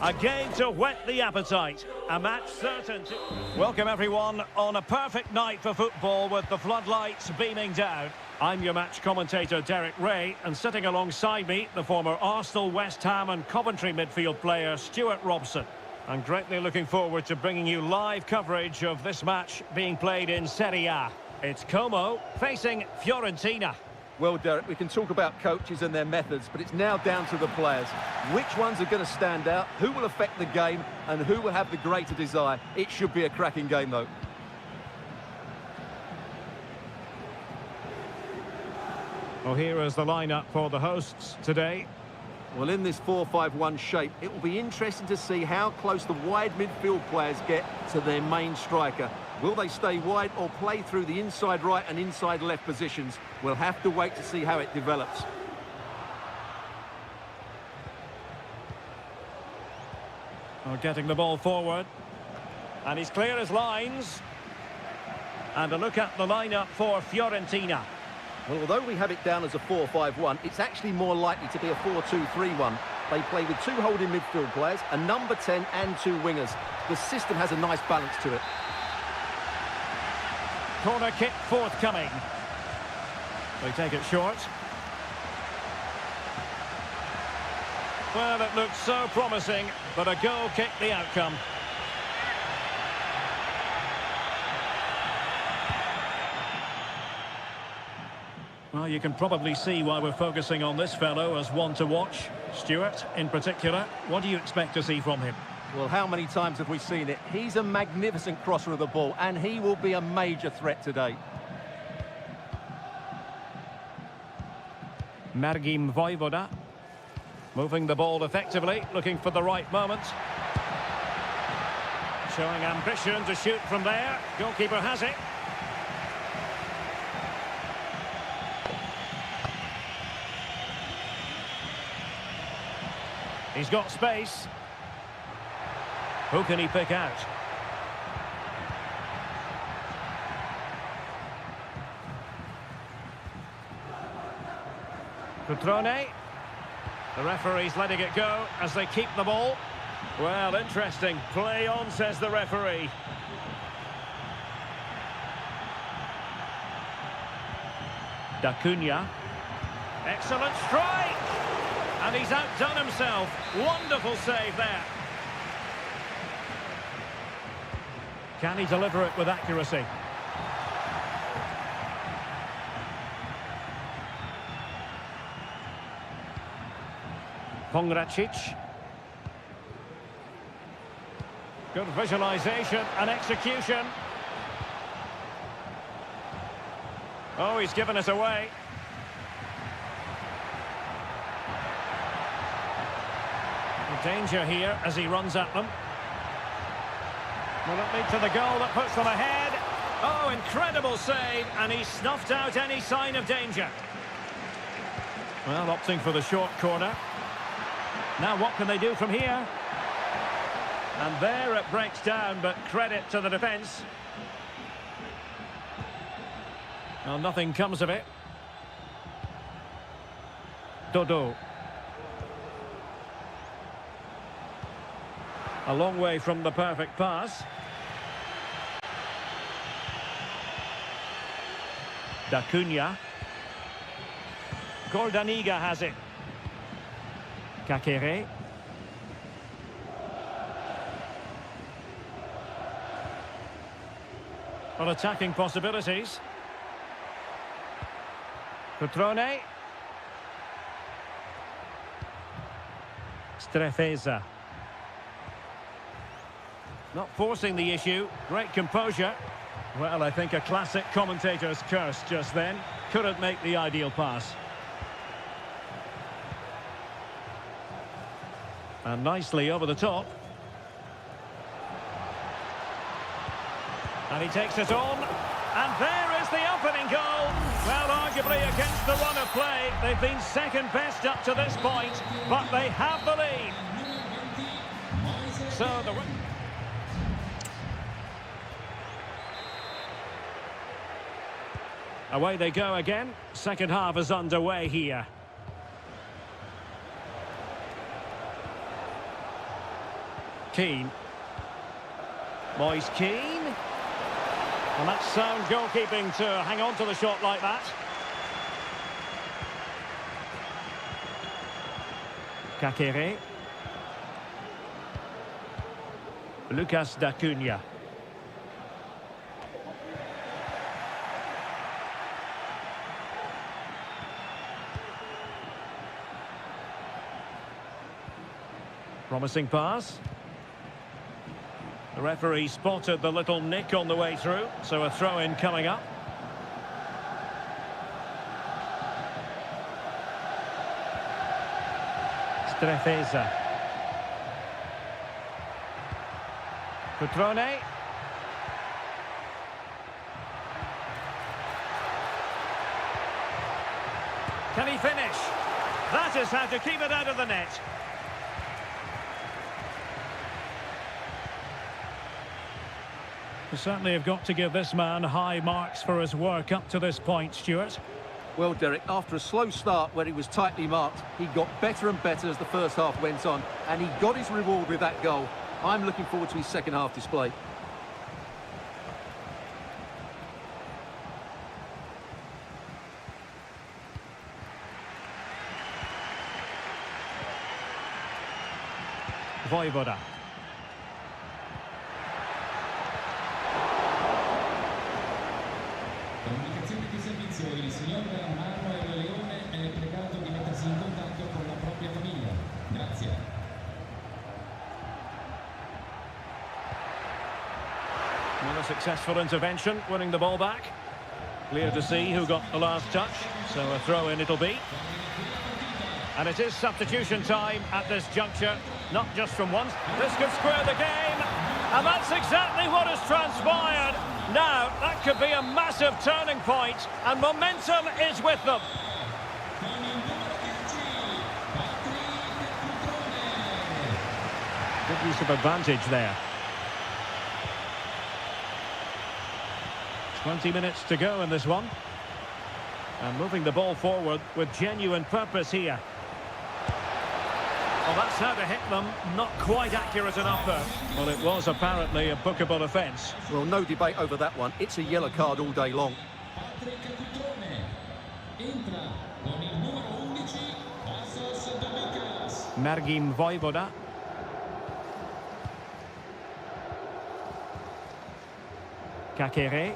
A game to whet the appetite. A match certain to... Welcome everyone on a perfect night for football with the floodlights beaming down. I'm your match commentator Derek Ray, and sitting alongside me, the former Arsenal, West Ham and Coventry midfield player Stuart Robson. I'm greatly looking forward to bringing you live coverage of this match being played in Seria. It's Como facing Fiorentina. Well, Derek, we can talk about coaches and their methods, but it's now down to the players. Which ones are going to stand out, who will affect the game, and who will have the greater desire? It should be a cracking game, though. Well, here is the lineup for the hosts today. Well, in this 4-5-1 shape, it will be interesting to see how close the wide midfield players get to their main striker. Will they stay wide or play through the inside right and inside left positions? We'll have to wait to see how it develops. Well, getting the ball forward. And he's clear as lines. And a look at the lineup for Fiorentina. Well, although we have it down as a 4-5-1, it's actually more likely to be a 4-2-3-1. They play with two holding midfield players, a number 10 and two wingers. The system has a nice balance to it. Corner kick forthcoming. They take it short. Well, it looked so promising, but a goal kicked the outcome. Well, you can probably see why we're focusing on this fellow as one to watch. Stuart, in particular, what do you expect to see from him? Well, how many times have we seen it? He's a magnificent crosser of the ball, and he will be a major threat today. Margim Vojvoda. Moving the ball effectively, looking for the right moment. Showing ambition to shoot from there. Goalkeeper has it. He's got space. Who can he pick out? Cutrone. The referee's letting it go as they keep the ball. Well, interesting. Play on, says the referee. D'Acunha. Excellent strike! And he's outdone himself. Wonderful save there. Can he deliver it with accuracy? Pongracic. Good visualization and execution. Oh, he's given us away. Danger here as he runs at them. Will it lead to the goal that puts them ahead? Oh, incredible save, and he snuffed out any sign of danger. Well, opting for the short corner. Now what can they do from here? And there it breaks down, but credit to the defence. Well, nothing comes of it. Dodo. A long way from the perfect pass. D'Acunha. Gordaniga has it. Kakere. Well, attacking possibilities. Cutrone. Strefeza. Not forcing the issue. Great composure. Well, I think a classic commentator's curse just then. Couldn't make the ideal pass. And nicely over the top. And he takes it on. And there is the opening goal. Well, arguably against the run of play, they've been second best up to this point, but they have the lead. So the... Away they go again. Second half is underway here. Keane. Moise Keane. And that's sound goalkeeping to hang on to the shot like that. Kakere. Lucas D'Acunha. Promising pass. The referee spotted the little nick on the way through, so a throw-in coming up. Strefeza. Cutrone. Can he finish? That is how to keep it out of the net. We certainly have got to give this man high marks for his work up to this point, Stuart. Well, Derek, after a slow start where he was tightly marked, he got better and better as the first half went on, and he got his reward with that goal. I'm looking forward to his second half display. Vojvoda. Comunicazione di servizio, il signor Manuel Leone è pregato di mettersi in contatto con la propria famiglia. Grazie. Another successful intervention, winning the ball back. Clear to see who got the last touch, so a throw-in it'll be. And it is substitution time at this juncture, not just from once. This could square the game, and that's exactly what has transpired. Now, that could be a massive turning point, and momentum is with them. Good use of advantage there. 20 minutes to go in this one. And moving the ball forward with genuine purpose here. Well, that's how to hit them. Not quite accurate enough, though. Well, it was apparently a bookable offence. Well, no debate over that one. It's a yellow card all day long. Mergim Vojvoda. Kakere.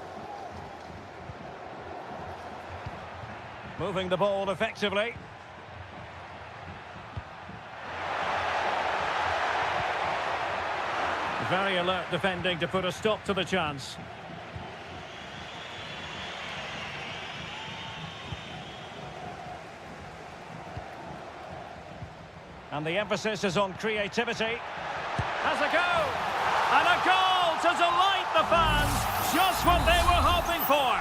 Moving the ball effectively. Very alert defending to put a stop to the chance. And the emphasis is on creativity. Has a go! And a goal to delight the fans! Just what they were hoping for!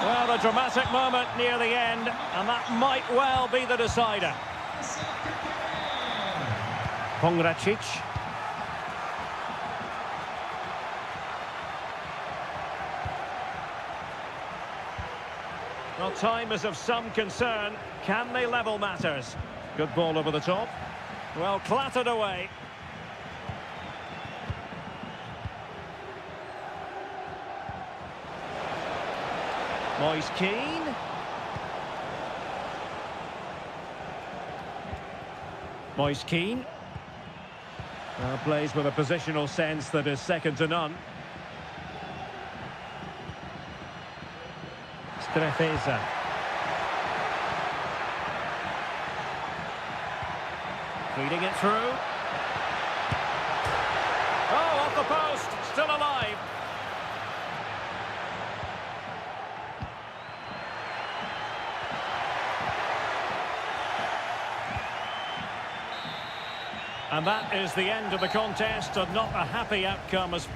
Well, a dramatic moment near the end, and that might well be the decider. Pongracic. Well, time is of some concern. Can they level matters? Good ball over the top. Well, clattered away. Moise Keane. Moise Keane. Plays with a positional sense that is second to none. Strefeza. Feeding it through. Oh, off the post. Still alive. And that is the end of the contest, and not a happy outcome as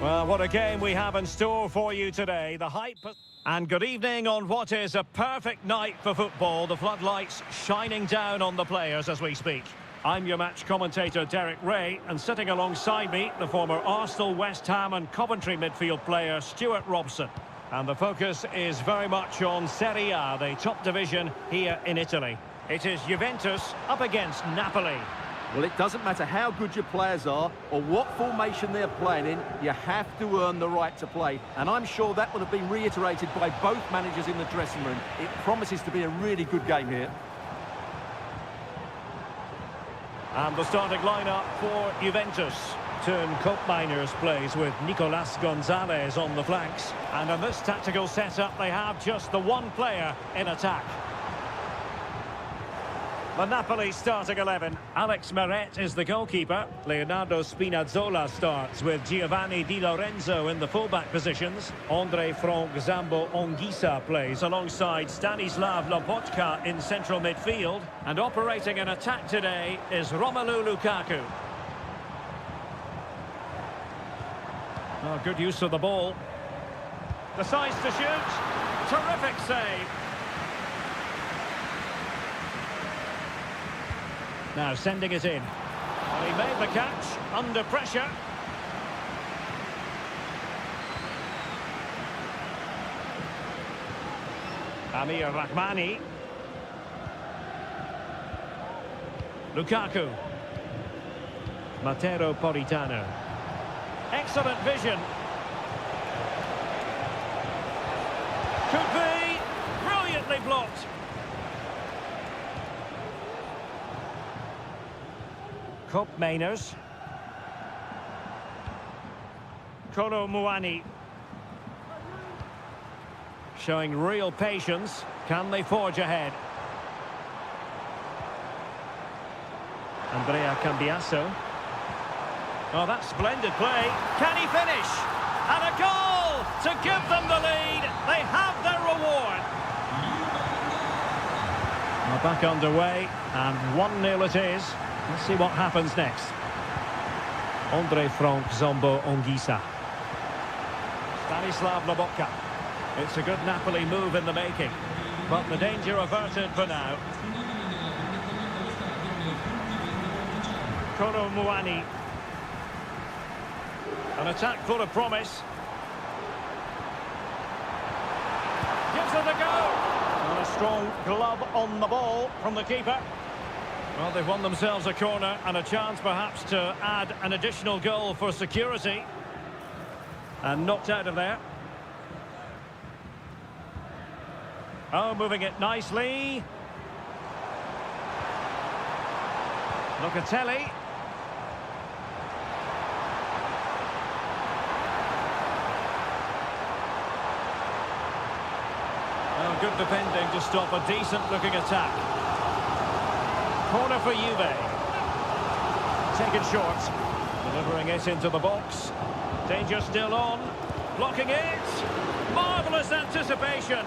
Well, what a game we have in store for you today. The hype... And good evening on what is a perfect night for football. The floodlights shining down on the players as we speak. I'm your match commentator, Derek Ray, and sitting alongside me, the former Arsenal, West Ham and Coventry midfield player, Stuart Robson. And the focus is very much on Seria, the top division here in Italy. It is Juventus up against Napoli. Well, it doesn't matter how good your players are or what formation they're playing in, you have to earn the right to play. And I'm sure that will have been reiterated by both managers in the dressing room. It promises to be a really good game here. And the starting lineup for Juventus. Turn Koopmeiners plays with Nicolas Gonzalez on the flanks. And in this tactical setup, they have just the one player in attack. The Napoli starting 11. Alex Meret is the goalkeeper. Leonardo Spinazzola starts with Giovanni Di Lorenzo in the fullback positions. Andre Frank Zambo Onguisa plays alongside Stanislav Lobotka in central midfield. And operating an attack today is Romelu Lukaku. Oh, good use of the ball. Decides to shoot. Terrific save. Now sending it in. Well, he made the catch under pressure. Amir Rahmani. Lukaku. Matteo Politano. Excellent vision. Could be. Brilliantly blocked. Koopmeiners. Kolo Muani. Showing real patience. Can they forge ahead? Andrea Cambiasso. Oh, that's splendid play. Can he finish? And a goal to give them the lead. They have their reward. Well, back underway, and 1-0 it is. Let's see what happens next. Andre Frank Zambo Onguisa. Stanislav Lobotka. It's a good Napoli move in the making, but the danger averted for now. Kolo Muani. An attack full of promise. Gives it a go. And a strong glove on the ball from the keeper. Well, they've won themselves a corner and a chance perhaps to add an additional goal for security. And knocked out of there. Oh, moving it nicely. Locatelli. Oh, good defending to stop a decent-looking attack. Corner for Juve. Taken short. Delivering it into the box. Danger still on. Blocking it. Marvellous anticipation.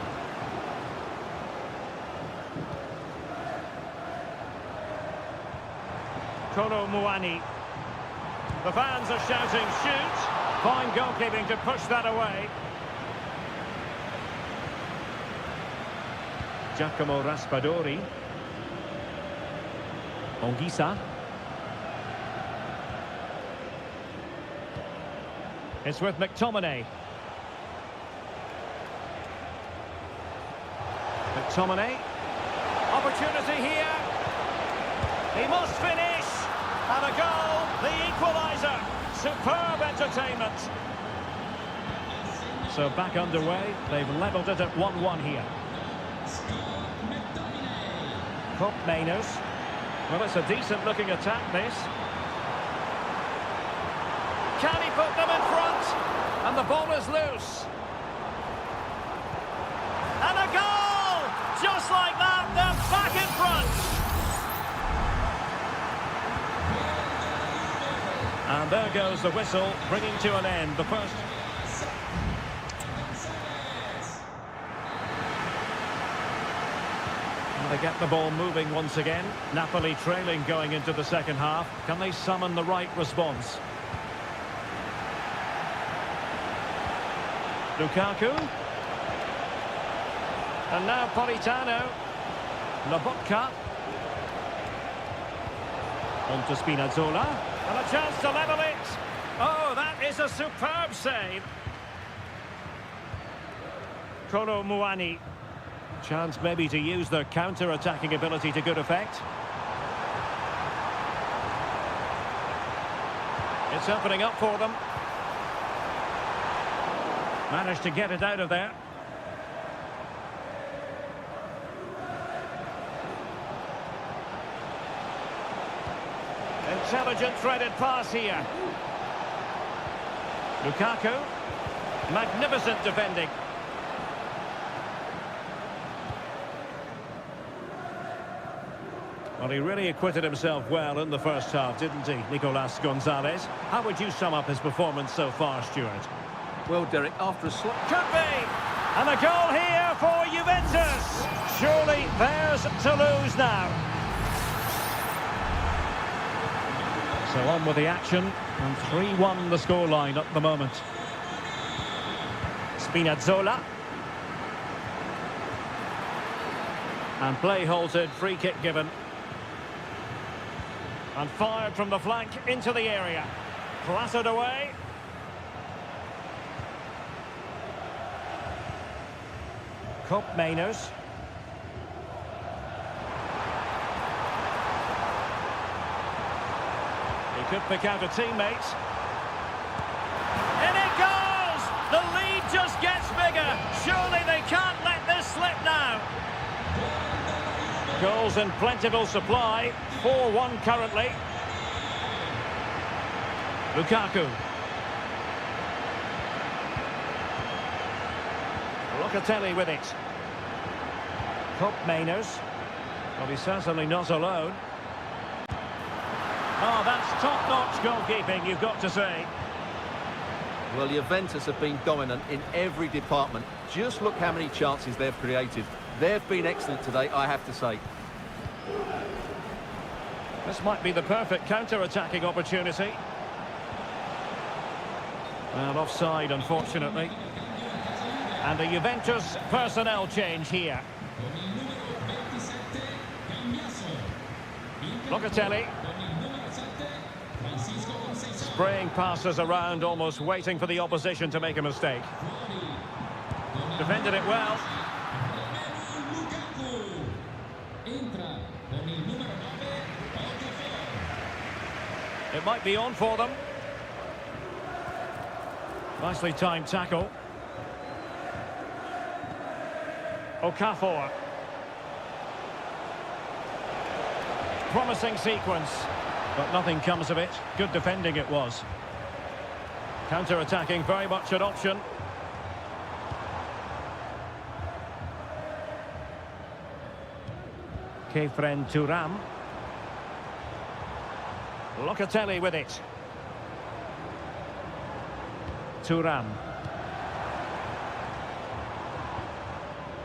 Kolo Muani. The fans are shouting, shoot. Fine goalkeeping to push that away. Giacomo Raspadori. Onguisa. It's with McTominay. McTominay. Opportunity here. He must finish. And a goal. The equaliser. Superb entertainment. So back underway. They've levelled it at 1-1 here. Koopmeiners. Well, it's a decent-looking attack, this. Can he put them in front? And the ball is loose. And a goal! Just like that, they're back in front. And there goes the whistle, bringing to an end the first. They get the ball moving once again. Napoli trailing going into the second half. Can they summon the right response? Lukaku. And now Politano. Lobotka. On to Spinazzola. And a chance to level it. Oh, that is a superb save. Kolo Muani. Chance maybe to use their counter-attacking ability to good effect. It's opening up for them. Managed to get it out of there. Intelligent threaded pass here. Lukaku. Magnificent defending. Well, he really acquitted himself well in the first half, didn't he, Nicolas Gonzalez? How would you sum up his performance so far, Stuart? Well, Derek, after a slight... Could be! And a goal here for Juventus! Surely theirs to lose now. So on with the action, and 3-1 the scoreline at the moment. Spinazzola. And play halted, free kick given. And fired from the flank into the area. Clattered away. Mainers. He could pick out a teammate. And it goes! The lead just gets bigger. Surely they can't let this slip now. Goals in plentiful supply. 4-1 currently. Lukaku. Locatelli with it. Mainers. Well, he's certainly not alone. Oh, that's top-notch goalkeeping, you've got to say. Well, Juventus have been dominant in every department. Just look how many chances they've created. They've been excellent today, I have to say. This might be the perfect counter-attacking opportunity. Well, offside, unfortunately. And a Juventus personnel change here. Locatelli. Spraying passes around, almost waiting for the opposition to make a mistake. Defended it well. It might be on for them. Nicely timed tackle. Okafor. Promising sequence, but nothing comes of it. Good defending it was. Counter-attacking, very much an option. Kefren Turam. Locatelli with it. Turam.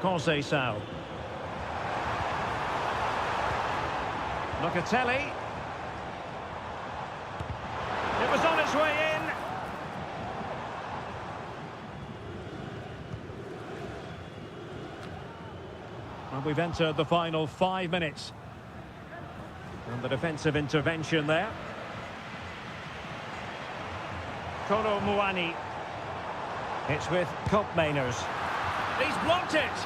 Conceição. Locatelli. It was on its way in. And we've entered the final 5 minutes. And the defensive intervention there. Kolo Muani. It's with Mainers. He's blocked it.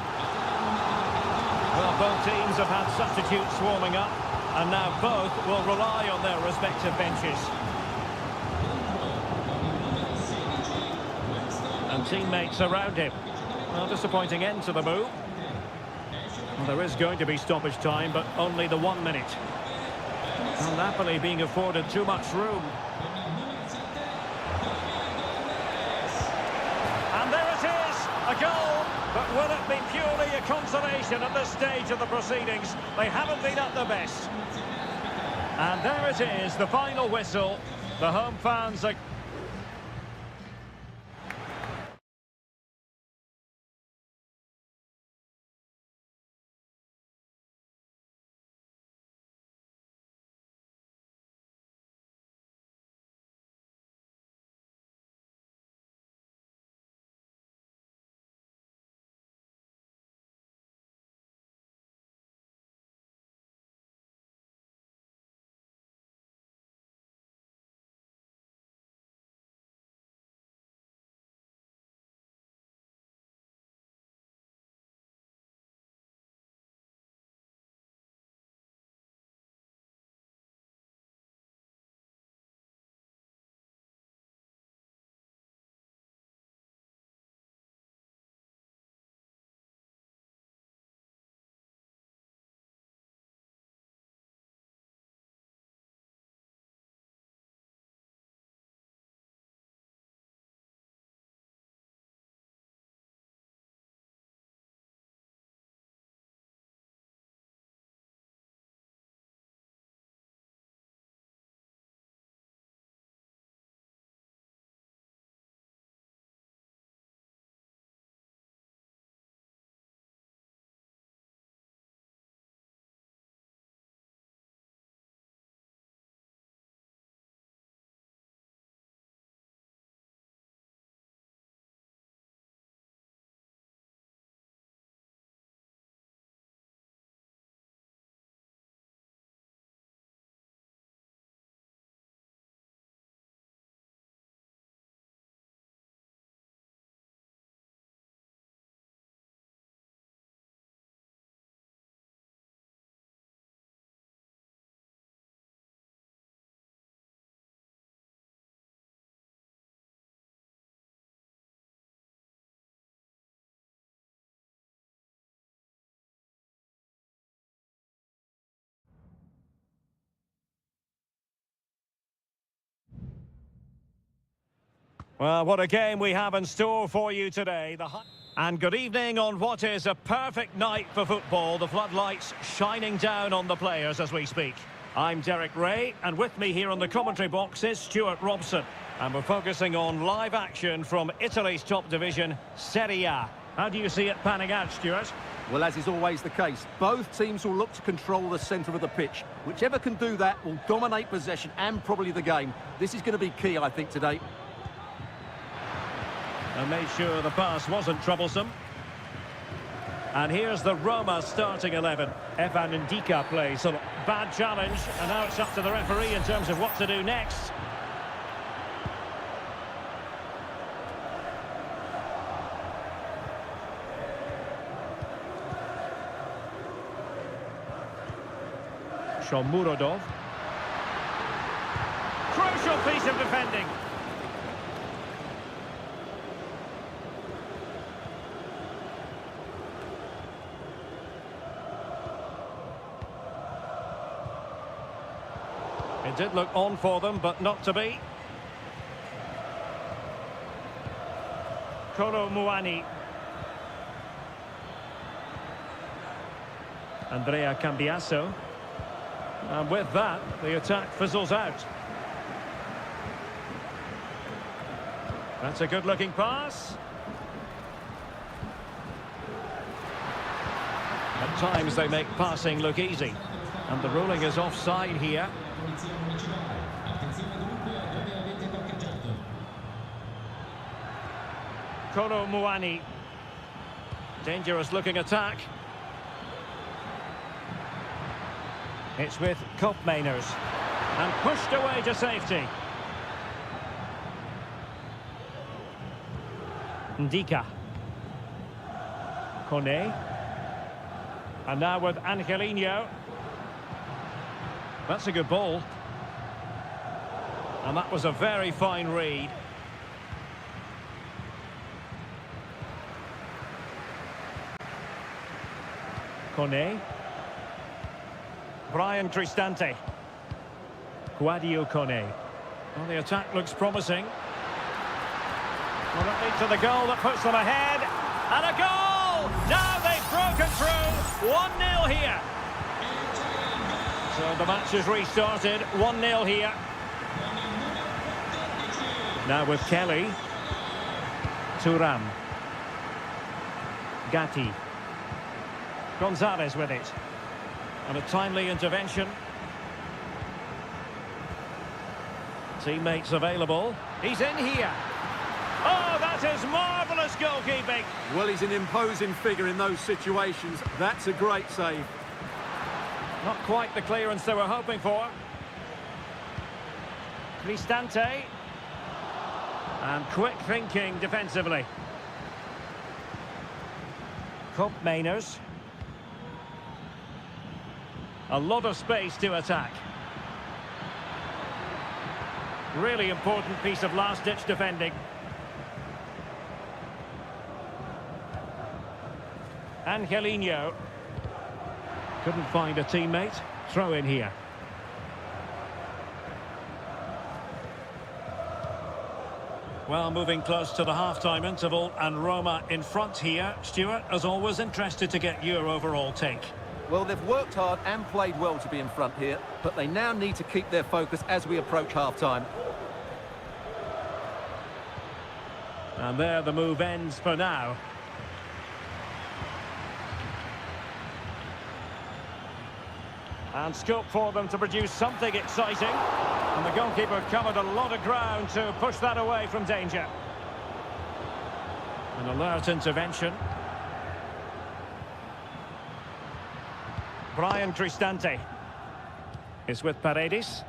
Well, both teams have had substitutes warming up, and now both will rely on their respective benches. And teammates around him. Well, disappointing end to the move. Well, there is going to be stoppage time, but only the 1 minute. And Napoli being afforded too much room. And there it is, a goal. But will it be purely a consolation at this stage of the proceedings? They haven't been at their best. And there it is, the final whistle. The home fans are... Well, what a game we have in store for you today. And good evening on what is a perfect night for football. The floodlights shining down on the players as we speak. I'm Derek Ray, and with me here on the commentary box is Stuart Robson. And we're focusing on live action from Italy's top division, Seria. How do you see it panning out, Stuart? Well, as is always the case, both teams will look to control the centre of the pitch. Whichever can do that will dominate possession and probably the game. This is going to be key, I think, today. And made sure the pass wasn't troublesome. And here's the Roma starting 11. Evan Ndika plays. So bad challenge, and now it's up to the referee in terms of what to do next. Shomurodov. Crucial piece of defending. It did look on for them, but not to be. Kolo Muani. Andrea Cambiaso. And with that, the attack fizzles out. That's a good-looking pass. At times they make passing look easy. And the ruling is offside here. Kolo Muani. Dangerous-looking attack. It's with Koopmeiners. And pushed away to safety. Ndika. Kone. And now with Angelino. That's a good ball. And that was a very fine read. Kone. Brian Cristante. Guadio Kone. Well, the attack looks promising. Will that lead to the goal that puts them ahead? And a goal! Now they've broken through. 1-0 here. So the match is restarted. 1-0 here. Now with Kelly. Thuram. Gatti. Gonzalez with it. And a timely intervention. Teammates available. He's in here. Oh, that is marvellous goalkeeping. Well, he's an imposing figure in those situations. That's a great save. Not quite the clearance they were hoping for. Cristante. And quick thinking defensively. Koopmeiners. A lot of space to attack. Really important piece of last-ditch defending. Angelino. Couldn't find a teammate. Throw in here. Well, moving close to the half-time interval, and Roma in front here. Stuart, as always, interested to get your overall take. Well, they've worked hard and played well to be in front here, but they now need to keep their focus as we approach half-time. And there the move ends for now. And scope for them to produce something exciting. And the goalkeeper covered a lot of ground to push that away from danger. An alert intervention. Brian Cristante is with Paredes.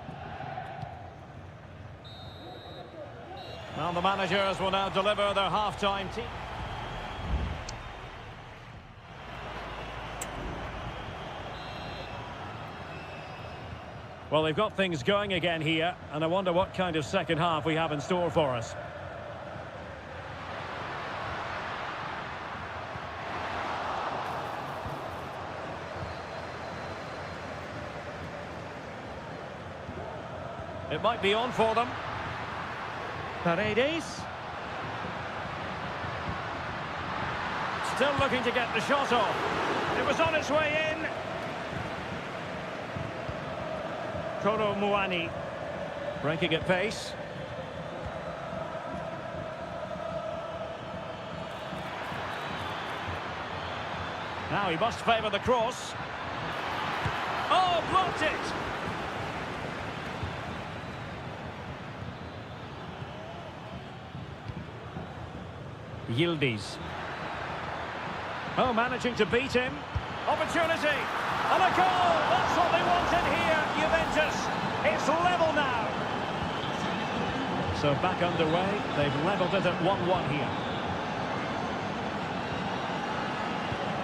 Well, the managers will now deliver their half-time team. Well, they've got things going again here, and I wonder what kind of second half we have in store for us. It might be on for them. Paredes. Still looking to get the shot off. It was on its way in. Koro Muani breaking at pace. Now he must favour the cross. Oh, blocked it! Yildiz. Oh, managing to beat him. Opportunity! And a goal! That's what they wanted here, Juventus. It's level now. So back underway. They've levelled it at 1-1 here.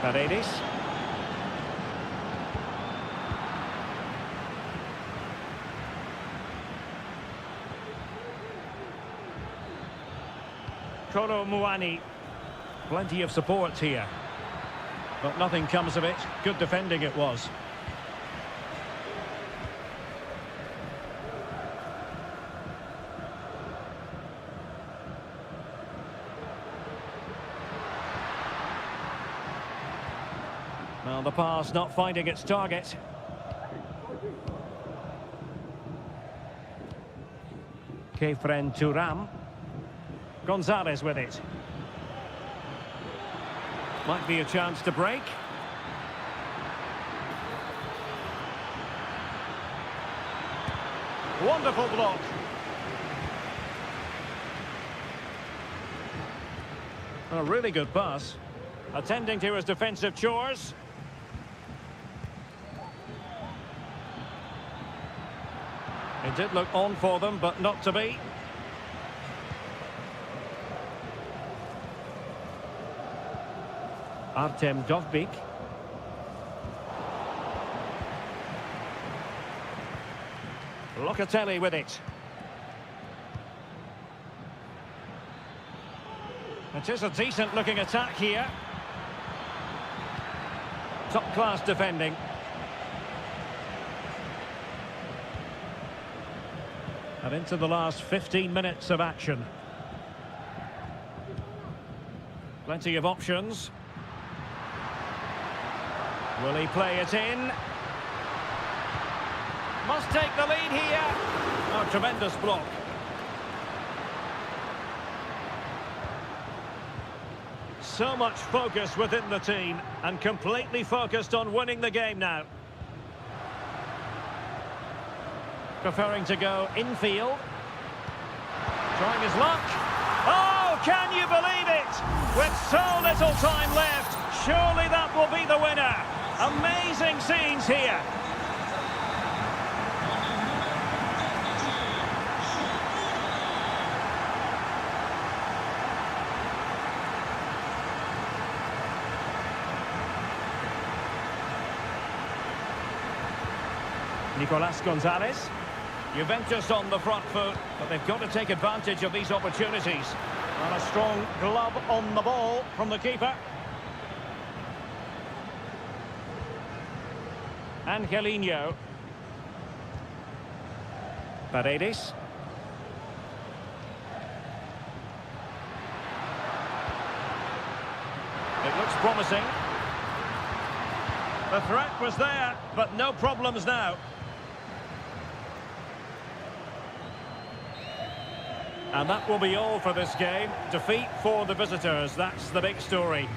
Paredes. Koro Muani. Plenty of support here. But nothing comes of it. Good defending it was. Well, the pass not finding its target. Kefren Turam. Gonzalez with it. Might be a chance to break. Wonderful block. A really good pass. Attending to his defensive chores. It did look on for them, but not to be. Artem Dovbyk. Locatelli with it. It is a decent looking attack here. Top class defending. And into the last 15 minutes of action. Plenty of options. Will he play it in? Must take the lead here. Oh, tremendous block. So much focus within the team and completely focused on winning the game now. Preferring to go infield. Trying his luck. Oh, can you believe it? With so little time left, surely that will be the winner. Amazing scenes here. Nicolas Gonzalez. Juventus on the front foot, but they've got to take advantage of these opportunities. And a strong glove on the ball from the keeper. Angelino. Paredes. It looks promising. The threat was there, but no problems now. And that will be all for this game. Defeat for the visitors, that's the big story.